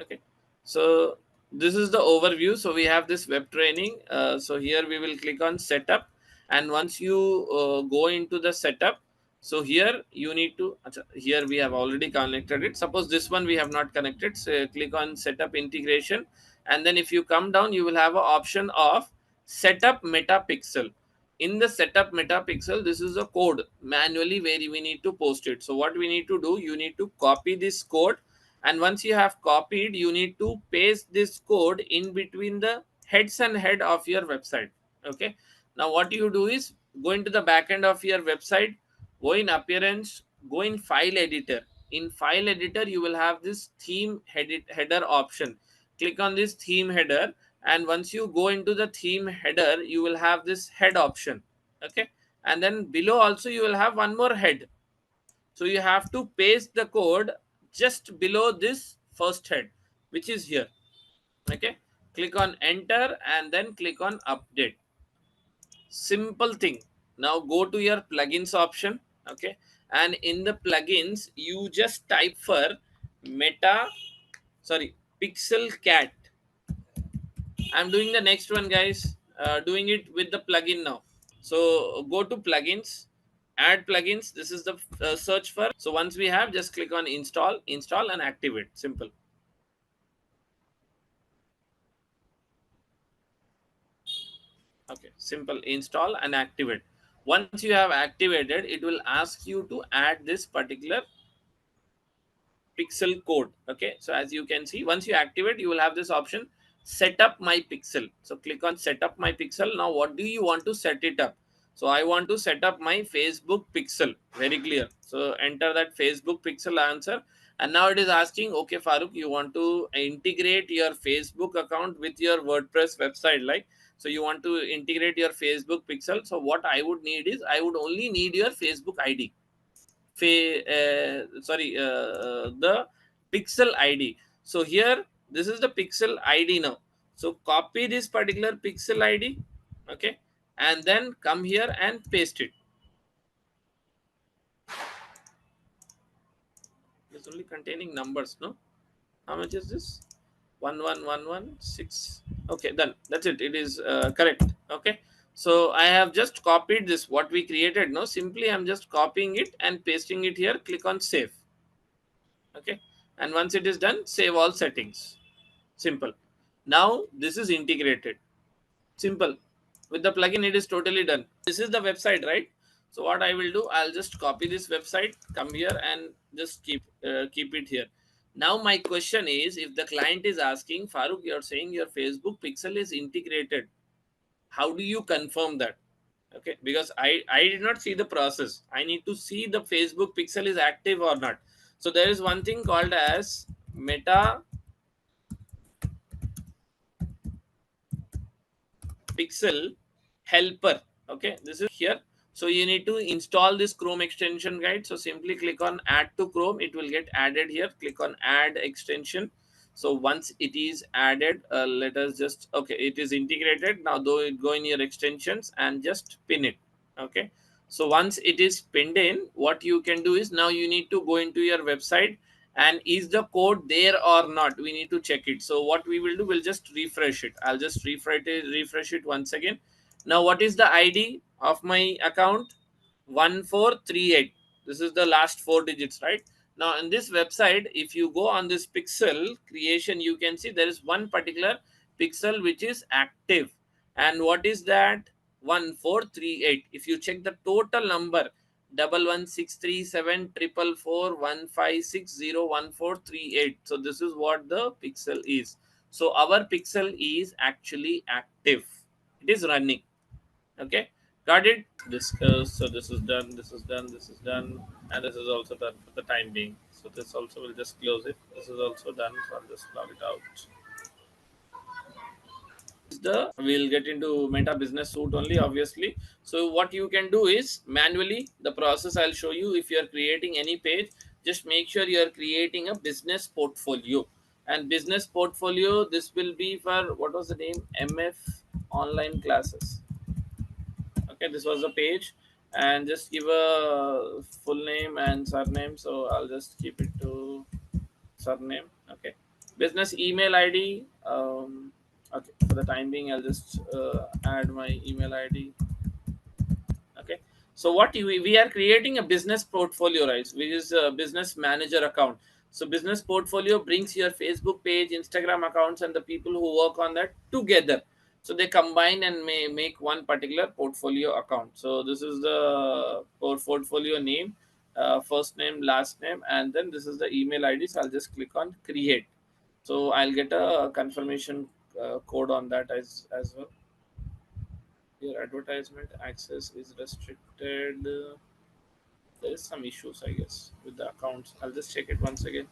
B: Okay, so this is the overview. So we have this web training. So here we will click on setup, and once you go into the setup, So here you need to, here we have already connected it. Suppose this one we have not connected, so click on setup integration, and then if you come down, you will have an option of setup metapixel. In the setup metapixel, this is a code manually where we need to post it. So what we need to do, you need to copy this code, and once you have copied, you need to paste this code in between the heads and head of your website. Okay, now what you do is go into the backend of your website, go in appearance, go in file editor. In file editor, you will have this theme header option. Click on this theme header, and once you go into the theme header, you will have this head option. Okay, and then below also you will have one more head. So you have to paste the code just below this first head, which is here. Okay, click on enter and then click on update. Simple thing. Now go to your plugins option. Okay, and in the plugins you just type for meta, sorry, pixel cat. I'm doing the next one, guys, doing it with the plugin now. So go to plugins, add plugins. This is the search for. So once we have, just click on install and activate. Simple. Okay, simple, install and activate. Once you have activated, it will ask you to add this particular pixel code. Okay, so as you can see, once you activate, you will have this option, set up my pixel. So click on set up my pixel. Now what do you want to set it up? So I want to set up my Facebook pixel. Very clear. So enter that Facebook pixel answer, and now it is asking, okay Farooq, you want to integrate your Facebook account with your WordPress website, like, so you want to integrate your Facebook pixel. So what I would need is, I would only need your Facebook ID, the pixel ID. So here, this is the pixel ID now. So copy this particular pixel ID. Okay, and then come here and paste it. It's only containing numbers, no? How much is this? 11116. Okay, done. That's it. It is correct. Okay, so I have just copied this, what we created. No, simply I'm just copying it and pasting it here. Click on save. Okay, and once it is done, save all settings. Simple. Now this is integrated. Simple. With the plugin, it is totally done. This is the website, right? So what I will do, I'll just copy this website, come here and just keep it here. Now my question is, if the client is asking, Farooq, you're saying your Facebook pixel is integrated, how do you confirm that? Okay, because I did not see the process. I need to see the Facebook pixel is active or not. So there is one thing called as meta pixel helper. Okay, this is here. So you need to install this Chrome extension guide. So simply click on add to Chrome. It will get added here. Click on add extension. So once it is added, let us just, okay, it is integrated. Now go in your extensions and just pin it. Okay, so once it is pinned in, what you can do is, now you need to go into your website, and is the code there or not, we need to check it. So what we will do, we'll just refresh it. I'll just refresh it once again. Now what is the ID of my account? 1438. This is the last four digits, right? Now in this website, if you go on this pixel creation, you can see there is one particular pixel which is active. And what is that? 1438. If you check the total number, 1163744415601438. So this is what the pixel is. So our pixel is actually active. It is running. Okay, got it. This so this is done, this is done, this is done, and this is also done for the time being. So this also will just close it. This is also done, so I'll just log it out. The we'll get into Meta Business Suite only, obviously. So what you can do is, manually, the process I'll show you. If you're creating any page, just make sure you're creating a business portfolio. And business portfolio, this will be for, what was the name, MF online classes. Okay, this was the page, and just give a full name and surname. So I'll just keep it to surname. Okay, business email ID. Okay, for the time being, I'll just add my email ID. Okay, So what we are creating a business portfolio, right, which is a business manager account. So business portfolio brings your Facebook page, Instagram accounts, and the people who work on that together. So they combine and may make one particular portfolio account. So this is the portfolio name, first name, last name, and then this is the email ID. So I'll just click on create. So I'll get a confirmation code on that as well. Your advertisement access is restricted. There is some issues, I guess, with the accounts. I'll just check it once again.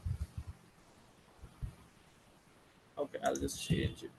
B: Okay, I'll just change it.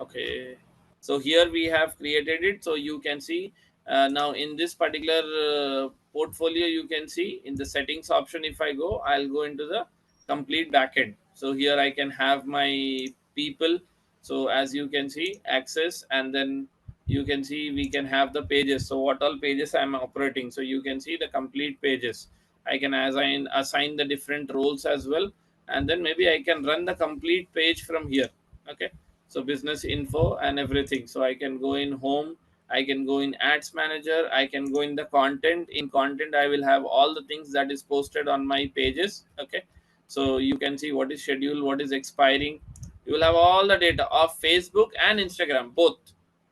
B: Okay, so here we have created it. So you can see now in this particular portfolio, you can see in the settings option, if I go, I'll go into the complete backend. So here I can have my people. So as you can see, access, and then you can see we can have the pages. So what all pages I'm operating. So you can see the complete pages. I can assign the different roles as well, and then maybe I can run the complete page from here. Okay, so business info and everything. So I can go in home, I can go in ads manager, I can go in the content. In content I will have all the things that is posted on my pages. Okay, so you can see what is scheduled, what is expiring. You will have all the data of Facebook and Instagram both.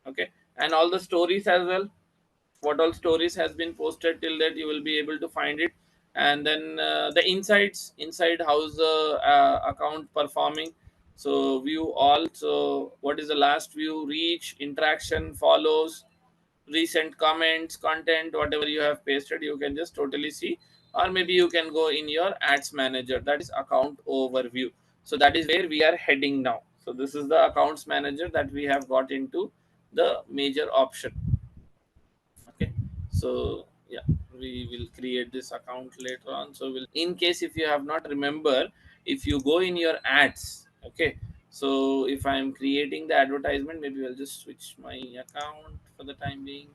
B: Okay, and all the stories as well, what all stories has been posted till that, you will be able to find it. And then the insights inside, how's the account performing. So view all. So what is the last view, reach, interaction, follows, recent comments, content, whatever you have pasted, you can just totally see. Or maybe you can go in your ads manager, that is account overview. So that is where we are heading now. So this is the accounts manager that we have got into the major option. Okay, so yeah, we will create this account later on. So we'll, in case if you have not remember, if you go in your ads, okay, so if I'm creating the advertisement, maybe I'll just switch my account for the time being.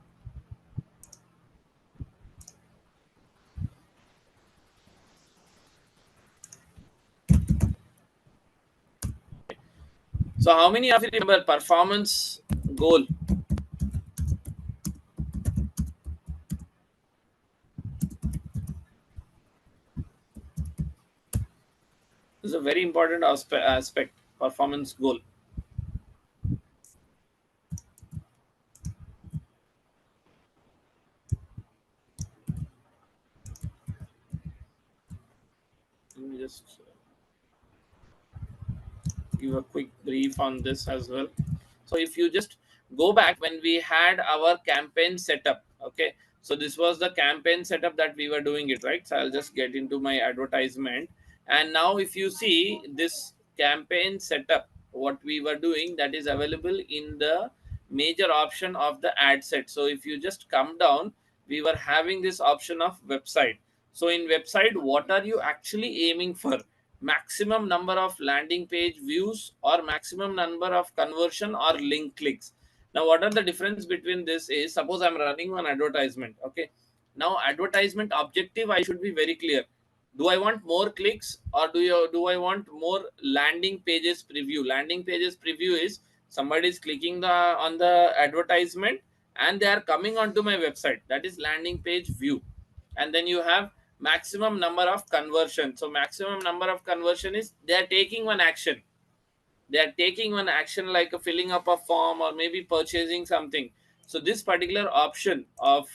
B: So how many of you remember performance goal? This is a very important aspect, performance goal. Let me just give a quick brief on this as well. So if you just go back when we had our campaign setup, okay, so this was the campaign setup that we were doing it, right? So I'll just get into my advertisement. And now if you see this campaign setup, what we were doing, that is available in the major option of the ad set. So if you just come down, we were having this option of website. So in website, what are you actually aiming for? Maximum number of landing page views or maximum number of conversion or link clicks. Now what are the difference between this is, suppose I'm running one advertisement. Okay, now advertisement objective, I should be very clear. Do I want more clicks, or do I want more landing pages preview? Landing pages preview is somebody is clicking the on the advertisement and they are coming onto my website, that is landing page view. And then you have maximum number of conversion. So maximum number of conversion is they are taking one action. They are taking one action like a filling up a form or maybe purchasing something. So this particular option of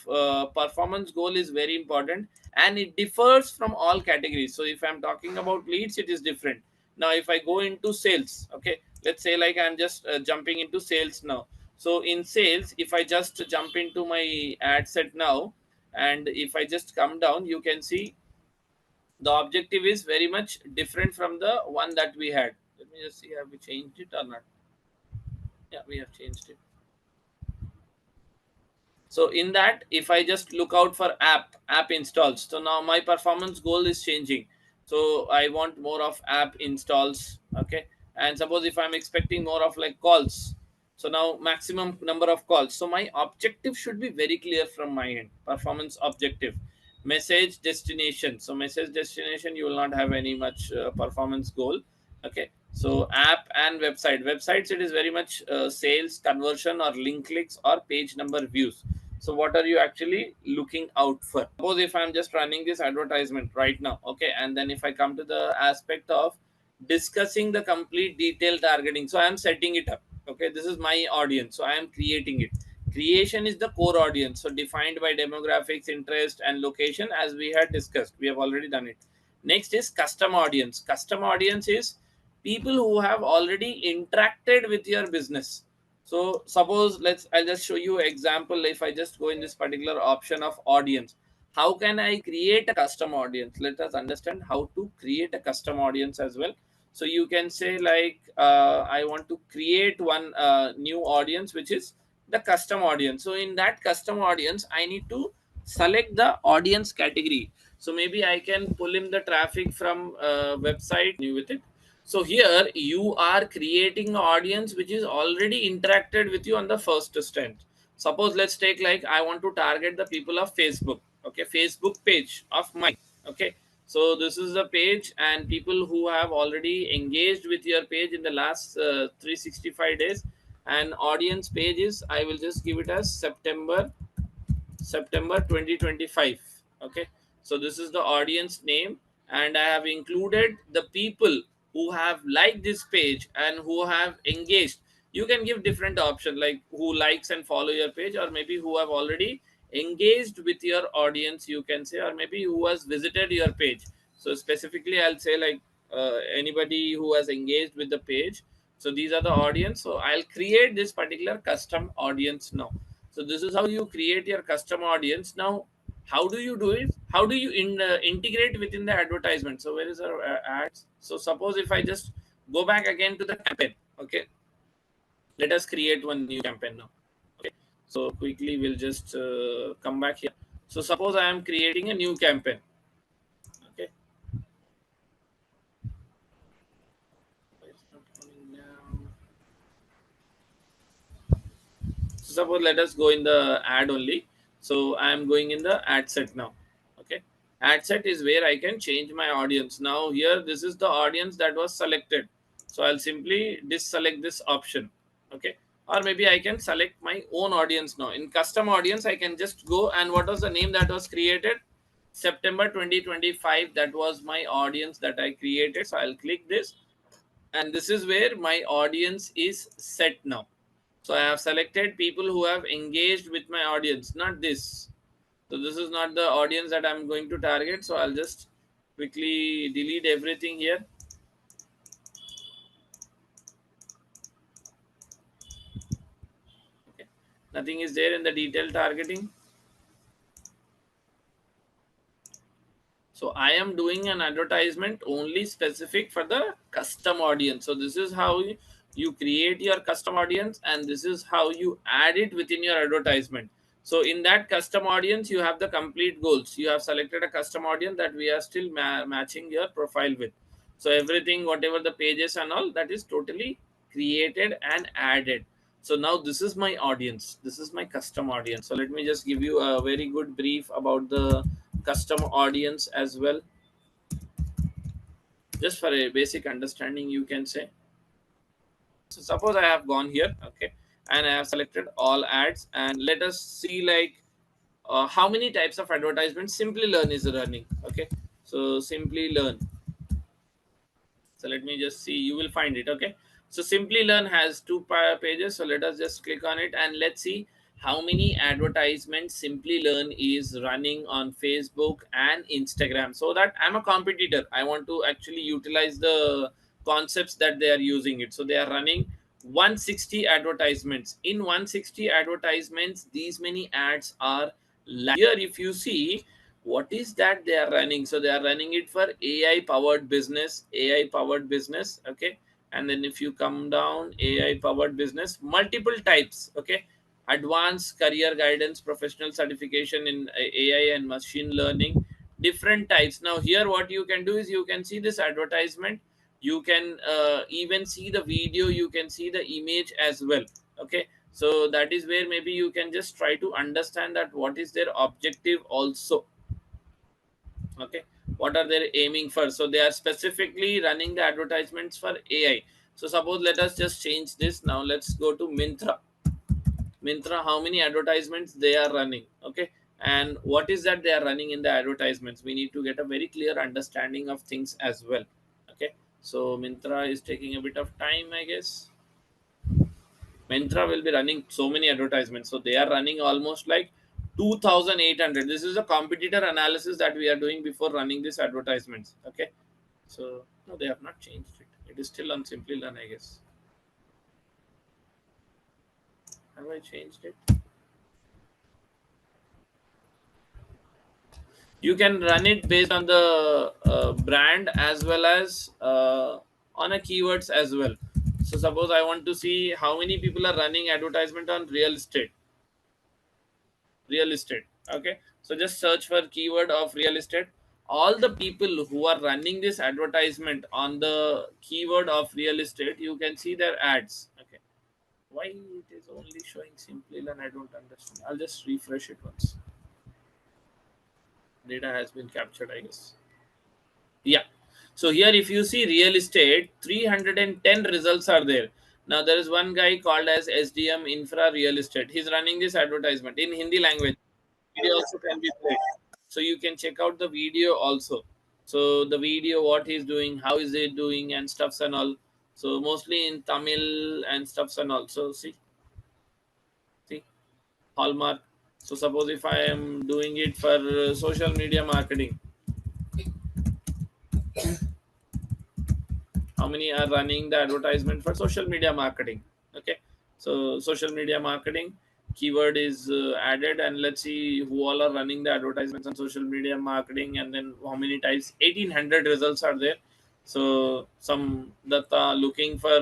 B: performance goal is very important, and it differs from all categories. So if I'm talking about leads, it is different. Now if I go into sales, okay, let's say like I'm just jumping into sales now. So in sales, if I just jump into my ad set now, and if I just come down, you can see the objective is very much different from the one that we had. Let me just see, have we changed it or not? Yeah, we have changed it. So in that, if I just look out for app installs, so now my performance goal is changing. So I want more of app installs. Okay, and suppose if I'm expecting more of like calls, so now maximum number of calls. So my objective should be very clear from my end, performance objective. message destination. So message destination, you will not have any much performance goal. Okay, so app and websites, it is very much sales, conversion, or link clicks, or page number views. So what are you actually looking out for? Suppose if I'm just running this advertisement right now, okay, and then if I come to the aspect of discussing the complete detailed targeting, so I am setting it up. Okay, this is my audience, so I am creating it. Creation is the core audience, so defined by demographics, interest, and location, as we had discussed. We have already done it. Next is custom audience. Custom audience is people who have already interacted with your business. So suppose I'll just show you example. If I just go in this particular option of audience, how can I create a custom audience? Let us understand how to create a custom audience as well. So you can say like, I want to create one new audience, which is the custom audience. So in that custom audience, I need to select the audience category. So maybe I can pull in the traffic from website new with it. So here you are creating an audience which is already interacted with you on the first stint. Suppose let's take like, I want to target the people of Facebook. Okay, Facebook page of mine. Okay, so this is the page, and people who have already engaged with your page in the last 365 days. And audience page is, I will just give it as September 2025. Okay, so this is the audience name, and I have included the people who have liked this page and who have engaged. You can give different options like who likes and follow your page, or maybe who have already engaged with your audience, you can say, or maybe who has visited your page. So specifically I'll say like anybody who has engaged with the page. So these are the audience. So I'll create this particular custom audience now. So this is how you create your custom audience. Now how do you do it? How do you integrate within the advertisement? So where is our ads? So suppose if I just go back again to the campaign. Okay, let us create one new campaign now. Okay, so quickly we'll just come back here. So suppose I am creating a new campaign. Okay, it's not coming down. So suppose let us go in the ad only. So I am going in the ad set now. Okay, ad set is where I can change my audience. Now here this is the audience that was selected. So I'll simply deselect this option. Okay, or maybe I can select my own audience now. In custom audience, I can just go, and what was the name that was created? September 2025. That was my audience that I created. So I'll click this, and this is where my audience is set now. So I have selected people who have engaged with my audience, not this. So this is not the audience that I'm going to target. So I'll just quickly delete everything here. Okay, nothing is there in the detailed targeting. So I am doing an advertisement only specific for the custom audience. So this is how you create your custom audience, and this is how you add it within your advertisement. So in that custom audience, you have the complete goals. You have selected a custom audience that we are still matching your profile with. So everything, whatever the pages and all, that is totally created and added. So now this is my audience. This is my custom audience. So let me just give you a very good brief about the custom audience as well, just for a basic understanding, you can say. So suppose I have gone here, okay, and I have selected all ads, and let us see like how many types of advertisements Simplilearn is running. Okay, so Simplilearn. So let me just see, you will find it. Okay, so Simplilearn has two pages. So let us just click on it, and let's see how many advertisements Simplilearn is running on Facebook and Instagram. So that I'm a competitor, I want to actually utilize the concepts that they are using it. So they are running 160 advertisements. In 160 advertisements, these many ads are here. If you see, what is that they are running? So they are running it for AI powered business, AI powered business. Okay, and then if you come down, AI powered business, multiple types. Okay, advanced career guidance, professional certification in AI and machine learning, different types. Now here what you can do is you can see this advertisement, you can even see the video, you can see the image as well. Okay, so that is where maybe you can just try to understand that what is their objective also. Okay, what are they aiming for? So they are specifically running the advertisements for AI. So suppose, let us just change this. Now let's go to Mintra, how many advertisements they are running. Okay, and what is that they are running in the advertisements? We need to get a very clear understanding of things as well. Okay, so Mintra is taking a bit of time, I guess. Mintra will be running so many advertisements, so they are running almost like 2,800. This is a competitor analysis that we are doing before running these advertisements. Okay, so no, they have not changed it. It is still on Simplilearn, I guess. Have I changed it? You can run it based on the brand, as well as on a keywords as well. So suppose I want to see how many people are running advertisement on real estate. Okay, so just search for keyword of real estate. All the people who are running this advertisement on the keyword of real estate, you can see their ads. Okay, why it is only showing simply, and I don't understand. I'll just refresh it once. Data has been captured, I guess. Yeah. So here, if you see real estate, 310 results are there. Now there is one guy called as SDM Infra Real Estate. He's running this advertisement in Hindi language. Video also can be played. So you can check out the video also. So the video, what he's doing, how is it doing, and stuffs and all. So mostly in Tamil and stuffs and all. So see, Hallmark. So suppose if I am doing it for social media marketing, how many are running the advertisement for social media marketing? Okay, so social media marketing keyword is added, and let's see who all are running the advertisements on social media marketing, and then how many types. 1800 results are there. So some that are looking for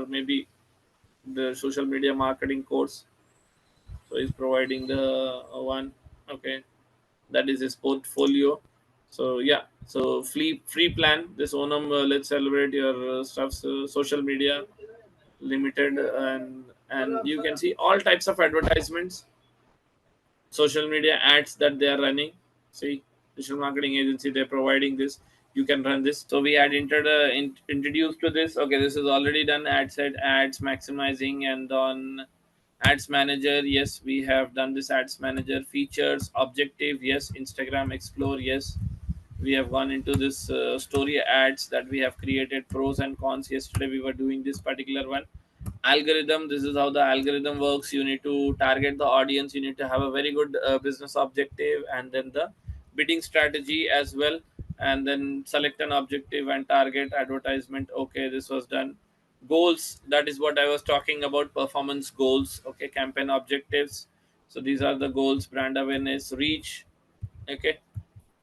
B: maybe the social media marketing course, so he's providing the one. Okay, that is his portfolio. So yeah, so free plan this Onam, let's celebrate your stuffs, social media limited, and you can see all types of advertisements, social media ads that they are running. See, digital marketing agency, they're providing this. You can run this. So we had introduced to this. Okay, this is already done. Ad set, ads maximizing, and on ads manager, yes, we have done this. Ads manager features, objective, yes. Instagram explore, yes. We have gone into this story ads that we have created, pros and cons. Yesterday we were doing this particular one. Algorithm, this is how the algorithm works. You need to target the audience, you need to have a very good business objective, and then the bidding strategy as well, and then select an objective and target advertisement. Okay, this was done. Goals, that is what I was talking about, performance goals. Okay, campaign objectives. So these are the goals. Brand awareness, reach. Okay,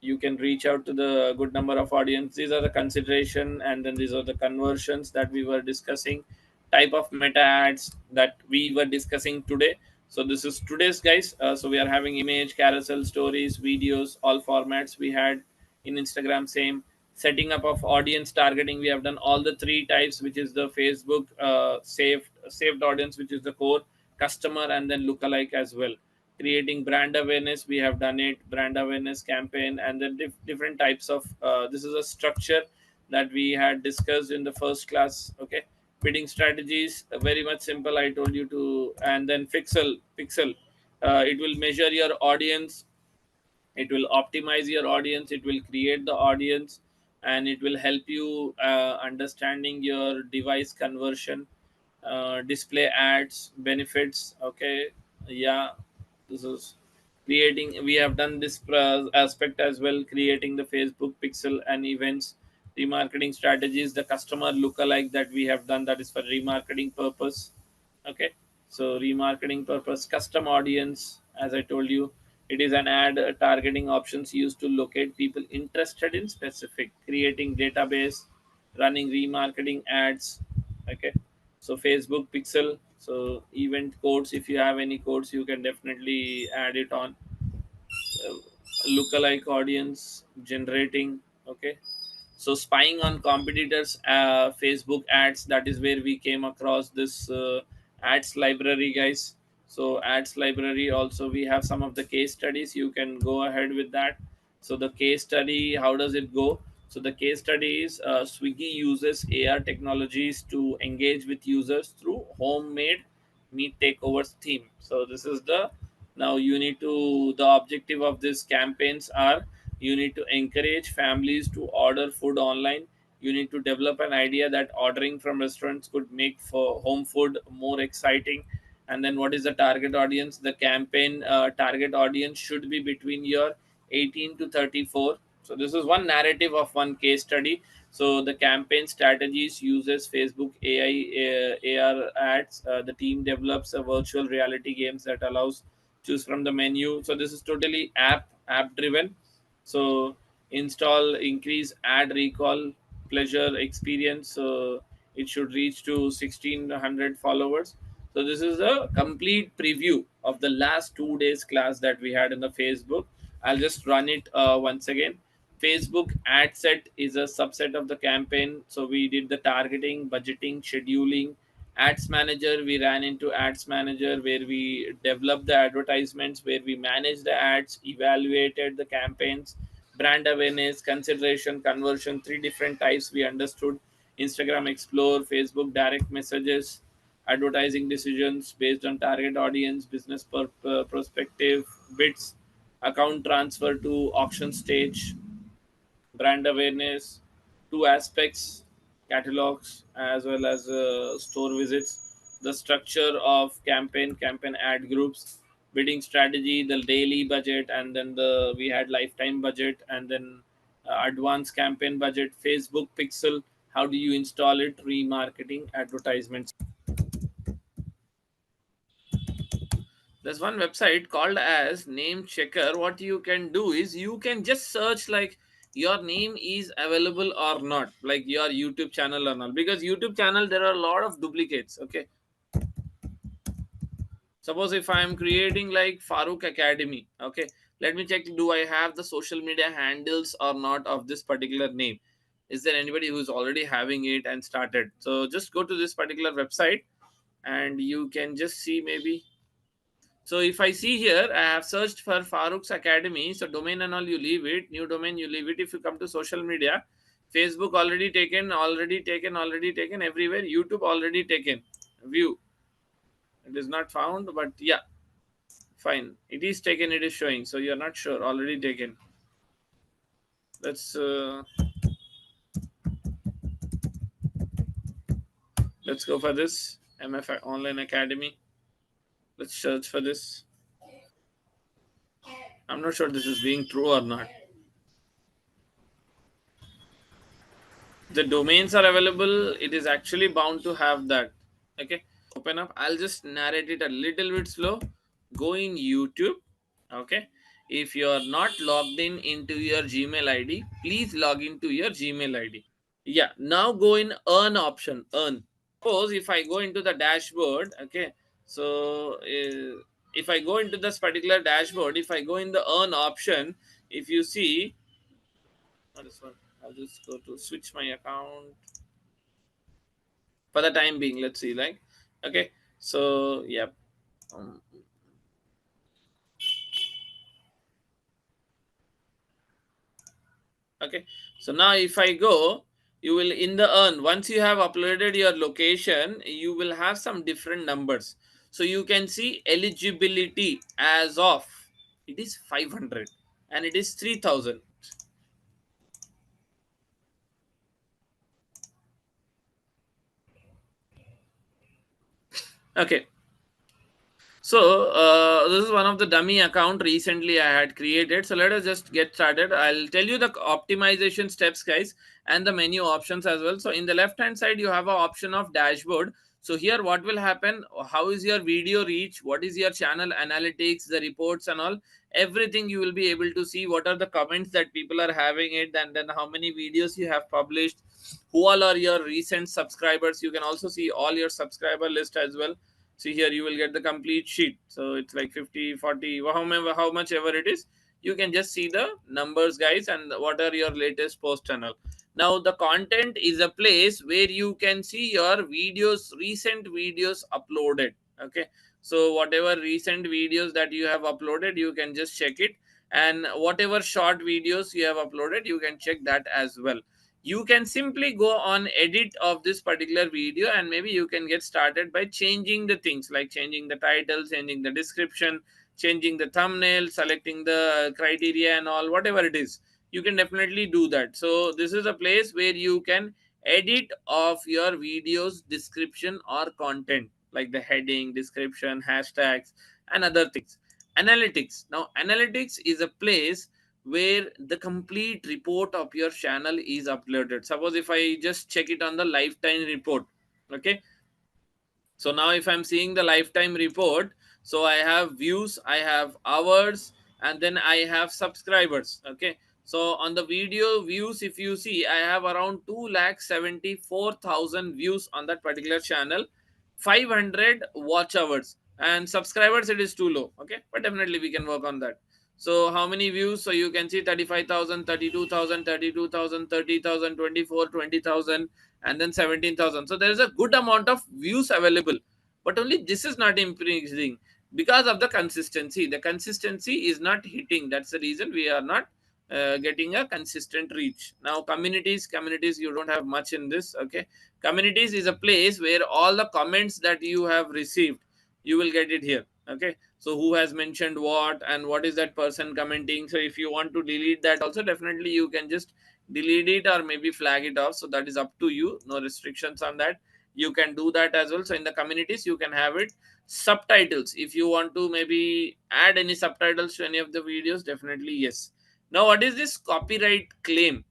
B: you can reach out to the good number of audience. These are the consideration, and then these are the conversions that we were discussing. Type of meta ads that we were discussing today. So this is today's, guys. So we are having image, carousel, stories, videos, all formats we had in Instagram. Same setting up of audience targeting, we have done all the three types, which is the Facebook saved audience, which is the core customer, and then lookalike as well. Creating brand awareness, we have done it, brand awareness campaign, and then different types of this is a structure that we had discussed in the first class. Okay, bidding strategies, very much simple, I told you to. And then pixel, it will measure your audience, it will optimize your audience, it will create the audience, and it will help you understanding your device conversion, display ads benefits. Okay, yeah, this is creating, we have done this aspect as well, creating the Facebook pixel and events. Remarketing strategies, the customer lookalike that we have done, that is for remarketing purpose. Okay, so remarketing purpose, custom audience, as I told you, it is an ad targeting options used to locate people interested in specific. Creating database, running remarketing ads. Okay, so Facebook pixel, so event codes, if you have any codes, you can definitely add it on. uh, Lookalike audience generating. Okay, so spying on competitors, Facebook ads, that is where we came across this ads library, guys. So ads library also, we have some of the case studies, you can go ahead with that. So the case study, how does it go? So the case study is, Swiggy uses AR technologies to engage with users through homemade meet takeovers theme. So this is the, now you need to, the objective of these campaigns are, you need to encourage families to order food online. You need to develop an idea that ordering from restaurants could make for home food more exciting. And then what is the target audience? The campaign target audience should be between your 18 to 34. So this is one narrative of one case study. So the campaign strategies uses Facebook AI AR ads. The team develops a virtual reality games that allows choose from the menu. So this is totally app driven. So install, increase ad recall, pleasure experience. So it should reach to 1600 followers. So this is a complete preview of the last 2 days class that we had in the Facebook. I'll just run it once again. Facebook ad set is a subset of the campaign. So we did the targeting, budgeting, scheduling. Ads manager, we ran into ads manager where we developed the advertisements, where we managed the ads, evaluated the campaigns, brand awareness, consideration, conversion, three different types we understood. Instagram Explore, Facebook direct messages, advertising decisions based on target audience, business perspective, bids, account transfer to auction stage, brand awareness, two aspects, catalogs as well as store visits, the structure of campaign ad groups, bidding strategy, the daily budget, and then the we had lifetime budget, and then advanced campaign budget, Facebook pixel, how do you install it, remarketing, advertisements. There's one website called as name checker. What you can do is you can just search like your name is available or not, like your YouTube channel or not, because YouTube channel there are a lot of duplicates. Okay, suppose if I am creating like Farooq Academy, okay, let me check, do I have the social media handles or not of this particular name? Is there anybody who's already having it and started? So just go to this particular website and you can just see maybe. So if I see here, I have searched for Farouk's Academy. So domain and all you leave it, new domain you leave it. If you come to social media, Facebook already taken, already taken, already taken everywhere. YouTube already taken. View, it is not found, but yeah, fine. It is taken. It is showing. So you are not sure. Already taken. Let's uh, let's go for this MF Online Academy. Let's search for this. I'm not sure this is being true or not. The domains are available, it is actually bound to have that. Okay, open up, I'll just narrate it a little bit slow. Go in YouTube. Okay, if you are not logged in into your Gmail ID, please log into your Gmail ID. Yeah, now go in earn option, earn. Suppose if I go into the dashboard, okay, so if I go into this particular dashboard, if I go in the earn option, if you see, not this one, I'll just go to switch my account for the time being. Let's see, like, okay, so yep. um, okay, so now if I go, you will in the earn, once you have uploaded your location, you will have some different numbers. So you can see eligibility as of, it is 500 and it is 3000. Okay, so this is one of the dummy account recently I had created. So let us just get started. I'll tell you the optimization steps, guys, and the menu options as well. So in the left hand side, you have an option of dashboard. So here, what will happen? How is your video reach? What is your channel analytics, the reports and all? Everything you will be able to see. What are the comments that people are having it, and then how many videos you have published? Who all are your recent subscribers? You can also see all your subscriber list as well. See here, you will get the complete sheet. So it's like 50, 40, how much ever it is, you can just see the numbers, guys, and what are your latest post and all. Now the content is a place where you can see your videos, recent videos uploaded. Okay, So whatever recent videos that you have uploaded, you can just check it, and whatever short videos you have uploaded, you can check that as well. You can simply go on edit of this particular video, and maybe you can get started by changing the things like changing the title, changing the description, changing the thumbnail, selecting the criteria and all, whatever it is, you can definitely do that. So this is a place where you can edit of your videos description or content, like the heading, description, hashtags, and other things. Analytics. Now analytics is a place where the complete report of your channel is uploaded. Suppose if I just check it on the lifetime report, okay, so now if I'm seeing the lifetime report, so I have views, I have hours, and then I have subscribers. Okay. So on the video views, if you see, I have around 2,74,000 views on that particular channel, 500 watch hours, and subscribers it is too low. Okay. But definitely we can work on that. So how many views? So you can see 35,000, 32,000, 32,000, 30,000, 24, 20,000, and then 17,000. So there is a good amount of views available, but only this is not increasing because of the consistency. The consistency is not hitting. That's the reason we are not getting a consistent reach. Now communities, you don't have much in this. Okay. Communities is a place where all the comments that you have received, you will get it here. Okay. So who has mentioned what, and what is that person commenting. So if you want to delete that also, definitely you can just delete it or maybe flag it off. So that is up to you, no restrictions on that. You can do that as well. So in the communities you can have it. Subtitles, if you want to maybe add any subtitles to any of the videos, definitely yes. Now what is this copyright claim?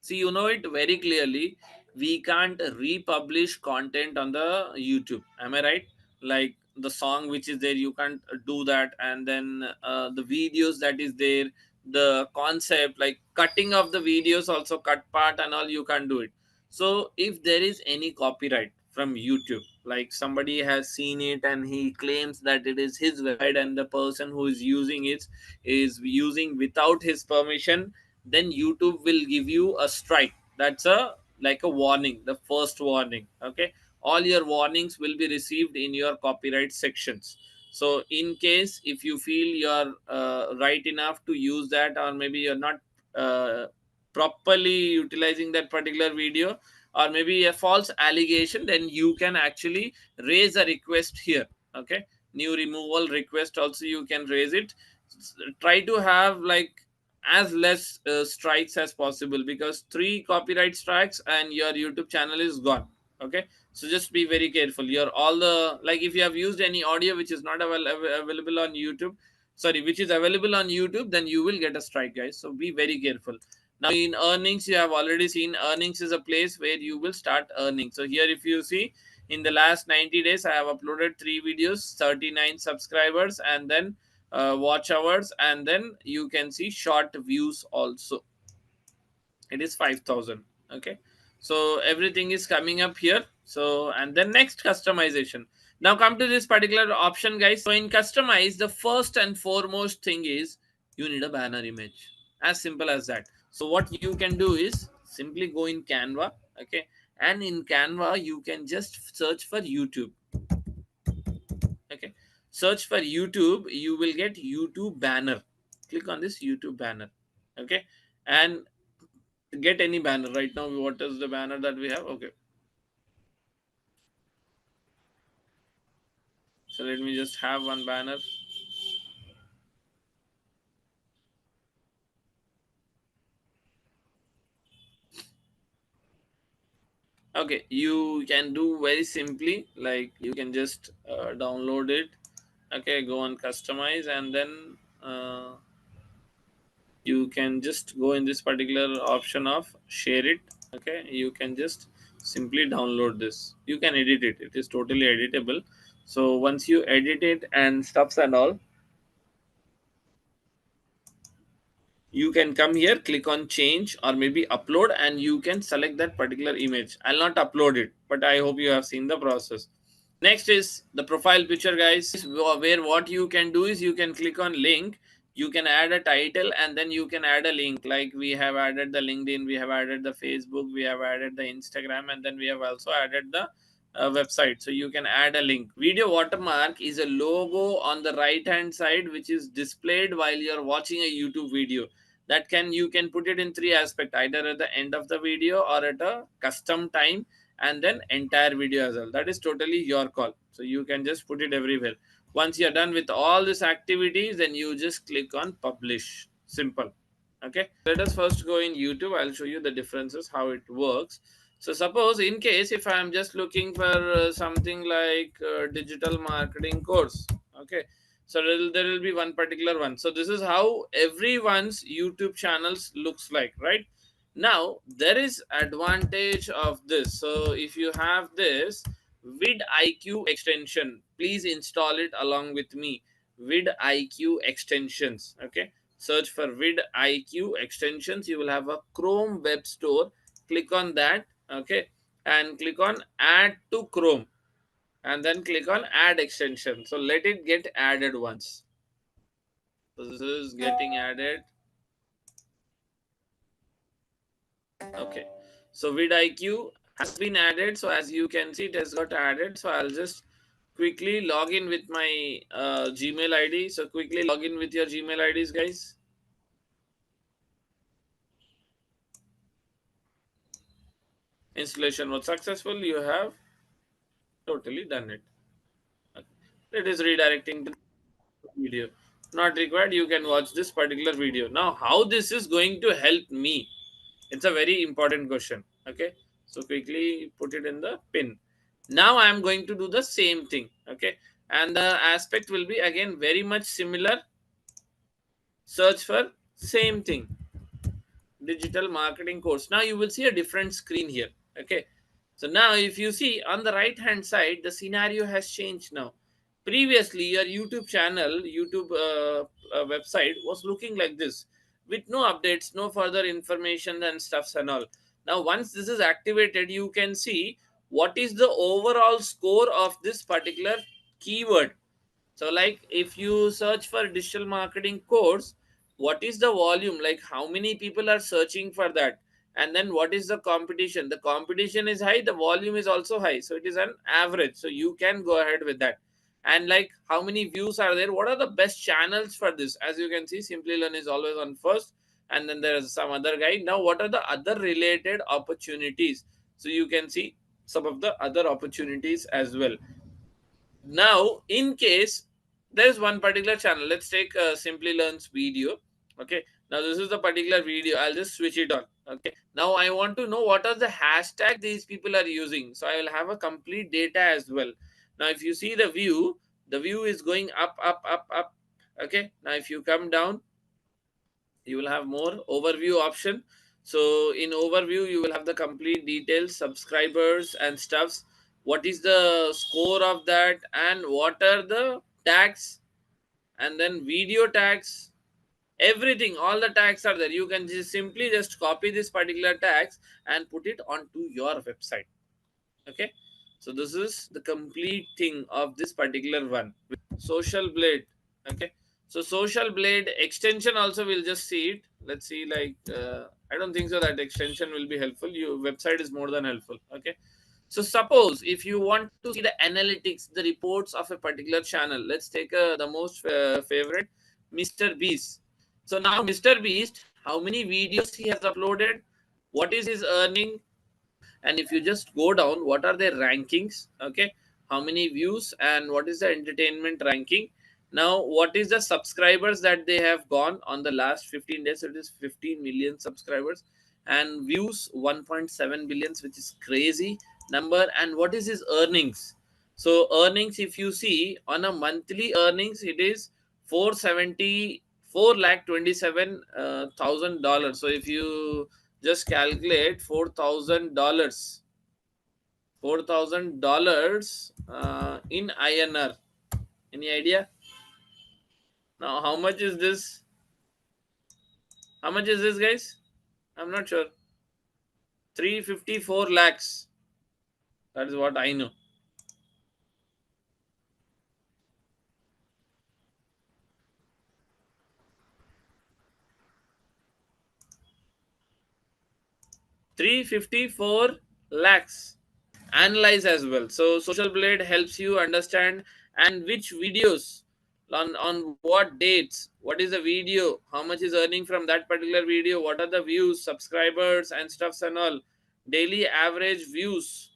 B: See, you know it very clearly. We can't republish content on the YouTube. Am I right? Like the song which is there, you can't do that. And then the videos that is there, the concept, like cutting of the videos, also cut part and all, you can't do it. So if there is any copyright from YouTube, like somebody has seen it and he claims that it is his website, and the person who is using it is using without his permission, then YouTube will give you a strike. That's a like a warning, the first warning. Okay. All your warnings will be received in your copyright sections. So in case if you feel you're right enough to use that, or maybe you're not uh, properly utilizing that particular video, or maybe a false allegation, then you can actually raise a request here. Okay. New removal request also you can raise it. Try to have like as less strikes as possible, because 3 copyright strikes and your YouTube channel is gone. Okay. So just be very careful. Your all the, like if you have used any audio which is not available on YouTube, sorry, which is available on YouTube, then you will get a strike, guys. So be very careful. Now in earnings, you have already seen earnings is a place where you will start earning. So here if you see, in the last 90 days I have uploaded 3 videos, 39 subscribers, and then watch hours, and then you can see short views also, it is 5,000. Okay. So everything is coming up here. So and then next, customization. Now come to this particular option, guys. So in customize, the first and foremost thing is you need a banner image, as simple as that. So what you can do is simply go in Canva. Okay. And in Canva you can just search for YouTube. Okay. Search for YouTube, you will get YouTube banner. Click on this YouTube banner. Okay. And get any banner right now. What is the banner that we have? Okay. So let me just have one banner. Okay. You can do very simply, like you can just download it. Okay. Go on customize, and then you can just go in this particular option of share it. Okay. You can just simply download this. You can edit it. It is totally editable. So once you edit it and stuffs and all, you can come here, click on change or maybe upload, and you can select that particular image. I'll not upload it, but I hope you have seen the process. Next is the profile picture, guys, where what you can do is you can click on link, you can add a title, and then you can add a link. Like we have added the LinkedIn, we have added the Facebook, we have added the Instagram, and then we have also added the website. So you can add a link. Video watermark is a logo on the right hand side which is displayed while you're watching a YouTube video. That can, you can put it in three aspects, either at the end of the video or at a custom time, and then entire video as well. That is totally your call. So you can just put it everywhere. Once you're done with all these activities, then you just click on publish. Simple. Okay, let us first go in YouTube. I'll show you the differences, how it works. So suppose in case if I am just looking for something like digital marketing course, okay, so there will be one particular one. So this is how everyone's YouTube channels looks like, right? Now there is advantage of this. So if you have this vidIQ extension, please install it along with me. vidIQ extensions, okay, search for vidIQ extensions. You will have a Chrome web store. Click on that, okay, and click on add to Chrome, and then click on add extension. So let it get added once. So this is getting added. Okay, so vidIQ has been added. So as you can see, it has got added. So I'll just quickly log in with my Gmail ID. So quickly log in with your Gmail IDs, guys. Installation was successful. You have totally done it. Okay. It is redirecting to video. Not required. You can watch this particular video. Now, how this is going to help me? It's a very important question. Okay. So quickly put it in the pin. Now I am going to do the same thing. Okay. And the aspect will be again very much similar. Search for same thing, digital marketing course. Now you will see a different screen here. Okay, so now if you see on the right hand side, the scenario has changed now. Previously your YouTube channel, YouTube website was looking like this, with no updates, no further information and stuffs and all. Now once this is activated, you can see what is the overall score of this particular keyword. So like if you search for digital marketing course, what is the volume, like how many people are searching for that, and then what is the competition? The competition is high, the volume is also high, so it is an average, so you can go ahead with that. And like how many views are there, what are the best channels for this? As you can see, Simplilearn is always on first, and then there is some other guy. Now what are the other related opportunities? So you can see some of the other opportunities as well. Now in case there is one particular channel, let's take Simplilearn's video. Okay, now this is the particular video. I'll just switch it on. Okay, now I want to know what are the hashtag these people are using, so I will have a complete data as well. Now if you see the view is going up, up, up, up. Okay, now if you come down, you will have more overview option. So in overview you will have the complete details, subscribers and stuffs, what is the score of that, and what are the tags, and then video tags, everything, all the tags are there. You can just simply just copy this particular tags and put it onto your website. Okay, so this is the complete thing of this particular one. Social blade. Okay, so social blade extension also, we'll just see it. Let's see, like I don't think so that extension will be helpful. Your website is more than helpful. Okay, so suppose if you want to see the analytics, the reports of a particular channel, let's take the most favorite, Mr. Beast. So now Mr. Beast, how many videos he has uploaded, what is his earning, and if you just go down, what are their rankings? Okay, how many views and what is the entertainment ranking? Now what is the subscribers that they have gone on the last 15 days? It is 15 million subscribers, and views 1.7 billions, which is crazy number. And what is his earnings? So earnings, if you see on a monthly earnings, it is 474 lakh 27 thousand dollars. So if you just calculate $4,000, $4,000 in INR. Any idea? Now, how much is this? How much is this, guys? I'm not sure. 354 lakhs. That is what I know. 354 lakhs. analyze as well. So Social Blade helps you understand and which videos, on what dates, what is the video, how much is earning from that particular video, what are the views, subscribers and stuffs and all, daily average views,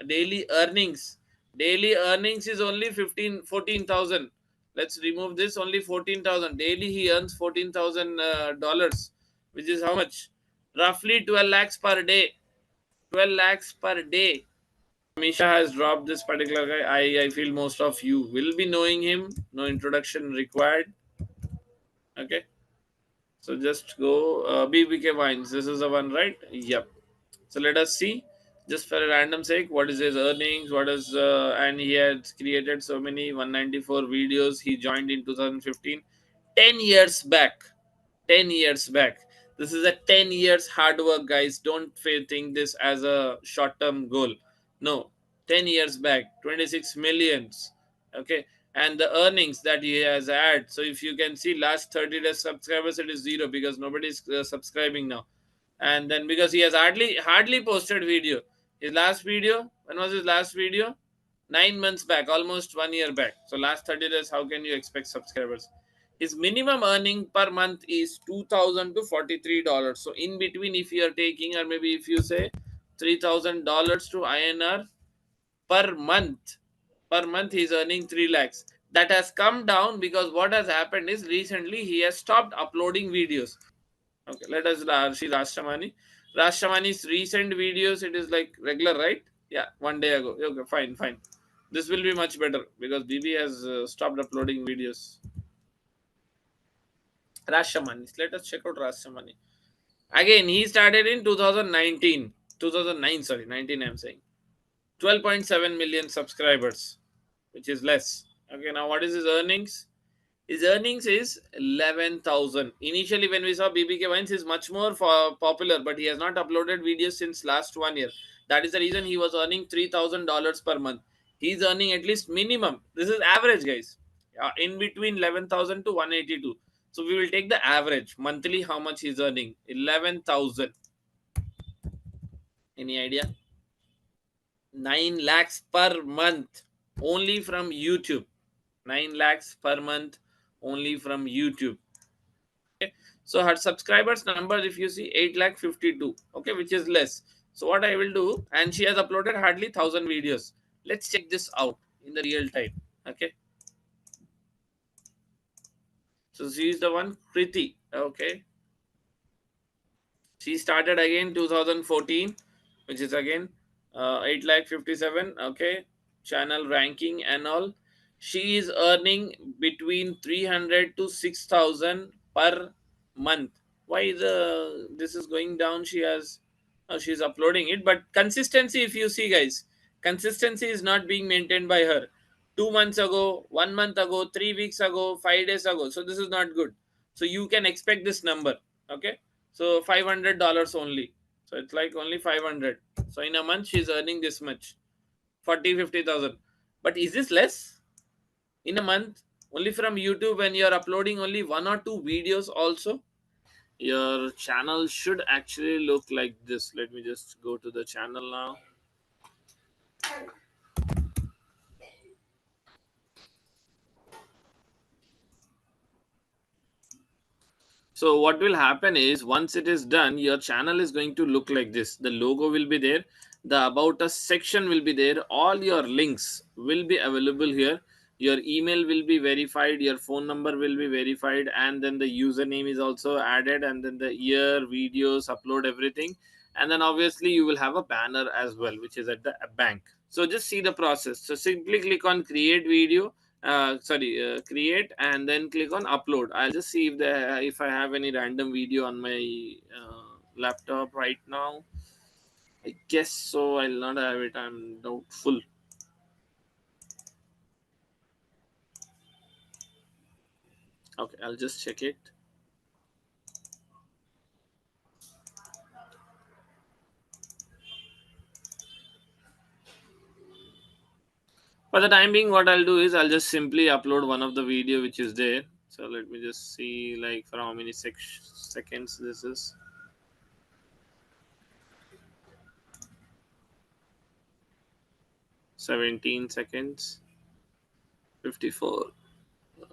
B: daily earnings. Daily earnings is only 14,000. Let's remove this, only 14,000 daily. He earns 14,000 dollars, which is how much? Roughly 12 lakhs per day. 12 lakhs per day. Misha has dropped this particular guy. I feel most of you will be knowing him. No introduction required. Okay. So just go BBK Wines. This is the one, right? Yep. So let us see, just for a random sake, what is his earnings, what is, and he had created so many 194 videos. He joined in 2015, 10 years back. 10 years back. This is a 10 years hard work, guys. Don't think this as a short term goal. No, 10 years back, 26 millions. Okay. And the earnings that he has had. So if you can see last 30 days subscribers, it is zero because nobody is subscribing now. And then because he has hardly posted video. His last video, when was his last video? 9 months back, almost 1 year back. So last 30 days, how can you expect subscribers? His minimum earning per month is $2,000 to $43. So in between, if you are taking, or maybe if you say $3,000 to INR per month he's earning 3 lakhs. That has come down because what has happened is recently he has stopped uploading videos. Okay, let us see Rashtamani. Rashtamani's recent videos, it is like regular, right? Yeah, 1 day ago. Okay, fine, fine. This will be much better because BB has stopped uploading videos. Rashtamani. Let us check out Rashtamani. Again, he started in 2019. 2009, sorry, 19 I'm saying. 12.7 million subscribers, which is less. Okay, now what is his earnings? His earnings is 11,000. Initially, when we saw BBK Wines, is much more popular, but he has not uploaded videos since last 1 year. That is the reason he was earning $3,000 per month. He's earning at least minimum. This is average, guys. In between 11,000 to 182. So we will take the average monthly. How much he's earning? 11,000. Any idea? 9 lakhs per month only from YouTube. 9 lakhs per month only from YouTube. Okay. So her subscribers number, if you see, 8 lakh 52. Okay, which is less. So what I will do, and she has uploaded hardly 1,000 videos. Let's check this out in the real time. Okay. So she is the one, Kriti. Okay. She started again 2014, which is again 8 lakh 57. Okay. Channel ranking and all. She is earning between 300 to 6,000 per month. Why this is going down? She has, she's uploading it, but consistency, if you see, guys, consistency is not being maintained by her. 2 months ago, 1 month ago, 3 weeks ago, 5 days ago. So this is not good. So you can expect this number. Okay. So $500 only. So it's like only 500. So in a month she's earning this much, 40, 50,000. But is this less in a month only from YouTube when you're uploading only 1 or 2 videos? Also, your channel should actually look like this. Let me just go to the channel now. So what will happen is, once it is done, your channel is going to look like this. The logo will be there. The about us section will be there. All your links will be available here. Your email will be verified. Your phone number will be verified. And then the username is also added. And then the year, videos, upload, everything. And then obviously you will have a banner as well, which is at the bank. So just see the process. So simply click on create video, create, and then click on upload. I'll just see if I have any random video on my laptop right now. I guess so. I'll not have it, I'm doubtful. Okay, I'll just check it. For the time being, what I'll do is I'll just simply upload one of the video which is there. So let me just see, like, for how many seconds this is. 17 seconds, 54,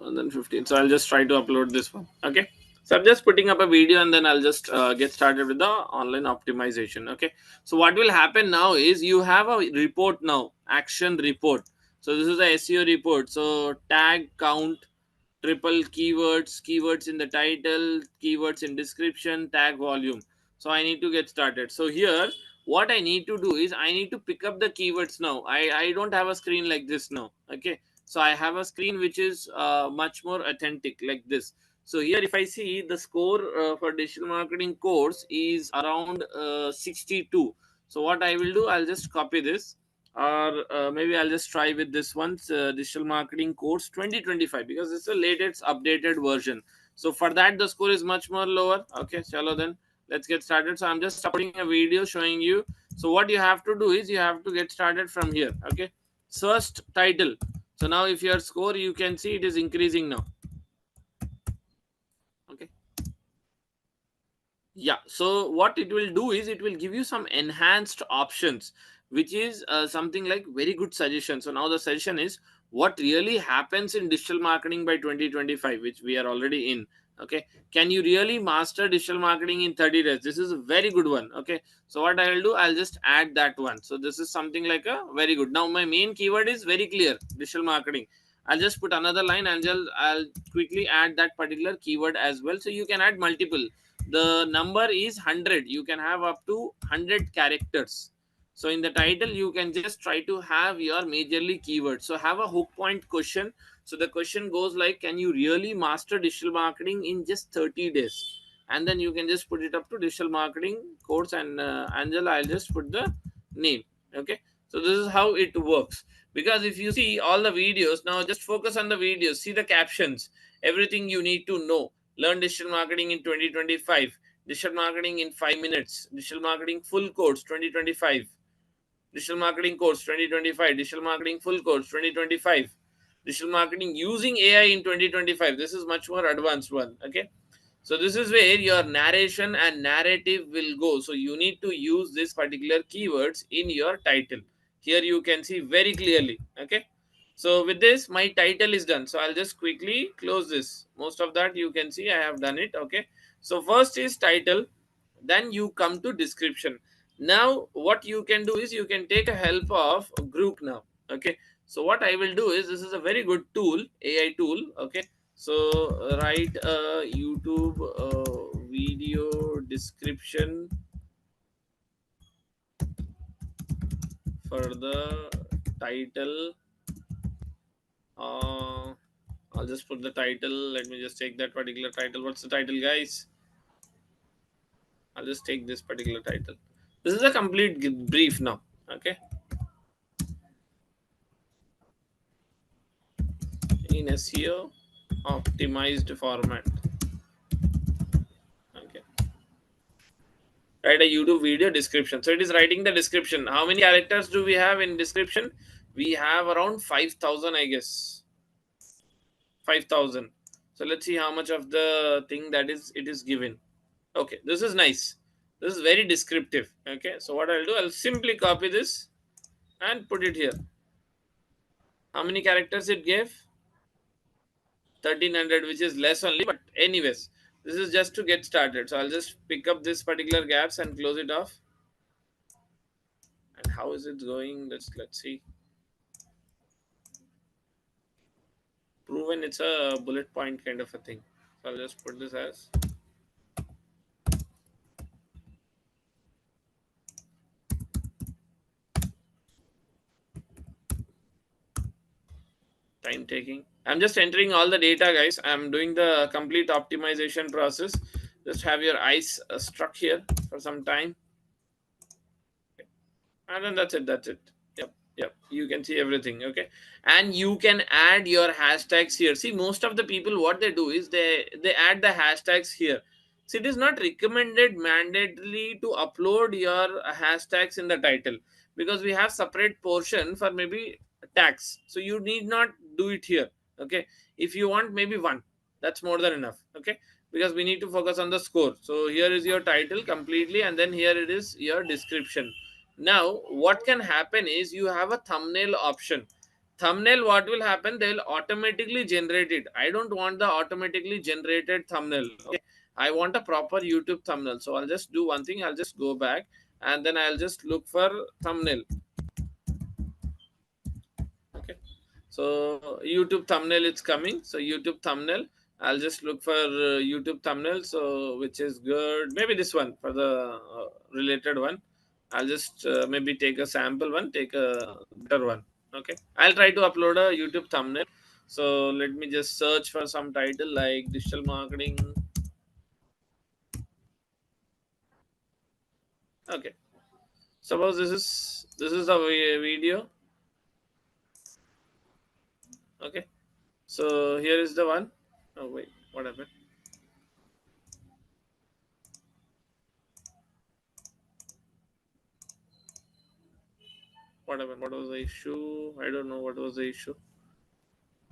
B: and then 15. So I'll just try to upload this one. Okay. So I'm just putting up a video and then I'll just get started with the online optimization. Okay. So what will happen now is you have a report now, action report. So this is a SEO report. So tag count, triple keywords in the title, keywords in description, tag volume. So I need to get started. So here what I need to do is I need to pick up the keywords now. I don't have a screen like this now. Okay. So I have a screen which is much more authentic like this. So here if I see the score for digital marketing course is around 62. So what I will do, I'll just copy this, or maybe I'll just try with this one's digital marketing course 2025, because it's the latest updated version. So for that the score is much more lower. Okay, chalo then let's get started. So I'm just uploading a video showing you. So what you have to do is you have to get started from here. Okay, first title. So now if your score, you can see it is increasing now. Okay, yeah, so what it will do is it will give you some enhanced options, which is something like very good suggestion. So now the suggestion is what really happens in digital marketing by 2025, which we are already in. Okay, can you really master digital marketing in 30 days? This is a very good one. Okay, so what I will do, I'll just add that one. So this is something like a very good. Now my main keyword is very clear, digital marketing. I'll just put another line and I'll quickly add that particular keyword as well. So you can add multiple. The number is 100. You can have up to 100 characters. So in the title you can just try to have your majorly keywords. So have a hook point question. So the question goes like, can you really master digital marketing in just 30 days? And then you can just put it up to digital marketing course, and Angela, I'll just put the name. Okay, so this is how it works. Because if you see all the videos, now just focus on the videos, see the captions, everything you need to know. Learn digital marketing in 2025, digital marketing in 5 minutes, digital marketing full course 2025, digital marketing course 2025, digital marketing full course 2025, digital marketing using AI in 2025. This is much more advanced one. Okay, so this is where your narration and narrative will go. So you need to use this particular keywords in your title. Here you can see very clearly. Okay, so with this my title is done. So I'll just quickly close this. Most of that you can see I have done it. Okay, so first is title, then you come to description. Now what you can do is you can take a help of group now. Okay, so what I will do is, this is a very good tool, AI tool. Okay, so write a YouTube video description for the title. I'll just put the title. Let me just take that particular title. What's the title, guys? I'll just take this particular title. This is a complete brief now. Okay, in SEO optimized format. Okay, write a YouTube video description. So it is writing the description. How many characters do we have in description? We have around 5,000, I guess. 5,000. So let's see how much of the thing that is it is given. Okay, this is nice. This is very descriptive. Okay, so what I'll do, I'll simply copy this and put it here. How many characters it gave? 1,300, which is less only, but anyways, this is just to get started. So I'll just pick up this particular gaps and close it off. And how is it going? Let's see. Proven, it's a bullet point kind of a thing. So I'll just put this as time taking. I'm just entering all the data, guys. I'm doing the complete optimization process. Just have your eyes struck here for some time. And then that's it. Yep, you can see everything. Okay, and you can add your hashtags here. See, most of the people, what they do is they add the hashtags here. So it is not recommended mandatorily to upload your hashtags in the title, because we have separate portion for maybe tags. So you need not do it here. Okay, if you want maybe one, that's more than enough. Okay, because we need to focus on the score. So here is your title completely, and then here it is your description. Now what can happen is you have a thumbnail option. Thumbnail, what will happen, they will automatically generate it. I don't want the automatically generated thumbnail. Okay, I want a proper YouTube thumbnail. So I'll just do one thing, I'll just go back and then I'll just look for thumbnail. Okay, so YouTube thumbnail, it's coming. So YouTube thumbnail, I'll just look for YouTube thumbnail, so which is good, maybe this one for the related one. I'll just maybe take a sample one, take a better one. Okay, I'll try to upload a YouTube thumbnail. So let me just search for some title like digital marketing. Okay, suppose this is a video. Okay, so here is the one. Oh wait, what happened? What happened? What was the issue? I don't know what was the issue.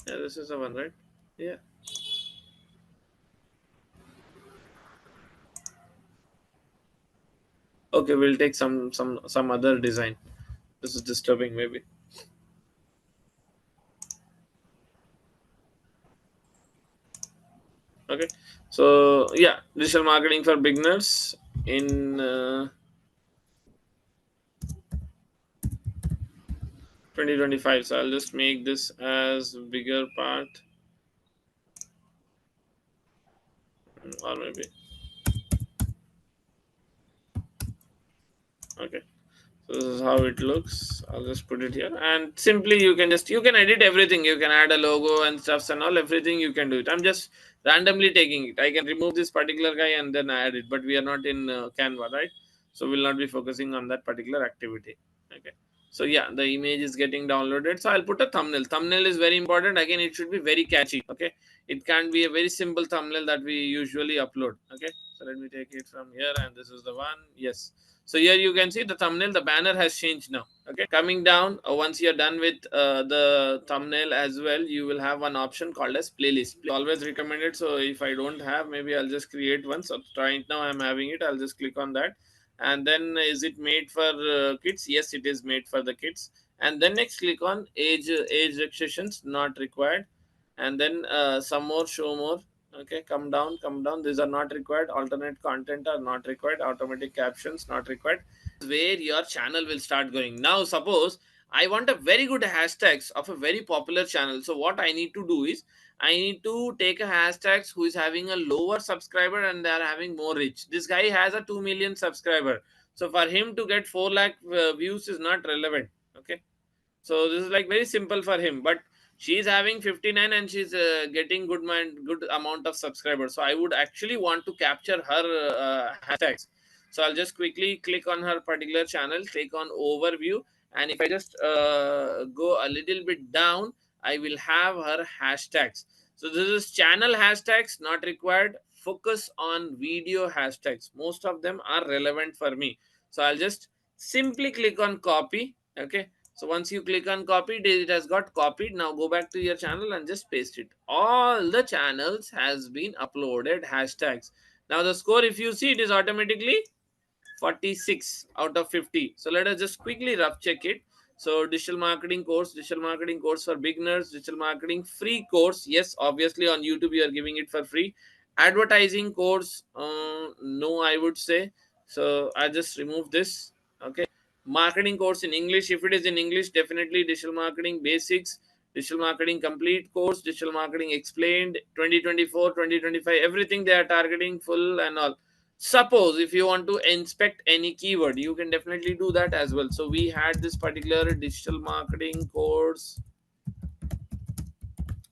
B: Yeah, this is the one, right? Yeah. Okay, we'll take some other design. This is disturbing, maybe. Okay. So yeah, digital marketing for beginners in 2025. So I'll just make this as bigger part, or maybe okay. So this is how it looks. I'll just put it here, and simply you can edit everything. You can add a logo and stuffs and all, everything you can do it. I'm just randomly taking it. I can remove this particular guy and then add it, but we are not in Canva, right? So we'll not be focusing on that particular activity. Okay. So yeah, the image is getting downloaded. So I'll put a thumbnail. Thumbnail is very important. Again, it should be very catchy. Okay. It can't be a very simple thumbnail that we usually upload. Okay. So let me take it from here, and this is the one. Yes. So here you can see the thumbnail, the banner has changed now. Okay, coming down, once you're done with the thumbnail as well, you will have one option called as playlist. Always recommend it. So if I don't have, maybe I'll just create one. So right now I'm having it. I'll just click on that. And then is it made for kids? Yes, it is made for the kids. And then next click on age restrictions not required. And then some more, show more. Okay, come down, these are not required. Alternate content are not required. Automatic captions not required. Where your channel will start going. Now suppose I want a very good hashtags of a very popular channel. So what I need to do is I need to take a hashtags who is having a lower subscriber and they are having more reach. This guy has a 2 million subscriber, so for him to get 4 lakh views is not relevant. Okay, so this is like very simple for him, but she's having 59 and she's getting good amount of subscribers. So I would actually want to capture her hashtags. So I'll just quickly click on her particular channel, click on overview, and if I just go a little bit down, I will have her hashtags. So this is channel hashtags not required. Focus on video hashtags. Most of them are relevant for me. So I'll just simply click on copy. Okay, so once you click on copy, it has got copied. Now go back to your channel and just paste it. All the channels has been uploaded hashtags. Now the score, if you see, it is automatically 46 out of 50. So let us just quickly rough check it. So digital marketing course for beginners, digital marketing free course. Yes, obviously on YouTube you are giving it for free. Advertising course, no, I would say. So I just remove this. Okay. Marketing course in English. If it is in English, definitely digital marketing basics, digital marketing complete course, digital marketing explained 2024, 2025, everything they are targeting full and all. Suppose if you want to inspect any keyword, you can definitely do that as well. So we had this particular digital marketing course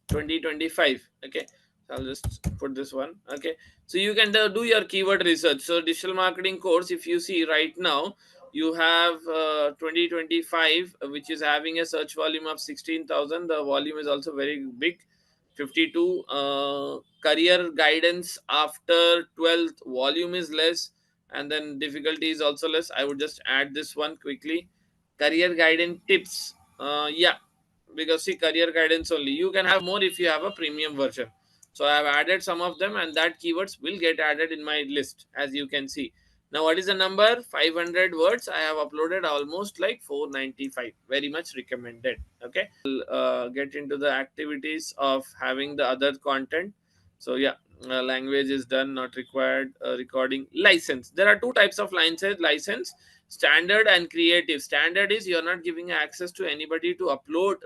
B: 2025. Okay, so I'll just put this one. Okay, so you can do your keyword research. So digital marketing course, if you see right now, you have 2025, which is having a search volume of 16,000. The volume is also very big, 52. Career guidance after 12th, volume is less, and then difficulty is also less. I would just add this one quickly. Career guidance tips, yeah, because see, career guidance only you can have more if you have a premium version. So I have added some of them, and that keywords will get added in my list, as you can see. Now, what is the number? 500 words. I have uploaded almost like 495. Very much recommended. Okay. We'll get into the activities of having the other content. So, yeah, language is done, not required. Recording license. There are two types of license, standard and creative. Standard is you're not giving access to anybody to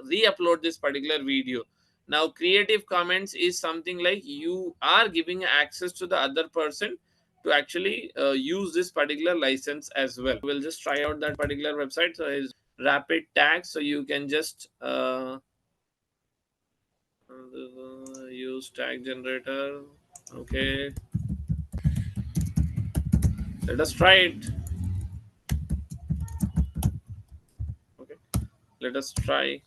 B: re-upload this particular video. Now, creative comments is something like you are giving access to the other person to actually use this particular license as well. We'll just try out that particular website. So is rapid tags. So you can just use tag generator. Okay, let us try it. Okay, let us try.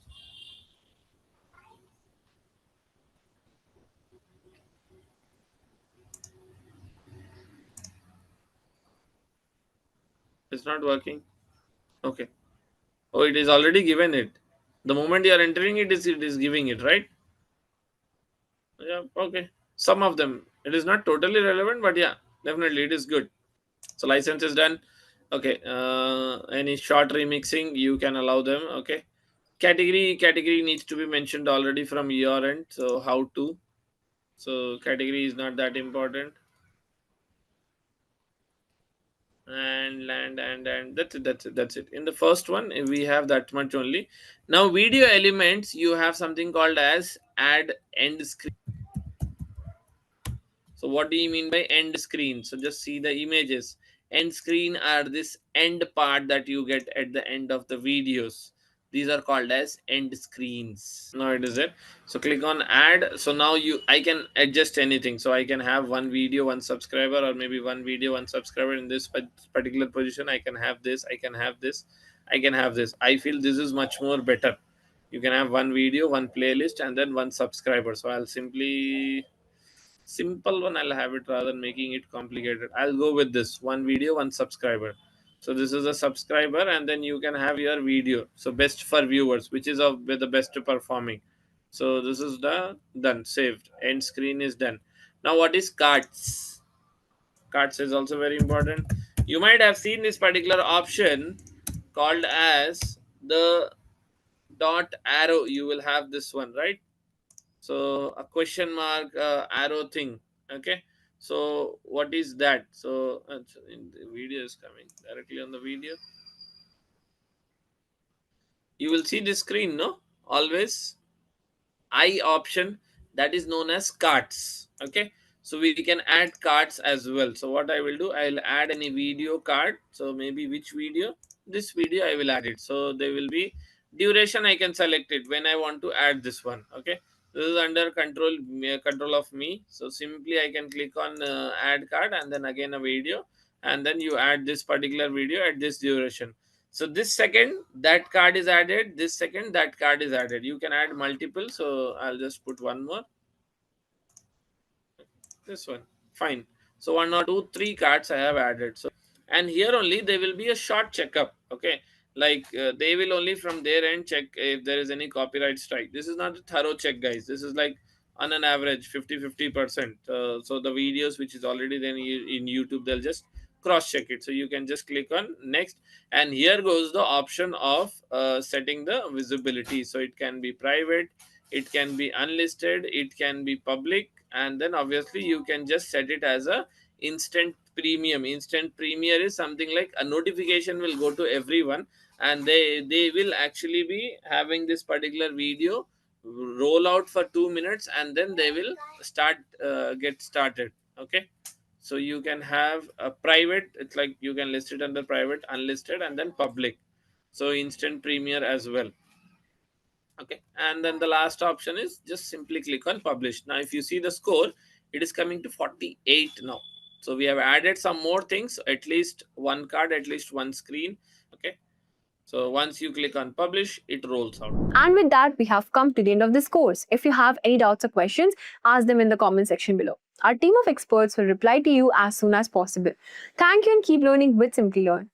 B: It's not working. Okay. Oh, it is already given it. The moment you are entering it is giving it, right? Yeah. Okay. Some of them. It is not totally relevant, but yeah, definitely it is good. So license is done. Okay. Any short remixing you can allow them. Okay. Category needs to be mentioned already from your end. So how to? So category is not that important. And land and that's it. In the first one we have that much only. Now video elements, you have something called as add end screen. So what do you mean by end screen? So just see the images. End screen are this end part that you get at the end of the videos. These are called as end screens. Now it is it. So click on add. So now I can adjust anything. So I can have one video, one subscriber, or maybe one video, one subscriber in this particular position. I can have this. I can have this. I can have this. I feel this is much more better. You can have one video, one playlist, and then one subscriber. So I'll simply simple one I'll have it rather than making it complicated. I'll go with this one video, one subscriber. So this is a subscriber, and then you can have your video. So best for viewers, which is of the best performing. So this is the done, saved. End screen is done. Now what is cards? Cards is also very important. You might have seen this particular option called as the dot arrow. You will have this one, right? So a question mark arrow thing. Okay, so what is that? So in the video is coming directly on the video. You will see this screen, no? Always I option, that is known as cards. Okay, so we can add cards as well. So what I will do, I'll add any video card. So maybe which video? This video I will add it. So there will be duration. I can select it when I want to add this one. Okay, this is under control of me. So simply I can click on add card, and then again a video, and then you add this particular video at this duration. So this second that card is added, this second that card is added. You can add multiple. So I'll just put one more, this one. Fine. So one or two, three cards I have added. So, and here only there will be a short checkup. Okay, like they will only from their end check if there is any copyright strike. This is not a thorough check, guys. This is like on an average 50-50%. So the videos which is already then in YouTube, they'll just cross check it. So you can just click on next, and here goes the option of setting the visibility. So it can be private, it can be unlisted, it can be public, and then obviously you can just set it as a instant premium. Instant premium is something like a notification will go to everyone, and they will actually be having this particular video roll out for 2 minutes, and then they will get started. Okay, so you can have a private, it's like you can list it under private, unlisted, and then public. So instant premiere as well. Okay, and then the last option is just simply click on publish. Now if you see the score, it is coming to 48 now. So we have added some more things, at least one card, at least one screen. Okay, so once you click on publish, it rolls out.
A: And with that, we have come to the end of this course. If you have any doubts or questions, ask them in the comment section below. Our team of experts will reply to you as soon as possible. Thank you and keep learning with Simplilearn.